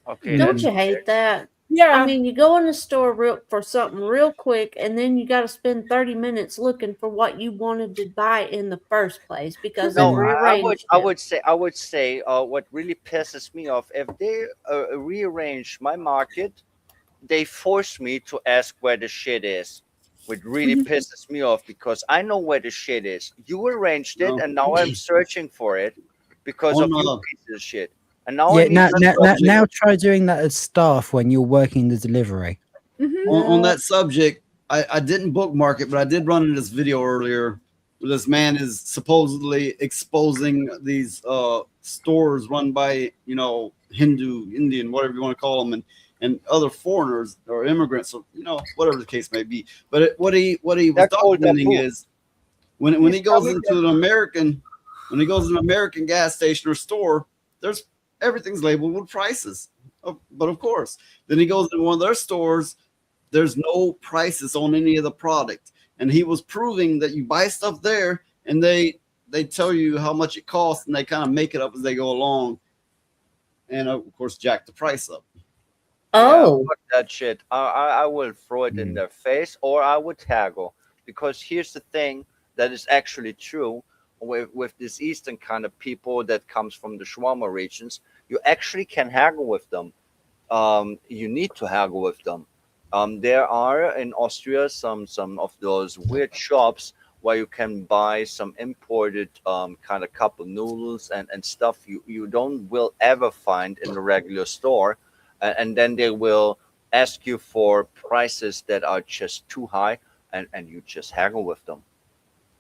Speaker 5: Okay.
Speaker 4: don't you hate that?
Speaker 2: Yeah.
Speaker 4: I mean, you go in the store for something real quick, and then you got to spend 30 minutes looking for what you wanted to buy in the first place because they
Speaker 5: No,
Speaker 4: rearranged
Speaker 5: I
Speaker 4: it.
Speaker 5: would say, what really pisses me off, if they rearrange my market, they force me to ask where the shit is, which really pisses me off because I know where the shit is. You arranged it,
Speaker 3: No.
Speaker 5: and now I'm searching for it because of you pieces of shit. And now I
Speaker 7: Yeah,
Speaker 5: need
Speaker 7: now,
Speaker 5: to
Speaker 7: now,
Speaker 5: search it.
Speaker 7: now try doing that as staff when you're working the delivery.
Speaker 3: On that subject, I didn't bookmark it, but I did run into this video earlier where this man is supposedly exposing these stores run by, Hindu, Indian, whatever you want to call them, and other foreigners or immigrants, or whatever the case may be. But what he was documenting is when he goes into an American gas station or store, there's everything's labeled with prices. But of course, then he goes in one of their stores, there's no prices on any of the product. And he was proving that you buy stuff there and they tell you how much it costs and they kind of make it up as they go along. And of course, jack the price up.
Speaker 4: Oh,
Speaker 5: Fuck that shit. I will throw it in their face, or I would haggle. Because here's the thing that is actually true with this Eastern kind of people that comes from the shawarma regions. You actually can haggle with them. You need to haggle with them. There are in Austria some of those weird shops where you can buy some imported kind of cup of noodles and stuff you will ever find in the regular store. And then they will ask you for prices that are just too high, and you just haggle with them.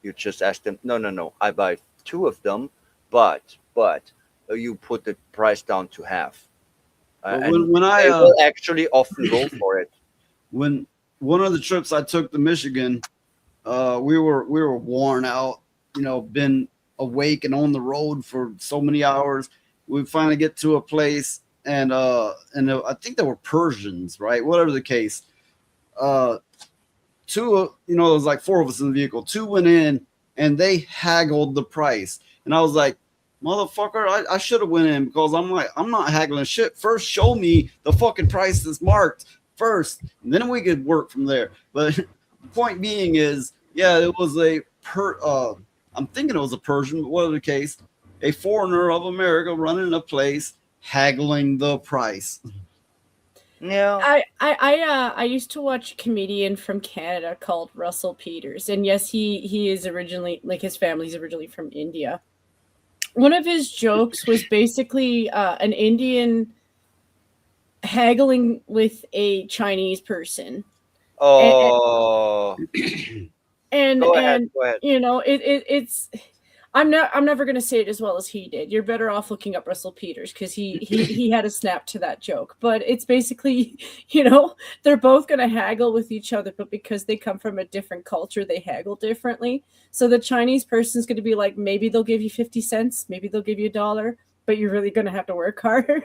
Speaker 5: You just ask them, no, I buy 2 of them, but you put the price down to half. And
Speaker 3: when I
Speaker 5: they will actually often go for it.
Speaker 3: When one of the trips I took to Michigan, we were worn out, been awake and on the road for so many hours. We finally get to a place, and I think they were Persians, right? Whatever the case. 2, there was like 4 of us in the vehicle. 2 went in and they haggled the price, and I was like, motherfucker, I should have went in, because I'm not haggling shit. First, show me the fucking price that's marked first, and then we could work from there. But the point being is, yeah, it was I'm thinking it was a Persian, but whatever the case, a foreigner of America running a place haggling the price.
Speaker 5: Yeah.
Speaker 2: I used to watch a comedian from Canada called Russell Peters, and yes, he is originally, like, his family's originally from India. One of his jokes was basically an Indian haggling with a Chinese person.
Speaker 5: Oh.
Speaker 2: And
Speaker 5: Go ahead.
Speaker 2: it's I'm never gonna say it as well as he did. You're better off looking up Russell Peters, because he had a snap to that joke. But it's basically, they're both gonna haggle with each other, but because they come from a different culture, they haggle differently. So the Chinese person's gonna be like, maybe they'll give you 50 cents, maybe they'll give you $1, but you're really gonna have to work hard.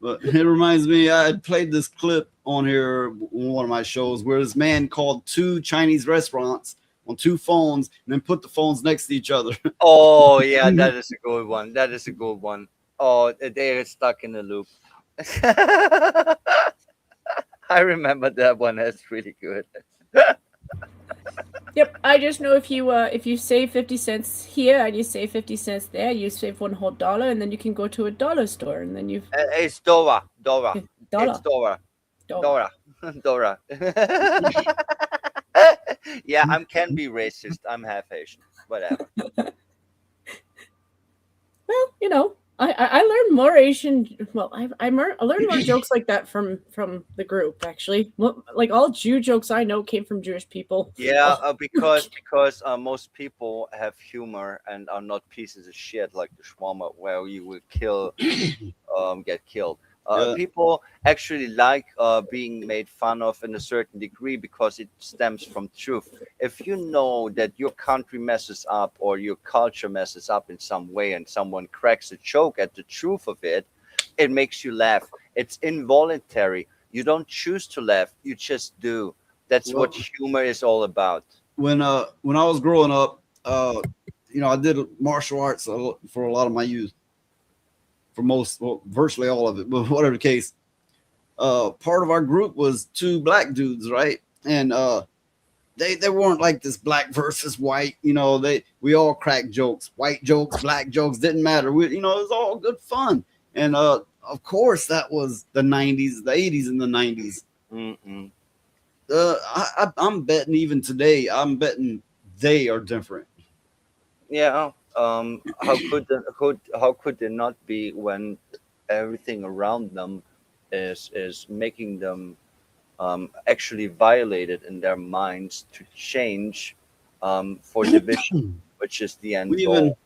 Speaker 3: But it reminds me, I had played this clip on here on one of my shows where this man called 2 Chinese restaurants on 2 phones and then put the phones next to each other.
Speaker 5: Oh yeah, that is a good one. That is a good one. Oh, they are stuck in a loop. I remember that one. That's really good.
Speaker 2: Yep, I just know if you save 50 cents here and you save 50 cents there, you save $1 whole, and then you can go to a dollar store, and then you've
Speaker 5: It's Dora.
Speaker 2: Dollar.
Speaker 5: It's Dora.
Speaker 2: Dora.
Speaker 5: Dora. Yeah, I can be racist. I'm half Asian. Whatever.
Speaker 2: Well, I learned more Asian. Well, I learned more jokes like that from the group, actually. Like, all Jew jokes I know came from Jewish people.
Speaker 5: Yeah, because most people have humor and are not pieces of shit like the shawarma where you will get killed. People actually like being made fun of in a certain degree because it stems from truth. If you know that your country messes up or your culture messes up in some way and someone cracks a joke at the truth of it, it makes you laugh. It's involuntary. You don't choose to laugh. You just do. That's what humor is all about.
Speaker 3: When I was growing up, I did martial arts for a lot of my youth. For virtually all of it, but whatever the case. part of our group was 2 black dudes, right? And they weren't like this black versus white, you know. We all cracked jokes, white jokes, black jokes, didn't matter. It was all good fun. And of course, that was the 90s, the 80s, and the 90s.
Speaker 5: Mm-mm.
Speaker 3: I'm betting even today, I'm betting they are different.
Speaker 5: Yeah. How could they not be when everything around them is making them actually violated in their minds to change for division, which is the end goal.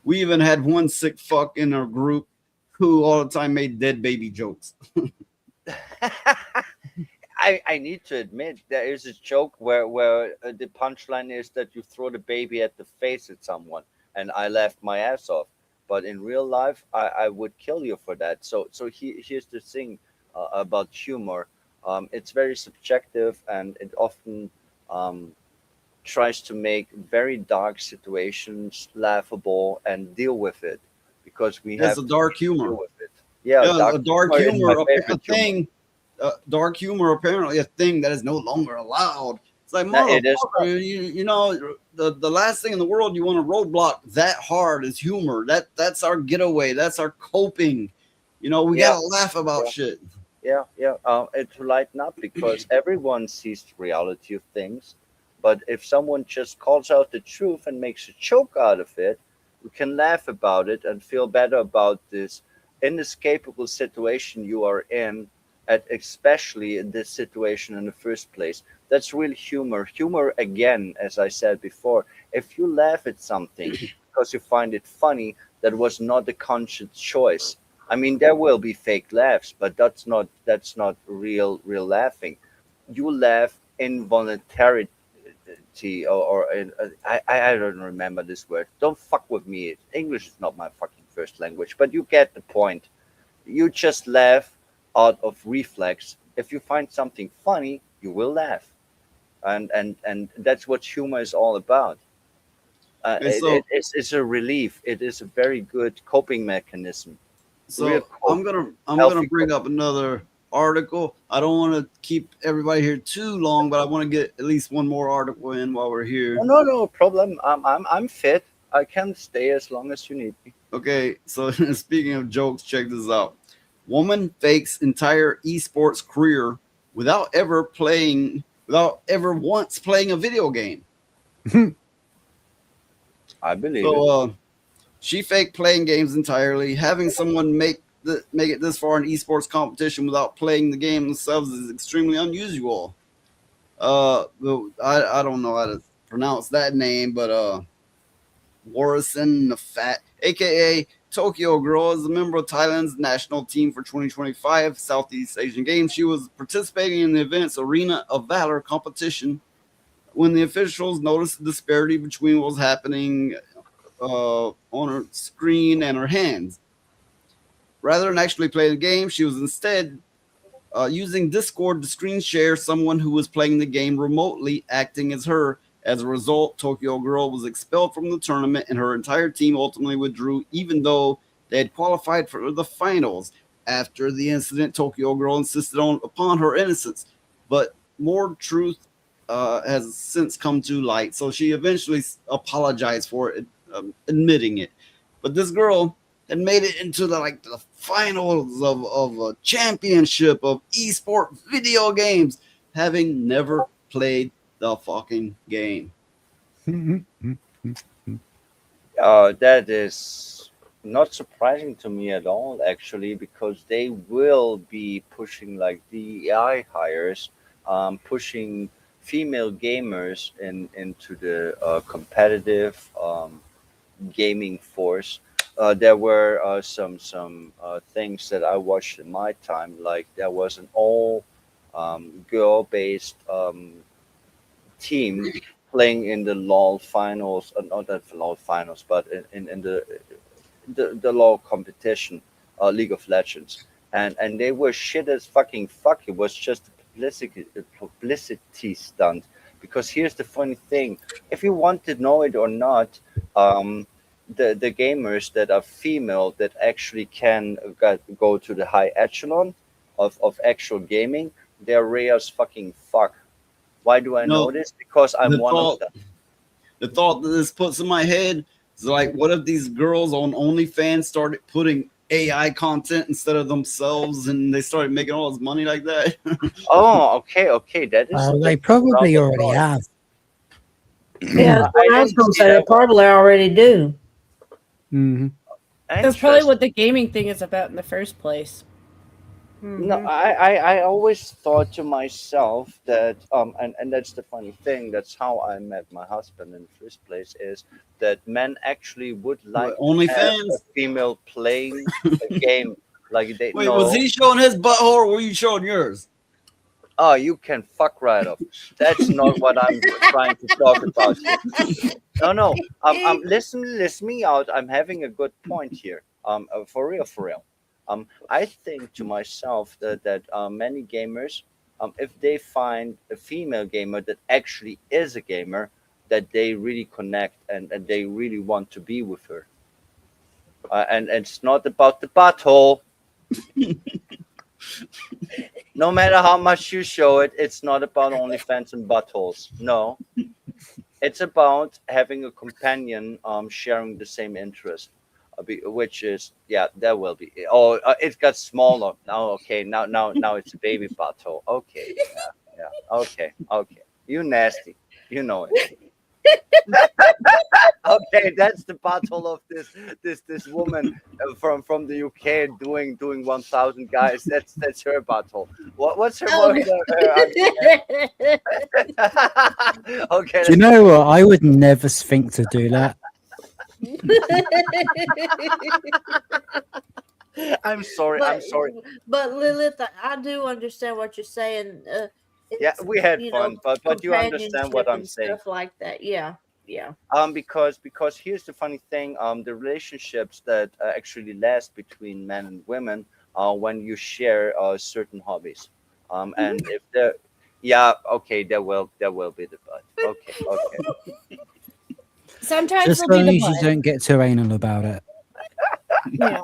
Speaker 3: We even had one sick fuck in our group who all the time made dead baby jokes.
Speaker 5: I need to admit there is a joke where the punchline is that you throw the baby at the face at someone, and I laughed my ass off. But in real life, I would kill you for that. So here's the thing about humor. It's very subjective, and it often tries to make very dark situations laughable and deal with it, because we have
Speaker 3: a dark humor.
Speaker 5: Deal with it. Yeah,
Speaker 3: dark humor,
Speaker 5: a
Speaker 3: thing. Dark humor apparently a thing that is no longer allowed. It's like,
Speaker 5: It is.
Speaker 3: you know, the last thing in the world you want to roadblock that hard is humor. That's our getaway. That's our coping. You know, we gotta laugh about shit.
Speaker 5: Yeah. To lighten up, because everyone sees the reality of things. But if someone just calls out the truth and makes a joke out of it, we can laugh about it and feel better about this inescapable situation you are in, especially in this situation in the first place. That's real humor. Humor, again, as I said before, if you laugh at something because you find it funny, that was not a conscious choice. I mean, there will be fake laughs, but that's not real laughing. You laugh involuntarily, I don't remember this word. Don't fuck with me. English is not my fucking first language, but you get the point. You just laugh out of reflex. If you find something funny, you will laugh, and that's what humor is all about. It's a relief. It is a very good coping mechanism.
Speaker 3: So I'm gonna bring up another article. I don't want to keep everybody here too long, but I want to get at least one more article in while we're here.
Speaker 5: No problem. I'm fit. I can stay as long as you need me.
Speaker 3: Okay, so speaking of jokes, check this out. Woman fakes entire esports career without ever once playing a video game.
Speaker 5: I believe
Speaker 3: so. She faked playing games entirely. Having someone make it this far in esports competition without playing the game themselves is extremely unusual. I don't know how to pronounce that name, but Warrison Nafat, aka Tokyo Girl, is a member of Thailand's national team for 2025 Southeast Asian Games. She was participating in the event's Arena of Valor competition when the officials noticed the disparity between what was happening on her screen and her hands. Rather than actually play the game, she was instead using Discord to screen share someone who was playing the game remotely, acting as her. As a result, Tokyo Girl was expelled from the tournament, and her entire team ultimately withdrew, even though they had qualified for the finals. After the incident, Tokyo Girl insisted upon her innocence, but more truth has since come to light. So she eventually apologized for it, admitting it. But this girl had made it into the finals of a championship of esport video games, having never played the fucking game.
Speaker 5: That is not surprising to me at all, actually, because they will be pushing like DEI hires, pushing female gamers into the competitive gaming force. There were some things that I watched in my time, like there was an all girl-based team playing in the LOL finals, not the LOL finals, but in the LOL competition, League of Legends, and they were shit as fucking fuck. It was just a publicity stunt. Because here's the funny thing: if you want to know it or not, the gamers that are female that actually can go to the high echelon of actual gaming, they're rare as fucking fuck. Why do I
Speaker 3: No,
Speaker 5: know this? Because I'm
Speaker 3: the
Speaker 5: one of
Speaker 3: thought,
Speaker 5: them.
Speaker 3: the thought that this puts in my head is like, what if these girls on OnlyFans started putting AI content instead of themselves, and they started making all this money like that?
Speaker 5: Oh, okay, that is.
Speaker 7: Oh, they
Speaker 5: that's
Speaker 7: probably
Speaker 5: rather
Speaker 7: already
Speaker 5: thought.
Speaker 7: have.
Speaker 4: Yeah, that's what I was
Speaker 5: didn't
Speaker 4: going to
Speaker 5: see
Speaker 4: say.
Speaker 5: that
Speaker 4: They probably already do.
Speaker 7: Hmm.
Speaker 2: That's probably what the gaming thing is about in the first place.
Speaker 5: No, I always thought to myself that and that's the funny thing. That's how I met my husband in the first place. Is that men actually would like to have
Speaker 3: OnlyFans?
Speaker 5: a female playing a game like they
Speaker 3: Wait,
Speaker 5: know.
Speaker 3: was he showing his butthole, or were you showing yours?
Speaker 5: Oh, you can fuck right off. That's not what I'm trying to talk about here. No. Listen me out. I'm having a good point here. For real. I think to myself that many gamers, if they find a female gamer that actually is a gamer, that they really connect and they really want to be with her. And it's not about the butthole. No matter how much you show it, it's not about OnlyFans and buttholes. No, it's about having a companion, sharing the same interest, which is there will be. Oh, it got smaller now. Okay, now it's a baby butthole. Okay, yeah. Okay. You nasty. You know it. Okay, that's the butthole of this woman from the UK doing 1,000 guys. That's her butthole. What's her? Okay.
Speaker 7: Do you know what? I would never think to do that.
Speaker 5: I'm sorry.
Speaker 4: But Lilith, I do understand what you're saying.
Speaker 5: Yeah, we had fun, but you understand
Speaker 4: companionship
Speaker 5: what I'm
Speaker 4: and
Speaker 5: saying.
Speaker 4: Stuff like that. Yeah.
Speaker 5: Because here's the funny thing. The relationships that actually last between men and women are when you share certain hobbies. And if there, there will be the butt. Okay.
Speaker 2: Sometimes
Speaker 7: Just
Speaker 2: it'll
Speaker 7: so
Speaker 2: be the
Speaker 7: you
Speaker 2: butt.
Speaker 7: don't get too anal about it.
Speaker 2: Yeah.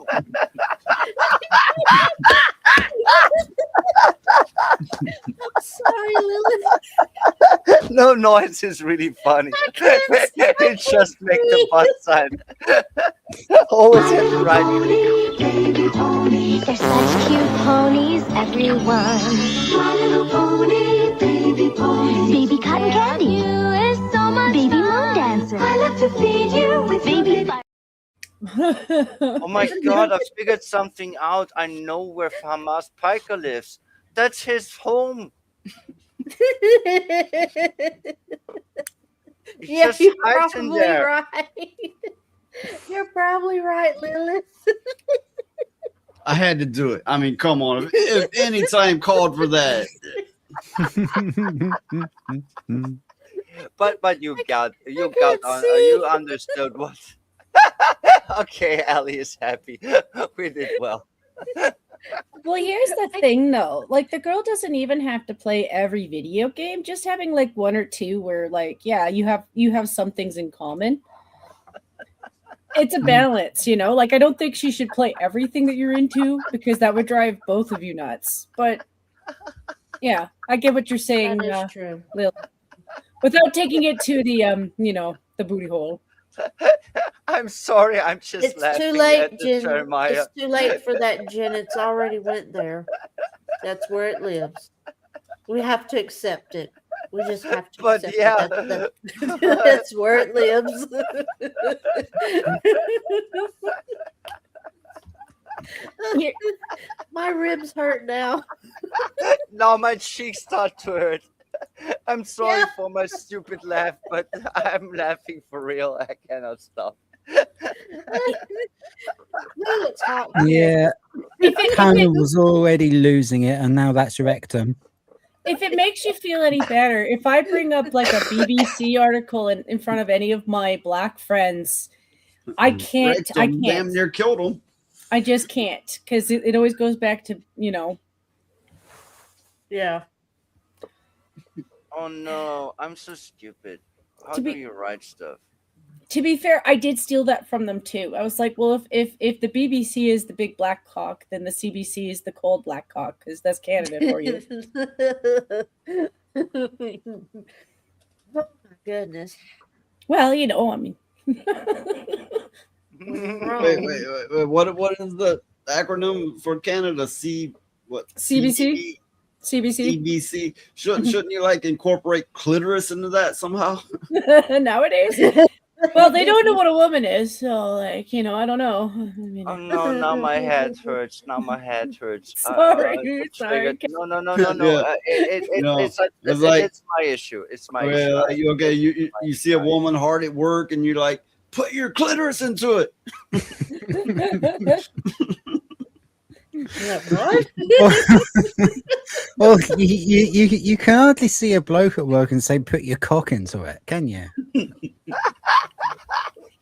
Speaker 4: I'm sorry, Lilith.
Speaker 5: No noise is really funny. It just make the butt sign. Always hit the right.
Speaker 10: They're such cute ponies, everyone. My little pony, baby pony. Baby cotton candy. You is so much baby moon dancer. I love to feed you with baby fire.
Speaker 5: Oh my god, I figured something out. I know where Hamas Piker lives. That's his home.
Speaker 4: Yeah,
Speaker 5: just
Speaker 4: you're
Speaker 5: hides in
Speaker 4: probably
Speaker 5: there.
Speaker 4: right. You're probably right, Lilith.
Speaker 3: I had to do it. I mean, come on. If any time called for that.
Speaker 5: But you understood what. Okay, Ellie is happy. We did well.
Speaker 2: Well, here's the thing though. Like the girl doesn't even have to play every video game. Just having like one or two where like, yeah, you have some things in common. It's a balance, you know? Like I don't think she should play everything that you're into because that would drive both of you nuts. But yeah, I get what you're saying.
Speaker 4: That is true.
Speaker 2: Lil. Without taking it to the the booty hole.
Speaker 5: I'm sorry, I'm just
Speaker 4: It's
Speaker 5: laughing
Speaker 4: too late,
Speaker 5: at the
Speaker 4: Jen.
Speaker 5: Jeremiah.
Speaker 4: It's too late for that, Jen. It's already went there. That's where it lives. We have to accept it. We just have to
Speaker 5: But
Speaker 4: accept
Speaker 5: yeah.
Speaker 4: it. That's where it lives. My ribs hurt now.
Speaker 5: Now my cheeks start to hurt. I'm sorry for my stupid laugh, but I'm laughing for real. I cannot stop.
Speaker 4: It's hot.
Speaker 7: Yeah, Hannah was already losing it, and now that's your rectum.
Speaker 2: If it makes you feel any better, if I bring up like a BBC article in front of any of my black friends, I can't.
Speaker 3: Damn near killed him.
Speaker 2: I just can't because it always goes back to
Speaker 4: Yeah.
Speaker 5: Oh no, I'm so stupid. How
Speaker 2: To
Speaker 5: do
Speaker 2: be-
Speaker 5: you write stuff?
Speaker 14: To be fair, I did steal that from them too. I was like, well, if the BBC is the big black cock, then the CBC is the cold black cock, because that's Canada for you.
Speaker 4: Oh my goodness.
Speaker 14: Well, you know, I mean,
Speaker 3: Wait. What is the acronym for Canada?
Speaker 14: CBC.
Speaker 3: CBC. Shouldn't you like incorporate clitoris into that somehow?
Speaker 14: Nowadays. Well, they don't know what a woman is, so like, you know, I don't know. I mean,
Speaker 5: Oh no! Now my head hurts. Now my head hurts.
Speaker 14: Sorry, sorry.
Speaker 5: No.
Speaker 3: Yeah.
Speaker 5: It's my issue. It's my issue.
Speaker 3: Okay, you see a woman hard at work, and you're like, put your clitoris into it.
Speaker 4: What?
Speaker 7: Well, you can hardly see a bloke at work and say, put your cock into it, can you?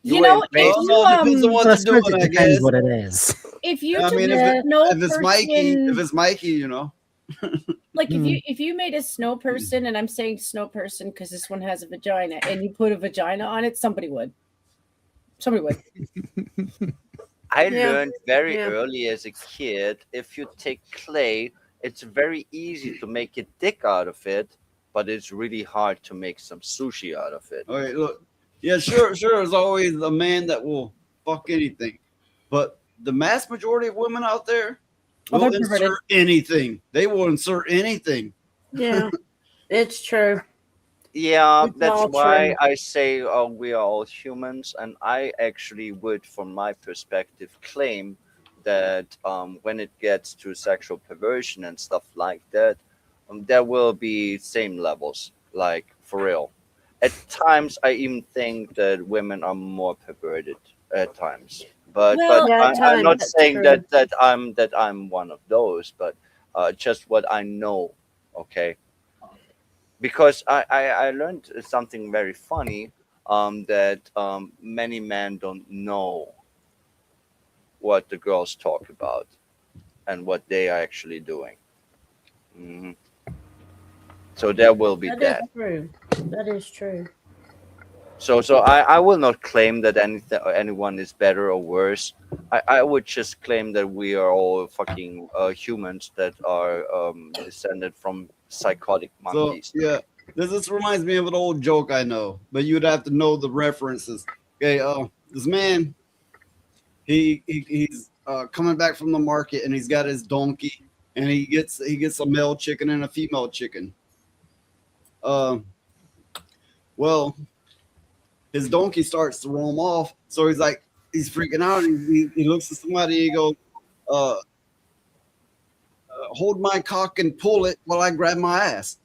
Speaker 14: You know,
Speaker 3: depends on what
Speaker 7: I
Speaker 3: they're
Speaker 7: suppose
Speaker 3: doing,
Speaker 7: it
Speaker 3: I
Speaker 7: depends
Speaker 3: guess.
Speaker 7: what it is.
Speaker 14: if you
Speaker 3: I
Speaker 14: took
Speaker 3: mean,
Speaker 14: a snow
Speaker 3: if it's
Speaker 14: person,
Speaker 3: Mikey, you know.
Speaker 14: like if you made a snow person, and I'm saying snow person because this one has a vagina, and you put a vagina on it, somebody would.
Speaker 5: I
Speaker 14: Yeah.
Speaker 5: learned very
Speaker 14: Yeah.
Speaker 5: early as a kid, if you take clay, it's very easy to make a dick out of it, but it's really hard to make some sushi out of it.
Speaker 3: Okay, look. Yeah, sure. There's always a man that will fuck anything, but the mass majority of women out there
Speaker 4: Oh,
Speaker 3: will
Speaker 4: they're
Speaker 3: insert
Speaker 4: perverted.
Speaker 3: anything. They will insert anything.
Speaker 4: Yeah, it's true.
Speaker 5: Yeah,
Speaker 4: It's
Speaker 5: that's
Speaker 4: all
Speaker 5: why
Speaker 4: true.
Speaker 5: I say we are all humans, and I actually would, from my perspective, claim that when it gets to sexual perversion and stuff like that, there will be same levels, like for real. At times, I even think that women are more perverted at times, but
Speaker 4: Well, yeah, at
Speaker 5: I'm not
Speaker 4: times, that's
Speaker 5: saying
Speaker 4: true.
Speaker 5: that I'm one of those, but just what I know, okay. Because I learned something very funny, that many men don't know what the girls talk about and what they are actually doing. Mhm. So there will be
Speaker 4: That
Speaker 5: that.
Speaker 4: is true. That is true.
Speaker 5: So I will not claim that anyone is better or worse. I would just claim that we are all fucking humans that are descended from psychotic
Speaker 3: So
Speaker 5: monkeys.
Speaker 3: yeah, this reminds me of an old joke I know, but you'd have to know the references. Okay, this man, he's coming back from the market, and he's got his donkey, and he gets a male chicken and a female chicken. Well, his donkey starts to roam off, so he's freaking out. And he looks at somebody, and he goes, hold my cock and pull it while I grab my ass.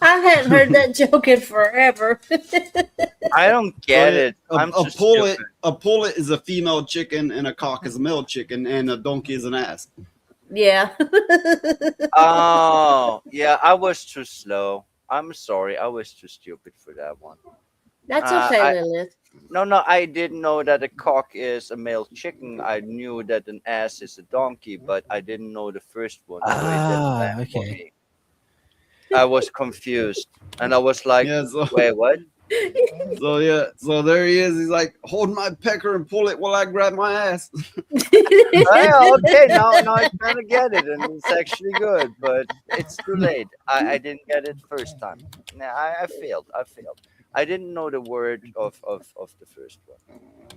Speaker 4: I hadn't heard that joke in forever.
Speaker 5: I don't get it. I'm
Speaker 3: A
Speaker 5: just
Speaker 3: pullet,
Speaker 5: stupid.
Speaker 3: a pullet is a female chicken, and a cock is a male chicken, and a donkey is an ass.
Speaker 4: Yeah.
Speaker 5: Oh, yeah, I was too slow. I'm sorry. I was too stupid for that one.
Speaker 4: That's okay,
Speaker 5: I-
Speaker 4: Lilith.
Speaker 5: No, I didn't know that a cock is a male chicken. I knew that an ass is a donkey, but I didn't know the first one. So it didn't land for me. I was confused, and I was like, "Wait, what?"
Speaker 3: So there he is. He's like, hold my pecker and pull it while I grab my ass.
Speaker 5: Well, okay, now I kind of get it, and it's actually good, but it's too late. I didn't get it first time. Nah, I failed. I didn't know the word of the first one.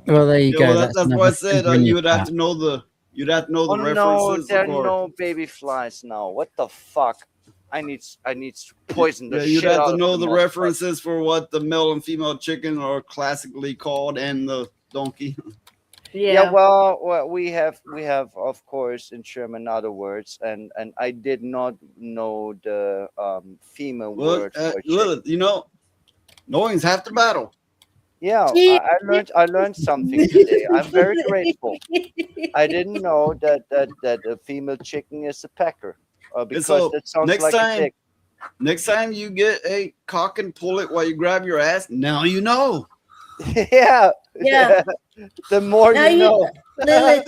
Speaker 7: Well, there you
Speaker 3: Yeah,
Speaker 7: go.
Speaker 3: well, that's why I said you would have
Speaker 7: have
Speaker 3: to know the
Speaker 5: Oh no,
Speaker 3: references.
Speaker 5: there are
Speaker 3: or-
Speaker 5: no baby flies now. What the fuck? I need to poison the
Speaker 3: Yeah, you'd
Speaker 5: shit
Speaker 3: have
Speaker 5: out
Speaker 3: to
Speaker 5: of
Speaker 3: know
Speaker 5: the
Speaker 3: the
Speaker 5: motherfucker.
Speaker 3: references for what the male and female chicken are classically called, and the donkey.
Speaker 5: Yeah, well, we have of course in German other words, and I did not know the female
Speaker 3: Well,
Speaker 5: word for chicken.
Speaker 3: Lilith, knowing's half the battle.
Speaker 5: Yeah, I learned something today. I'm very grateful. I didn't know that a female chicken is a pecker, because
Speaker 3: So
Speaker 5: that sounds
Speaker 3: next
Speaker 5: like a
Speaker 3: time,
Speaker 5: dick.
Speaker 3: next time you get a cock and pull it while you grab your ass, now you know.
Speaker 5: Yeah.
Speaker 4: Yeah.
Speaker 5: The more
Speaker 4: Now
Speaker 5: you know.
Speaker 4: Lilith,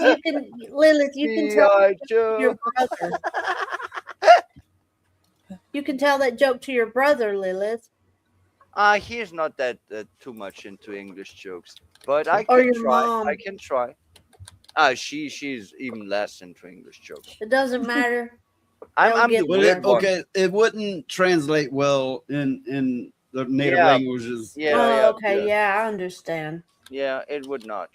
Speaker 4: you can tell
Speaker 5: G.I.
Speaker 4: your brother. You can tell that joke to your brother, Lilith.
Speaker 5: He's not that too much into English jokes, but I
Speaker 4: Or
Speaker 5: can
Speaker 4: your
Speaker 5: try.
Speaker 4: mom.
Speaker 5: I can try. She's even less into English jokes.
Speaker 4: It doesn't matter.
Speaker 5: I'm
Speaker 4: They'll
Speaker 5: the
Speaker 4: get
Speaker 3: But
Speaker 5: weird one.
Speaker 3: okay, it wouldn't translate well in the native
Speaker 5: Yeah,
Speaker 3: languages.
Speaker 4: Oh, okay. Yeah, I understand.
Speaker 5: Yeah, it would not.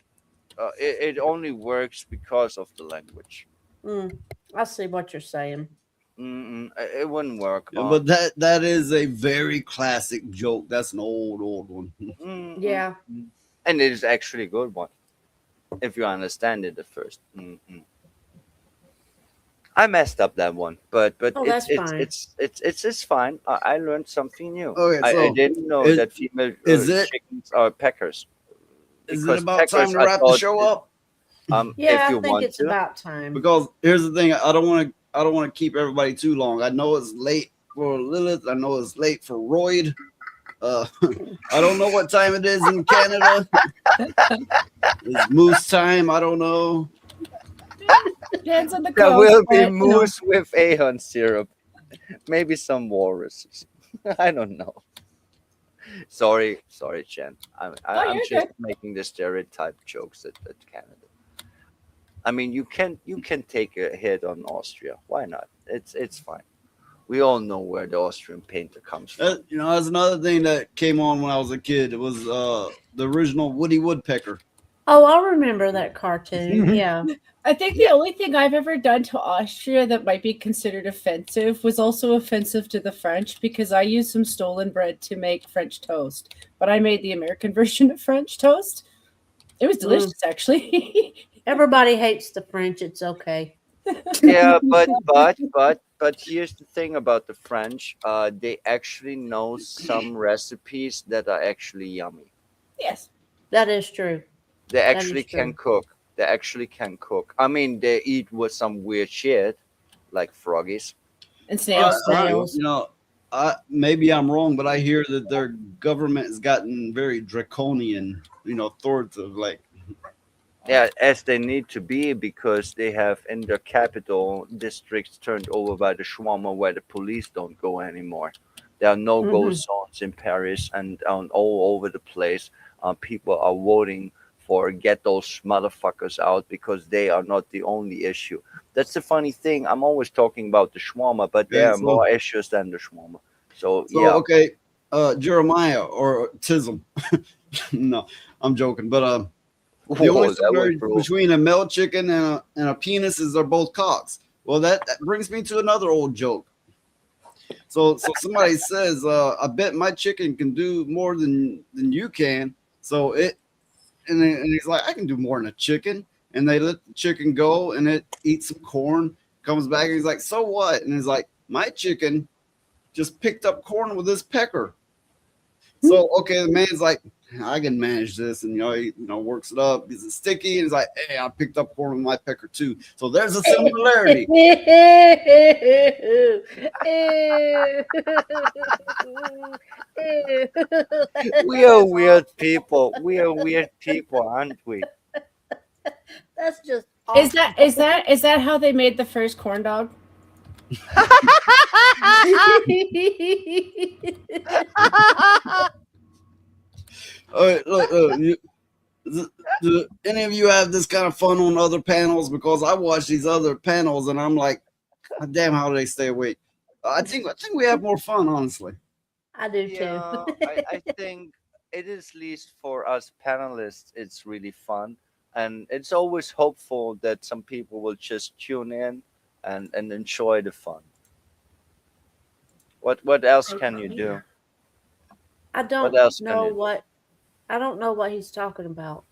Speaker 5: It only works because of the language.
Speaker 4: I see what you're saying.
Speaker 5: It wouldn't work.
Speaker 3: Yeah, but that is a very classic joke. That's an old one.
Speaker 4: Yeah.
Speaker 5: And it is actually a good one if you understand it at first. I messed up that one, but
Speaker 4: Oh,
Speaker 5: it's
Speaker 4: that's fine.
Speaker 5: it's fine. I learned something new.
Speaker 3: Okay,
Speaker 5: I
Speaker 3: so
Speaker 5: didn't know
Speaker 3: is-
Speaker 5: that female
Speaker 3: is it-
Speaker 5: chickens are peckers.
Speaker 3: Is
Speaker 5: Because
Speaker 3: it about time
Speaker 5: peckers,
Speaker 3: to
Speaker 5: I
Speaker 3: wrap the
Speaker 5: thought
Speaker 3: show
Speaker 5: that-
Speaker 3: up?
Speaker 4: Yeah,
Speaker 5: if you
Speaker 4: I think
Speaker 5: want
Speaker 4: it's
Speaker 5: to.
Speaker 4: about time.
Speaker 3: Because here's the thing, I don't want to keep everybody too long. I know it's late for Lilith. I know it's late for Royd. I don't know what time it is in Canada. It's moose time. I don't know.
Speaker 2: Depends on the
Speaker 5: There
Speaker 2: coast,
Speaker 5: will be
Speaker 2: but, you know.
Speaker 5: moose with ahorn syrup, maybe some walruses. I don't know. Sorry, Jen. I'm
Speaker 2: you're
Speaker 5: just
Speaker 2: good.
Speaker 5: making the stereotype jokes at Canada. I mean, you can take a hit on Austria. Why not? It's fine. We all know where the Austrian painter comes from.
Speaker 3: That's another thing that came on when I was a kid. It was the original Woody Woodpecker.
Speaker 4: Oh, I remember that cartoon. Yeah.
Speaker 2: I think the only thing I've ever done to Austria that might be considered offensive was also offensive to the French because I used some stolen bread to make French toast, but I made the American version of French toast. It was delicious, actually.
Speaker 4: Everybody hates the French. It's okay.
Speaker 5: Yeah, but here's the thing about the French. They actually know some recipes that are actually yummy.
Speaker 2: Yes.
Speaker 4: That is true.
Speaker 5: They
Speaker 4: That
Speaker 5: actually
Speaker 4: is
Speaker 5: can
Speaker 4: true.
Speaker 5: cook. They actually can cook. I mean, they eat with some weird shit, like froggies.
Speaker 2: And
Speaker 4: snails.
Speaker 3: Maybe I'm wrong, but I hear that their government has gotten very draconian. Authoritative. Like,
Speaker 5: Yeah, as they need to be, because they have in their capital districts turned over by the shawarma where the police don't go anymore. There are no-go zones in Paris and all over the place. People are voting for get those motherfuckers out because they are not the only issue. That's the funny thing. I'm always talking about the shawarma, but there are more issues than the shawarma. So yeah.
Speaker 3: Okay, Jeremiah or Tism. No, I'm joking. But the
Speaker 5: Whoa,
Speaker 3: only
Speaker 5: that was
Speaker 3: similarity
Speaker 5: brutal.
Speaker 3: between a male chicken and a penis is they're both cocks. Well, that brings me to another old joke. So somebody says, I bet my chicken can do more than you can. So and he's like, I can do more than a chicken. And they let the chicken go and it eats some corn, comes back and he's like, so what? And he's like, my chicken just picked up corn with his pecker. So okay, the man's like, I can manage this, and he works it up. He's sticky, and he's like, hey, I picked up corn with my pecker too. So there's a similarity.
Speaker 5: We are weird people. We are weird people, aren't we?
Speaker 4: That's just
Speaker 2: Is that how they made the first corn dog?
Speaker 3: All right, look, do any of you have this kind of fun on other panels? Because I watch these other panels and I'm like, God damn, how do they stay awake? I think we have more fun, honestly.
Speaker 4: I do
Speaker 5: Yeah,
Speaker 4: too.
Speaker 5: I think it is, at least for us panelists, it's really fun. And it's always hopeful that some people will just tune in and enjoy the fun. What else can you do?
Speaker 4: I don't
Speaker 5: What else can
Speaker 4: know
Speaker 5: you do?
Speaker 4: what. I don't know what he's talking about.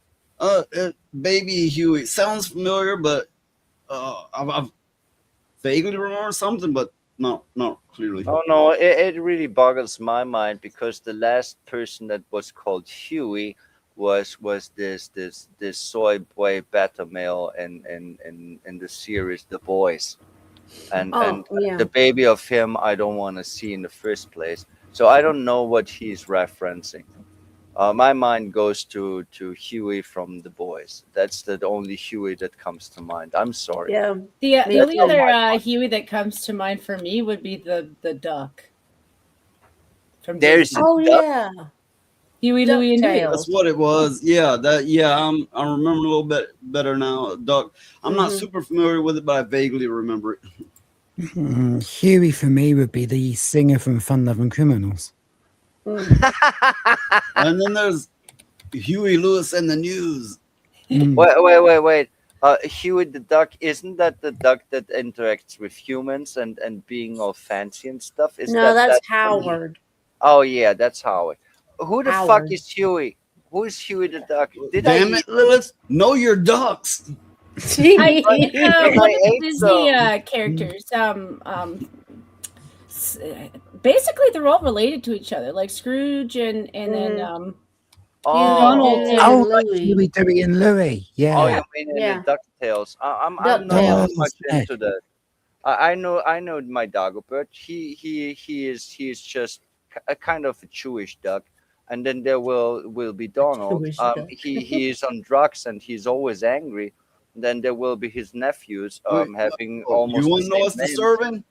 Speaker 3: Baby Huey sounds familiar, but I've vaguely remember something, but not clearly.
Speaker 5: Oh no, it really boggles my mind because the last person that was called Huey was this soy boy beta male in the series The Boys, and
Speaker 4: yeah.
Speaker 5: the baby of him I don't want to see in the first place. So I don't know what he's referencing. My mind goes to Huey from The Boys. That's the only Huey that comes to mind. I'm sorry.
Speaker 4: Yeah.
Speaker 2: The only other Huey that comes to mind for me would be the duck. From
Speaker 5: There's
Speaker 2: Disney.
Speaker 4: Oh yeah.
Speaker 2: Huey, Louie, and Dewey.
Speaker 3: That's what it was. Yeah, I'm remembering a little bit better now. Duck. I'm not super familiar with it, but I vaguely remember it.
Speaker 7: Huey for me would be the singer from Fun Loving Criminals.
Speaker 3: And then there's Huey Lewis and the News.
Speaker 5: Wait. Huey the duck, isn't that the duck that interacts with humans and being all fancy and stuff?
Speaker 4: No, that's Howard.
Speaker 5: Oh yeah, that's Howard. Who the
Speaker 4: Howard.
Speaker 5: fuck is Huey? Who is Huey the duck?
Speaker 3: Damn it, Lilith! Know your ducks.
Speaker 2: One of the
Speaker 5: ate
Speaker 2: Disney
Speaker 5: some.
Speaker 2: characters. Basically, they're all related to each other, like Scrooge and then Donald.
Speaker 7: Oh, like Huey, Dewey, and Louie. Yeah.
Speaker 5: Oh, you mean in the DuckTales? I'm not
Speaker 7: DuckTales.
Speaker 5: much into that. I know my Dagobert. He is just a kind of a Jewish duck, and then there will be Donald.
Speaker 4: Jewish duck.
Speaker 5: He is on drugs and he's always angry. Then there will be his nephews having almost.
Speaker 3: You want
Speaker 5: the
Speaker 3: to know
Speaker 5: same
Speaker 3: what's
Speaker 5: name.
Speaker 3: disturbing?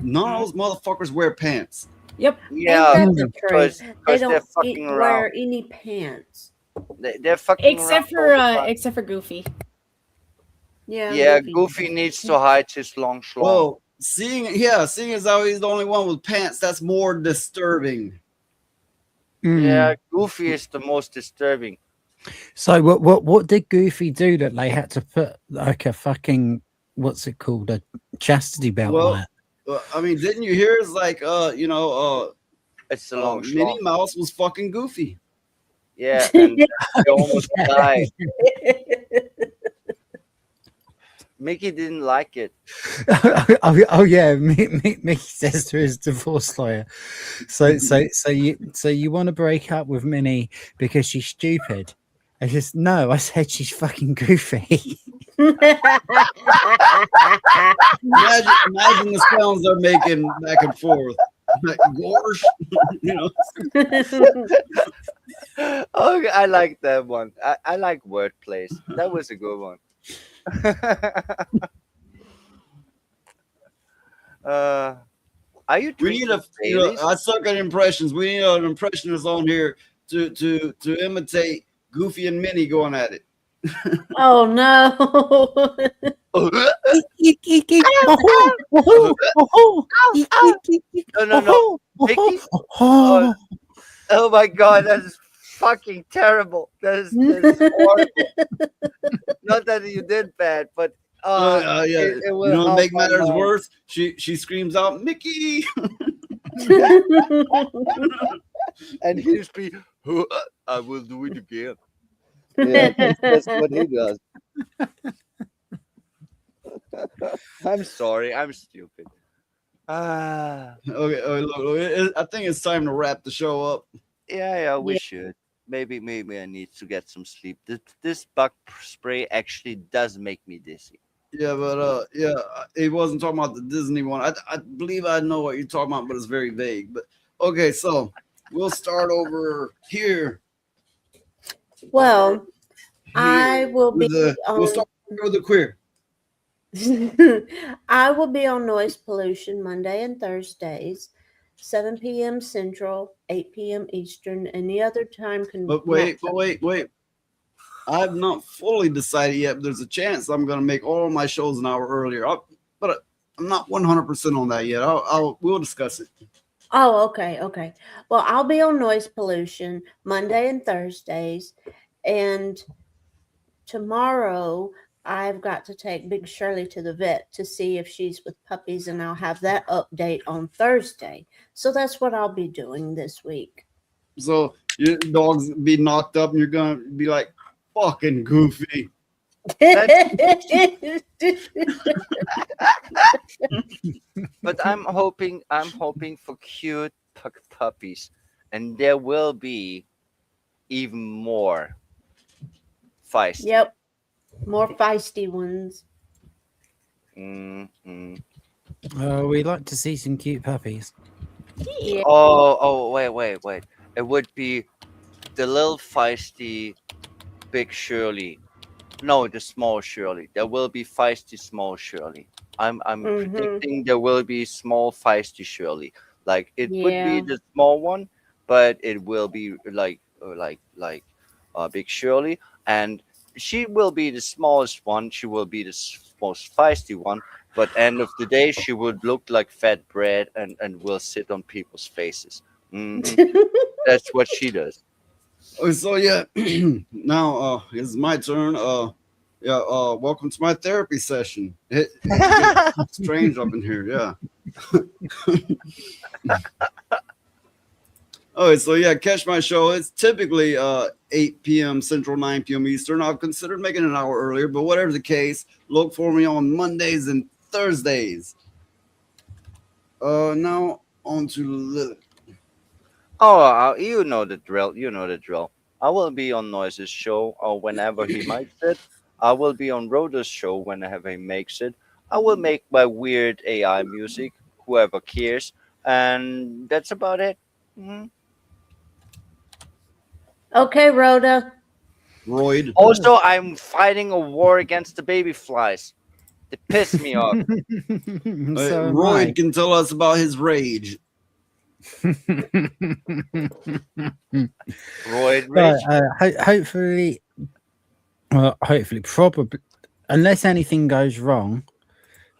Speaker 3: None of those motherfuckers wear pants.
Speaker 2: Yep.
Speaker 5: Yeah,
Speaker 4: Ain't that the
Speaker 5: because
Speaker 4: truth? They
Speaker 5: they're
Speaker 4: don't
Speaker 5: fucking
Speaker 4: wear
Speaker 5: around.
Speaker 4: any pants.
Speaker 5: They're fucking
Speaker 2: Except
Speaker 5: around.
Speaker 2: for Goofy.
Speaker 4: Yeah.
Speaker 5: Yeah, Goofy needs to hide his long schlong.
Speaker 3: Well, seeing as how he's the only one with pants, that's more disturbing.
Speaker 5: Yeah, Goofy is the most disturbing.
Speaker 7: So what did Goofy do that they had to put like a fucking what's it called, a chastity belt on it?
Speaker 3: I mean, didn't you hear? It's like
Speaker 5: it's a long
Speaker 3: Minnie
Speaker 5: schlong.
Speaker 3: Mouse was fucking Goofy.
Speaker 5: Yeah, and he almost died. Mickey didn't like it.
Speaker 7: oh yeah, Mickey says to his divorce lawyer. So you want to break up with Minnie because she's stupid? I just no. I said she's fucking goofy.
Speaker 3: Imagine the sounds they're making back and forth. Like, gosh, you know.
Speaker 5: Oh, I like that one. I like wordplays. That was a good one. Are you
Speaker 3: We need
Speaker 5: drinking
Speaker 3: a.
Speaker 5: Baileys?
Speaker 3: I suck at impressions. We need an impressionist on here to imitate Goofy and Minnie going at it.
Speaker 4: Oh no.
Speaker 5: No. Mickey? Oh my god, that is fucking terrible. That is horrible. Not that you did bad, but
Speaker 3: Yeah.
Speaker 5: it
Speaker 3: You
Speaker 5: will
Speaker 3: know, to
Speaker 5: help
Speaker 3: make
Speaker 5: my
Speaker 3: matters
Speaker 5: mind.
Speaker 3: worse, she screams out, "Mickey!"
Speaker 5: And he just be, I will do it again. Yeah, that's what he does. I'm sorry, I'm stupid.
Speaker 3: Okay, look, I think it's time to wrap the show up.
Speaker 5: Yeah, we should. Maybe I need to get some sleep. This bug spray actually does make me dizzy.
Speaker 3: Yeah, but he wasn't talking about the Disney one. I believe I know what you're talking about, but it's very vague. But okay, so we'll start over here.
Speaker 4: Well, I will be
Speaker 3: We'll start with the queer.
Speaker 4: I will be on Noise Pollution Monday and Thursdays, 7 p.m. Central, 8 p.m. Eastern. Any other time can.
Speaker 3: But wait. I've not fully decided yet, but there's a chance I'm going to make all my shows an hour earlier. But I'm not 100% on that yet. We'll discuss it.
Speaker 4: Oh, okay. Well, I'll be on Noise Pollution Monday and Thursdays, and tomorrow I've got to take Big Shirley to the vet to see if she's with puppies, and I'll have that update on Thursday. So that's what I'll be doing this week.
Speaker 3: So your dog's be knocked up, and you're going to be like, fucking Goofy.
Speaker 5: But I'm hoping for cute puppies, and there will be even more feisty.
Speaker 4: Yep, more feisty ones.
Speaker 7: We like to see some cute puppies.
Speaker 4: Yeah.
Speaker 5: Oh, wait. It would be the little feisty big Shirley. No, the small Shirley. There will be feisty small Shirley. I'm predicting there will be small feisty Shirley. Like it would be
Speaker 14: Yeah.
Speaker 5: the small one, but it will be big Shirley, and she will be the smallest one. She will be the most feisty one. But end of the day, she would look like fat bread and will sit on people's faces. That's what she does.
Speaker 3: Oh, so yeah, now it's my turn. Welcome to my therapy session. It gets strange up in here, yeah. Oh, so yeah, catch my show. It's typically 8 p.m. Central, 9 p.m. Eastern. I've considered making it an hour earlier, but whatever the case, look for me on Mondays and Thursdays. Now on to Lilith.
Speaker 5: Oh, you know the drill. You know the drill. I will be on Noise's show or whenever he makes it. I will be on Roda's show whenever he makes it. I will make my weird AI music, whoever cares. And that's about it.
Speaker 4: Okay, Rhoda.
Speaker 3: Royd.
Speaker 5: Also, I'm fighting a war against the baby flies. They piss me off.
Speaker 7: So am
Speaker 3: Royd
Speaker 7: I.
Speaker 3: can tell us about his rage.
Speaker 5: Royd
Speaker 7: But,
Speaker 5: rage.
Speaker 7: hopefully, probably, unless anything goes wrong,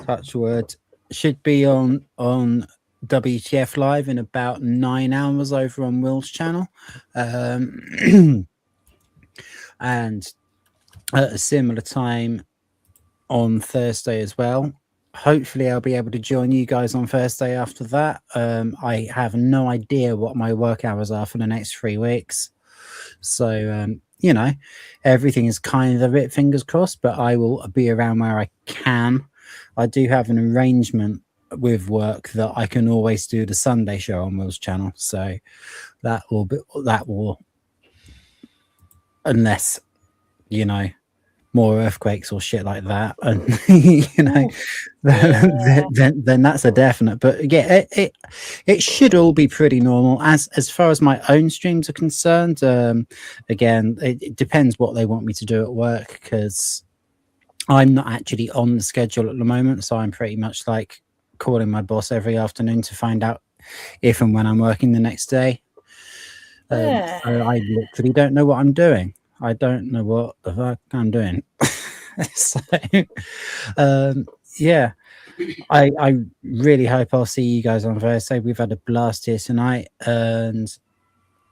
Speaker 7: touch wood, should be on WTF Live in about 9 hours over on Will's channel, and at a similar time on Thursday as well. Hopefully I'll be able to join you guys on Thursday after that. I have no idea what my work hours are for the next 3 weeks. So, everything is kind of a bit fingers crossed, but I will be around where I can. I do have an arrangement with work that I can always do the Sunday show on Will's channel. So that will, unless, more earthquakes or shit like that, and then that's a definite. But yeah, it should all be pretty normal as far as my own streams are concerned. Again, it depends what they want me to do at work, because I'm not actually on the schedule at the moment, so I'm pretty much like calling my boss every afternoon to find out if and when I'm working the next day. I literally don't know what I'm doing. I don't know what the fuck I'm doing. So, yeah, I really hope I'll see you guys on Thursday. We've had a blast here tonight, and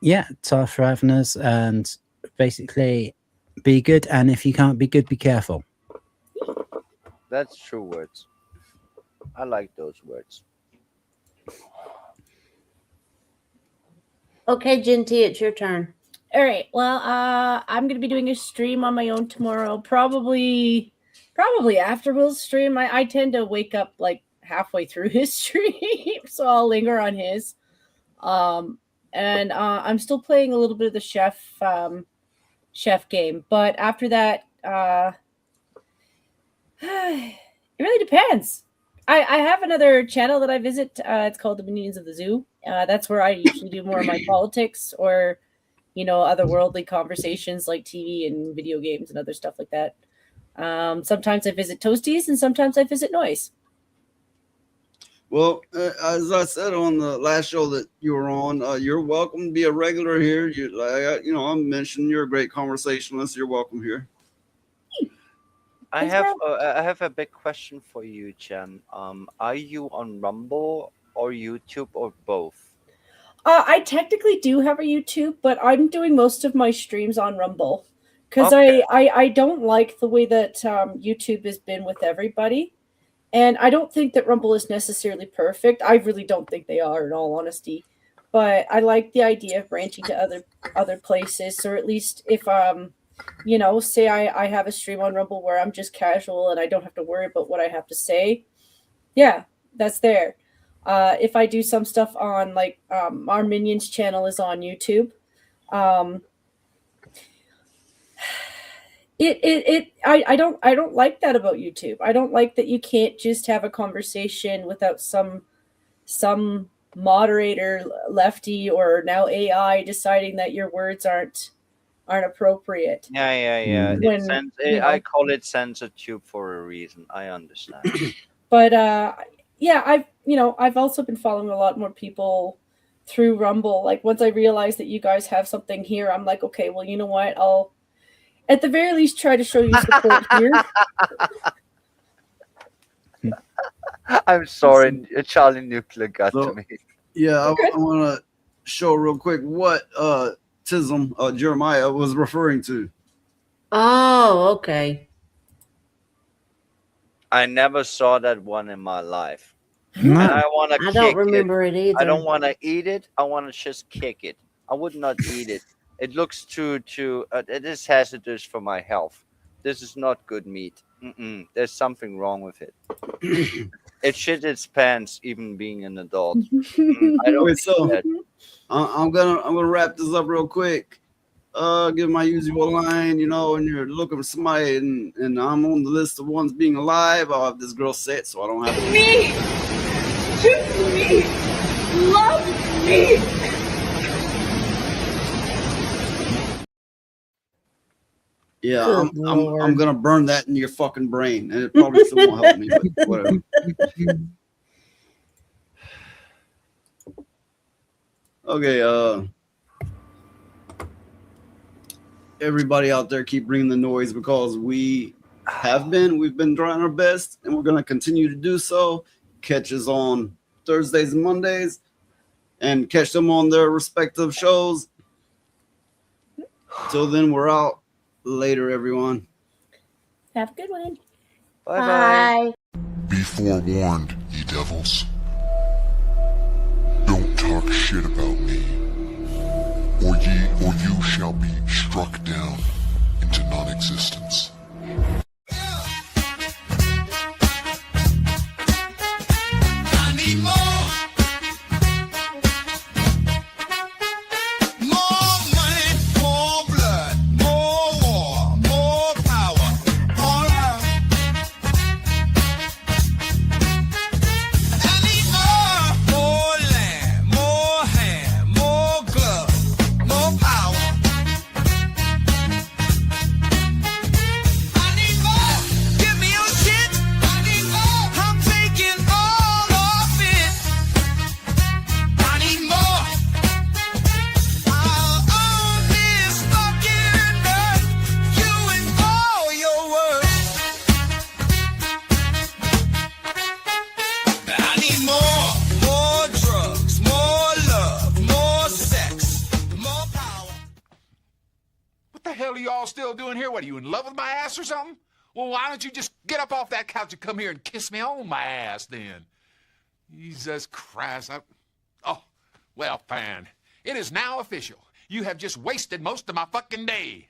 Speaker 7: yeah, tough for having us. And basically, be good. And if you can't be good, be careful.
Speaker 5: That's true words. I like those words.
Speaker 4: Okay, Genty, it's your turn.
Speaker 14: All right. Well, I'm gonna be doing a stream on my own tomorrow. Probably after Will's stream. I tend to wake up like halfway through his stream, so I'll linger on his. And I'm still playing a little bit of the chef game, but after that, it really depends. I have another channel that I visit. It's called the Minions of the Zoo. That's where I usually do more of my politics or otherworldly conversations like TV and video games and other stuff like that. Sometimes I visit Toasties and sometimes I visit Noise.
Speaker 3: Well, as I said on the last show that you were on, you're welcome to be a regular here. I'm mentioning you're a great conversationalist. You're welcome here.
Speaker 5: I have a big question for you, Jen. Are you on Rumble or YouTube or both?
Speaker 14: I technically do have a YouTube, but I'm doing most of my streams on Rumble because
Speaker 5: Okay.
Speaker 14: I don't like the way that YouTube has been with everybody. And I don't think that Rumble is necessarily perfect. I really don't think they are, in all honesty. But I like the idea of branching to other places. Or at least if say I have a stream on Rumble where I'm just casual and I don't have to worry about what I have to say. Yeah, that's there. If I do some stuff on our Minions channel is on YouTube. I don't like that about YouTube. I don't like that you can't just have a conversation without some moderator lefty or now AI deciding that your words aren't appropriate.
Speaker 5: Yeah.
Speaker 14: When, you know.
Speaker 5: I call it censor tube for a reason. I understand.
Speaker 14: But yeah, I've also been following a lot more people through Rumble. Like once I realized that you guys have something here, I'm like, okay, well, you know what? I'll at the very least try to show you support here.
Speaker 5: I'm sorry, Charlie Nuclear got to me.
Speaker 3: Yeah, I want to show real quick what Tism Jeremiah was referring to.
Speaker 4: Oh, okay.
Speaker 5: I never saw that one in my life.
Speaker 7: No.
Speaker 5: And I want to
Speaker 4: I don't remember it either.
Speaker 5: I don't want to eat it. I want to just kick it. I would not eat it. It looks too it is hazardous for my health. This is not good meat. There's something wrong with it. It shit its pants, even being an adult. I don't.
Speaker 3: Wait, so
Speaker 5: that.
Speaker 3: I'm gonna wrap this up real quick. Give my usual line, and you're looking for somebody, and I'm on the list of ones being alive. I'll have this girl say it, so I don't have to.
Speaker 10: Me! Choose me! Love me!
Speaker 3: Yeah,
Speaker 4: Good
Speaker 3: I'm
Speaker 4: Lord.
Speaker 3: gonna burn that in your fucking brain, and it probably still won't help me, but whatever. Okay, everybody out there, keep bringing the noise because we've been trying our best, and we're gonna continue to do so. Catch us on Thursdays and Mondays, and catch them on their respective shows. Till then, we're out. Later, everyone.
Speaker 14: Have a good one.
Speaker 5: Bye.
Speaker 11: Be forewarned, ye devils. Don't talk shit about me, or you shall be struck down into non-existence.
Speaker 10: I need more. More money, more blood, more war, more power, more love. I need more land, more hand, more glove, more power. I need more. Give me your shit. I need more. I'm taking all of it. I need more. I'll own this fucking earth. You and all your words. I need more drugs, more love, more sex, more power.
Speaker 13: What the hell are you all still doing here? What, are you in love with my ass or something? Well, why don't you just get up off that couch and come here and kiss me on my ass then? Jesus Christ. Oh, well, fine. It is now official. You have just wasted most of my fucking day.